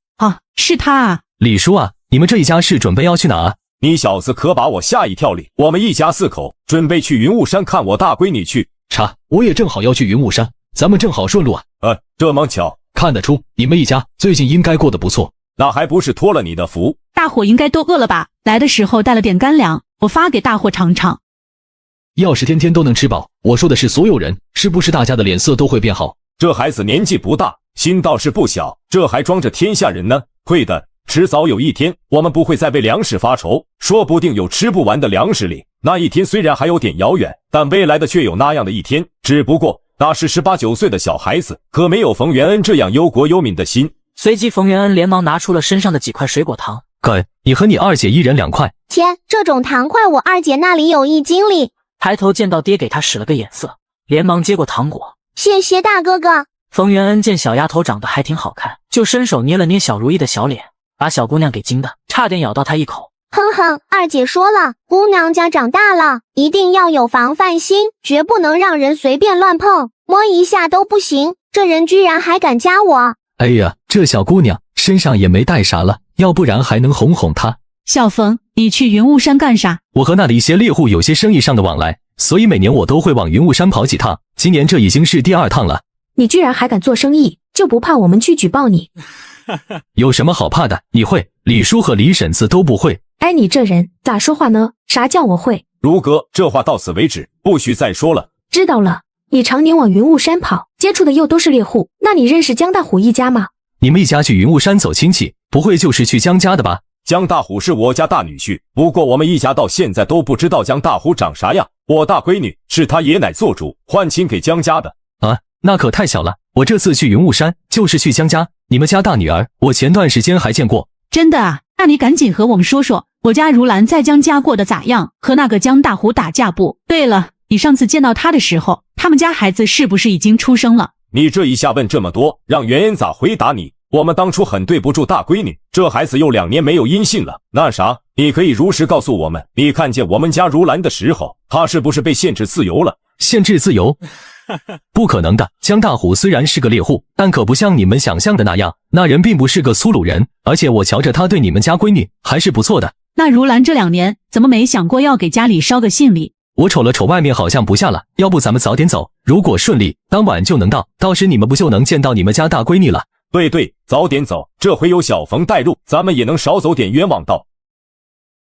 是他啊。李叔啊，你们这一家是准备要去哪啊？你小子可把我吓一跳哩！我们一家4口准备去云雾山看我大闺女去。我也正好要去云雾山，咱们正好顺路啊。这么巧，看得出你们一家最近应该过得不错。那还不是托了你的福。大伙应该都饿了吧？来的时候带了点干粮，我发给大伙尝尝。要是天天都能吃饱，我说的是所有人，是不是大家的脸色都会变好？这孩子年纪不大，心倒是不小，这还装着天下人呢。会的，迟早有一天，我们不会再为粮食发愁，说不定有吃不完的粮食里。那一天虽然还有点遥远，但未来的却有那样的一天。只不过那是18、19岁的小孩子，可没有冯元恩这样忧国忧民的心。随即冯元恩连忙拿出了身上的几块水果糖。哥，你和你二姐一人2块。天，这种糖块我二姐那里有1斤哩。抬头见到爹给他使了个眼色，连忙接过糖果。谢谢大哥哥。冯元恩见小丫头长得还挺好看，就伸手捏了捏小如意的小脸，把小姑娘给惊的差点咬到她一口。哼哼，二姐说了，姑娘家长大了，一定要有防范心，绝不能让人随便乱碰，摸一下都不行。这人居然还敢夹我！哎呀，这小姑娘身上也没带啥了，要不然还能哄哄她。小冯，你去云雾山干啥？我和那里一些猎户有些生意上的往来，所以每年我都会往云雾山跑几趟，今年这已经是第2趟了。你居然还敢做生意，就不怕我们去举报你？有什么好怕的？你会，李叔和李婶子都不会。你这人咋说话呢？啥叫我会？如哥，这话到此为止，不许再说了。知道了。你常年往云雾山跑，接触的又都是猎户，那你认识江大虎一家吗？你们一家去云雾山走亲戚，不会就是去江家的吧？江大虎是我家大女婿，不过我们一家到现在都不知道江大虎长啥样。我大闺女是他爷奶做主换亲给江家的。那可太巧了，我这次去云雾山就是去江家，你们家大女儿我前段时间还见过。真的啊？那你赶紧和我们说说，我家如兰在江家过得咋样，和那个江大虎打架不？对了，你上次见到他的时候，他们家孩子是不是已经出生了？你这一下问这么多，让袁恩咋回答你？我们当初很对不住大闺女，这孩子又2年没有音信了。那啥，你可以如实告诉我们，你看见我们家如兰的时候，她是不是被限制自由了？限制自由？不可能的，江大虎虽然是个猎户，但可不像你们想象的那样，那人并不是个粗鲁人，而且我瞧着他对你们家闺女还是不错的。那如兰这2年怎么没想过要给家里捎个信礼？我瞅了瞅外面好像不下了，要不咱们早点走，如果顺利当晚就能到，到时你们不就能见到你们家大闺女了？对，早点走，这回有小冯带路，咱们也能少走点冤枉道。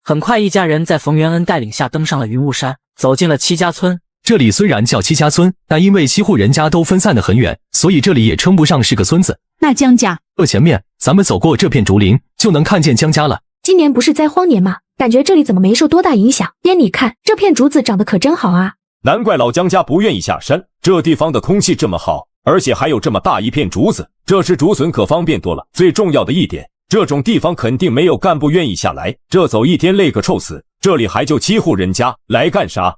很快，一家人在冯元恩带领下登上了云雾山，走进了戚家村。这里虽然叫戚家村，但因为7户人家都分散得很远，所以这里也称不上是个村子。那江家，前面咱们走过这片竹林，就能看见江家了。今年不是灾荒年吗？感觉这里怎么没受多大影响？爹，你看这片竹子长得可真好啊！难怪老江家不愿意下山，这地方的空气这么好，而且还有这么大一片竹子，这时竹笋可方便多了。最重要的一点，这种地方肯定没有干部愿意下来，这走一天累个臭死。这里还就7户人家，来干啥？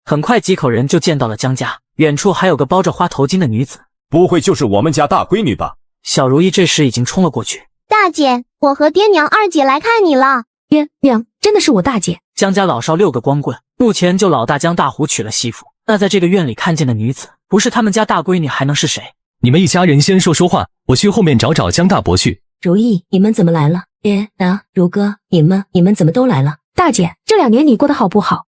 很快几口人就见到了江家，远处还有个包着花头巾的女子，不会就是我们家大闺女吧？小如意这时已经冲了过去。大姐，我和爹娘、二姐来看你了。爹娘，真的是我大姐。江家老少6个光棍，目前就老大江大虎娶了媳妇，那在这个院里看见的女子，不是他们家大闺女还能是谁？你们一家人先说说话，我去后面找找江大伯去。如意，你们怎么来了？爹娘，如哥，你们怎么都来了？大姐，这2年你过得好不好？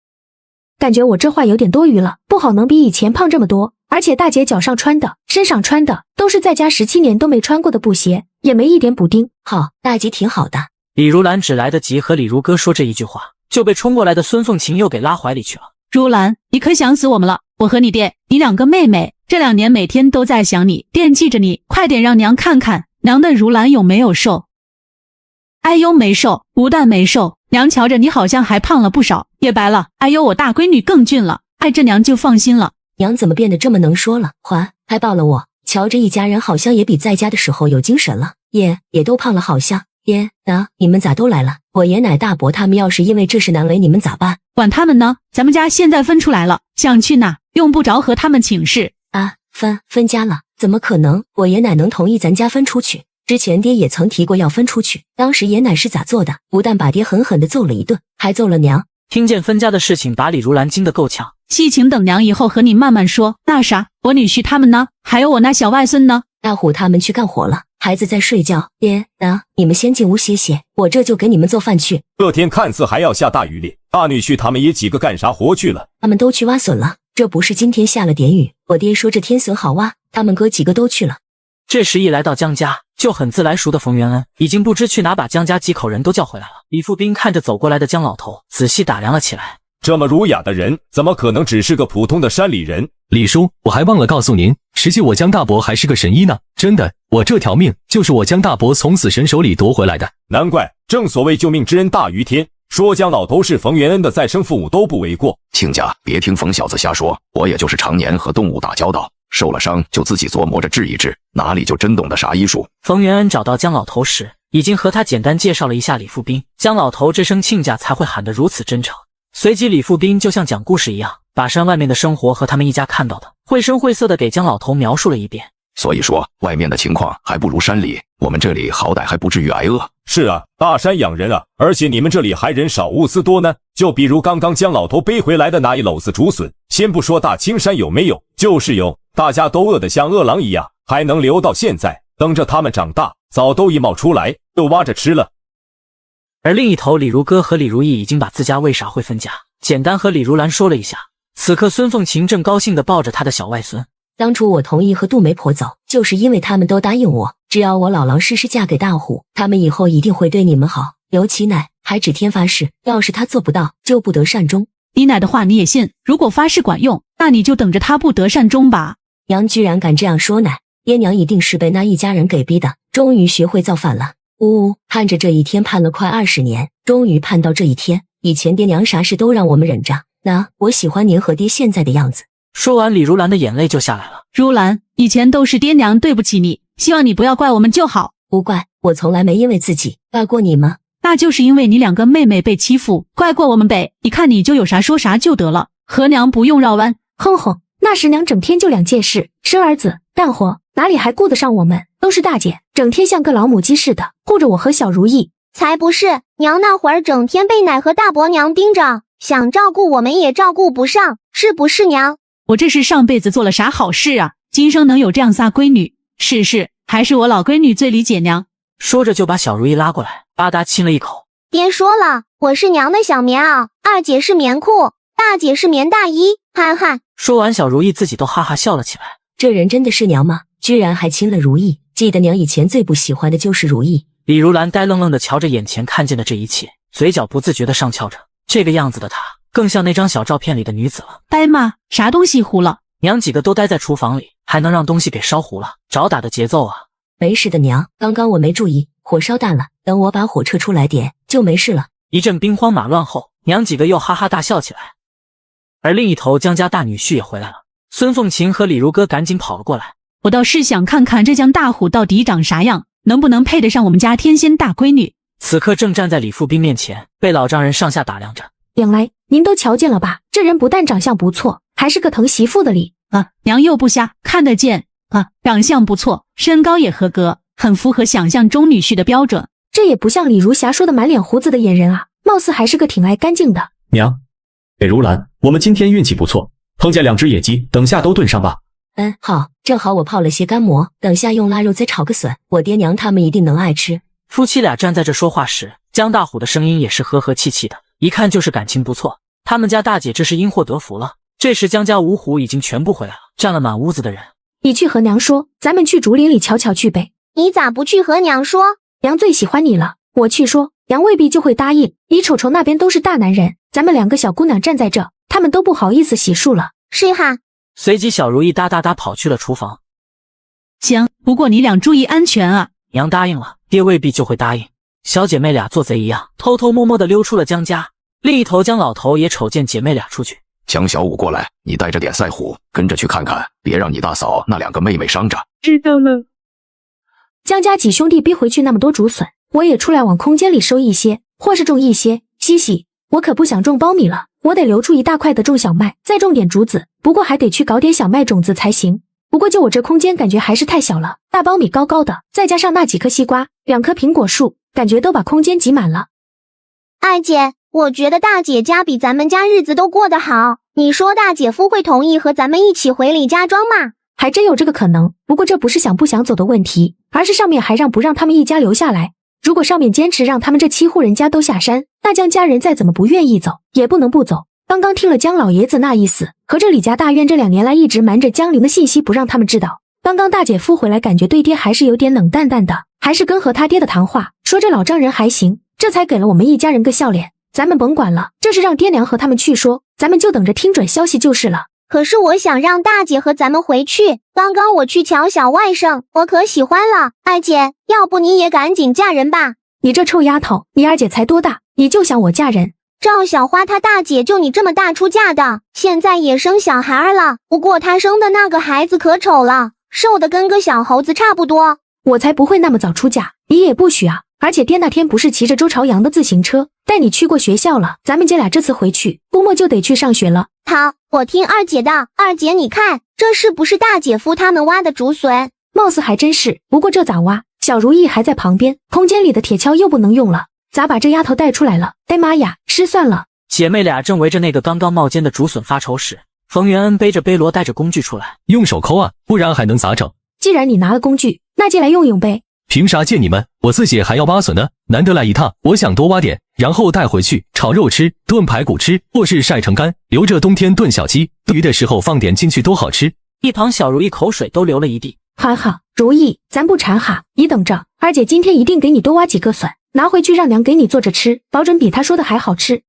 感觉我这话有点多余了，不好能比以前胖这么多。而且大姐脚上穿的、身上穿的都是在家17年都没穿过的布鞋，也没一点补丁。好，大姐挺好的。李如兰只来得及和李如哥说这一句话，就被冲过来的孙凤琴又给拉怀里去了。如兰，你可想死我们了！我和你爹，你2个妹妹，这2年每天都在想你，惦记着你，快点让娘看看娘的如兰有没有瘦。哎呦，没瘦，不但没瘦，娘瞧着你好像还胖了不少，也白了。哎呦，我大闺女更俊了，哎，这娘就放心了。娘怎么变得这么能说了？还抱了我，瞧着一家人好像也比在家的时候有精神了，也都胖了好像。爹娘，你们咋都来了？我爷奶大伯他们要是因为这事难为你们咋办？管他们呢，咱们家现在分出来了，想去哪用不着和他们请示啊。分家了？怎么可能？我爷奶能同意咱家分出去？之前爹也曾提过要分出去，当时爷奶是咋做的？不但把爹狠狠地揍了一顿，还揍了娘。听见分家的事情，把李如兰惊得够呛。细情等娘以后和你慢慢说。那啥，我女婿他们呢？还有我那小外孙呢？大虎他们去干活了，孩子在睡觉。爹娘，你们先进屋歇歇，我这就给你们做饭去。这天看似还要下大雨哩，大女婿他们也几个干啥活去了？他们都去挖笋了。这不是今天下了点雨，我爹说这天笋好挖，他们哥几个都去了。这时一来到江家，就很自来熟的冯元恩已经不知去哪把江家几口人都叫回来了。李富斌看着走过来的江老头，仔细打量了起来。这么儒雅的人，怎么可能只是个普通的山里人？李叔，我还忘了告诉您，实际我江大伯还是个神医呢。真的，我这条命就是我江大伯从死神手里夺回来的。难怪，正所谓救命之恩大于天，说江老头是冯元恩的再生父母都不为过。亲家，别听冯小子瞎说，我也就是常年和动物打交道，受了伤就自己琢磨着治一治，哪里就真懂得啥医术。冯元恩找到江老头时，已经和他简单介绍了一下李富斌，江老头这声亲家才会喊得如此真诚。随即李富斌就像讲故事一样，把山外面的生活和他们一家看到的绘声绘色的给江老头描述了一遍。所以说，外面的情况还不如山里，我们这里好歹还不至于挨饿。是啊，大山养人啊，而且你们这里还人少物资多呢。就比如刚刚江老头背回来的那一篓子竹笋，先不说大青山有没有，就是有，大家都饿得像饿狼一样，还能留到现在，等着他们长大，早都一冒出来，都挖着吃了。而另一头，李如哥和李如意已经把自家为啥会分家简单和李如兰说了一下。此刻孙凤琴正高兴地抱着她的小外孙。当初我同意和杜媒婆走，就是因为他们都答应我，只要我老老实实嫁给大虎，他们以后一定会对你们好。尤其奶还指天发誓，要是他做不到，就不得善终。你奶的话你也信？如果发誓管用，那你就等着他不得善终吧。娘居然敢这样说奶，爹娘一定是被那一家人给逼的，终于学会造反了。盼着这一天盼了快20年，终于盼到这一天。以前爹娘啥事都让我们忍着，我喜欢您和爹现在的样子。说完，李如兰的眼泪就下来了。如兰，以前都是爹娘对不起你，希望你不要怪我们就好。不怪，我从来没因为自己怪过你吗？那就是因为你2个妹妹被欺负，怪过我们呗。你看你就有啥说啥就得了，和娘不用绕弯。哼哼，那时娘整天就2件事，生儿子干活，哪里还顾得上我们？都是大姐整天像个老母鸡似的护着我和小如意。才不是，娘那会儿整天被奶和大伯娘盯着，想照顾我们也照顾不上，是不是娘？我这是上辈子做了啥好事啊？今生能有这样仨闺女，是，还是我老闺女最理解娘。说着就把小如意拉过来，吧嗒亲了一口。爹说了，我是娘的小棉袄，二姐是棉裤，大姐是棉大衣，憨憨。说完，小如意自己都哈哈笑了起来。这人真的是娘吗？居然还亲了如意，记得娘以前最不喜欢的就是如意。李如兰呆愣愣地瞧着眼前看见的这一切，嘴角不自觉地上翘着。这个样子的她，更像那张小照片里的女子了。呆妈，啥东西糊了？娘几个都待在厨房里，还能让东西给烧糊了？找打的节奏啊！没事的娘，刚刚我没注意，火烧淡了，等我把火撤出来点，就没事了。一阵兵荒马乱后，娘几个又哈哈大笑起来。而另一头，江家大女婿也回来了。孙凤琴和李如歌赶紧跑了过来。我倒是想看看这江大虎到底长啥样，能不能配得上我们家天仙大闺女。此刻正站在李富斌面前，被老丈人上下打量着。娘来，您都瞧见了吧？这人不但长相不错，还是个疼媳妇的理。娘又不瞎，看得见。长相不错，身高也合格，很符合想象中女婿的标准。这也不像李如霞说的满脸胡子的野人啊，貌似还是个挺爱干净的。娘，给如兰，我们今天运气不错，碰见2只野鸡，等下都炖上吧。好，正好我泡了些干馍，等下用腊肉再炒个笋，我爹娘他们一定能爱吃。夫妻俩站在这说话时，江大虎的声音也是和和气气的，一看就是感情不错。他们家大姐这是因祸得福了。这时江家五虎已经全部回来了，站了满屋子的人。你去和娘说，咱们去竹林里瞧瞧去呗。你咋不去和娘说？娘最喜欢你了，我去说，娘未必就会答应。你瞅瞅那边都是大男人，咱们2个小姑娘站在这，他们都不好意思洗漱了。是哈。随即小如意哒哒哒跑去了厨房。行，不过你俩注意安全啊。娘答应了，爹未必就会答应。小姐妹俩做贼一样，偷偷摸摸地溜出了江家。另一头江老头也瞅见姐妹俩出去。江小五过来，你带着点赛虎，跟着去看看，别让你大嫂那2个妹妹伤着。知道了。江家几兄弟逼回去那么多竹笋，我也出来往空间里收一些，或是种一些。嘻嘻，我可不想种苞米了，我得留出一大块的种小麦，再种点竹子，不过还得去搞点小麦种子才行。不过就我这空间感觉还是太小了，大苞米高高的，再加上那几棵西瓜，2棵苹果树，感觉都把空间挤满了。二姐，我觉得大姐家比咱们家日子都过得好，你说大姐夫会同意和咱们一起回李家庄吗？还真有这个可能，不过这不是想不想走的问题，而是上面还让不让他们一家留下来。如果上面坚持让他们这7户人家都下山，那江家人再怎么不愿意走，也不能不走。刚刚听了江老爷子那意思，和这李家大院这2年来一直瞒着江陵的信息不让他们知道。刚刚大姐夫回来，感觉对爹还是有点冷淡淡的，还是跟和他爹的谈话，说这老丈人还行，这才给了我们一家人个笑脸。咱们甭管了，这是让爹娘和他们去说，咱们就等着听准消息就是了。可是我想让大姐和咱们回去，刚刚我去瞧小外甥，我可喜欢了。二姐，要不你也赶紧嫁人吧。你这臭丫头，你二姐才多大，你就想我嫁人？赵小花她大姐就你这么大出嫁的，现在也生小孩了，不过她生的那个孩子可丑了，瘦的跟个小猴子差不多。我才不会那么早出嫁，你也不许啊。而且爹那天不是骑着周朝阳的自行车带你去过学校了，咱们姐俩这次回去估摸就得去上学了。好，我听二姐的。二姐你看，这是不是大姐夫他们挖的竹笋？貌似还真是，不过这咋挖？小如意还在旁边，空间里的铁锹又不能用了，咋把这丫头带出来了？哎妈呀，失算了！姐妹俩正围着那个刚刚冒尖的竹笋发愁时，冯元恩背着背箩带着工具出来。用手抠啊，不然还能咋整？既然你拿了工具，那借来用用呗。凭啥借你们？我自己还要挖笋呢，难得来一趟，我想多挖点，然后带回去炒肉吃，炖排骨吃，或是晒成干，留着冬天炖小鸡，炖鱼的时候放点进去多好吃。一旁小如意口水都流了一地。好好，如意，咱不馋哈，你等着，二姐今天一定给你多挖几个笋，拿回去让娘给你做着吃，保准比她说的还好吃。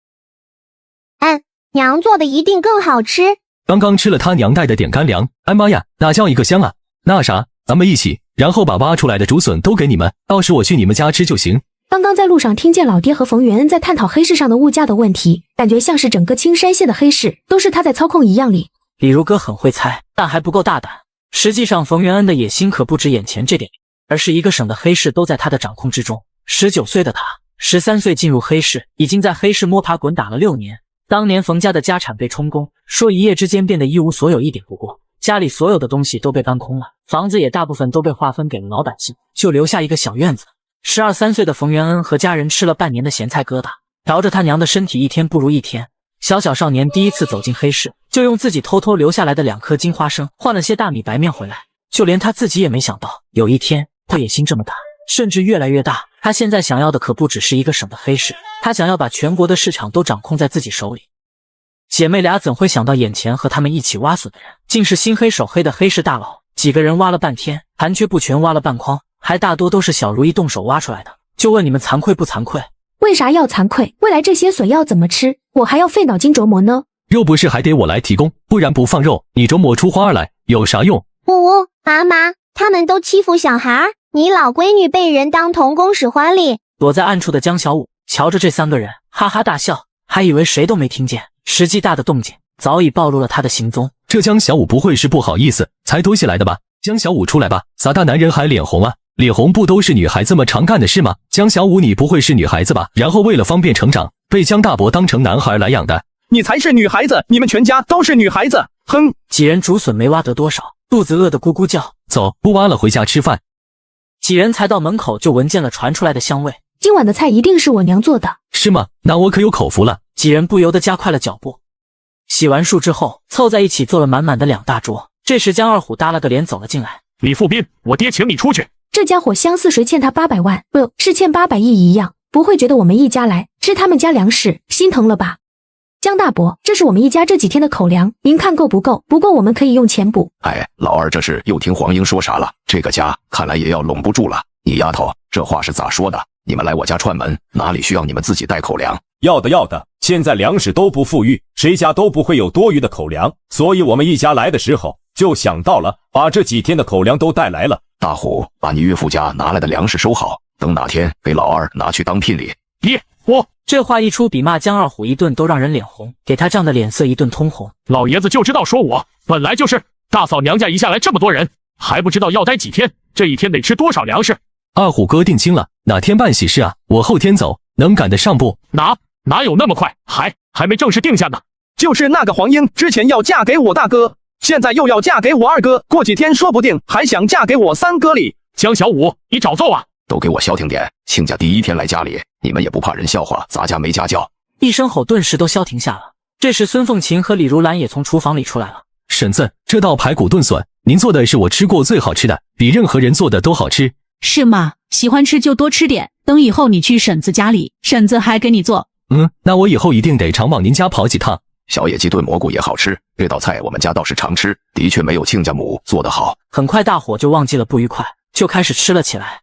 娘做的一定更好吃。刚刚吃了她娘带的点干粮，哎妈呀，那叫一个香啊！那啥，咱们一起，然后把挖出来的竹笋都给你们，到时我去你们家吃就行。刚刚在路上听见老爹和冯元恩在探讨黑市上的物价的问题，感觉像是整个青山县的黑市都是他在操控一样里。李如歌很会猜，但还不够大胆。实际上冯元恩的野心可不止眼前这点，而是一个省的黑市都在他的掌控之中。19岁的他13岁进入黑市，已经在黑市摸爬滚打了6年。当年冯家的家产被充公，说一夜之间变得一无所有一点不过，家里所有的东西都被搬空了，房子也大部分都被划分给了老百姓，就留下一个小院子。12、13岁的冯元恩和家人吃了半年的咸菜疙瘩，瞧着他娘的身体一天不如一天。小少年第一次走进黑市，就用自己偷偷留下来的2颗金花生换了些大米白面回来，就连他自己也没想到，有一天他野心这么大，甚至越来越大。他现在想要的可不只是一个省的黑市，他想要把全国的市场都掌控在自己手里。姐妹俩怎会想到眼前和他们一起挖笋的人，竟是心黑手黑的黑市大佬几个人挖了半天，残缺不全挖了半筐，还大多都是小如意动手挖出来的。就问你们惭愧不惭愧？为啥要惭愧？未来这些笋要怎么吃？我还要费脑筋琢磨呢。肉不是还得我来提供，不然不放肉，你琢磨出花来有啥用？妈妈，他们都欺负小孩，你老闺女被人当童工使唤哩。躲在暗处的江小五瞧着这3个人，哈哈大笑，还以为谁都没听见，实际大的动静早已暴露了他的行踪。这江小五不会是不好意思才躲起来的吧？江小五出来吧，咋大男人还脸红啊？脸红不都是女孩子们常干的事吗？江小五，你不会是女孩子吧？然后为了方便成长，被江大伯当成男孩来养的。你才是女孩子，你们全家都是女孩子。哼！几人竹笋没挖得多少，肚子饿得咕咕叫。走，不挖了，回家吃饭。几人才到门口，就闻见了传出来的香味。今晚的菜一定是我娘做的。是吗？那我可有口福了。几人不由得加快了脚步。洗完漱之后，凑在一起坐了满满的2大桌。这时江二虎耷拉个脸走了进来。李富斌，我爹请你出去。这家伙相似谁欠他800万，不是欠800亿一样，不会觉得我们一家来吃他们家粮食心疼了吧？江大伯，这是我们一家这几天的口粮，您看够不够？不够我们可以用钱补。哎，老二这是又听黄英说啥了？这个家看来也要拢不住了。你丫头，这话是咋说的？你们来我家串门，哪里需要你们自己带口粮？要的，现在粮食都不富裕，谁家都不会有多余的口粮，所以我们一家来的时候就想到了，把这几天的口粮都带来了。大虎，把你岳父家拿来的粮食收好，等哪天给老二拿去当聘礼。爹，我这话一出，比骂江二虎一顿都让人脸红，给他胀的脸色一顿通红。老爷子就知道说我，本来就是。大嫂娘家一下来这么多人，还不知道要待几天，这一天得吃多少粮食。二虎哥定亲了，哪天办喜事啊？我后天走，能赶得上不？哪有那么快？还没正式定下呢。就是那个黄英之前要嫁给我大哥，现在又要嫁给我二哥，过几天说不定还想嫁给我三哥哩。江小五，你找揍啊！都给我消停点！亲家第一天来家里，你们也不怕人笑话咱家没家教？一声吼，顿时都消停下了。这时孙凤琴和李如兰也从厨房里出来了。婶子，这道排骨炖笋，您做的是我吃过最好吃的，比任何人做的都好吃。是吗？喜欢吃就多吃点，等以后你去婶子家里，婶子还给你做。那我以后一定得常往您家跑几趟。小野鸡炖蘑菇也好吃，这道菜我们家倒是常吃，的确没有亲家母做得好。很快大伙就忘记了不愉快，就开始吃了起来。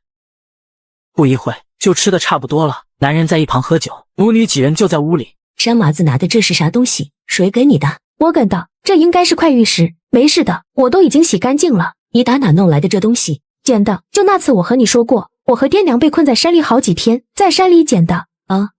不一会就吃的差不多了，男人在一旁喝酒，母女几人就在屋里。山娃子拿的这是啥东西？谁给你的？我给的，这应该是块玉石，没事的，我都已经洗干净了。你打哪弄来的这东西？捡的，就那次我和你说过，我和爹娘被困在山里好几天，在山里捡的。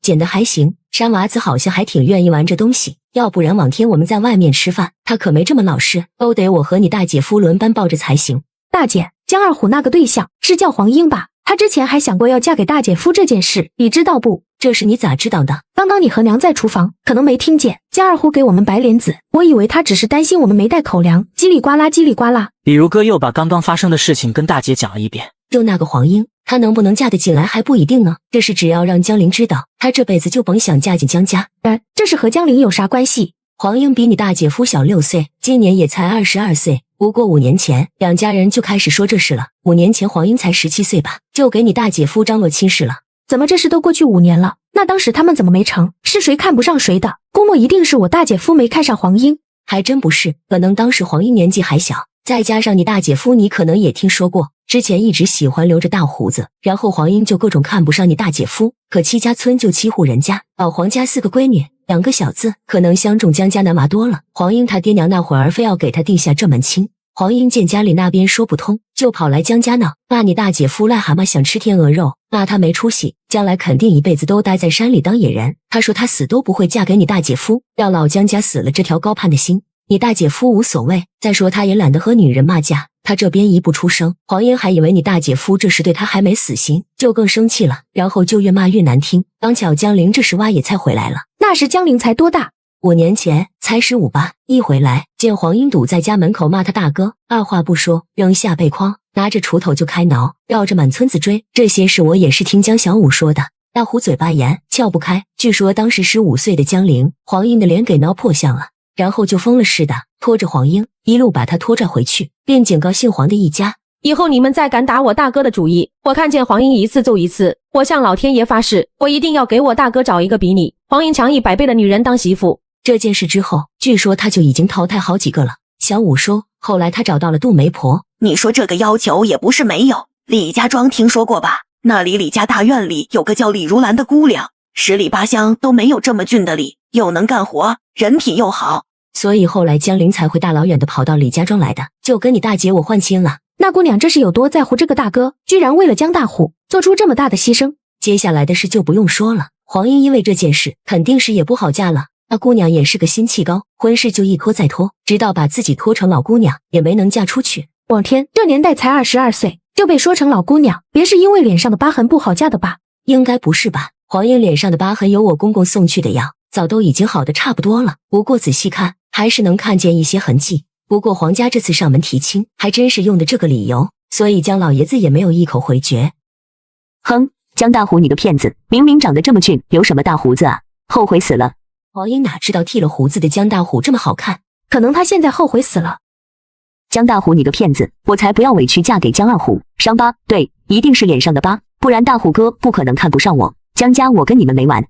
捡的还行。山娃子好像还挺愿意玩这东西，要不然往天我们在外面吃饭，他可没这么老实，都得我和你大姐夫轮班抱着才行。大姐，江二虎那个对象是叫黄英吧？他之前还想过要嫁给大姐夫这件事，你知道不？这是你咋知道的？刚刚你和娘在厨房，可能没听见。江二虎给我们白脸子，我以为他只是担心我们没带口粮，叽里呱啦叽里呱啦。李如哥又把刚刚发生的事情跟大姐讲了一遍。就那个黄英，她能不能嫁得进来还不一定呢。这事只要让江玲知道，她这辈子就甭想嫁进江家。这是和江玲有啥关系？黄英比你大姐夫小6岁，今年也才22岁。不过5年前，两家人就开始说这事了。5年前黄英才17岁吧，就给你大姐夫张罗亲事了。怎么这事都过去5年了？那当时他们怎么没成？是谁看不上谁的？估摸一定是我大姐夫没看上黄英。还真不是，可能当时黄英年纪还小，再加上你大姐夫你可能也听说过，之前一直喜欢留着大胡子，然后黄英就各种看不上你大姐夫。可戚家村就7户人家，老黄家4个闺女，2个小子，可能相中江家男娃多了。黄英他爹娘那会儿非要给他定下这门亲。黄英见家里那边说不通，就跑来江家闹，骂你大姐夫癞蛤蟆想吃天鹅肉，骂他没出息，将来肯定一辈子都待在山里当野人。他说他死都不会嫁给你大姐夫，让老江家死了这条高攀的心。你大姐夫无所谓，再说他也懒得和女人骂架，他这边一不出声，黄英还以为你大姐夫这是对他还没死心，就更生气了，然后就越骂越难听。刚巧江玲这时娃也才回来了，那时江玲才多大？5年前才15、18，一回来见黄英堵在家门口骂他大哥，二话不说扔下背筐，拿着锄头就开挠，绕着满村子追。这些事我也是听江小五说的。大虎嘴巴严，撬不开。据说当时15岁的江玲，黄英的脸给挠破相了，然后就疯了似的拖着黄英一路把他拖拽回去，便警告姓黄的一家，以后你们再敢打我大哥的主意，我看见黄英一次揍一次，我向老天爷发誓，我一定要给我大哥找一个比你黄英强100倍的女人当媳妇。这件事之后，据说他就已经淘汰好几个了。小五说，后来他找到了杜媒婆。你说这个要求也不是没有，李家庄听说过吧？那里李家大院里有个叫李如兰的姑娘，10里8乡都没有这么俊的李，又能干活，人品又好。所以后来江玲才会大老远的跑到李家庄来的，就跟你大姐我换亲了。那姑娘这是有多在乎这个大哥，居然为了江大虎做出这么大的牺牲。接下来的事就不用说了，黄英因为这件事肯定是也不好嫁了。那姑娘也是个心气高，婚事就一拖再拖，直到把自己拖成老姑娘，也没能嫁出去。我天，这年代才22岁就被说成老姑娘，别是因为脸上的疤痕不好嫁的吧？应该不是吧？黄英脸上的疤痕有我公公送去的药，早都已经好的差不多了，不过仔细看还是能看见一些痕迹。不过黄家这次上门提亲还真是用的这个理由，所以江老爷子也没有一口回绝。哼，江大虎你个骗子，明明长得这么俊，留什么大胡子啊？后悔死了。黄英哪知道剃了胡子的江大虎这么好看，可能他现在后悔死了。江大虎你个骗子，我才不要委屈嫁给江二虎。伤疤，对，一定是脸上的疤，不然大虎哥不可能看不上我。江家我跟你们没完。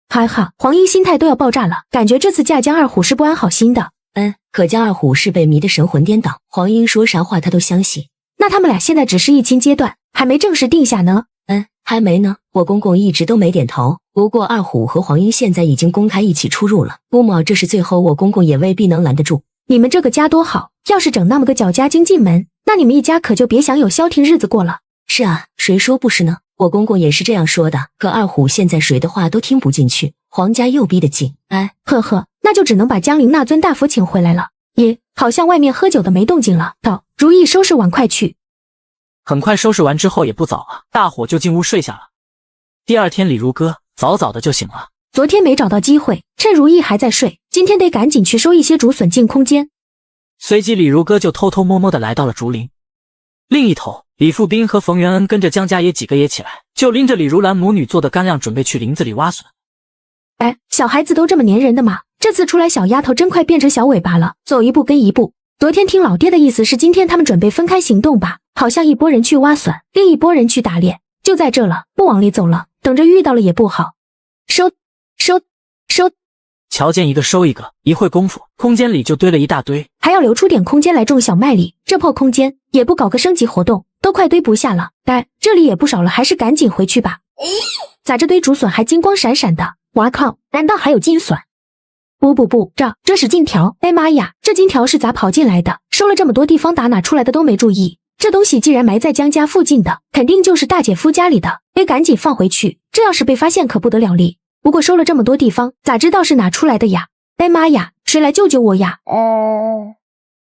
哈哈，黄英心态都要爆炸了，感觉这次嫁江二虎是不安好心的。可江二虎是被迷得神魂颠倒，黄英说啥话他都相信。那他们俩现在只是议亲阶段，还没正式定下呢。还没呢，我公公一直都没点头。不过二虎和黄英现在已经公开一起出入了，估摸这是最后，我公公也未必能拦得住。你们这个家多好，要是整那么个小家精进门，那你们一家可就别想有消停日子过了。是啊，谁说不是呢？我公公也是这样说的，可二虎现在谁的话都听不进去，黄家又逼得紧。呵呵，那就只能把江陵那尊大佛请回来了。好像外面喝酒的没动静了。道，如意收拾碗快去。很快收拾完之后也不早了，大伙就进屋睡下了。第二天李如歌早早的就醒了，昨天没找到机会，趁如意还在睡，今天得赶紧去收一些竹笋进空间。随即李如歌就偷偷摸摸的来到了竹林。另一头，李富斌和冯元恩跟着江家爷几个也起来，就拎着李如兰母女做的干粮准备去林子里挖笋。小孩子都这么粘人的吗？这次出来小丫头真快变成小尾巴了，走一步跟一步。昨天听老爹的意思是今天他们准备分开行动吧，好像一拨人去挖笋，另一拨人去打猎，就在这了，不往里走了，等着遇到了也不好。收。瞧见一个收一个，一会功夫，空间里就堆了一大堆，还要留出点空间来种小麦粒。这破空间也不搞个升级活动，都快堆不下了。这里也不少了，还是赶紧回去吧。咋这堆竹笋还金光闪闪的？哇靠，难道还有金笋？不，这是金条。妈呀，这金条是咋跑进来的？收了这么多地方打哪出来的都没注意。这东西既然埋在江家附近的，肯定就是大姐夫家里的，得赶紧放回去。这要是被发现可不得了哩。不过收了这么多地方，咋知道是哪出来的呀？妈呀，谁来救救我呀？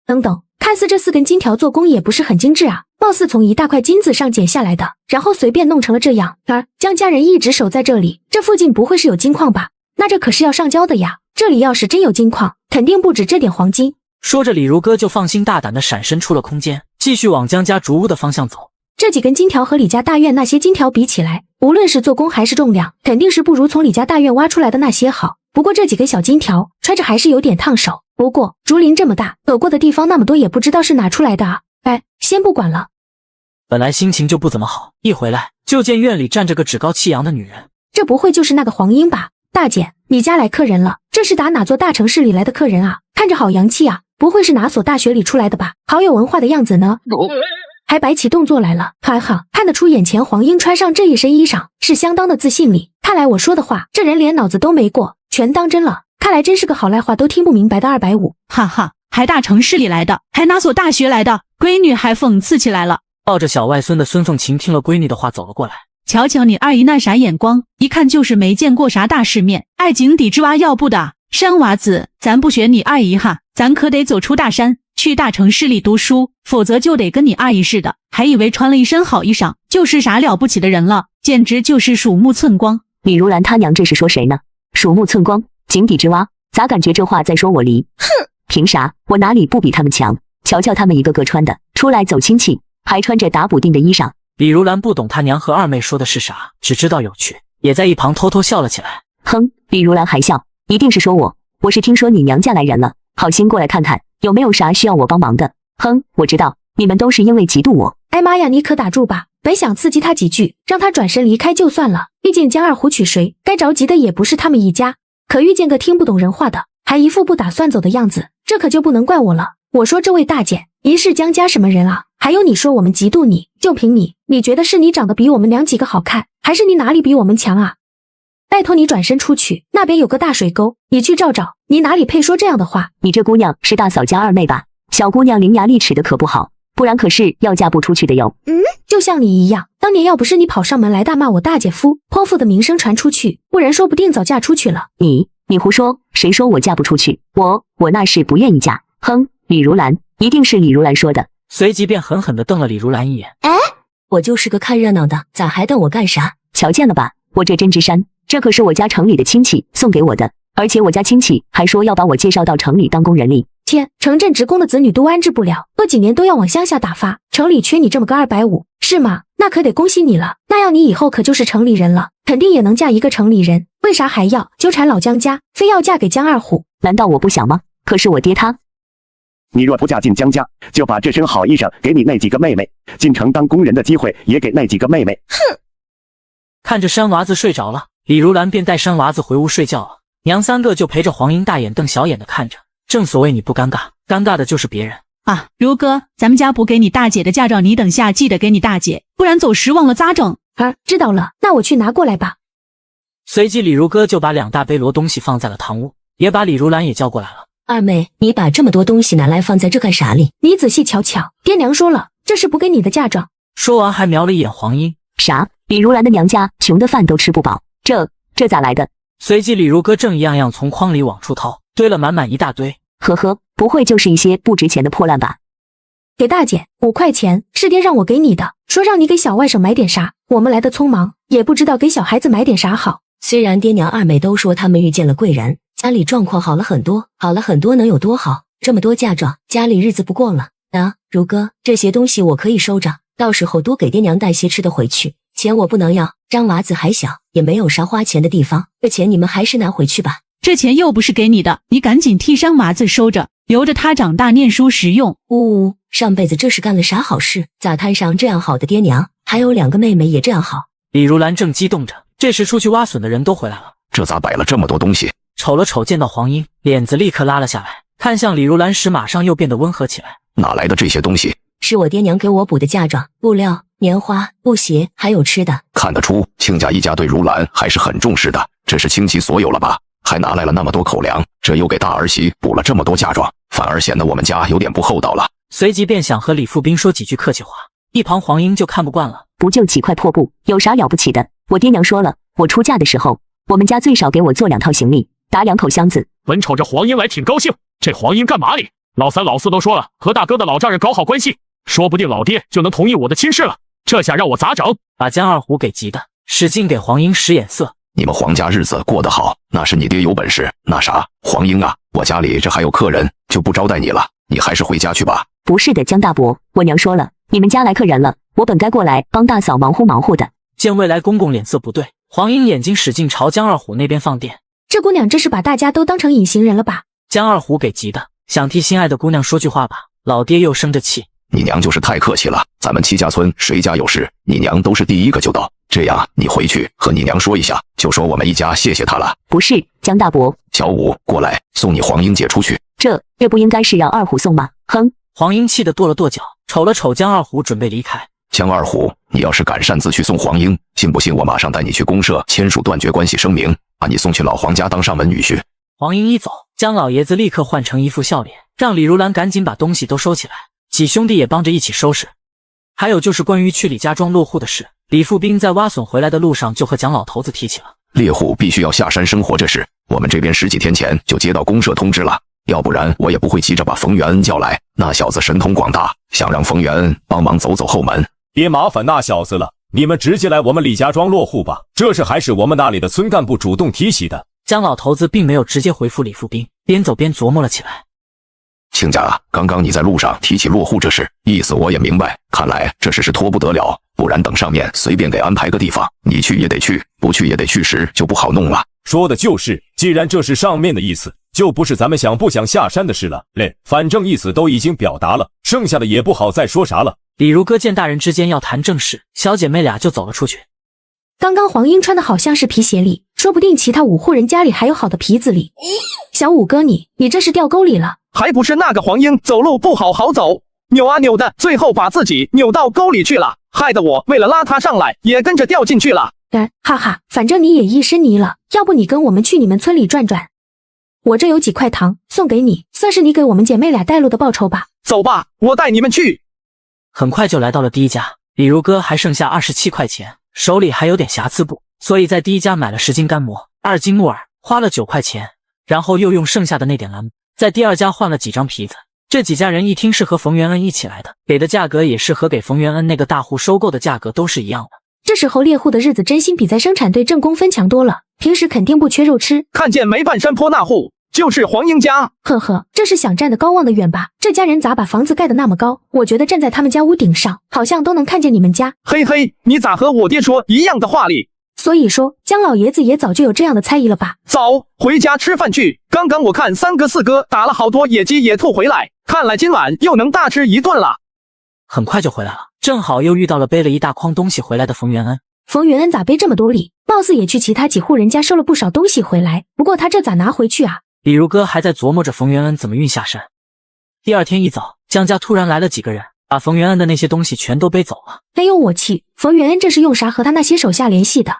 等等，看似这4根金条做工也不是很精致啊，貌似从一大块金子上剪下来的，然后随便弄成了这样。江家人一直守在这里，这附近不会是有金矿吧？那这可是要上交的呀，这里要是真有金矿，肯定不止这点黄金。说着李如歌就放心大胆地闪身出了空间，继续往江家竹屋的方向走。这几根金条和李家大院那些金条比起来，无论是做工还是重量，肯定是不如从李家大院挖出来的那些好。不过这几根小金条揣着还是有点烫手。不过竹林这么大，走过的地方那么多，也不知道是哪出来的啊。先不管了。本来心情就不怎么好，一回来就见院里站着个趾高气扬的女人。这不会就是那个黄英吧？大姐，你家来客人了，这是打哪座大城市里来的客人啊？看着好洋气啊，不会是哪所大学里出来的吧？好有文化的样子呢。还摆起动作来了，哈哈，看得出眼前黄英穿上这一身衣裳是相当的自信里。看来我说的话，这人连脑子都没过，全当真了。看来真是个好赖话都听不明白的250。哈哈，还大城市里来的，还哪所大学来的？闺女还讽刺起来了。抱着小外孙的孙凤琴听了闺女的话走了过来。瞧瞧你二姨那啥眼光，一看就是没见过啥大世面，爱井底之蛙要不的。山娃子，咱不学你二姨哈，咱可得走出大山，去大城市里读书，否则就得跟你二姨似的，还以为穿了一身好衣裳就是啥了不起的人了，简直就是鼠目寸光。李如兰他娘这是说谁呢？鼠目寸光，井底之蛙，咋感觉这话在说我离？哼，凭啥？我哪里不比他们强？瞧瞧他们一个个穿的，出来走亲戚，还穿着打补丁的衣裳。李如兰不懂他娘和二妹说的是啥，只知道有趣，也在一旁偷偷笑了起来。哼，李如兰还笑，一定是说我是听说你娘家来人了，好心过来看看有没有啥需要我帮忙的。哼，我知道你们都是因为嫉妒我。妈呀，你可打住吧，本想刺激他几句，让他转身离开就算了，毕竟江二虎娶谁，该着急的也不是他们一家，可遇见个听不懂人话的，还一副不打算走的样子，这可就不能怪我了。我说这位大姐，您是江家什么人啊？还有你说我们嫉妒你，就凭你觉得是你长得比我们娘几个好看，还是你哪里比我们强啊？拜托你转身出去，那边有个大水沟，你去照照，你哪里配说这样的话？你这姑娘是大嫂家二妹吧？小姑娘伶牙俐齿的可不好，不然可是要嫁不出去的哟。就像你一样，当年要不是你跑上门来大骂我大姐夫，泼妇的名声传出去，不然说不定早嫁出去了。你胡说，谁说我嫁不出去？我那是不愿意嫁。哼，李如兰，一定是李如兰说的。随即便狠狠地瞪了李如兰一眼。我就是个看热闹的，咋还瞪我干啥？瞧见了吧，我这针织衫，这可是我家城里的亲戚送给我的，而且我家亲戚还说要把我介绍到城里当工人哩。天，城镇职工的子女都安置不了，过几年都要往乡下打发，城里缺你这么个250，是吗？那可得恭喜你了，那要你以后可就是城里人了，肯定也能嫁一个城里人，为啥还要纠缠老江家，非要嫁给江二虎？难道我不想吗？可是我爹他……你若不嫁进江家，就把这身好衣裳给你那几个妹妹，进城当工人的机会也给那几个妹妹。哼！看着山娃子睡着了，李如兰便带山娃子回屋睡觉了。娘三个就陪着黄英大眼瞪小眼的看着。正所谓你不尴尬，尴尬的就是别人啊！如哥，咱们家补给你大姐的嫁妆，你等下记得给你大姐，不然走时忘了咋整？知道了，那我去拿过来吧。随即李如哥就把2大背箩东西放在了堂屋，也把李如兰也叫过来了。二妹，你把这么多东西拿来放在这干啥哩？你仔细瞧瞧，爹娘说了，这是补给你的嫁妆。说完还瞄了一眼黄英。啥？李如兰的娘家穷的饭都吃不饱，这咋来的？随即李如哥正一样样从筐里往出掏，堆了满满一大堆。呵呵，不会就是一些不值钱的破烂吧？给大姐5块钱，是爹让我给你的，说让你给小外甥买点啥，我们来的匆忙，也不知道给小孩子买点啥好。虽然爹娘二妹都说他们遇见了贵人，家里状况好了很多能有多好？这么多嫁妆，家里日子不过了。如哥，这些东西我可以收着，到时候多给爹娘带些吃的回去，钱我不能要，张娃子还小，也没有啥花钱的地方，这钱你们还是拿回去吧。这钱又不是给你的，你赶紧替山娃子收着，留着他长大念书实用。上辈子这是干了啥好事？咋摊上这样好的爹娘，还有2个妹妹也这样好？李如兰正激动着，这时出去挖笋的人都回来了。这咋摆了这么多东西？瞅了瞅，见到黄英，脸子立刻拉了下来，看向李如兰时马上又变得温和起来。哪来的这些东西？是我爹娘给我补的嫁妆、布料、棉花、布鞋，还有吃的。看得出亲家一家对如兰还是很重视的，这是倾其所有了吧？还拿来了那么多口粮，这又给大儿媳补了这么多嫁妆，反而显得我们家有点不厚道了。随即便想和李富斌说几句客气话，一旁黄英就看不惯了。不就几块破布，有啥了不起的？我爹娘说了，我出嫁的时候，我们家最少给我做2套行李，打2口箱子。文瞅着黄英来挺高兴，这黄英干嘛哩？老3老4都说了，和大哥的老丈人搞好关系，说不定老爹就能同意我的亲事了。这下让我咋整？把江二虎给急的，使劲给黄英使眼色。你们黄家日子过得好，那是你爹有本事。那啥，黄英啊，我家里这还有客人，就不招待你了，你还是回家去吧。不是的，江大伯，我娘说了，你们家来客人了，我本该过来帮大嫂忙乎的。见未来公公脸色不对，黄英眼睛使劲朝江二虎那边放电。这姑娘这是把大家都当成隐形人了吧？江二虎给急的，想替心爱的姑娘说句话吧，老爹又生着气。你娘就是太客气了，咱们7家村谁家有事，你娘都是第一个就到。这样，你回去和你娘说一下，就说我们一家谢谢她了。不是，江大伯，小五过来送你黄英姐出去。这不应该是让二虎送吗？哼！黄英气得跺了跺脚，瞅了瞅江二虎，准备离开。江二虎，你要是敢擅自去送黄英，信不信我马上带你去公社签署断绝关系声明，把你送去老黄家当上门女婿。黄英一走，江老爷子立刻换成一副笑脸，让李如兰赶紧把东西都收起来，几兄弟也帮着一起收拾。还有就是关于去李家庄落户的事，李富斌在挖笋回来的路上就和蒋老头子提起了。猎户必须要下山生活这事，我们这边10几天前就接到公社通知了，要不然我也不会急着把冯元恩叫来。那小子神通广大，想让冯元恩帮忙走后门。别麻烦那小子了，你们直接来我们李家庄落户吧，这事还是我们那里的村干部主动提起的。江老头子并没有直接回复李富斌，边走边琢磨了起来。亲家，刚刚你在路上提起落户这事，意思我也明白，看来这事是拖不得了，不然等上面随便给安排个地方，你去也得去，不去也得去时就不好弄了。说的就是，既然这是上面的意思，就不是咱们想不想下山的事了。反正意思都已经表达了，剩下的也不好再说啥了。李如哥见大人之间要谈正事，小姐妹俩就走了出去。刚刚黄英穿的好像是皮鞋里，说不定其他5户人家里还有好的皮子哩。小五哥你这是掉沟里了。还不是那个黄英走路不好走，扭啊扭的，最后把自己扭到沟里去了，害得我为了拉他上来也跟着掉进去了。哈哈，反正你也一身泥了，要不你跟我们去你们村里转转，我这有几块糖送给你，算是你给我们姐妹俩带路的报酬吧。走吧，我带你们去。很快就来到了第一家，李如哥还剩下27块钱，手里还有点瑕疵布，所以在第一家买了10斤干馍，2斤木耳，花了9块钱，然后又用剩下的那点蓝在第二家换了几张皮子。这几家人一听是和冯元恩一起来的，给的价格也是和给冯元恩那个大户收购的价格都是一样的。这时候猎户的日子真心比在生产队挣工分强多了，平时肯定不缺肉吃。看见没半山坡那户就是黄英家。呵呵，这是想站得高望得远吧？这家人咋把房子盖得那么高？我觉得站在他们家屋顶上，好像都能看见你们家。嘿嘿，你咋和我爹说一样的话哩？所以说，姜老爷子也早就有这样的猜疑了吧？走，回家吃饭去。刚刚我看3哥4哥打了好多野鸡野兔回来，看来今晚又能大吃一顿了。很快就回来了，正好又遇到了背了一大筐东西回来的冯元恩。冯元恩咋背这么多礼？貌似也去其他几户人家收了不少东西回来，不过他这咋拿回去啊？李如哥还在琢磨着冯元恩怎么运下山。第二天一早，姜家突然来了几个人，把冯元恩的那些东西全都背走了。哎呦我去，冯元恩这是用啥和他那些手下联系的？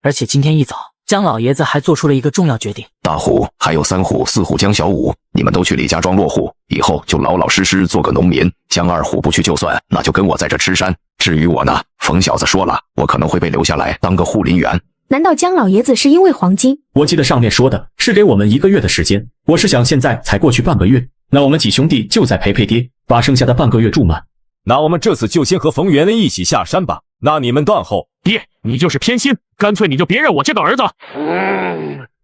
而且今天一早，姜老爷子还做出了一个重要决定。大户还有3户4户姜小五，你们都去李家庄落户，以后就老老实实做个农民。姜2户不去就算，那就跟我在这吃山。至于我呢，冯小子说了，我可能会被留下来当个护林员。难道姜老爷子是因为黄金？我记得上面说的是给我们1个月的时间，我是想现在才过去半个月，那我们几兄弟就再陪爹，把剩下的半个月住满。那我们这次就先和冯元恩一起下山吧。那你们断后。爹，你就是偏心，干脆你就别认我这个儿子。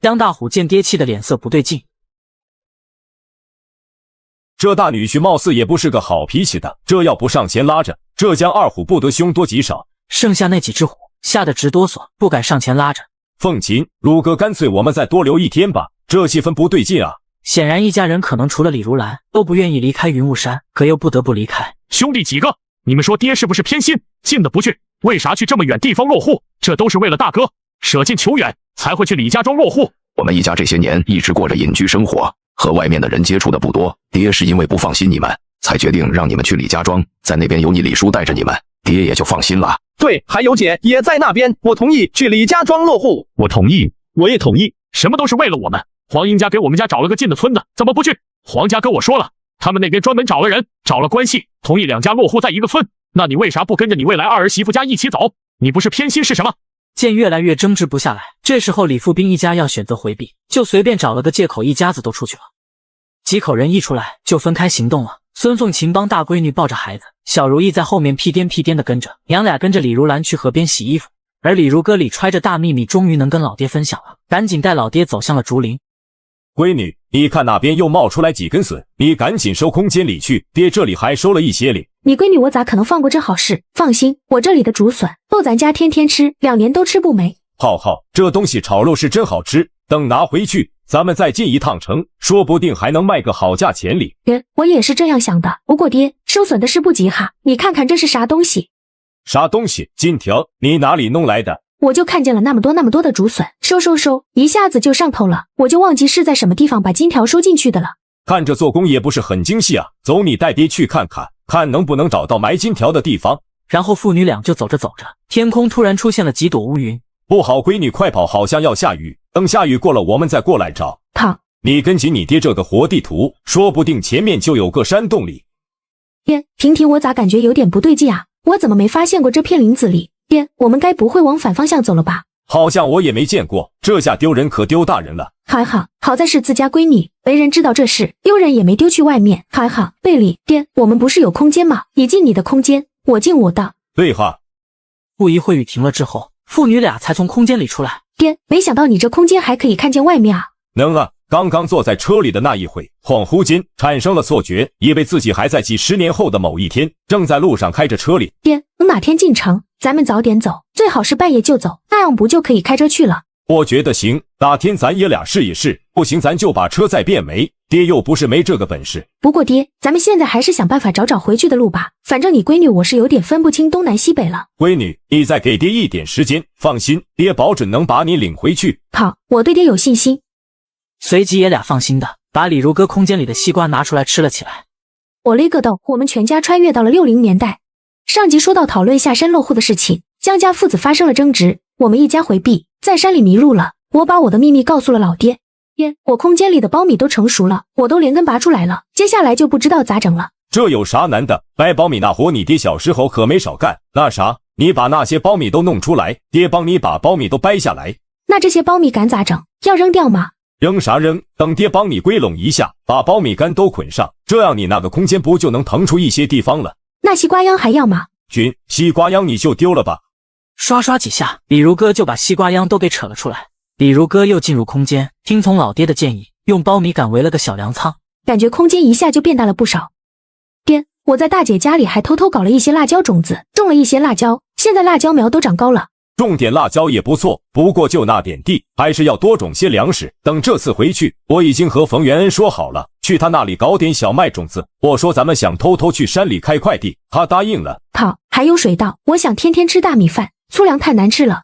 姜大虎见爹气的脸色不对劲，这大女婿貌似也不是个好脾气的，这要不上前拉着，这姜2虎不得凶多吉少。剩下那几只虎吓得直哆嗦，不敢上前拉着。凤琴、陆哥，干脆我们再多留1天吧，这气氛不对劲啊。显然一家人可能除了李如兰都不愿意离开云雾山，可又不得不离开。兄弟几个，你们说爹是不是偏心？近的不去，为啥去这么远地方落户？这都是为了大哥，舍近求远才会去李家庄落户。我们一家这些年一直过着隐居生活，和外面的人接触的不多。爹是因为不放心你们，才决定让你们去李家庄，在那边有你李叔带着你们，爹也就放心了。对，还有姐也在那边，我同意去李家庄落户。我同意，我也同意，什么都是为了我们。黄英家给我们家找了个近的村子，怎么不去？黄家跟我说了，他们那边专门找了人，找了关系，同意2家落户在一个村。那你为啥不跟着你未来2儿媳妇家一起走？你不是偏心是什么？见越来越争执不下来，这时候李富斌一家要选择回避，就随便找了个借口，一家子都出去了。几口人一出来就分开行动了。孙凤琴帮大闺女抱着孩子，小如意在后面屁颠屁颠的跟着，娘俩跟着李如兰去河边洗衣服。而李如哥里揣着大秘密，终于能跟老爹分享了，赶紧带老爹走向了竹林。闺女，你看那边又冒出来几根笋，你赶紧收空间里去，爹这里还收了一些哩。你闺女我咋可能放过这好事？放心，我这里的竹笋够咱家天天吃，2年都吃不没。好，这东西炒肉是真好吃，等拿回去咱们再进一趟城，说不定还能卖个好价钱哩。我也是这样想的，不过爹，收笋的事不急哈，你看看这是啥东西？啥东西？金条？你哪里弄来的？我就看见了那么多的竹笋，收，一下子就上头了，我就忘记是在什么地方把金条收进去的了。看这做工也不是很精细啊，走，你带爹去看看，看能不能找到埋金条的地方。然后父女俩就走着走着，天空突然出现了几朵乌云。不好，闺女快跑，好像要下雨，等下雨过了我们再过来找。好，你跟紧你爹这个活地图，说不定前面就有个山洞里。爹，婷，我咋感觉有点不对劲啊？我怎么没发现过这片林子里？爹，我们该不会往反方向走了吧？好像我也没见过，这下丢人可丢大人了。还好，好在是自家闺女，没人知道这事，丢人也没丢去外面。还好，贝里，爹，我们不是有空间吗？你进你的空间，我进我的。对哈。不一会雨停了之后，父女俩才从空间里出来。爹，没想到你这空间还可以看见外面啊。能啊，刚刚坐在车里的那一会，恍惚间产生了错觉，以为自己还在几10年后的某一天，正在路上开着车里。爹，等哪天进城，咱们早点走，最好是半夜就走，那样不就可以开车去了？我觉得行，哪天咱爷俩试一试，不行咱就把车再变没，爹又不是没这个本事。不过爹，咱们现在还是想办法找回去的路吧。反正你闺女我是有点分不清东南西北了。闺女，你再给爹一点时间，放心，爹保准能把你领回去。好，我对爹有信心。随即爷俩放心的把李如歌空间里的西瓜拿出来吃了起来。我勒个豆，我们全家穿越到了60年代。上集说到讨论下山落户的事情，江家父子发生了争执，我们一家回避，在山里迷路了。我把我的秘密告诉了老爹。爹，我空间里的苞米都成熟了，我都连根拔出来了，接下来就不知道咋整了。这有啥难的？掰苞米那活你爹小时候可没少干。那啥，你把那些苞米都弄出来，爹帮你把苞米都掰下来。那这些苞米杆咋整？要扔掉吗？扔啥扔？等爹帮你归拢一下，把苞米杆都捆上，这样你那个空间不就能腾出一些地方了？那西瓜秧还要吗？君，西瓜秧你就丢了吧。刷刷几下，李如歌就把西瓜秧都给扯了出来。李如歌又进入空间，听从老爹的建议，用苞米杆围了个小粮仓，感觉空间一下就变大了不少。爹，我在大姐家里还偷偷搞了一些辣椒种子，种了一些辣椒，现在辣椒苗都长高了。种点辣椒也不错，不过就那点地，还是要多种些粮食。等这次回去，我已经和冯元恩说好了，去他那里搞点小麦种子。我说咱们想偷偷去山里开块地，他答应了。好，还有水稻，我想天天吃大米饭，粗粮太难吃了。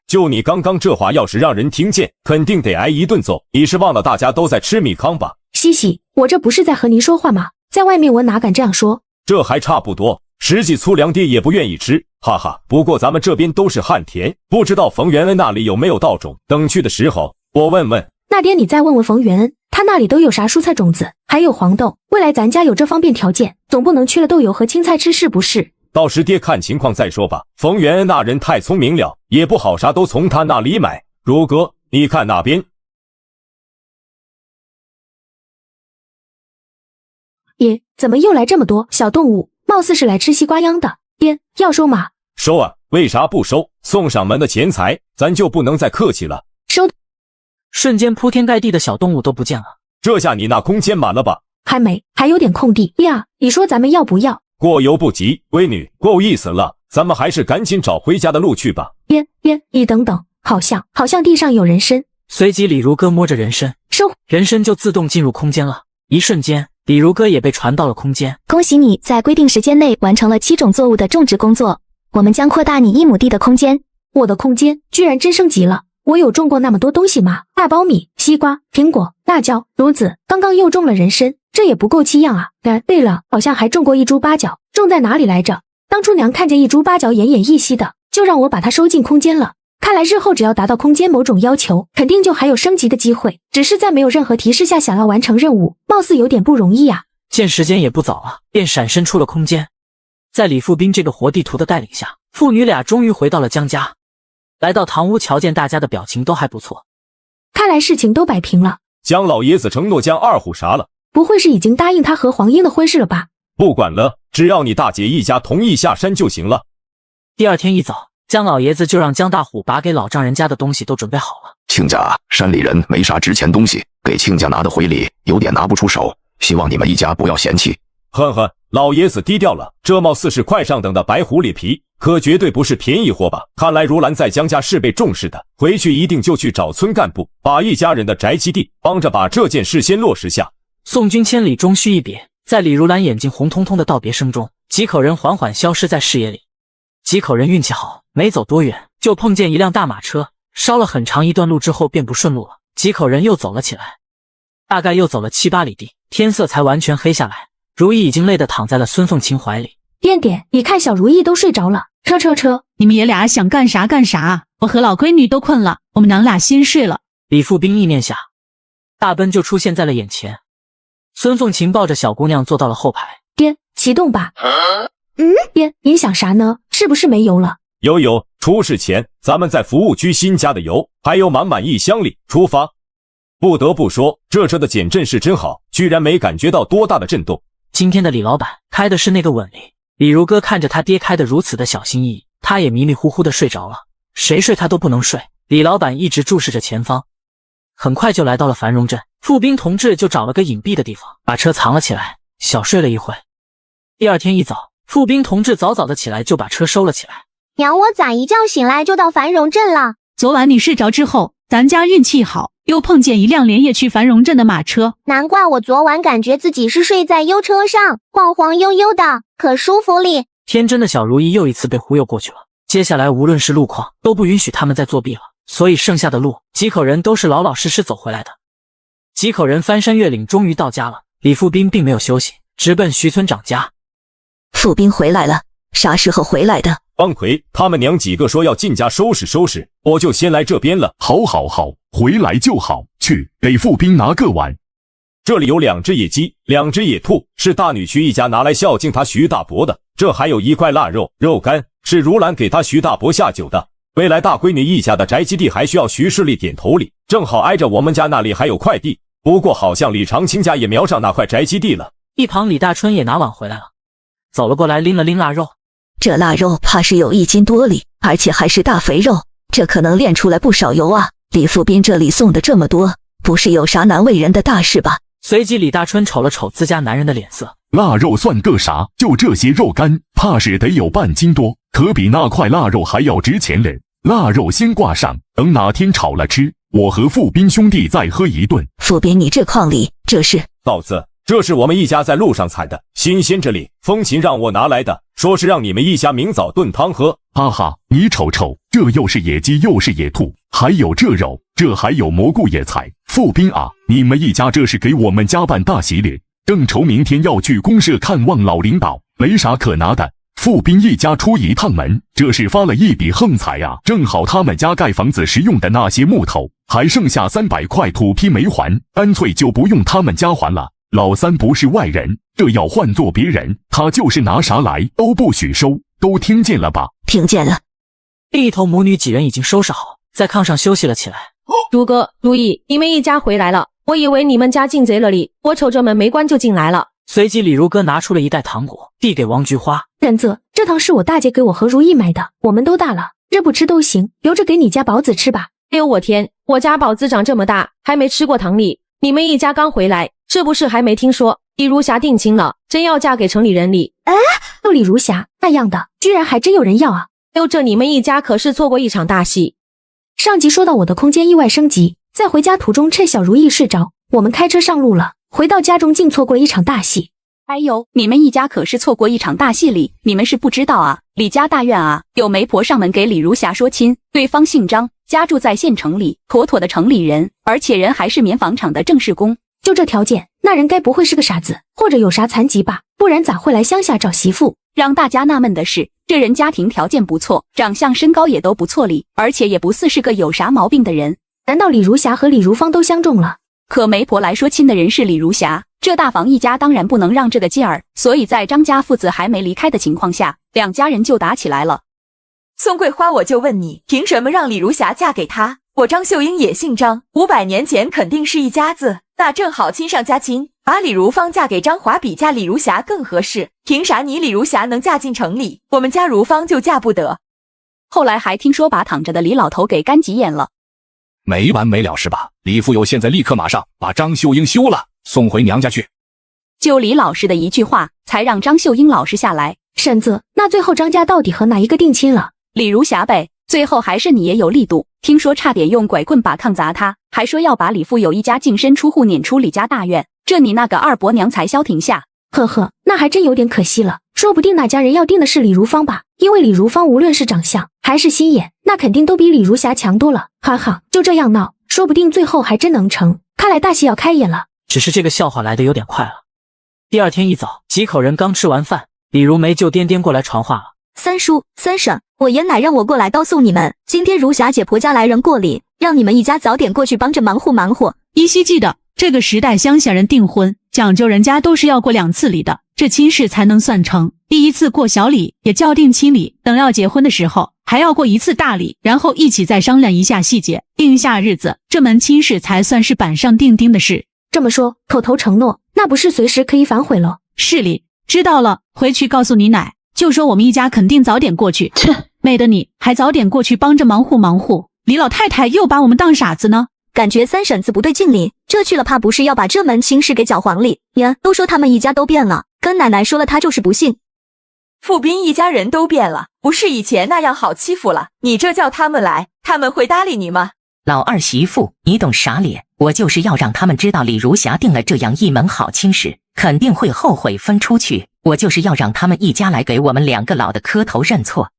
就你刚刚这话，要是让人听见，肯定得挨一顿揍。你是忘了大家都在吃米糠吧？西西，我这不是在和您说话吗？在外面我哪敢这样说？这还差不多，实际粗粮爹也不愿意吃。哈哈，不过咱们这边都是旱田，不知道冯元恩那里有没有稻种，等去的时候我问问。那爹你再问问冯元恩，他那里都有啥蔬菜种子，还有黄豆，未来咱家有这方便条件，总不能缺了豆油和青菜吃是不是？到时爹看情况再说吧。冯元恩那人太聪明了，也不好啥都从他那里买。如哥，你看那边。爷，怎么又来这么多小动物？貌似是来吃西瓜秧的。爹，要收吗？收啊，为啥不收？送上门的钱财，咱就不能再客气了。收。瞬间铺天盖地的小动物都不见了。这下你那空间满了吧？还没，还有点空地呀。你说咱们要不要？过犹不及，闺女，够意思了，咱们还是赶紧找回家的路去吧。爹，你等等，好像地上有人参。随即李如歌摸着人参，收，人参就自动进入空间了。一瞬间，李如歌也被传到了空间。恭喜你在规定时间内完成了7种作物的种植工作，我们将扩大你1亩地的空间。我的空间居然真升级了！我有种过那么多东西吗？大苞米、西瓜、苹果、辣椒、芦子，刚刚又种了人参，这也不够7样啊！对了，好像还种过一株八角，种在哪里来着？当初娘看见一株八角奄奄一息的，就让我把它收进空间了。看来日后只要达到空间某种要求，肯定就还有升级的机会。只是在没有任何提示下想要完成任务，貌似有点不容易啊。见时间也不早了，便闪身出了空间。在李富斌这个活地图的带领下，父女俩终于回到了江家。来到堂屋，瞧见大家的表情都还不错，看来事情都摆平了。江老爷子承诺江二虎啥了？不会是已经答应他和黄英的婚事了吧？不管了，只要你大姐一家同意下山就行了。第二天一早，江老爷子就让江大虎把给老丈人家的东西都准备好了。亲家，山里人没啥值钱东西，给亲家拿的回礼有点拿不出手，希望你们一家不要嫌弃。哼哼，老爷子低调了，这貌似是快上等的白狐狸皮，可绝对不是便宜货吧？看来如兰在江家是被重视的，回去一定就去找村干部，把一家人的宅基地帮着把这件事先落实下。送君千里，终须一别。在李如兰眼睛红彤彤的道别声中，几口人缓缓消失在视野里。几口人运气好，没走多远就碰见一辆大马车，烧了很长一段路之后便不顺路了。几口人又走了起来，大概又走了7、8里地，天色才完全黑下来。如意已经累得躺在了孙凤琴怀里。点，你看小如意都睡着了。车，你们爷俩想干啥干啥，我和老闺女都困了，我们娘俩先睡了。李富斌意念下，大奔就出现在了眼前。孙凤琴抱着小姑娘坐到了后排。爹，启动吧。爹，您想啥呢？是不是没油了？有，出事前咱们在服务区新加的油还有满1箱里，出发。不得不说，这车的减震是真好，居然没感觉到多大的震动。今天的李老板开的是那个稳力。李如歌看着他爹开的如此的小心翼翼，他也迷迷糊糊的睡着了。谁睡他都不能睡。李老板一直注视着前方，很快就来到了繁荣镇。富斌同志就找了个隐蔽的地方，把车藏了起来，小睡了一会。第二天一早，富斌同志早早的起来就把车收了起来。娘，我咋一觉醒来就到繁荣镇了？昨晚你睡着之后，咱家运气好，又碰见一辆连夜去繁荣镇的马车。难怪我昨晚感觉自己是睡在幽车上，晃晃悠悠的，可舒服哩。天真的小如意又一次被忽悠过去了。接下来无论是路况都不允许他们再作弊了，所以剩下的路几口人都是老老实实走回来的。几口人翻山越岭，终于到家了。李富斌并没有休息，直奔徐村长家。富斌回来了，啥时候回来的？方奎他们娘几个说要进家收拾收拾，我就先来这边了。好，回来就好，去给富斌拿个碗。这里有2只野鸡，2只野兔，是大女婿一家拿来孝敬他徐大伯的。这还有1块腊肉，肉干是如兰给他徐大伯下酒的。未来大闺女一家的宅基地还需要徐氏丽点头礼，正好挨着我们家那里还有块地。不过好像李长青家也瞄上那块宅基地了。一旁李大春也拿碗回来了，走了过来拎了拎腊肉。这腊肉怕是有1斤多哩，而且还是大肥肉，这可能炼出来不少油啊。李富斌这里送的这么多，不是有啥难为人的大事吧？随即李大春瞅了瞅自家男人的脸色，腊肉算个啥？就这些肉干，怕是得有半斤多，可比那块腊肉还要值钱嘞。腊肉先挂上，等哪天炒了吃，我和富斌兄弟再喝一顿。富斌，你这矿里这是？老子，这是我们一家在路上采的，新鲜着哩。风琴让我拿来的，说是让你们一家明早炖汤喝。哈哈，你瞅瞅，这又是野鸡又是野兔，还有这肉，这还有蘑菇野菜。富斌啊，你们一家这是给我们家办大喜咧，正愁明天要去公社看望老领导，没啥可拿的。富斌一家出一趟门，这是发了一笔横财呀！正好他们家盖房子时用的那些木头，还剩下300块土坯没还，干脆就不用他们家还了。老三不是外人，这要换做别人，他就是拿啥来都不许收，都听见了吧？听见了。另一头母女几人已经收拾好，在炕上休息了起来。如哥、如意，你们一家回来了，我以为你们家进贼了哩，我瞅着门没关就进来了。随即李如哥拿出了一袋糖果，递给王菊花。仁泽，这糖是我大姐给我和如意买的，我们都大了，这不吃都行，留着给你家宝子吃吧。哎呦我天，我家宝子长这么大，还没吃过糖哩。你们一家刚回来，是不是还没听说李如霞定亲了，真要嫁给城里人哩？哎，就李如霞那样的，居然还真有人要啊！哟，这你们一家可是错过一场大戏。上集说到我的空间意外升级，在回家途中趁小如意睡着，我们开车上路了，回到家中竟错过了一场大戏。哎呦，你们一家可是错过一场大戏哩，你们是不知道啊，李家大院啊，有媒婆上门给李如霞说亲，对方姓张，家住在县城里，妥妥的城里人，而且人还是棉纺厂的正式工。就这条件，那人该不会是个傻子，或者有啥残疾吧？不然咋会来乡下找媳妇？让大家纳闷的是，这人家庭条件不错，长相身高也都不错哩，而且也不似是个有啥毛病的人。难道李如霞和李如芳都相中了？可媒婆来说亲的人是李如霞，这大房一家当然不能让这个劲儿，所以在张家父子还没离开的情况下，两家人就打起来了。宋桂花，我就问你，凭什么让李如霞嫁给他？我张秀英也姓张，500年前肯定是一家子，那正好亲上加亲，把李如芳嫁给张华比嫁李如霞更合适。凭啥你李如霞能嫁进城里，我们家如芳就嫁不得？后来还听说把躺着的李老头给干急眼了。没完没了是吧？李富有现在立刻马上把张秀英休了，送回娘家去。就李老师的一句话，才让张秀英老实下来。婶子，那最后张家到底和哪一个定亲了？李如霞呗，最后还是你也有力度，听说差点用拐棍把炕砸他，还说要把李富有一家净身出户撵出李家大院，这你那个二伯娘才消停下。呵呵，那还真有点可惜了，说不定那家人要定的是李如芳吧，因为李如芳无论是长相还是心眼，那肯定都比李如霞强多了。哈哈，就这样闹，说不定最后还真能成，看来大戏要开演了。只是这个笑话来得有点快了。第二天一早，几口人刚吃完饭，李如梅就颠颠过来传话了。三叔、三婶，我爷奶让我过来告诉你们，今天如霞姐婆家来人过礼，让你们一家早点过去帮着忙活忙活。依稀记得，这个时代乡下人订婚讲究人家都是要过2次礼的，这亲事才能算成。第一次过小礼也叫定亲礼，等要结婚的时候还要过1次大礼，然后一起再商量一下细节，定下日子，这门亲事才算是板上钉钉的事。这么说，口头承诺那不是随时可以反悔了？是哩，知道了，回去告诉你奶，就说我们一家肯定早点过去。切，美的你还早点过去帮着忙活，李老太太又把我们当傻子呢。感觉三婶子不对劲哩，这去了怕不是要把这门亲事给搅黄哩呀？都说他们一家都变了，跟奶奶说了，她就是不信。富斌一家人都变了，不是以前那样好欺负了，你这叫他们来，他们会搭理你吗？老二媳妇，你懂啥咧？我就是要让他们知道李如霞定了这样一门好亲事，肯定会后悔分出去。我就是要让他们一家来给我们2个老的磕头认错。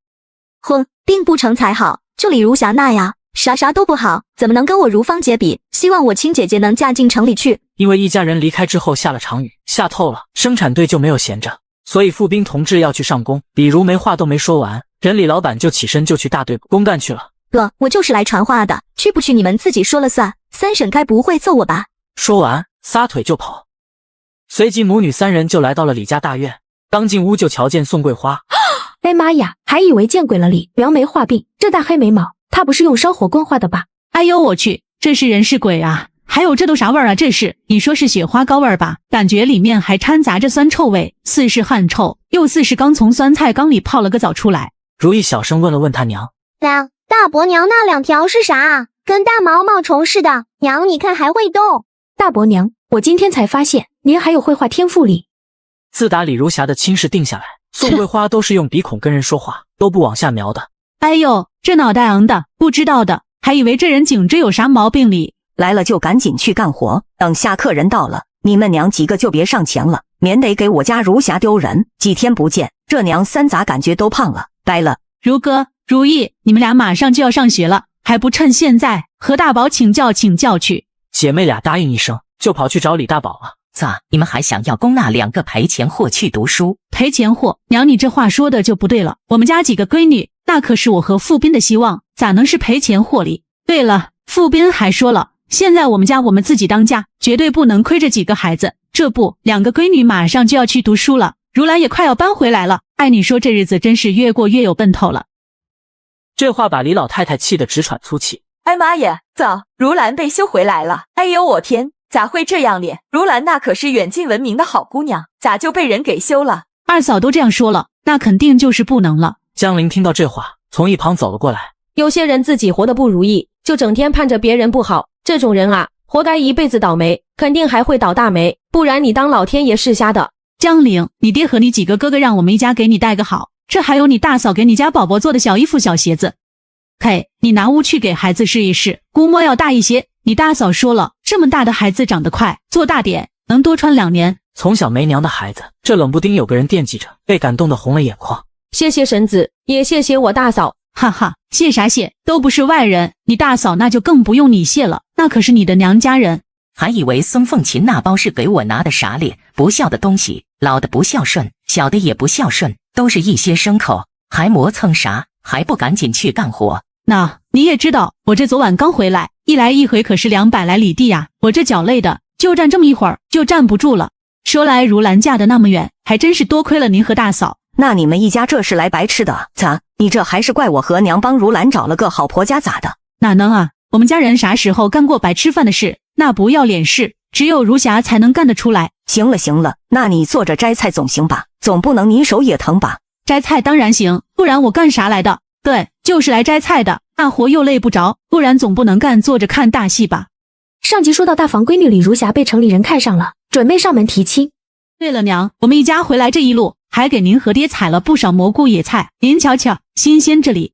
哼，定不成才好，就李如霞那样，啥都不好，怎么能跟我如芳姐比？希望我亲姐姐能嫁进城里去。因为一家人离开之后下了场雨，下透了，生产队就没有闲着，所以傅斌同志要去上工。李如没话都没说完，人李老板就起身就去大队公干去了。我就是来传话的，去不去你们自己说了算，三婶该不会揍我吧？说完撒腿就跑。随即母女3人就来到了李家大院，刚进屋就瞧见宋桂花。哎妈呀，还以为见鬼了哩！描眉画鬓，这大黑眉毛，她不是用烧火棍画的吧？哎呦我去，这是人是鬼啊！还有这都啥味儿啊？这是你说是雪花膏味儿吧？感觉里面还掺杂着酸臭味，似是汗臭，又似是刚从酸菜缸里泡了个澡出来。如意小声问了问他娘：大伯娘那2条是啥啊？跟大毛毛虫似的，娘你看还会动。大伯娘，我今天才发现您还有绘画天赋哩。自打李如霞的亲事定下来，宋桂花都是用鼻孔跟人说话，都不往下瞄的。哎呦，这脑袋昂的，不知道的还以为这人颈椎有啥毛病哩。来了就赶紧去干活，等下客人到了，你们娘几个就别上前了，免得给我家如霞丢人。几天不见，这娘3咋感觉都胖了？呆了。如哥、如意，你们俩马上就要上学了，还不趁现在和大宝请教去。姐妹俩答应一声，就跑去找李大宝了。咋，你们还想要供那2个赔钱货去读书？赔钱货？娘，你这话说的就不对了。我们家几个闺女，那可是我和傅斌的希望，咋能是赔钱货哩？对了，傅斌还说了，现在我们家我们自己当家，绝对不能亏这几个孩子。这不，2个闺女马上就要去读书了，如兰也快要搬回来了。哎，你说这日子真是越过越有奔头了。这话把李老太太气得直喘粗气。哎妈呀，早，如兰被休回来了。哎呦我天，咋会这样咧？如兰那可是远近闻名的好姑娘，咋就被人给休了？二嫂都这样说了，那肯定就是不能了。江玲听到这话，从一旁走了过来。有些人自己活得不如意，就整天盼着别人不好，这种人啊，活该一辈子倒霉，肯定还会倒大霉，不然你当老天爷是瞎的。江玲，你爹和你几个哥哥让我们一家给你带个好，这还有你大嫂给你家宝宝做的小衣服小鞋子。嘿，你拿屋去给孩子试一试，估摸要大一些。你大嫂说了，这么大的孩子长得快，做大点能多穿2年。从小没娘的孩子，这冷不丁有个人惦记着，被感动得红了眼眶。谢谢婶子，也谢谢我大嫂。哈哈，谢啥谢，都不是外人，你大嫂那就更不用你谢了，那可是你的娘家人。还以为孙凤琴那包是给我拿的啥咧？不孝的东西，老的不孝顺，小的也不孝顺，都是一些牲口，还磨蹭啥？还不赶紧去干活？那你也知道，我这昨晚刚回来，一来一回可是200来里地呀，我这脚累的，就站这么一会儿就站不住了。说来如兰嫁的那么远，还真是多亏了您和大嫂。那你们一家这是来白吃的？咋？你这还是怪我和娘帮如兰找了个好婆家咋的？哪能啊，我们家人啥时候干过白吃饭的事？那不要脸事，只有如霞才能干得出来。行了，那你坐着摘菜总行吧？总不能你手也疼吧？摘菜当然行，不然我干啥来的？对，就是来摘菜的，那活又累不着，不然总不能干坐着看大戏吧。上集说到大房闺女李如霞被城里人看上了，准备上门提亲。对了娘，我们一家回来这一路还给您和爹采了不少蘑菇野菜，您瞧瞧，新鲜这里。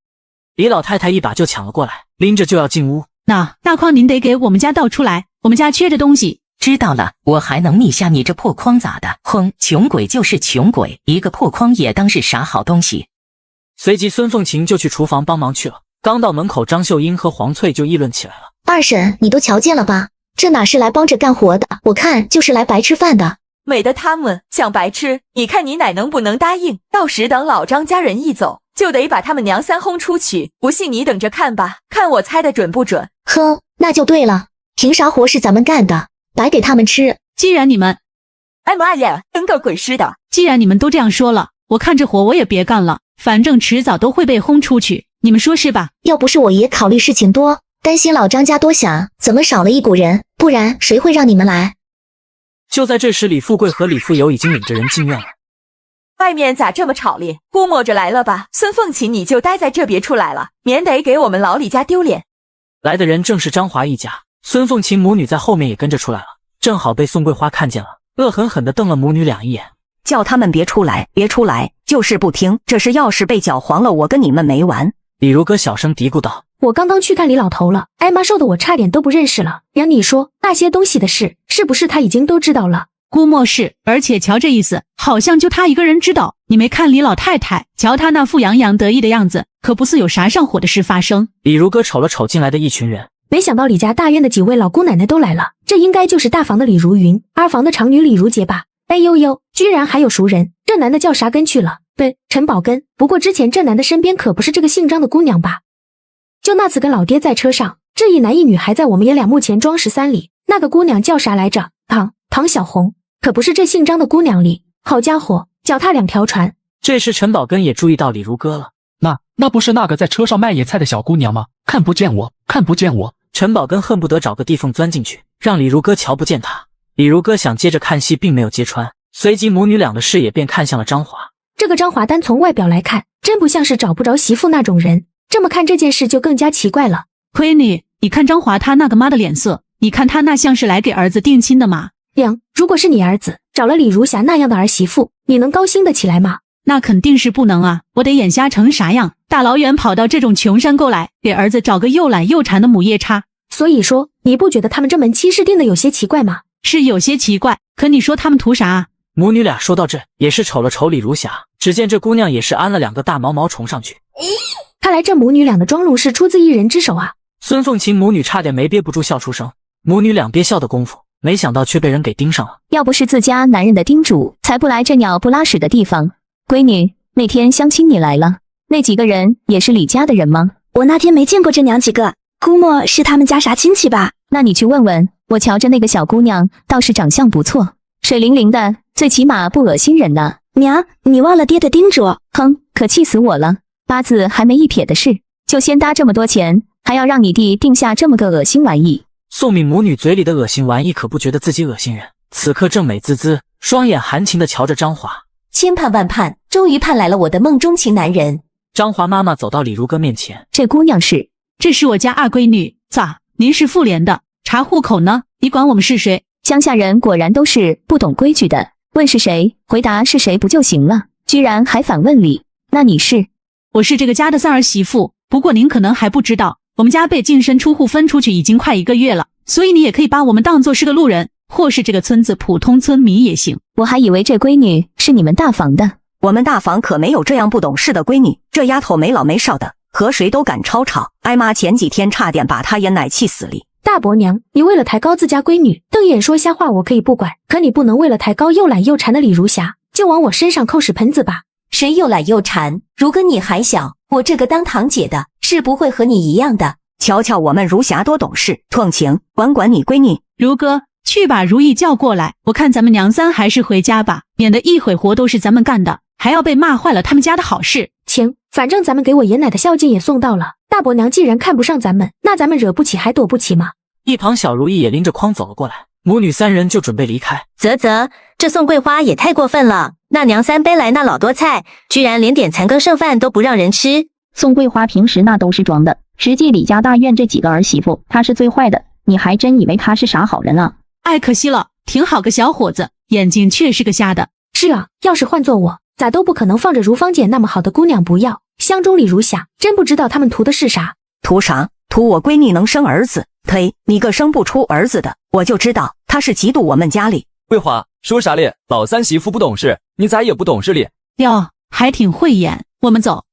李老太太一把就抢了过来，拎着就要进屋。那大筐您得给我们家倒出来，我们家缺着东西。知道了，我还能密下你这破筐咋的？哼，穷鬼就是穷鬼，一个破筐也当是啥好东西。随即孙凤琴就去厨房帮忙去了。刚到门口，张秀英和黄翠就议论起来了。二婶，你都瞧见了吧？这哪是来帮着干活的，我看就是来白吃饭的。美的他们想白吃，你看你奶能不能答应？到时等老张家人一走，就得把他们娘3轰出去。不信你等着看吧，看我猜的准不准。哼，那就对了，凭啥活是咱们干的，白给他们吃？既然你们……哎妈呀，真个鬼似的！既然你们都这样说了，我看这活我也别干了，反正迟早都会被轰出去，你们说是吧？要不是我爷考虑事情多，担心老张家多想，怎么少了一股人？不然谁会让你们来？就在这时，李富贵和李富有已经领着人进院了。外面咋这么吵咧？估摸着来了吧？孙凤琴，你就待在这别出来了，免得给我们老李家丢脸。来的人正是张华一家，孙凤琴母女在后面也跟着出来了，正好被宋桂花看见了，恶狠狠地瞪了母女俩一眼，叫他们别出来，别出来，就是不听。这事要是被搅黄了，我跟你们没完。李如歌小声嘀咕道：“我刚刚去看李老头了，挨骂受的我差点都不认识了。娘，你说那些东西的事，是不是他已经都知道了？估摸是，而且瞧这意思，好像就他一个人知道。你没看李老太太，瞧他那副洋洋得意的样子，可不似有啥上火的事发生。李如歌瞅了瞅进来的一群人，没想到李家大院的几位老姑奶奶都来了，这应该就是大房的李如云，二房的长女李如洁吧？哎呦呦，居然还有熟人，这男的叫啥根去了？对，陈宝根。不过之前这男的身边可不是这个姓张的姑娘吧？就那次跟老爹在车上，这一男一女还在我们爷俩墓前装13礼，那个姑娘叫啥来着？唐小红，可不是这姓张的姑娘里。好家伙，脚踏两条船。这时陈宝根也注意到李如歌了。那不是那个在车上卖野菜的小姑娘吗？看不见我。陈宝根恨不得找个地缝钻进去，让李如歌瞧不见他。李如歌想接着看戏，并没有揭穿，随即母女俩的视野便看向了张华。这个张华单从外表来看，真不像是找不着媳妇那种人。这么看这件事就更加奇怪了。亏你看张华他那个妈的脸色，你看他那像是来给儿子定亲的吗？娘，如果是你儿子找了李如霞那样的儿媳妇，你能高兴得起来吗？那肯定是不能啊！我得眼瞎成啥样？大老远跑到这种穷山沟来，给儿子找个又懒又馋的母夜叉。所以说，你不觉得他们这门亲事定的有些奇怪吗？是有些奇怪，可你说他们图啥啊？母女俩说到这，也是瞅了瞅李如霞，只见这姑娘也是安了2个大毛毛虫上去。看来这母女俩的妆容是出自一人之手啊！孙凤琴母女差点没憋不住笑出声。母女俩憋笑的功夫，没想到却被人给盯上了。要不是自家男人的叮嘱，才不来这鸟不拉屎的地方。闺女，那天相亲你来了，那几个人也是李家的人吗？我那天没见过这娘几个，估摸是他们家啥亲戚吧？那你去问问。我瞧着那个小姑娘倒是长相不错，水灵灵的，最起码不恶心人呢。娘，你忘了爹的叮嘱。哼，可气死我了。八字还没一撇的事，就先搭这么多钱，还要让你弟定下这么个恶心玩意。宋敏母女嘴里的恶心玩意可不觉得自己恶心人，此刻正美滋滋，双眼含情地瞧着张华。千盼万盼，终于盼来了我的梦中情男人。张华妈妈走到李如歌面前，这姑娘是？这是我家二闺女。咋？您是妇联的？查户口呢？你管我们是谁？乡下人果然都是不懂规矩的，问是谁，回答是谁不就行了？居然还反问理。那你是？我是这个家的三儿媳妇。不过您可能还不知道，我们家被净身出户分出去已经快1个月了，所以你也可以把我们当作是个路人，或是这个村子普通村民也行。我还以为这闺女是你们大房的。我们大房可没有这样不懂事的闺女，这丫头没老没少的，和谁都敢吵。挨妈前几天差点把她爷奶气死哩。大伯娘，你为了抬高自家闺女，瞪眼说瞎话我可以不管，可你不能为了抬高又懒又馋的李如霞，就往我身上扣屎盆子吧。谁又懒又馋？如果你还小，我这个当堂姐的是不会和你一样的。瞧瞧我们如霞多懂事，凤晴管你闺女。如哥，去把如意叫过来，我看咱们娘三还是回家吧，免得一会活都是咱们干的，还要被骂坏了他们家的好事。行，反正咱们给我爷奶的孝敬也送到了，大伯娘既然看不上咱们，那咱们惹不起还躲不起吗？一旁小如意也拎着筐走了过来，母女3人就准备离开。啧，这送桂花也太过分了，那娘三背来那老多菜，居然连点残羹剩饭都不让人吃。宋桂花平时那都是装的，实际李家大院这几个儿媳妇，她是最坏的，你还真以为她是啥好人啊？哎，可惜了，挺好个小伙子，眼睛却是个瞎的。是啊，要是换做我，咋都不可能放着如芳姐那么好的姑娘不要。相中李如霞，真不知道他们图的是啥？图啥？图我闺女能生儿子？呸！你个生不出儿子的，我就知道他是嫉妒我们家里。桂花说啥哩？老三媳妇不懂事，你咋也不懂事哩？哟，还挺会演。我们走。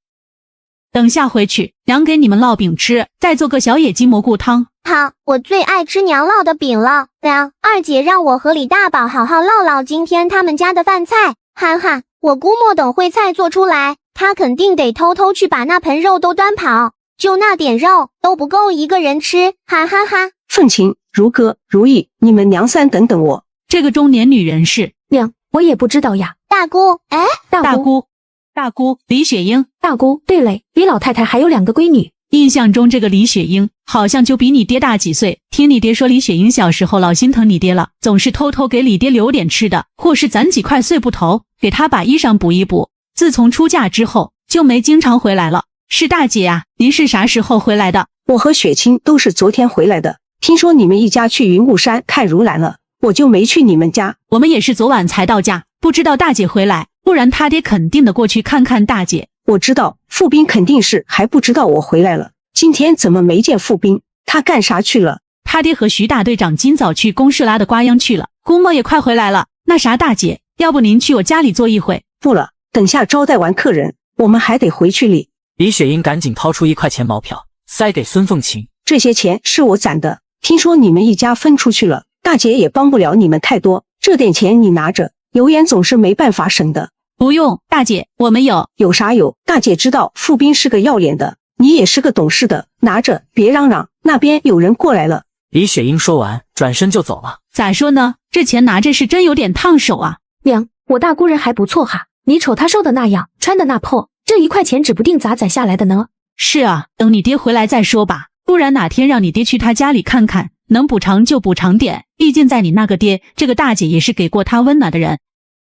等下回去，娘给你们烙饼吃，再做个小野鸡蘑菇汤。好，我最爱吃娘烙的饼了。娘，二姐让我和李大宝好好唠唠今天他们家的饭菜。哈哈，我估摸等烩菜做出来，他肯定得偷偷去把那盆肉都端跑，就那点肉都不够一个人吃，哈哈哈。凤琴、如歌、如意，你们娘三等等我。这个中年女人是娘，我也不知道呀。大姑，哎，大姑，李雪英。大姑，对嘞，李老太太还有2个闺女。印象中这个李雪英好像就比你爹大几岁。听你爹说李雪英小时候老心疼你爹了，总是偷偷给李爹留点吃的，或是攒几块碎布头给他把衣裳补一补。自从出嫁之后就没经常回来了。是大姐啊，您是啥时候回来的？我和雪清都是昨天回来的，听说你们一家去云雾山看如兰了，我就没去你们家。我们也是昨晚才到家，不知道大姐回来，不然他爹肯定的过去看看大姐。我知道，傅斌肯定是还不知道我回来了，今天怎么没见傅斌？他干啥去了？他爹和徐大队长今早去公社拉的瓜秧去了，估摸也快回来了。那啥，大姐，要不您去我家里坐一会？不了，等下招待完客人，我们还得回去里。李雪英赶紧掏出1块钱毛票，塞给孙凤琴。这些钱是我攒的，听说你们一家分出去了，大姐也帮不了你们太多，这点钱你拿着，有眼总是没办法省的。不用，大姐，我们有。有啥有？大姐知道傅斌是个要脸的，你也是个懂事的，拿着，别嚷嚷，那边有人过来了。李雪英说完，转身就走了。咋说呢？这钱拿着是真有点烫手啊。娘，我大姑人还不错哈，你瞅她瘦的那样，穿的那破，这1块钱指不定咋攒下来的呢。是啊，等你爹回来再说吧，不然哪天让你爹去他家里看看，能补偿就补偿点，毕竟在你那个爹，这个大姐也是给过他温暖的人。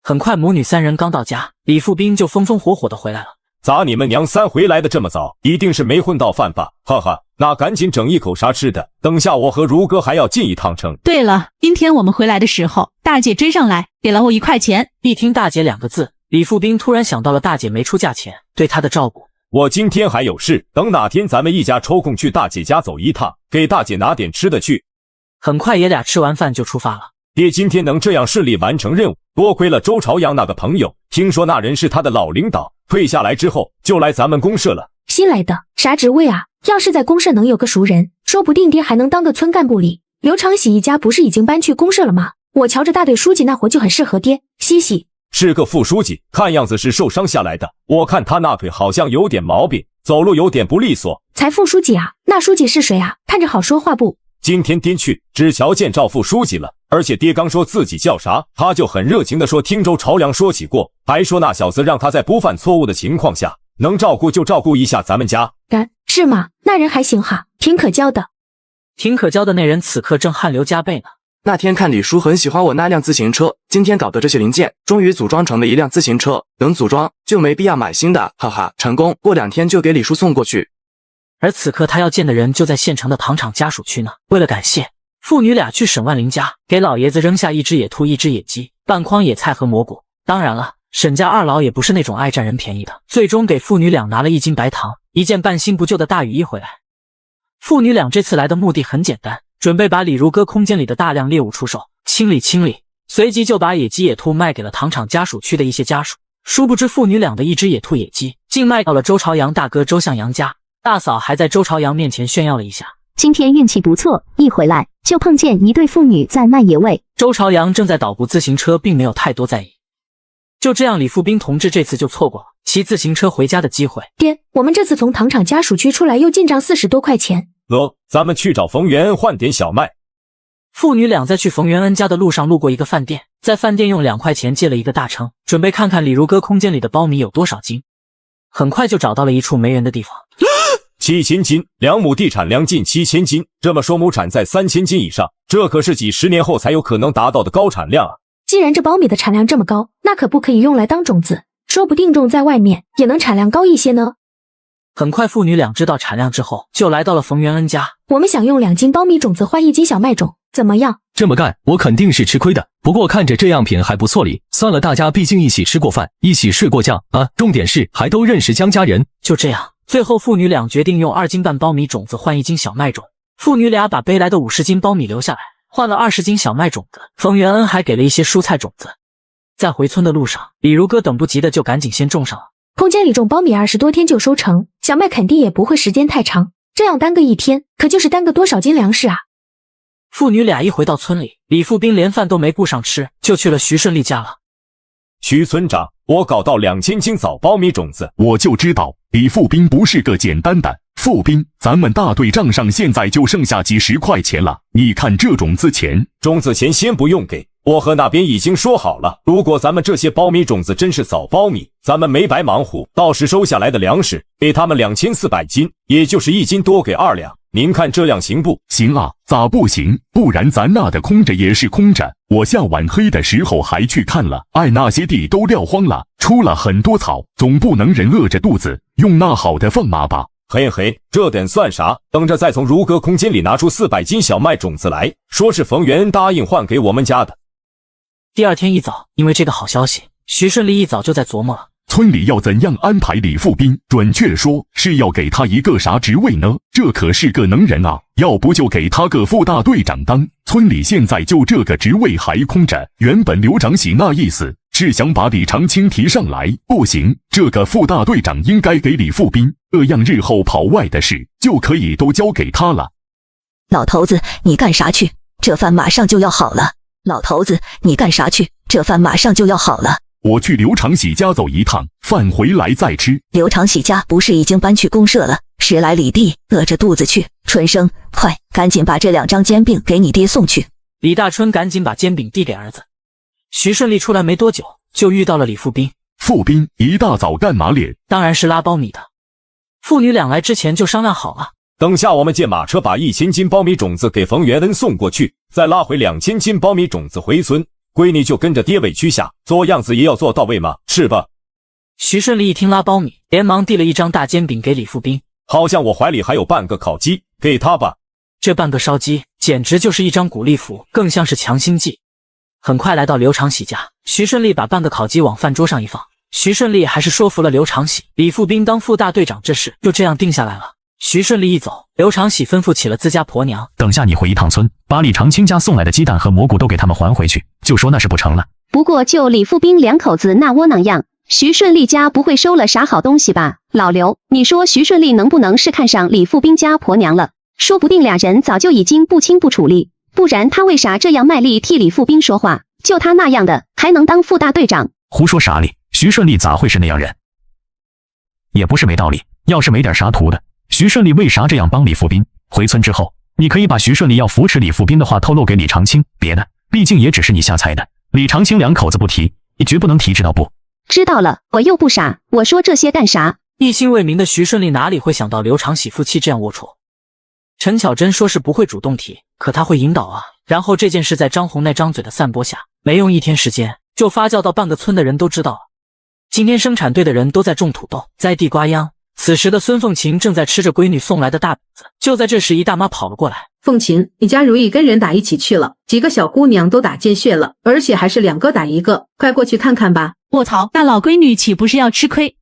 很快母女3人刚到家，李富斌就风风火火的回来了。咋你们娘3回来的这么早？一定是没混到饭吧？哈哈，那赶紧整一口啥吃的，等下我和如哥还要进一趟城。对了，今天我们回来的时候，大姐追上来给了我1块钱。一听大姐2个字，李富斌突然想到了大姐没出价钱对他的照顾。我今天还有事，等哪天咱们一家抽空去大姐家走一趟，给大姐拿点吃的去。很快爷俩吃完饭就出发了。爹今天能这样顺利完成任务，多亏了周朝阳那个朋友，听说那人是他的老领导，退下来之后就来咱们公社了。新来的，啥职位啊？要是在公社能有个熟人，说不定爹还能当个村干部里。刘长喜一家不是已经搬去公社了吗？我瞧着大队书记那活就很适合爹。嘻嘻，是个副书记，看样子是受伤下来的，我看他那腿好像有点毛病，走路有点不利索。才副书记啊？那书记是谁啊？看着好说话不？今天爹去，只瞧见赵副书记了，而且爹刚说自己叫啥，他就很热情地说听周朝阳说起过，还说那小子让他在不犯错误的情况下，能照顾就照顾一下咱们家。是吗？那人还行哈，挺可交的。挺可交的那人此刻正汗流浃背呢。那天看李叔很喜欢我那辆自行车，今天搞的这些零件，终于组装成了一辆自行车，等组装就没必要买新的，哈哈，成功，过2天就给李叔送过去。而此刻他要见的人就在县城的糖厂家属区呢。为了感谢，父女俩去沈万林家，给老爷子扔下1只野兔、1只野鸡、半筐野菜和蘑菇。当然了，沈家2老也不是那种爱占人便宜的，最终给父女俩拿了1斤白糖、1件半新不旧的大雨衣回来。父女俩这次来的目的很简单，准备把李如歌空间里的大量猎物出售，清理清理，随即就把野鸡野兔卖给了糖厂家属区的一些家属。殊不知父女俩的1只野兔野鸡竟卖到了周朝阳大哥周向阳家，大嫂还在周朝阳面前炫耀了一下，今天运气不错，一回来就碰见一对父女在卖野味。周朝阳正在捣鼓自行车，并没有太多在意。就这样，李富斌同志这次就错过了骑自行车回家的机会。爹，我们这次从糖厂家属区出来又进账40多块钱。咱们去找冯元恩换点小麦。父女俩在去冯元恩家的路上路过一个饭店，在饭店用2块钱借了一个大称，准备看看李如歌空间里的苞米有多少斤。很快就找到了一处没人的地方。7000斤，2亩地产量近7000斤，这么说亩产在3000斤以上，这可是几10年后才有可能达到的高产量啊！既然这苞米的产量这么高，那可不可以用来当种子？说不定种在外面也能产量高一些呢。很快父女俩知道产量之后，就来到了冯元恩家。我们想用2斤苞米种子换1斤小麦种，怎么样？这么干我肯定是吃亏的，不过看着这样品还不错哩，算了，大家毕竟一起吃过饭，一起睡过觉啊，重点是还都认识江家人。就这样，最后父女俩决定用2斤半苞米种子换1斤小麦种。父女俩把背来的50斤苞米留下来，换了20斤小麦种子。冯元恩还给了一些蔬菜种子。在回村的路上，李如歌等不及的就赶紧先种上了。空间里种苞米20多天就收成，小麦肯定也不会时间太长，这样耽搁1天，可就是耽搁多少斤粮食啊？父女俩一回到村里，李富斌连饭都没顾上吃，就去了徐顺利家了。徐村长，我搞到2000斤枣苞米种子。我就知道李富斌不是个简单的。富斌，咱们大队账上现在就剩下几10块钱了，你看这种子钱。种子钱先不用给，我和那边已经说好了，如果咱们这些苞米种子真是枣苞米，咱们没白忙活，到时收下来的粮食给他们2400斤，也就是1斤多给2两。您看这样行不？行啊，咋不行？不然咱那的空着也是空着。我下晚黑的时候还去看了，那些地都撂荒了，出了很多草，总不能人饿着肚子，用那好的放马吧。嘿嘿，这点算啥？等着再从如歌空间里拿出400斤小麦种子来，说是冯元恩答应换给我们家的。第2天一早，因为这个好消息，徐顺利一早就在琢磨了，村里要怎样安排李富斌？准确说是要给他一个啥职位呢？这可是个能人啊，要不就给他个副大队长当。村里现在就这个职位还空着，原本刘长喜那意思是想把李长青提上来，不行，这个副大队长应该给李富斌，这样日后跑外的事就可以都交给他了。老头子，你干啥去？这饭马上就要好了。老头子，你干啥去？这饭马上就要好了。我去刘长喜家走一趟，饭回来再吃。刘长喜家不是已经搬去公社了？10来里地，饿着肚子去。春生，快，赶紧把这2张煎饼给你爹送去。李大春赶紧把煎饼递给儿子。徐顺利出来没多久，就遇到了李富斌。富斌，一大早干嘛咧？当然是拉苞米的。父女俩来之前就商量好了。等下我们借马车把1000斤苞米种子给冯元恩送过去，再拉回2000斤苞米种子回村。闺女就跟着爹委屈下，做样子也要做到位嘛，是吧？徐顺利一听拉苞米，连忙递了一张大煎饼给李富斌。好像我怀里还有半个烤鸡，给他吧。这半个烧鸡简直就是一张鼓励符，更像是强心剂。很快来到刘长喜家，徐顺利把半个烤鸡往饭桌上一放。徐顺利还是说服了刘长喜，李富斌当副大队长这事就这样定下来了。徐顺利一走，刘长喜吩咐起了自家婆娘，等下你回一趟村，把李长青家送来的鸡蛋和蘑菇都给他们还回去，就说那是不成了。不过就李富斌2口子那窝囊样，徐顺利家不会收了啥好东西吧？老刘，你说徐顺利能不能是看上李富斌家婆娘了？说不定俩人早就已经不清不楚了，不然他为啥这样卖力替李富斌说话？就他那样的还能当副大队长？胡说啥哩？徐顺利咋会是那样人？也不是没道理，要是没点啥图的，徐顺利为啥这样帮李富斌？回村之后，你可以把徐顺利要扶持李富斌的话透露给李长青，别的毕竟也只是你瞎猜的。李长青2口子不提，你绝不能提，知道不？知道了，我又不傻，我说这些干啥？一心为民的徐顺利哪里会想到刘长喜夫妻这样龌龊？陈巧珍说是不会主动提，可他会引导啊。然后这件事在张红那张嘴的散播下，没用1天时间就发酵到半个村的人都知道了。今天生产队的人都在种土豆，栽地瓜秧。此时的孙凤琴正在吃着闺女送来的大饼子。就在这时，一大妈跑了过来。凤琴，你家如意跟人打一起去了，几个小姑娘都打见血了，而且还是2个打1个，快过去看看吧。卧槽，那老闺女岂不是要吃亏？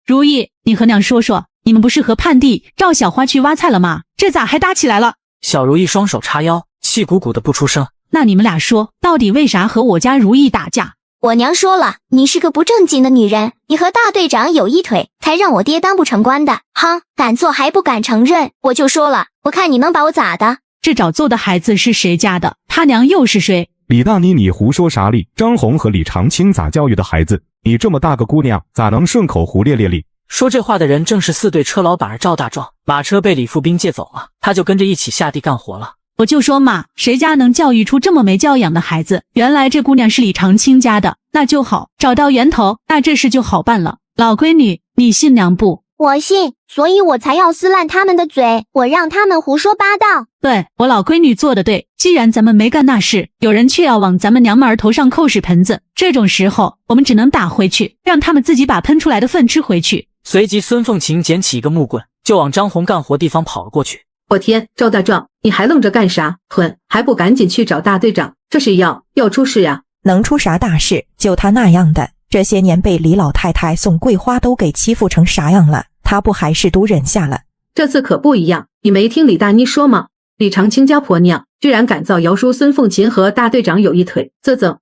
如意，你和娘说说，你们不是和盼弟赵小花去挖菜了吗？这咋还打起来了？小如意双手叉腰，气鼓鼓的不出声。那你们俩说，到底为啥和我家如意打架？我娘说了，你是个不正经的女人，你和大队长有一腿，才让我爹当不成官的。哼，敢做还不敢承认，我就说了，我看你能把我咋的？这找揍的孩子是谁家的？他娘又是谁？李大妮，你胡说啥哩？张红和李长青咋教育的孩子？你这么大个姑娘，咋能顺口胡咧咧哩？说这话的人正是4队车老板赵大壮。马车被李富斌借走了，他就跟着一起下地干活了。我就说嘛，谁家能教育出这么没教养的孩子？原来这姑娘是李长青家的，那就好，找到源头，那这事就好办了。老闺女，你信娘不？我信，所以我才要撕烂他们的嘴，我让他们胡说八道。对，我老闺女做的对，既然咱们没干那事，有人却要往咱们娘们儿头上扣屎盆子，这种时候我们只能打回去，让他们自己把喷出来的粪吃回去。随即孙凤琴捡起一个木棍，就往张红干活地方跑了过去。我天，赵大壮，你还愣着干啥？混，还不赶紧去找大队长，这是要出事呀！能出啥大事？就他那样的，这些年被李老太太送桂花都给欺负成啥样了，他不还是都忍下了？这次可不一样，你没听李大妮说吗？李长青家婆娘居然敢造谣说孙凤琴和大队长有一腿，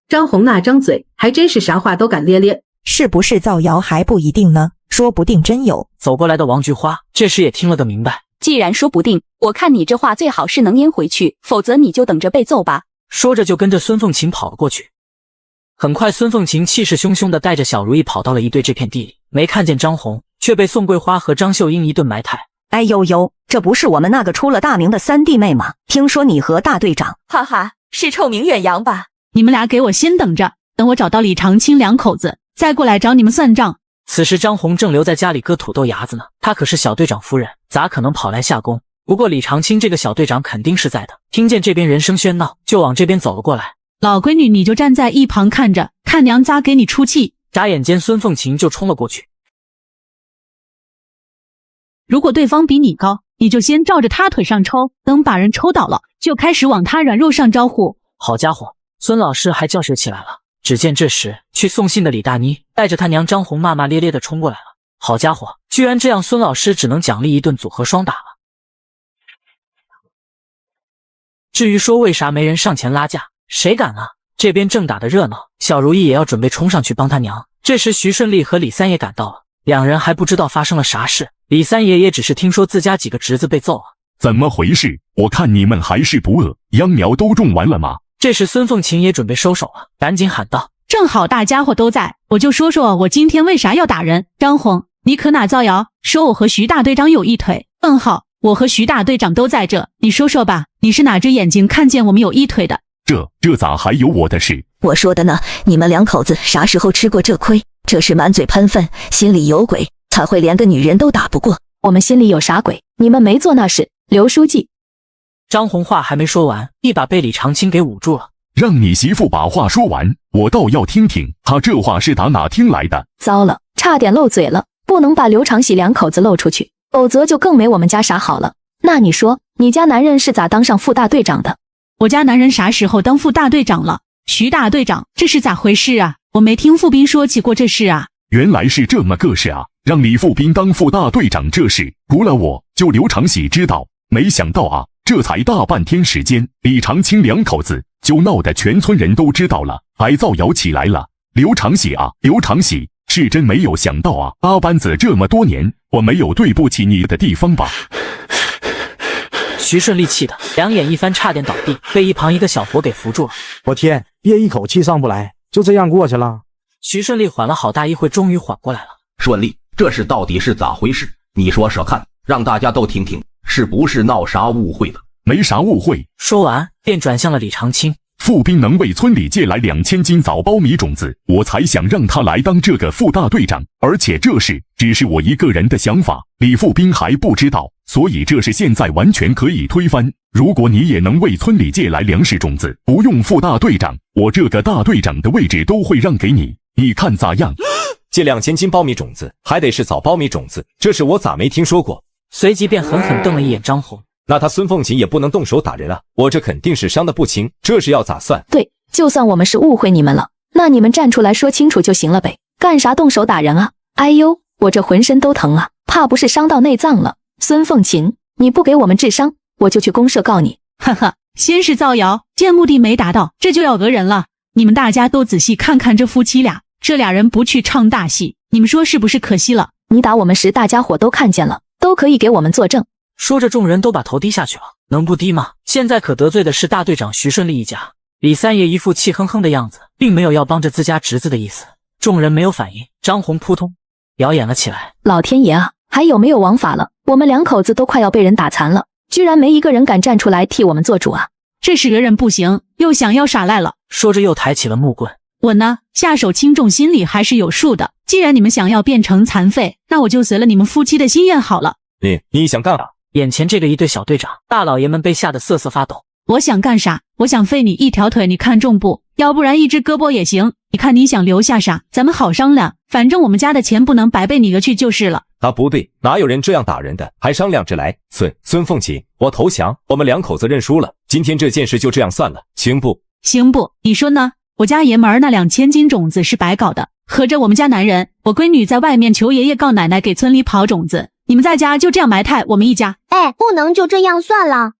张红那张嘴还真是啥话都敢咧咧。是不是造谣还不一定呢，说不定真有。走过来的王菊花这时也听了个明白，既然说不定，我看你这话最好是能咽回去，否则你就等着被揍吧。说着就跟着孙凤琴跑了过去。很快孙凤琴气势汹汹地带着小如意跑到了一队这片地里，没看见张红，却被宋桂花和张秀英一顿埋汰。哎呦呦，这不是我们那个出了大名的3弟妹吗？听说你和大队长……哈哈，是臭名远扬吧？你们俩给我先等着，等我找到李长青2口子，再过来找你们算账。此时张红正留在家里割土豆芽子呢，他可是小队长夫人，咋可能跑来下工？不过李长青这个小队长肯定是在的，听见这边人声喧闹，就往这边走了过来。老闺女，你就站在一旁看着，看娘咋给你出气。眨眼间孙凤琴就冲了过去。如果对方比你高，你就先照着他腿上抽，等把人抽倒了，就开始往他软肉上招呼。好家伙，孙老师还教学起来了。只见这时去送信的李大妮带着他娘张红骂骂咧咧的冲过来了。好家伙，居然这样，孙老师只能奖励一顿组合双打了。至于说为啥没人上前拉架，谁敢啊？这边正打得热闹，小如意也要准备冲上去帮他娘。这时徐顺利和李三爷赶到了，两人还不知道发生了啥事，李三爷也只是听说自家几个侄子被揍了。怎么回事？我看你们还是不饿，秧苗都种完了吗？这时孙凤琴也准备收手了，赶紧喊道：正好大家伙都在，我就说说我今天为啥要打人。张红，你可哪造谣，说我和徐大队长有一腿？好，我和徐大队长都在这，你说说吧，你是哪只眼睛看见我们有一腿的？这咋还有我的事？我说的呢，你们两口子啥时候吃过这亏？这是满嘴喷粪，心里有鬼，才会连个女人都打不过。我们心里有啥鬼？你们没做那事。刘书记，张红话还没说完，一把被李长青给捂住了。让你媳妇把话说完，我倒要听听，她这话是打哪听来的？糟了，差点漏嘴了，不能把刘长喜两口子露出去，否则就更没我们家啥好了。那你说，你家男人是咋当上副大队长的？我家男人啥时候当副大队长了？徐大队长，这是咋回事啊？我没听傅斌说起过这事啊。原来是这么个事啊！让李富斌当副大队长这事，除了我，就刘长喜知道。没想到啊，这才大半天时间，李长青两口子就闹得全村人都知道了，还造谣起来了。刘长喜啊，刘长喜，是真没有想到啊！阿班子这么多年，我没有对不起你的地方吧？徐顺利气的两眼一翻，差点倒地，被一旁一个小伙给扶住了。我天，憋一口气上不来，就这样过去了。徐顺利缓了好大一会，终于缓过来了。顺利，这事到底是咋回事？你说说看，让大家都听听，是不是闹啥误会了？没啥误会。说完便转向了李长青。傅斌能为村里借来2000斤枣苞米种子，我才想让他来当这个副大队长，而且这事只是我一个人的想法，李富斌还不知道，所以这事现在完全可以推翻。如果你也能为村里借来粮食种子，不用副大队长，我这个大队长的位置都会让给你，你看咋样？借2000斤苞米种子，还得是枣苞米种子，这事我咋没听说过？随即便狠狠瞪了一眼张红。那他孙凤琴也不能动手打人啊，我这肯定是伤得不轻，这是要咋算？对，就算我们是误会你们了，那你们站出来说清楚就行了呗，干啥动手打人啊？哎呦，我这浑身都疼啊，怕不是伤到内脏了。孙凤琴，你不给我们治伤，我就去公社告你。哈哈，先是造谣，见目的没达到，这就要讹人了。你们大家都仔细看看这夫妻俩，这俩人不去唱大戏，你们说是不是可惜了？你打我们时，大家伙都看见了，都可以给我们作证。说着，众人都把头低下去了，能不低吗？现在可得罪的是大队长徐顺利一家。李三爷一副气哼哼的样子，并没有要帮着自家侄子的意思。众人没有反应，张红扑通表演了起来。老天爷啊，还有没有王法了？我们两口子都快要被人打残了，居然没一个人敢站出来替我们做主啊！这是讹人不行，又想要耍赖了。说着又抬起了木棍。我呢，下手轻重心里还是有数的。既然你们想要变成残废，那我就随了你们夫妻的心愿好了。你想干啥？眼前这个一队小队长，大老爷们被吓得瑟瑟发抖。我想干啥？我想废你一条腿，你看中不？要不然一只胳膊也行。你看你想留下啥？咱们好商量。反正我们家的钱不能白被你讹去就是了。啊，不对，哪有人这样打人的？还商量着来？孙凤琴，我投降，我们两口子认输了。今天这件事就这样算了，行不？行不？你说呢？我家爷们儿那2000斤种子是白搞的，合着我们家男人，我闺女在外面求爷爷告奶奶给村里跑种子。你们在家就这样埋汰我们一家？哎，不能就这样算了。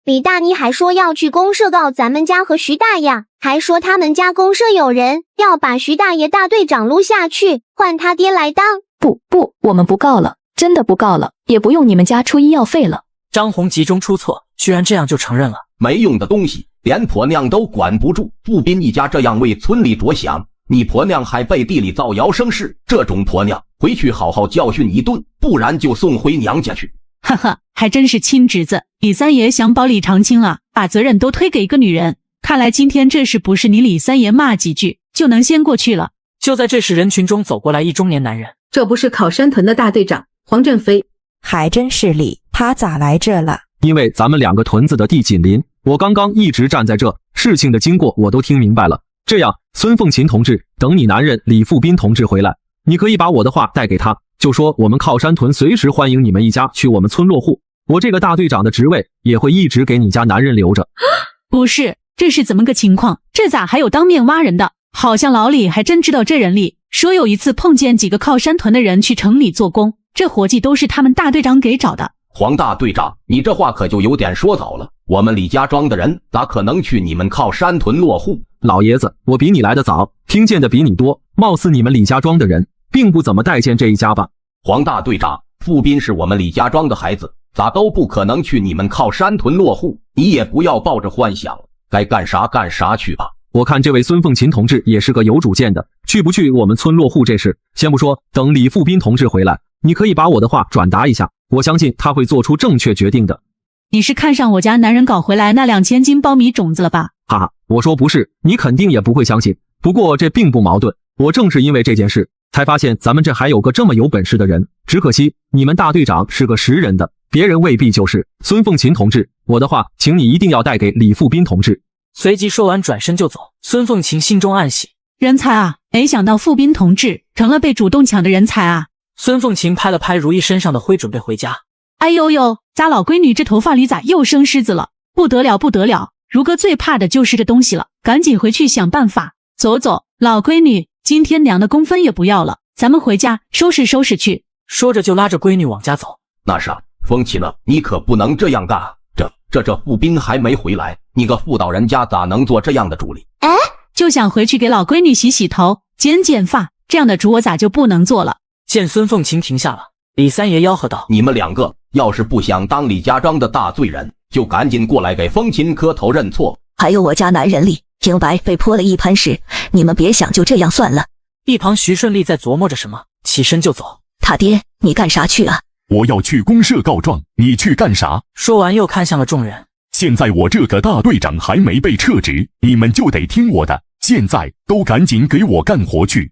李大妮还说要去公社告咱们家和徐大爷，还说他们家公社有人要把徐大爷大队长撸下去，换他爹来当。不，我们不告了，真的不告了，也不用你们家出医药费了。张红集中出错，居然这样就承认了。没用的东西，连婆娘都管不住。傅斌一家这样为村里着想，你婆娘还背地里造谣生事，这种婆娘回去好好教训一顿，不然就送回娘家去。哈哈，还真是亲侄子。李三爷想保李长青了，把责任都推给一个女人。看来今天这事不是你李三爷骂几句就能先过去了。就在这时，人群中走过来一中年男人。这不是考山屯的大队长黄振飞？还真是李，他咋来这了？因为咱们两个屯子的地紧邻，我刚刚一直站在这，事情的经过我都听明白了。这样，孙凤琴同志，等你男人李富斌同志回来，你可以把我的话带给他，就说我们靠山屯随时欢迎你们一家去我们村落户，我这个大队长的职位也会一直给你家男人留着。不是，这是怎么个情况？这咋还有当面挖人的？好像老李还真知道这人力，说有一次碰见几个靠山屯的人去城里做工，这活计都是他们大队长给找的。黄大队长，你这话可就有点说早了。我们李家庄的人咋可能去你们靠山屯落户？老爷子，我比你来得早，听见的比你多，貌似你们李家庄的人并不怎么待见这一家吧？黄大队长，富斌是我们李家庄的孩子，咋都不可能去你们靠山屯落户。你也不要抱着幻想，该干啥干啥去吧。我看这位孙凤琴同志也是个有主见的，去不去我们村落户这事，先不说，等李富斌同志回来，你可以把我的话转达一下，我相信他会做出正确决定的。你是看上我家男人搞回来那2000斤苞米种子了吧？哈哈，我说不是，你肯定也不会相信。不过这并不矛盾，我正是因为这件事，才发现咱们这还有个这么有本事的人。只可惜你们大队长是个识人的，别人未必就是。孙凤琴同志，我的话，请你一定要带给李富斌同志。随即说完转身就走。孙凤琴心中暗喜，人才啊，没想到富斌同志成了被主动抢的人才啊。孙凤琴拍了拍如意身上的灰，准备回家。哎呦呦，咱老闺女这头发里咋又生虱子了？不得了不得了，如哥最怕的就是这东西了，赶紧回去想办法。走走，老闺女，今天娘的工分也不要了，咱们回家收拾收拾去。说着就拉着闺女往家走。那啥，凤琴呢，你可不能这样干。这富斌还没回来，你个妇道人家咋能做这样的主力？哎，就想回去给老闺女洗洗头、剪剪发，这样的主我咋就不能做了？见孙凤琴停下了，李三爷吆喝道：“你们两个要是不想当李家庄的大罪人，就赶紧过来给凤琴磕头认错。”还有我家男人李英白被泼了一盆屎，你们别想就这样算了。一旁徐顺利在琢磨着什么，起身就走。他爹，你干啥去啊？我要去公社告状，你去干啥？说完又看向了众人。现在我这个大队长还没被撤职，你们就得听我的，现在都赶紧给我干活去。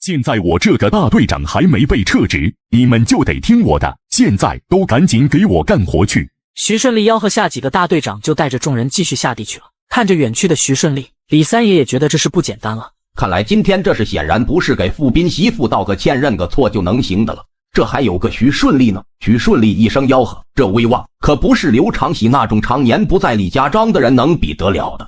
现在我这个大队长还没被撤职，你们就得听我的，现在都赶紧给我干活去。徐顺利吆喝下几个大队长就带着众人继续下地去了。看着远去的徐顺利，李三爷也觉得这事不简单了。看来今天这事显然不是给富斌媳妇道个歉认个错就能行的了。这还有个徐顺利呢。徐顺利一声吆喝，这威望可不是刘长喜那种常年不在李家庄的人能比得了的。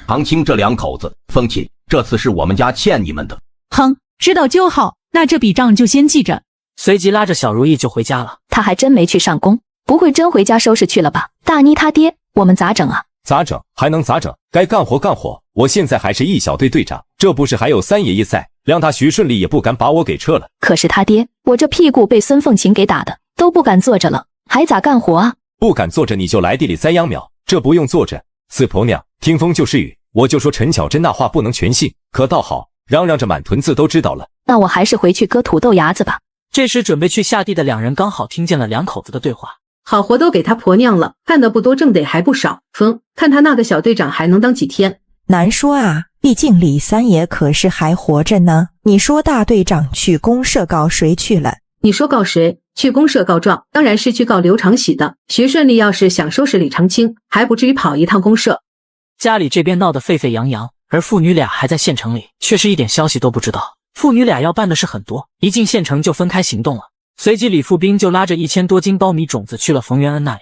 唐青这两口子，凤琴，这次是我们家欠你们的。哼，知道就好，那这笔账就先记着。随即拉着小如意就回家了。他还真没去上工，不会真回家收拾去了吧？大妮他爹，我们咋整啊？咋整？还能咋整？该干活干活。我现在还是一小队队长，这不是还有三爷爷在，谅他徐顺利也不敢把我给撤了。可是他爹，我这屁股被孙凤琴给打的，都不敢坐着了，还咋干活啊？不敢坐着你就来地里栽秧苗，这不用坐着。四婆娘，听风就是雨，我就说陈巧珍那话不能全信，可倒好，嚷嚷着满屯子都知道了。那我还是回去割土豆芽子吧。这时准备去下地的两人刚好听见了两口子的对话。好活都给他婆娘了，干得不多挣得还不少。风，看他那个小队长还能当几天？难说啊，毕竟李三爷可是还活着呢。你说大队长去公社告谁去了？你说告谁？去公社告状，当然是去告刘长喜的。徐顺利要是想收拾李长青，还不至于跑一趟公社。家里这边闹得沸沸扬扬，而父女俩还在县城里，却是一点消息都不知道。父女俩要办的事很多，一进县城就分开行动了。随即李富斌就拉着1000多斤苞米种子去了冯元恩那里。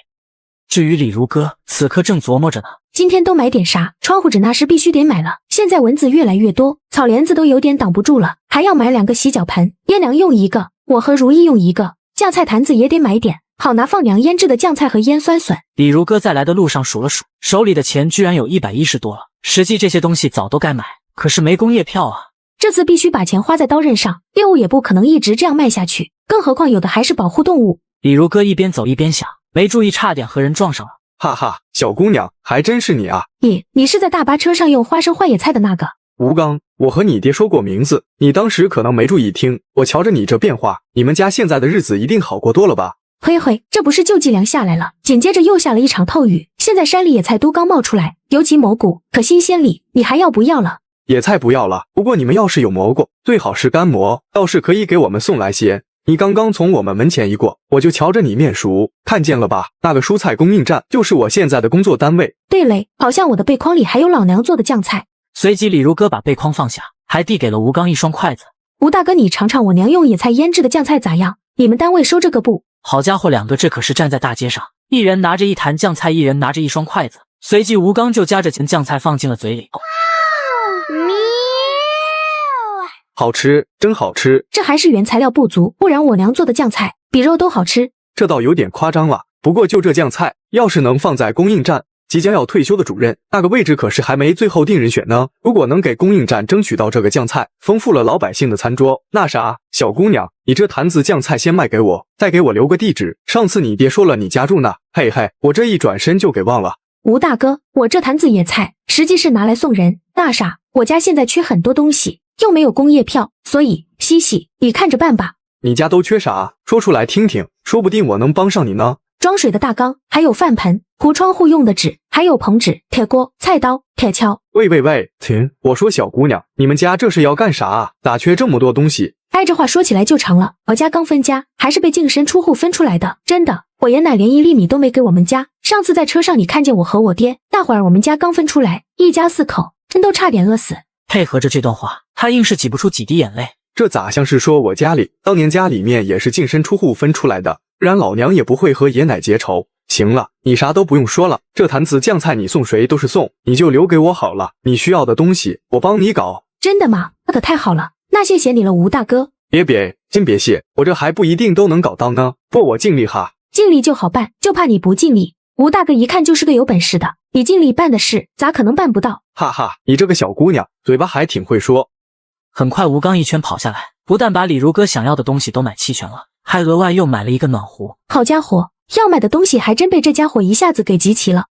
至于李如歌，此刻正琢磨着呢，今天都买点啥？窗户纸那是必须得买了，现在蚊子越来越多，草帘子都有点挡不住了，还要买2个洗脚盆，爹娘用1个，我和如意用1个，酱菜坛子也得买点，好拿放娘腌制的酱菜和腌酸笋。李如歌在来的路上数了数，手里的钱居然有110多了。实际这些东西早都该买，可是没工业票啊。这次必须把钱花在刀刃上，业务也不可能一直这样卖下去，更何况有的还是保护动物。李如歌一边走一边想，没注意差点和人撞上了。哈哈，小姑娘，还真是你啊！你是在大巴车上用花生换野菜的那个？吴刚，我和你爹说过名字，你当时可能没注意听。我瞧着你这变化，你们家现在的日子一定好过多了吧？嘿，这不是就计量下来了，紧接着又下了一场透雨，现在山里野菜都刚冒出来，尤其蘑菇，可新鲜里，你还要不要了？野菜不要了，不过你们要是有蘑菇，最好是干蘑，倒是可以给我们送来些。你刚刚从我们门前一过，我就瞧着你面熟，看见了吧？那个蔬菜供应站就是我现在的工作单位。对嘞，好像我的背筐里还有老娘做的酱菜。随即李如歌把背筐放下，还递给了吴刚一双筷子。吴大哥，你尝尝我娘用野菜腌制的酱菜咋样？你们单位收这个不？好家伙，两个这可是站在大街上，一人拿着一坛酱菜，一人拿着一双筷子。随即吴刚就夹着酱菜放进了嘴里。咪好吃，真好吃。这还是原材料不足，不然我娘做的酱菜比肉都好吃。这倒有点夸张了，不过就这酱菜，要是能放在供应站，即将要退休的主任那个位置可是还没最后定人选呢。如果能给供应站争取到这个酱菜，丰富了老百姓的餐桌，那啥，小姑娘，你这坛子酱菜先卖给我，再给我留个地址。上次你爹说了你家住哪，嘿嘿，我这一转身就给忘了。吴大哥，我这坛子野菜实际是拿来送人。那啥，我家现在缺很多东西，又没有工业票，所以西西，你看着办吧。你家都缺啥？说出来听听，说不定我能帮上你呢。装水的大缸，还有饭盆，糊窗户用的纸，还有棚纸、铁锅、菜刀、铁锹。喂，停！我说小姑娘，你们家这是要干啥啊？咋缺这么多东西？哎，这话说起来就长了。我家刚分家，还是被净身出户分出来的，真的。我爷奶连1粒米都没给我们家。上次在车上你看见我和我爹，那会儿我们家刚分出来，一家4口，真都差点饿死。配合着这段话，他硬是挤不出几滴眼泪。这咋像是说我家里当年家里面也是净身出户分出来的，不然老娘也不会和爷奶结仇。行了，你啥都不用说了，这坛子酱菜你送谁都是送，你就留给我好了。你需要的东西我帮你搞。真的吗？那可太好了，那谢谢你了，吴大哥。别，真别谢，我这还不一定都能搞到呢，不我尽力哈。尽力就好办，就怕你不尽力。吴大哥一看就是个有本事的，你尽力办的事，咋可能办不到？哈哈，你这个小姑娘嘴巴还挺会说。很快吴刚一圈跑下来，不但把李如哥想要的东西都买齐全了，还额外又买了一个暖壶。好家伙，要买的东西还真被这家伙一下子给集齐了。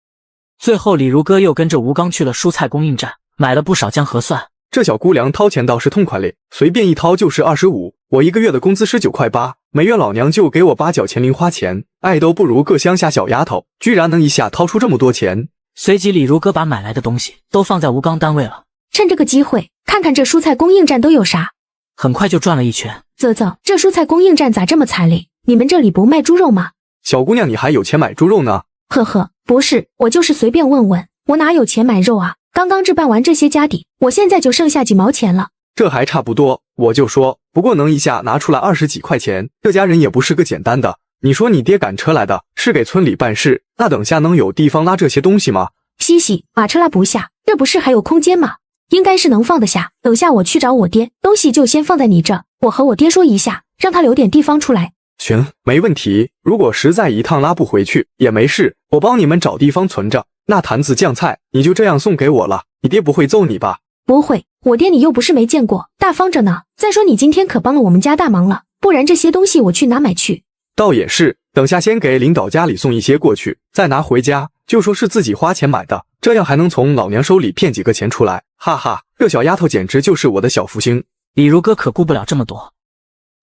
最后李如哥又跟着吴刚去了蔬菜供应站，买了不少姜和蒜。这小姑娘掏钱倒是痛快嘞，随便一掏就是25，我1个月的工资19块8，每月老娘就给我8角钱零花钱，爱都不如个乡下小丫头，居然能一下掏出这么多钱。随即李如哥把买来的东西都放在吴刚单位了，趁这个机会看看这蔬菜供应站都有啥。很快就转了一圈。啧，这蔬菜供应站咋这么惨嘞？你们这里不卖猪肉吗？小姑娘你还有钱买猪肉呢？呵呵，不是，我就是随便问问，我哪有钱买肉啊？刚刚置办完这些家底，我现在就剩下几毛钱了。这还差不多，我就说，不过能一下拿出来20几块钱，这家人也不是个简单的。你说你爹赶车来的，是给村里办事，那等下能有地方拉这些东西吗？西西，马车拉不下，这不是还有空间吗？应该是能放得下。等下我去找我爹，东西就先放在你这，我和我爹说一下，让他留点地方出来。行，没问题。如果实在一趟拉不回去也没事，我帮你们找地方存着。那坛子酱菜你就这样送给我了，你爹不会揍你吧？不会，我爹你又不是没见过，大方着呢。再说你今天可帮了我们家大忙了，不然这些东西我去哪买去？倒也是，等下先给领导家里送一些过去，再拿回家，就说是自己花钱买的，这样还能从老娘手里骗几个钱出来。哈哈，这小丫头简直就是我的小福星。李如哥可顾不了这么多，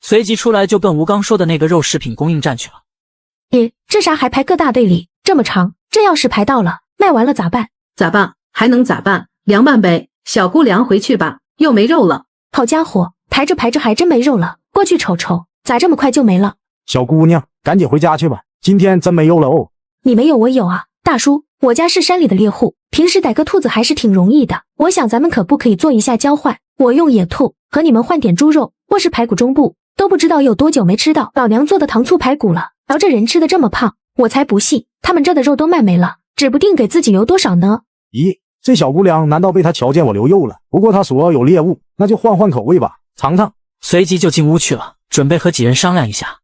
随即出来就奔吴刚说的那个肉食品供应站去了。这啥还排个大队里，这么长，这要是排到了，卖完了咋办？咋办？还能咋办？凉拌呗。小姑娘回去吧，又没肉了。好家伙，排着排着还真没肉了，过去瞅瞅，咋这么快就没了？小姑娘，赶紧回家去吧，今天真没肉了哦。你没有我有啊，大叔，我家是山里的猎户，平时逮个兔子还是挺容易的，我想咱们可不可以做一下交换？我用野兔和你们换点猪肉或是排骨中部，都不知道有多久没吃到老娘做的糖醋排骨了。瞧这人吃的这么胖，我才不信他们这的肉都卖没了，指不定给自己留多少呢。咦，这小姑娘难道被他瞧见我留肉了？不过她说有猎物，那就换换口味吧，尝尝。随即就进屋去了，准备和几人商量一下。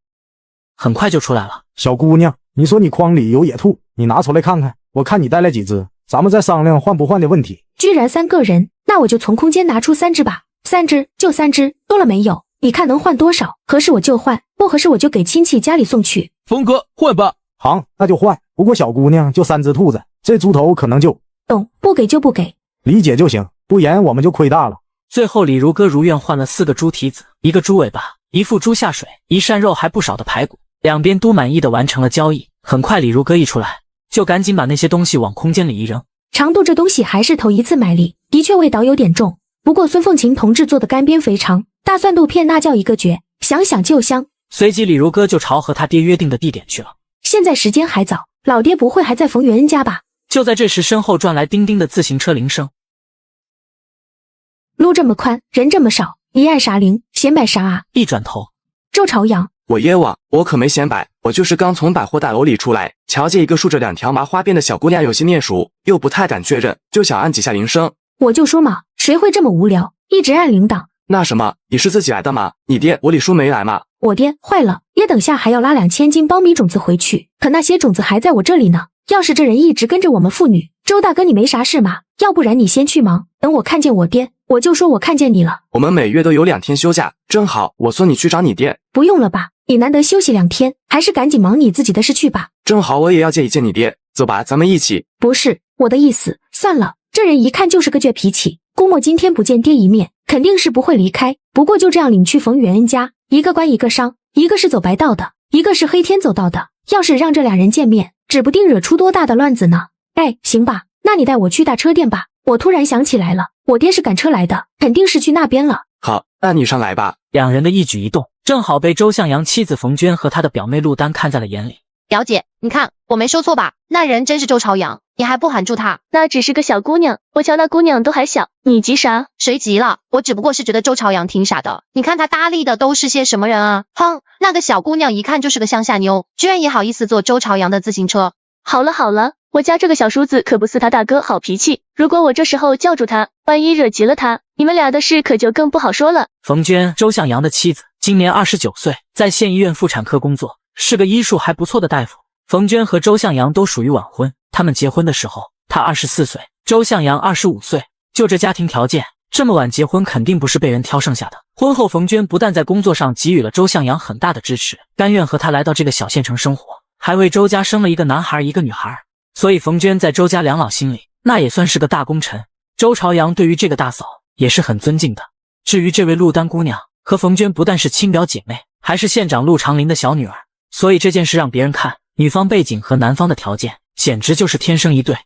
很快就出来了。小姑娘，你说你筐里有野兔，你拿出来看看，我看你带来几只，咱们再商量换不换的问题。居然3个人，那我就从空间拿出3只吧，3只就3只，多了没有？你看能换多少？合适我就换，不合适我就给亲戚家里送去。峰哥，换吧。好，那就换。不过小姑娘就3只兔子，这猪头可能就……懂，不给就不给，理解就行，不然我们就亏大了。最后李如哥如愿换了4个猪蹄子，1个猪尾巴，1副猪下水，1扇肉还不少的排骨，两边都满意的完成了交易。很快李如哥一出来，就赶紧把那些东西往空间里一扔。长度这东西还是头一次买哩，的确味道有点重，不过孙凤琴同志做的干煸肥肠、大蒜肚片那叫一个绝，想想就香。随即李如哥就朝和他爹约定的地点去了。现在时间还早，老爹不会还在冯元恩家吧？就在这时，身后传来叮叮的自行车铃声。路这么宽，人这么少，一按啥铃，显摆啥啊？一转头，周朝阳，我冤枉，我可没显摆，我就是刚从百货大楼里出来，瞧见一个竖着2条麻花辫的小姑娘，有些面熟，又不太敢确认，就想按几下铃声。我就说嘛，谁会这么无聊，一直按铃铛？那什么，你是自己来的吗？你爹我李叔没来吗？我爹坏了，爹等下还要拉2000斤苞米种子回去，可那些种子还在我这里呢。要是这人一直跟着我们父女，周大哥你没啥事吗？要不然你先去忙，等我看见我爹，我就说我看见你了。我们每月都有2天休假，正好我送你去找你爹。不用了吧，你难得休息2天，还是赶紧忙你自己的事去吧。正好我也要见一见你爹，走吧，咱们一起。不是我的意思，算了，这人一看就是个倔脾气，估摸今天不见爹一面，肯定是不会离开。不过就这样领去冯元恩家，一个官一个商，一个是走白道的，一个是黑天走道的，要是让这俩人见面，指不定惹出多大的乱子呢。哎，行吧，那你带我去大车店吧。我突然想起来了，我爹是赶车来的，肯定是去那边了。好，那你上来吧。两人的一举一动，正好被周向阳妻子冯娟和他的表妹陆丹看在了眼里。表姐，你看我没说错吧？那人真是周朝阳，你还不喊住他？那只是个小姑娘，我瞧那姑娘都还小，你急啥？谁急了？我只不过是觉得周朝阳挺傻的。你看他搭理的都是些什么人啊？哼，那个小姑娘一看就是个乡下妞，居然也好意思坐周朝阳的自行车。好了好了，我家这个小叔子可不似他大哥好脾气，如果我这时候叫住他，万一惹急了他，你们俩的事可就更不好说了。冯娟，周向阳的妻子，今年29岁，在县医院妇产科工作，是个医术还不错的大夫。冯娟和周向阳都属于晚婚，他们结婚的时候，他24岁，周向阳25岁。就这家庭条件，这么晚结婚肯定不是被人挑剩下的。婚后，冯娟不但在工作上给予了周向阳很大的支持，甘愿和他来到这个小县城生活，还为周家生了一个男孩一个女孩。所以冯娟在周家两老心里，那也算是个大功臣。周朝阳对于这个大嫂也是很尊敬的。至于这位陆丹姑娘，和冯娟不但是亲表姐妹，还是县长陆长林的小女儿，所以这件事让别人看，女方背景和男方的条件简直就是天生一对。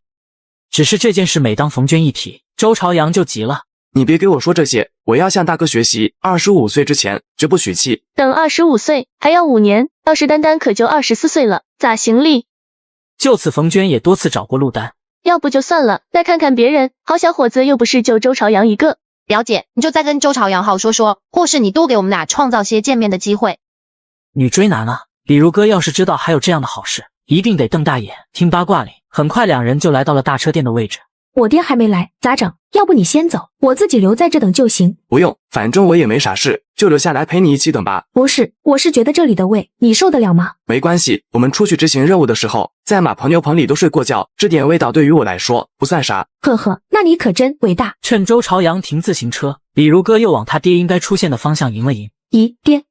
只是这件事每当冯娟一提，周朝阳就急了。你别给我说这些，我要向大哥学习，25岁之前绝不许妻。等25岁还要5年，到时丹丹可就24岁了，咋行哩？就此冯娟也多次找过陆丹，要不就算了，再看看别人，好小伙子又不是就周朝阳一个。表姐，你就再跟周朝阳好说说，或是你多给我们俩创造些见面的机会。女追男啊，李如哥要是知道还有这样的好事，一定得瞪大眼。听八卦里，很快两人就来到了大车店的位置。我爹还没来，咋整？要不你先走，我自己留在这等就行。不用，反正我也没啥事，就留下来陪你一起等吧。不是，我是觉得这里的味你受得了吗？没关系，我们出去执行任务的时候，在马棚牛棚里都睡过觉，这点味道对于我来说不算啥。呵呵，那你可真伟大。趁周朝阳停自行车，李如哥又往他爹应该出现的方向迎了迎。咦，爹，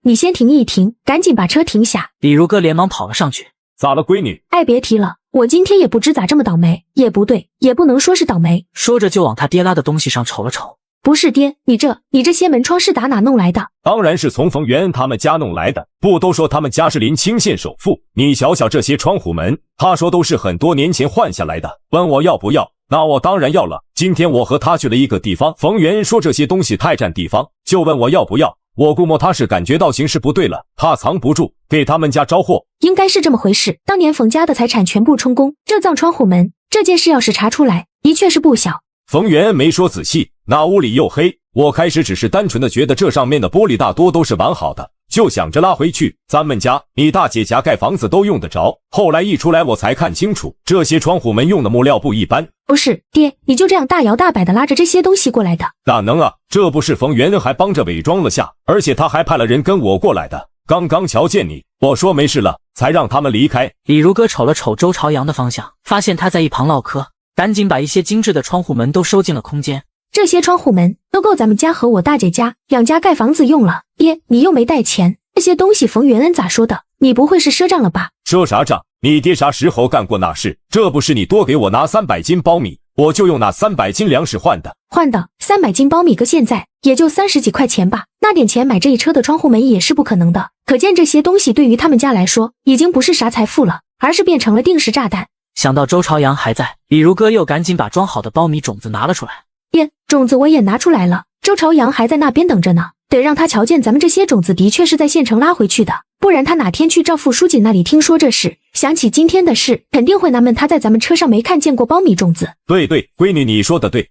你先停一停，赶紧把车停下。李如哥连忙跑了上去。咋了，闺女？哎，别提了，我今天也不知咋这么倒霉，也不对，也不能说是倒霉。说着就往他爹拉的东西上瞅了瞅。不是爹，你这些门窗是打哪弄来的？当然是从冯元恩他们家弄来的。不都说他们家是临清县首富？你瞧瞧这些窗户门，他说都是很多年前换下来的。问我要不要，那我当然要了。今天我和他去了一个地方，冯元恩说这些东西太占地方，就问我要不要。我估摸他是感觉到形势不对了，他藏不住，给他们家招祸。应该是这么回事。当年冯家的财产全部充公，这藏窗户门这件事要是查出来，的确是不小。冯元恩没说仔细，那屋里又黑，我开始只是单纯的觉得这上面的玻璃大多都是完好的，就想着拉回去。咱们家你大姐家盖房子都用得着，后来一出来我才看清楚，这些窗户门用的木料不一般。不是爹，你就这样大摇大摆的拉着这些东西过来的？哪能啊，这不是冯元恩还帮着伪装了下，而且他还派了人跟我过来的。刚刚瞧见你，我说没事了，才让他们离开。李如哥瞅了瞅周朝阳的方向，发现他在一旁唠嗑，赶紧把一些精致的窗户门都收进了空间。这些窗户门都够咱们家和我大姐家两家盖房子用了。爹，你又没带钱，这些东西冯元恩咋说的？你不会是赊账了吧？赊啥账？你爹啥时候干过那事？这不是你多给我拿300斤苞米，我就用那300斤粮食换的。换的300斤苞米搁现在也就30几块钱吧，那点钱买这一车的窗户门也是不可能的。可见这些东西对于他们家来说，已经不是啥财富了，而是变成了定时炸弹。想到周朝阳还在，李如哥又赶紧把装好的苞米种子拿了出来。爹，种子我也拿出来了，周朝阳还在那边等着呢，得让他瞧见咱们这些种子的确是在县城拉回去的，不然他哪天去赵副书记那里听说这事，想起今天的事，肯定会纳闷他在咱们车上没看见过苞米种子。对，闺女你说的对。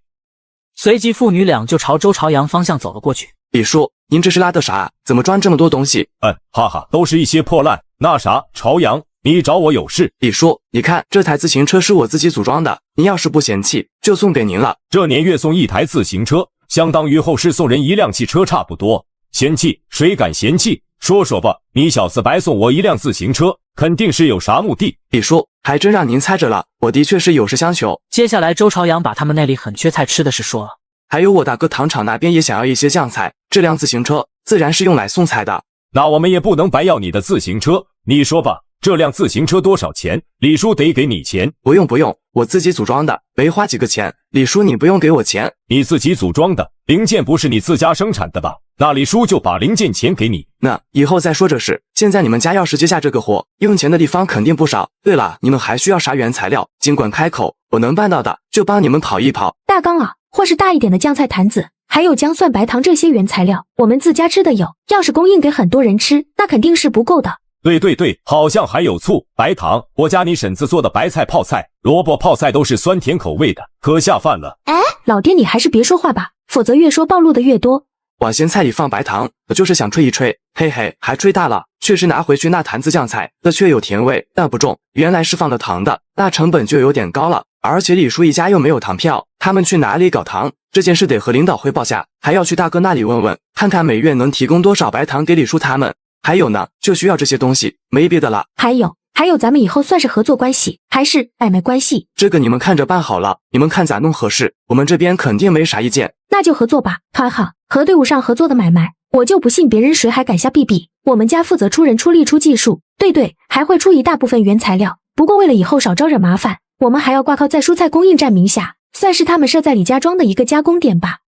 随即父女俩就朝周朝阳方向走了过去。李叔，您这是拉的啥？怎么装这么多东西？哈哈，都是一些破烂。那啥，朝阳，你找我有事？李叔，你看这台自行车是我自己组装的，您要是不嫌弃，就送给您了。这年月送一台自行车，相当于后市送人一辆汽车差不多。嫌弃？谁敢嫌弃？说说吧，你小子白送我一辆自行车，肯定是有啥目的。李叔，还真让您猜着了，我的确是有事相求。接下来周朝阳把他们那里很缺菜吃的事说了。还有我大哥糖厂那边也想要一些酱菜，这辆自行车自然是用来送菜的。那我们也不能白要你的自行车，你说吧，这辆自行车多少钱？李叔得给你钱。不用，我自己组装的，没花几个钱。李叔你不用给我钱。你自己组装的零件不是你自家生产的吧？那李叔就把零件钱给你。那以后再说这事。现在你们家要是接下这个活，用钱的地方肯定不少。对了，你们还需要啥原材料？尽管开口，我能办到的就帮你们跑一跑。大缸啊，或是大一点的酱菜坛子，还有姜蒜白糖这些原材料，我们自家吃的有，要是供应给很多人吃，那肯定是不够的。对，好像还有醋、白糖。我家你婶子做的白菜泡菜、萝卜泡菜都是酸甜口味的，可下饭了。哎，老爹你还是别说话吧，否则越说暴露的越多。往咸菜里放白糖，我就是想吹一吹，嘿嘿，还吹大了。确实拿回去那坛子酱菜，的确有甜味，但不重。原来是放了糖的，那成本就有点高了。而且李叔一家又没有糖票，他们去哪里搞糖？这件事得和领导汇报下，还要去大哥那里问问，看看每月能提供多少白糖给李叔他们。还有呢，就需要这些东西，没别的了。还有，咱们以后算是合作关系，还是买卖关系？这个你们看着办好了，你们看咋弄合适？我们这边肯定没啥意见。那就合作吧，哈，和队伍上合作的买卖，我就不信别人谁还敢下 BB。我们家负责出人出力出技术，对，还会出一大部分原材料。不过为了以后少招惹麻烦，我们还要挂靠在蔬菜供应站名下，算是他们设在李家庄的一个加工点吧。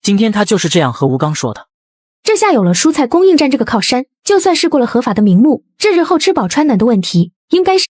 今天他就是这样和吴刚说的。这下有了蔬菜供应站这个靠山，就算试过了合法的名目，这日后吃饱穿暖的问题应该是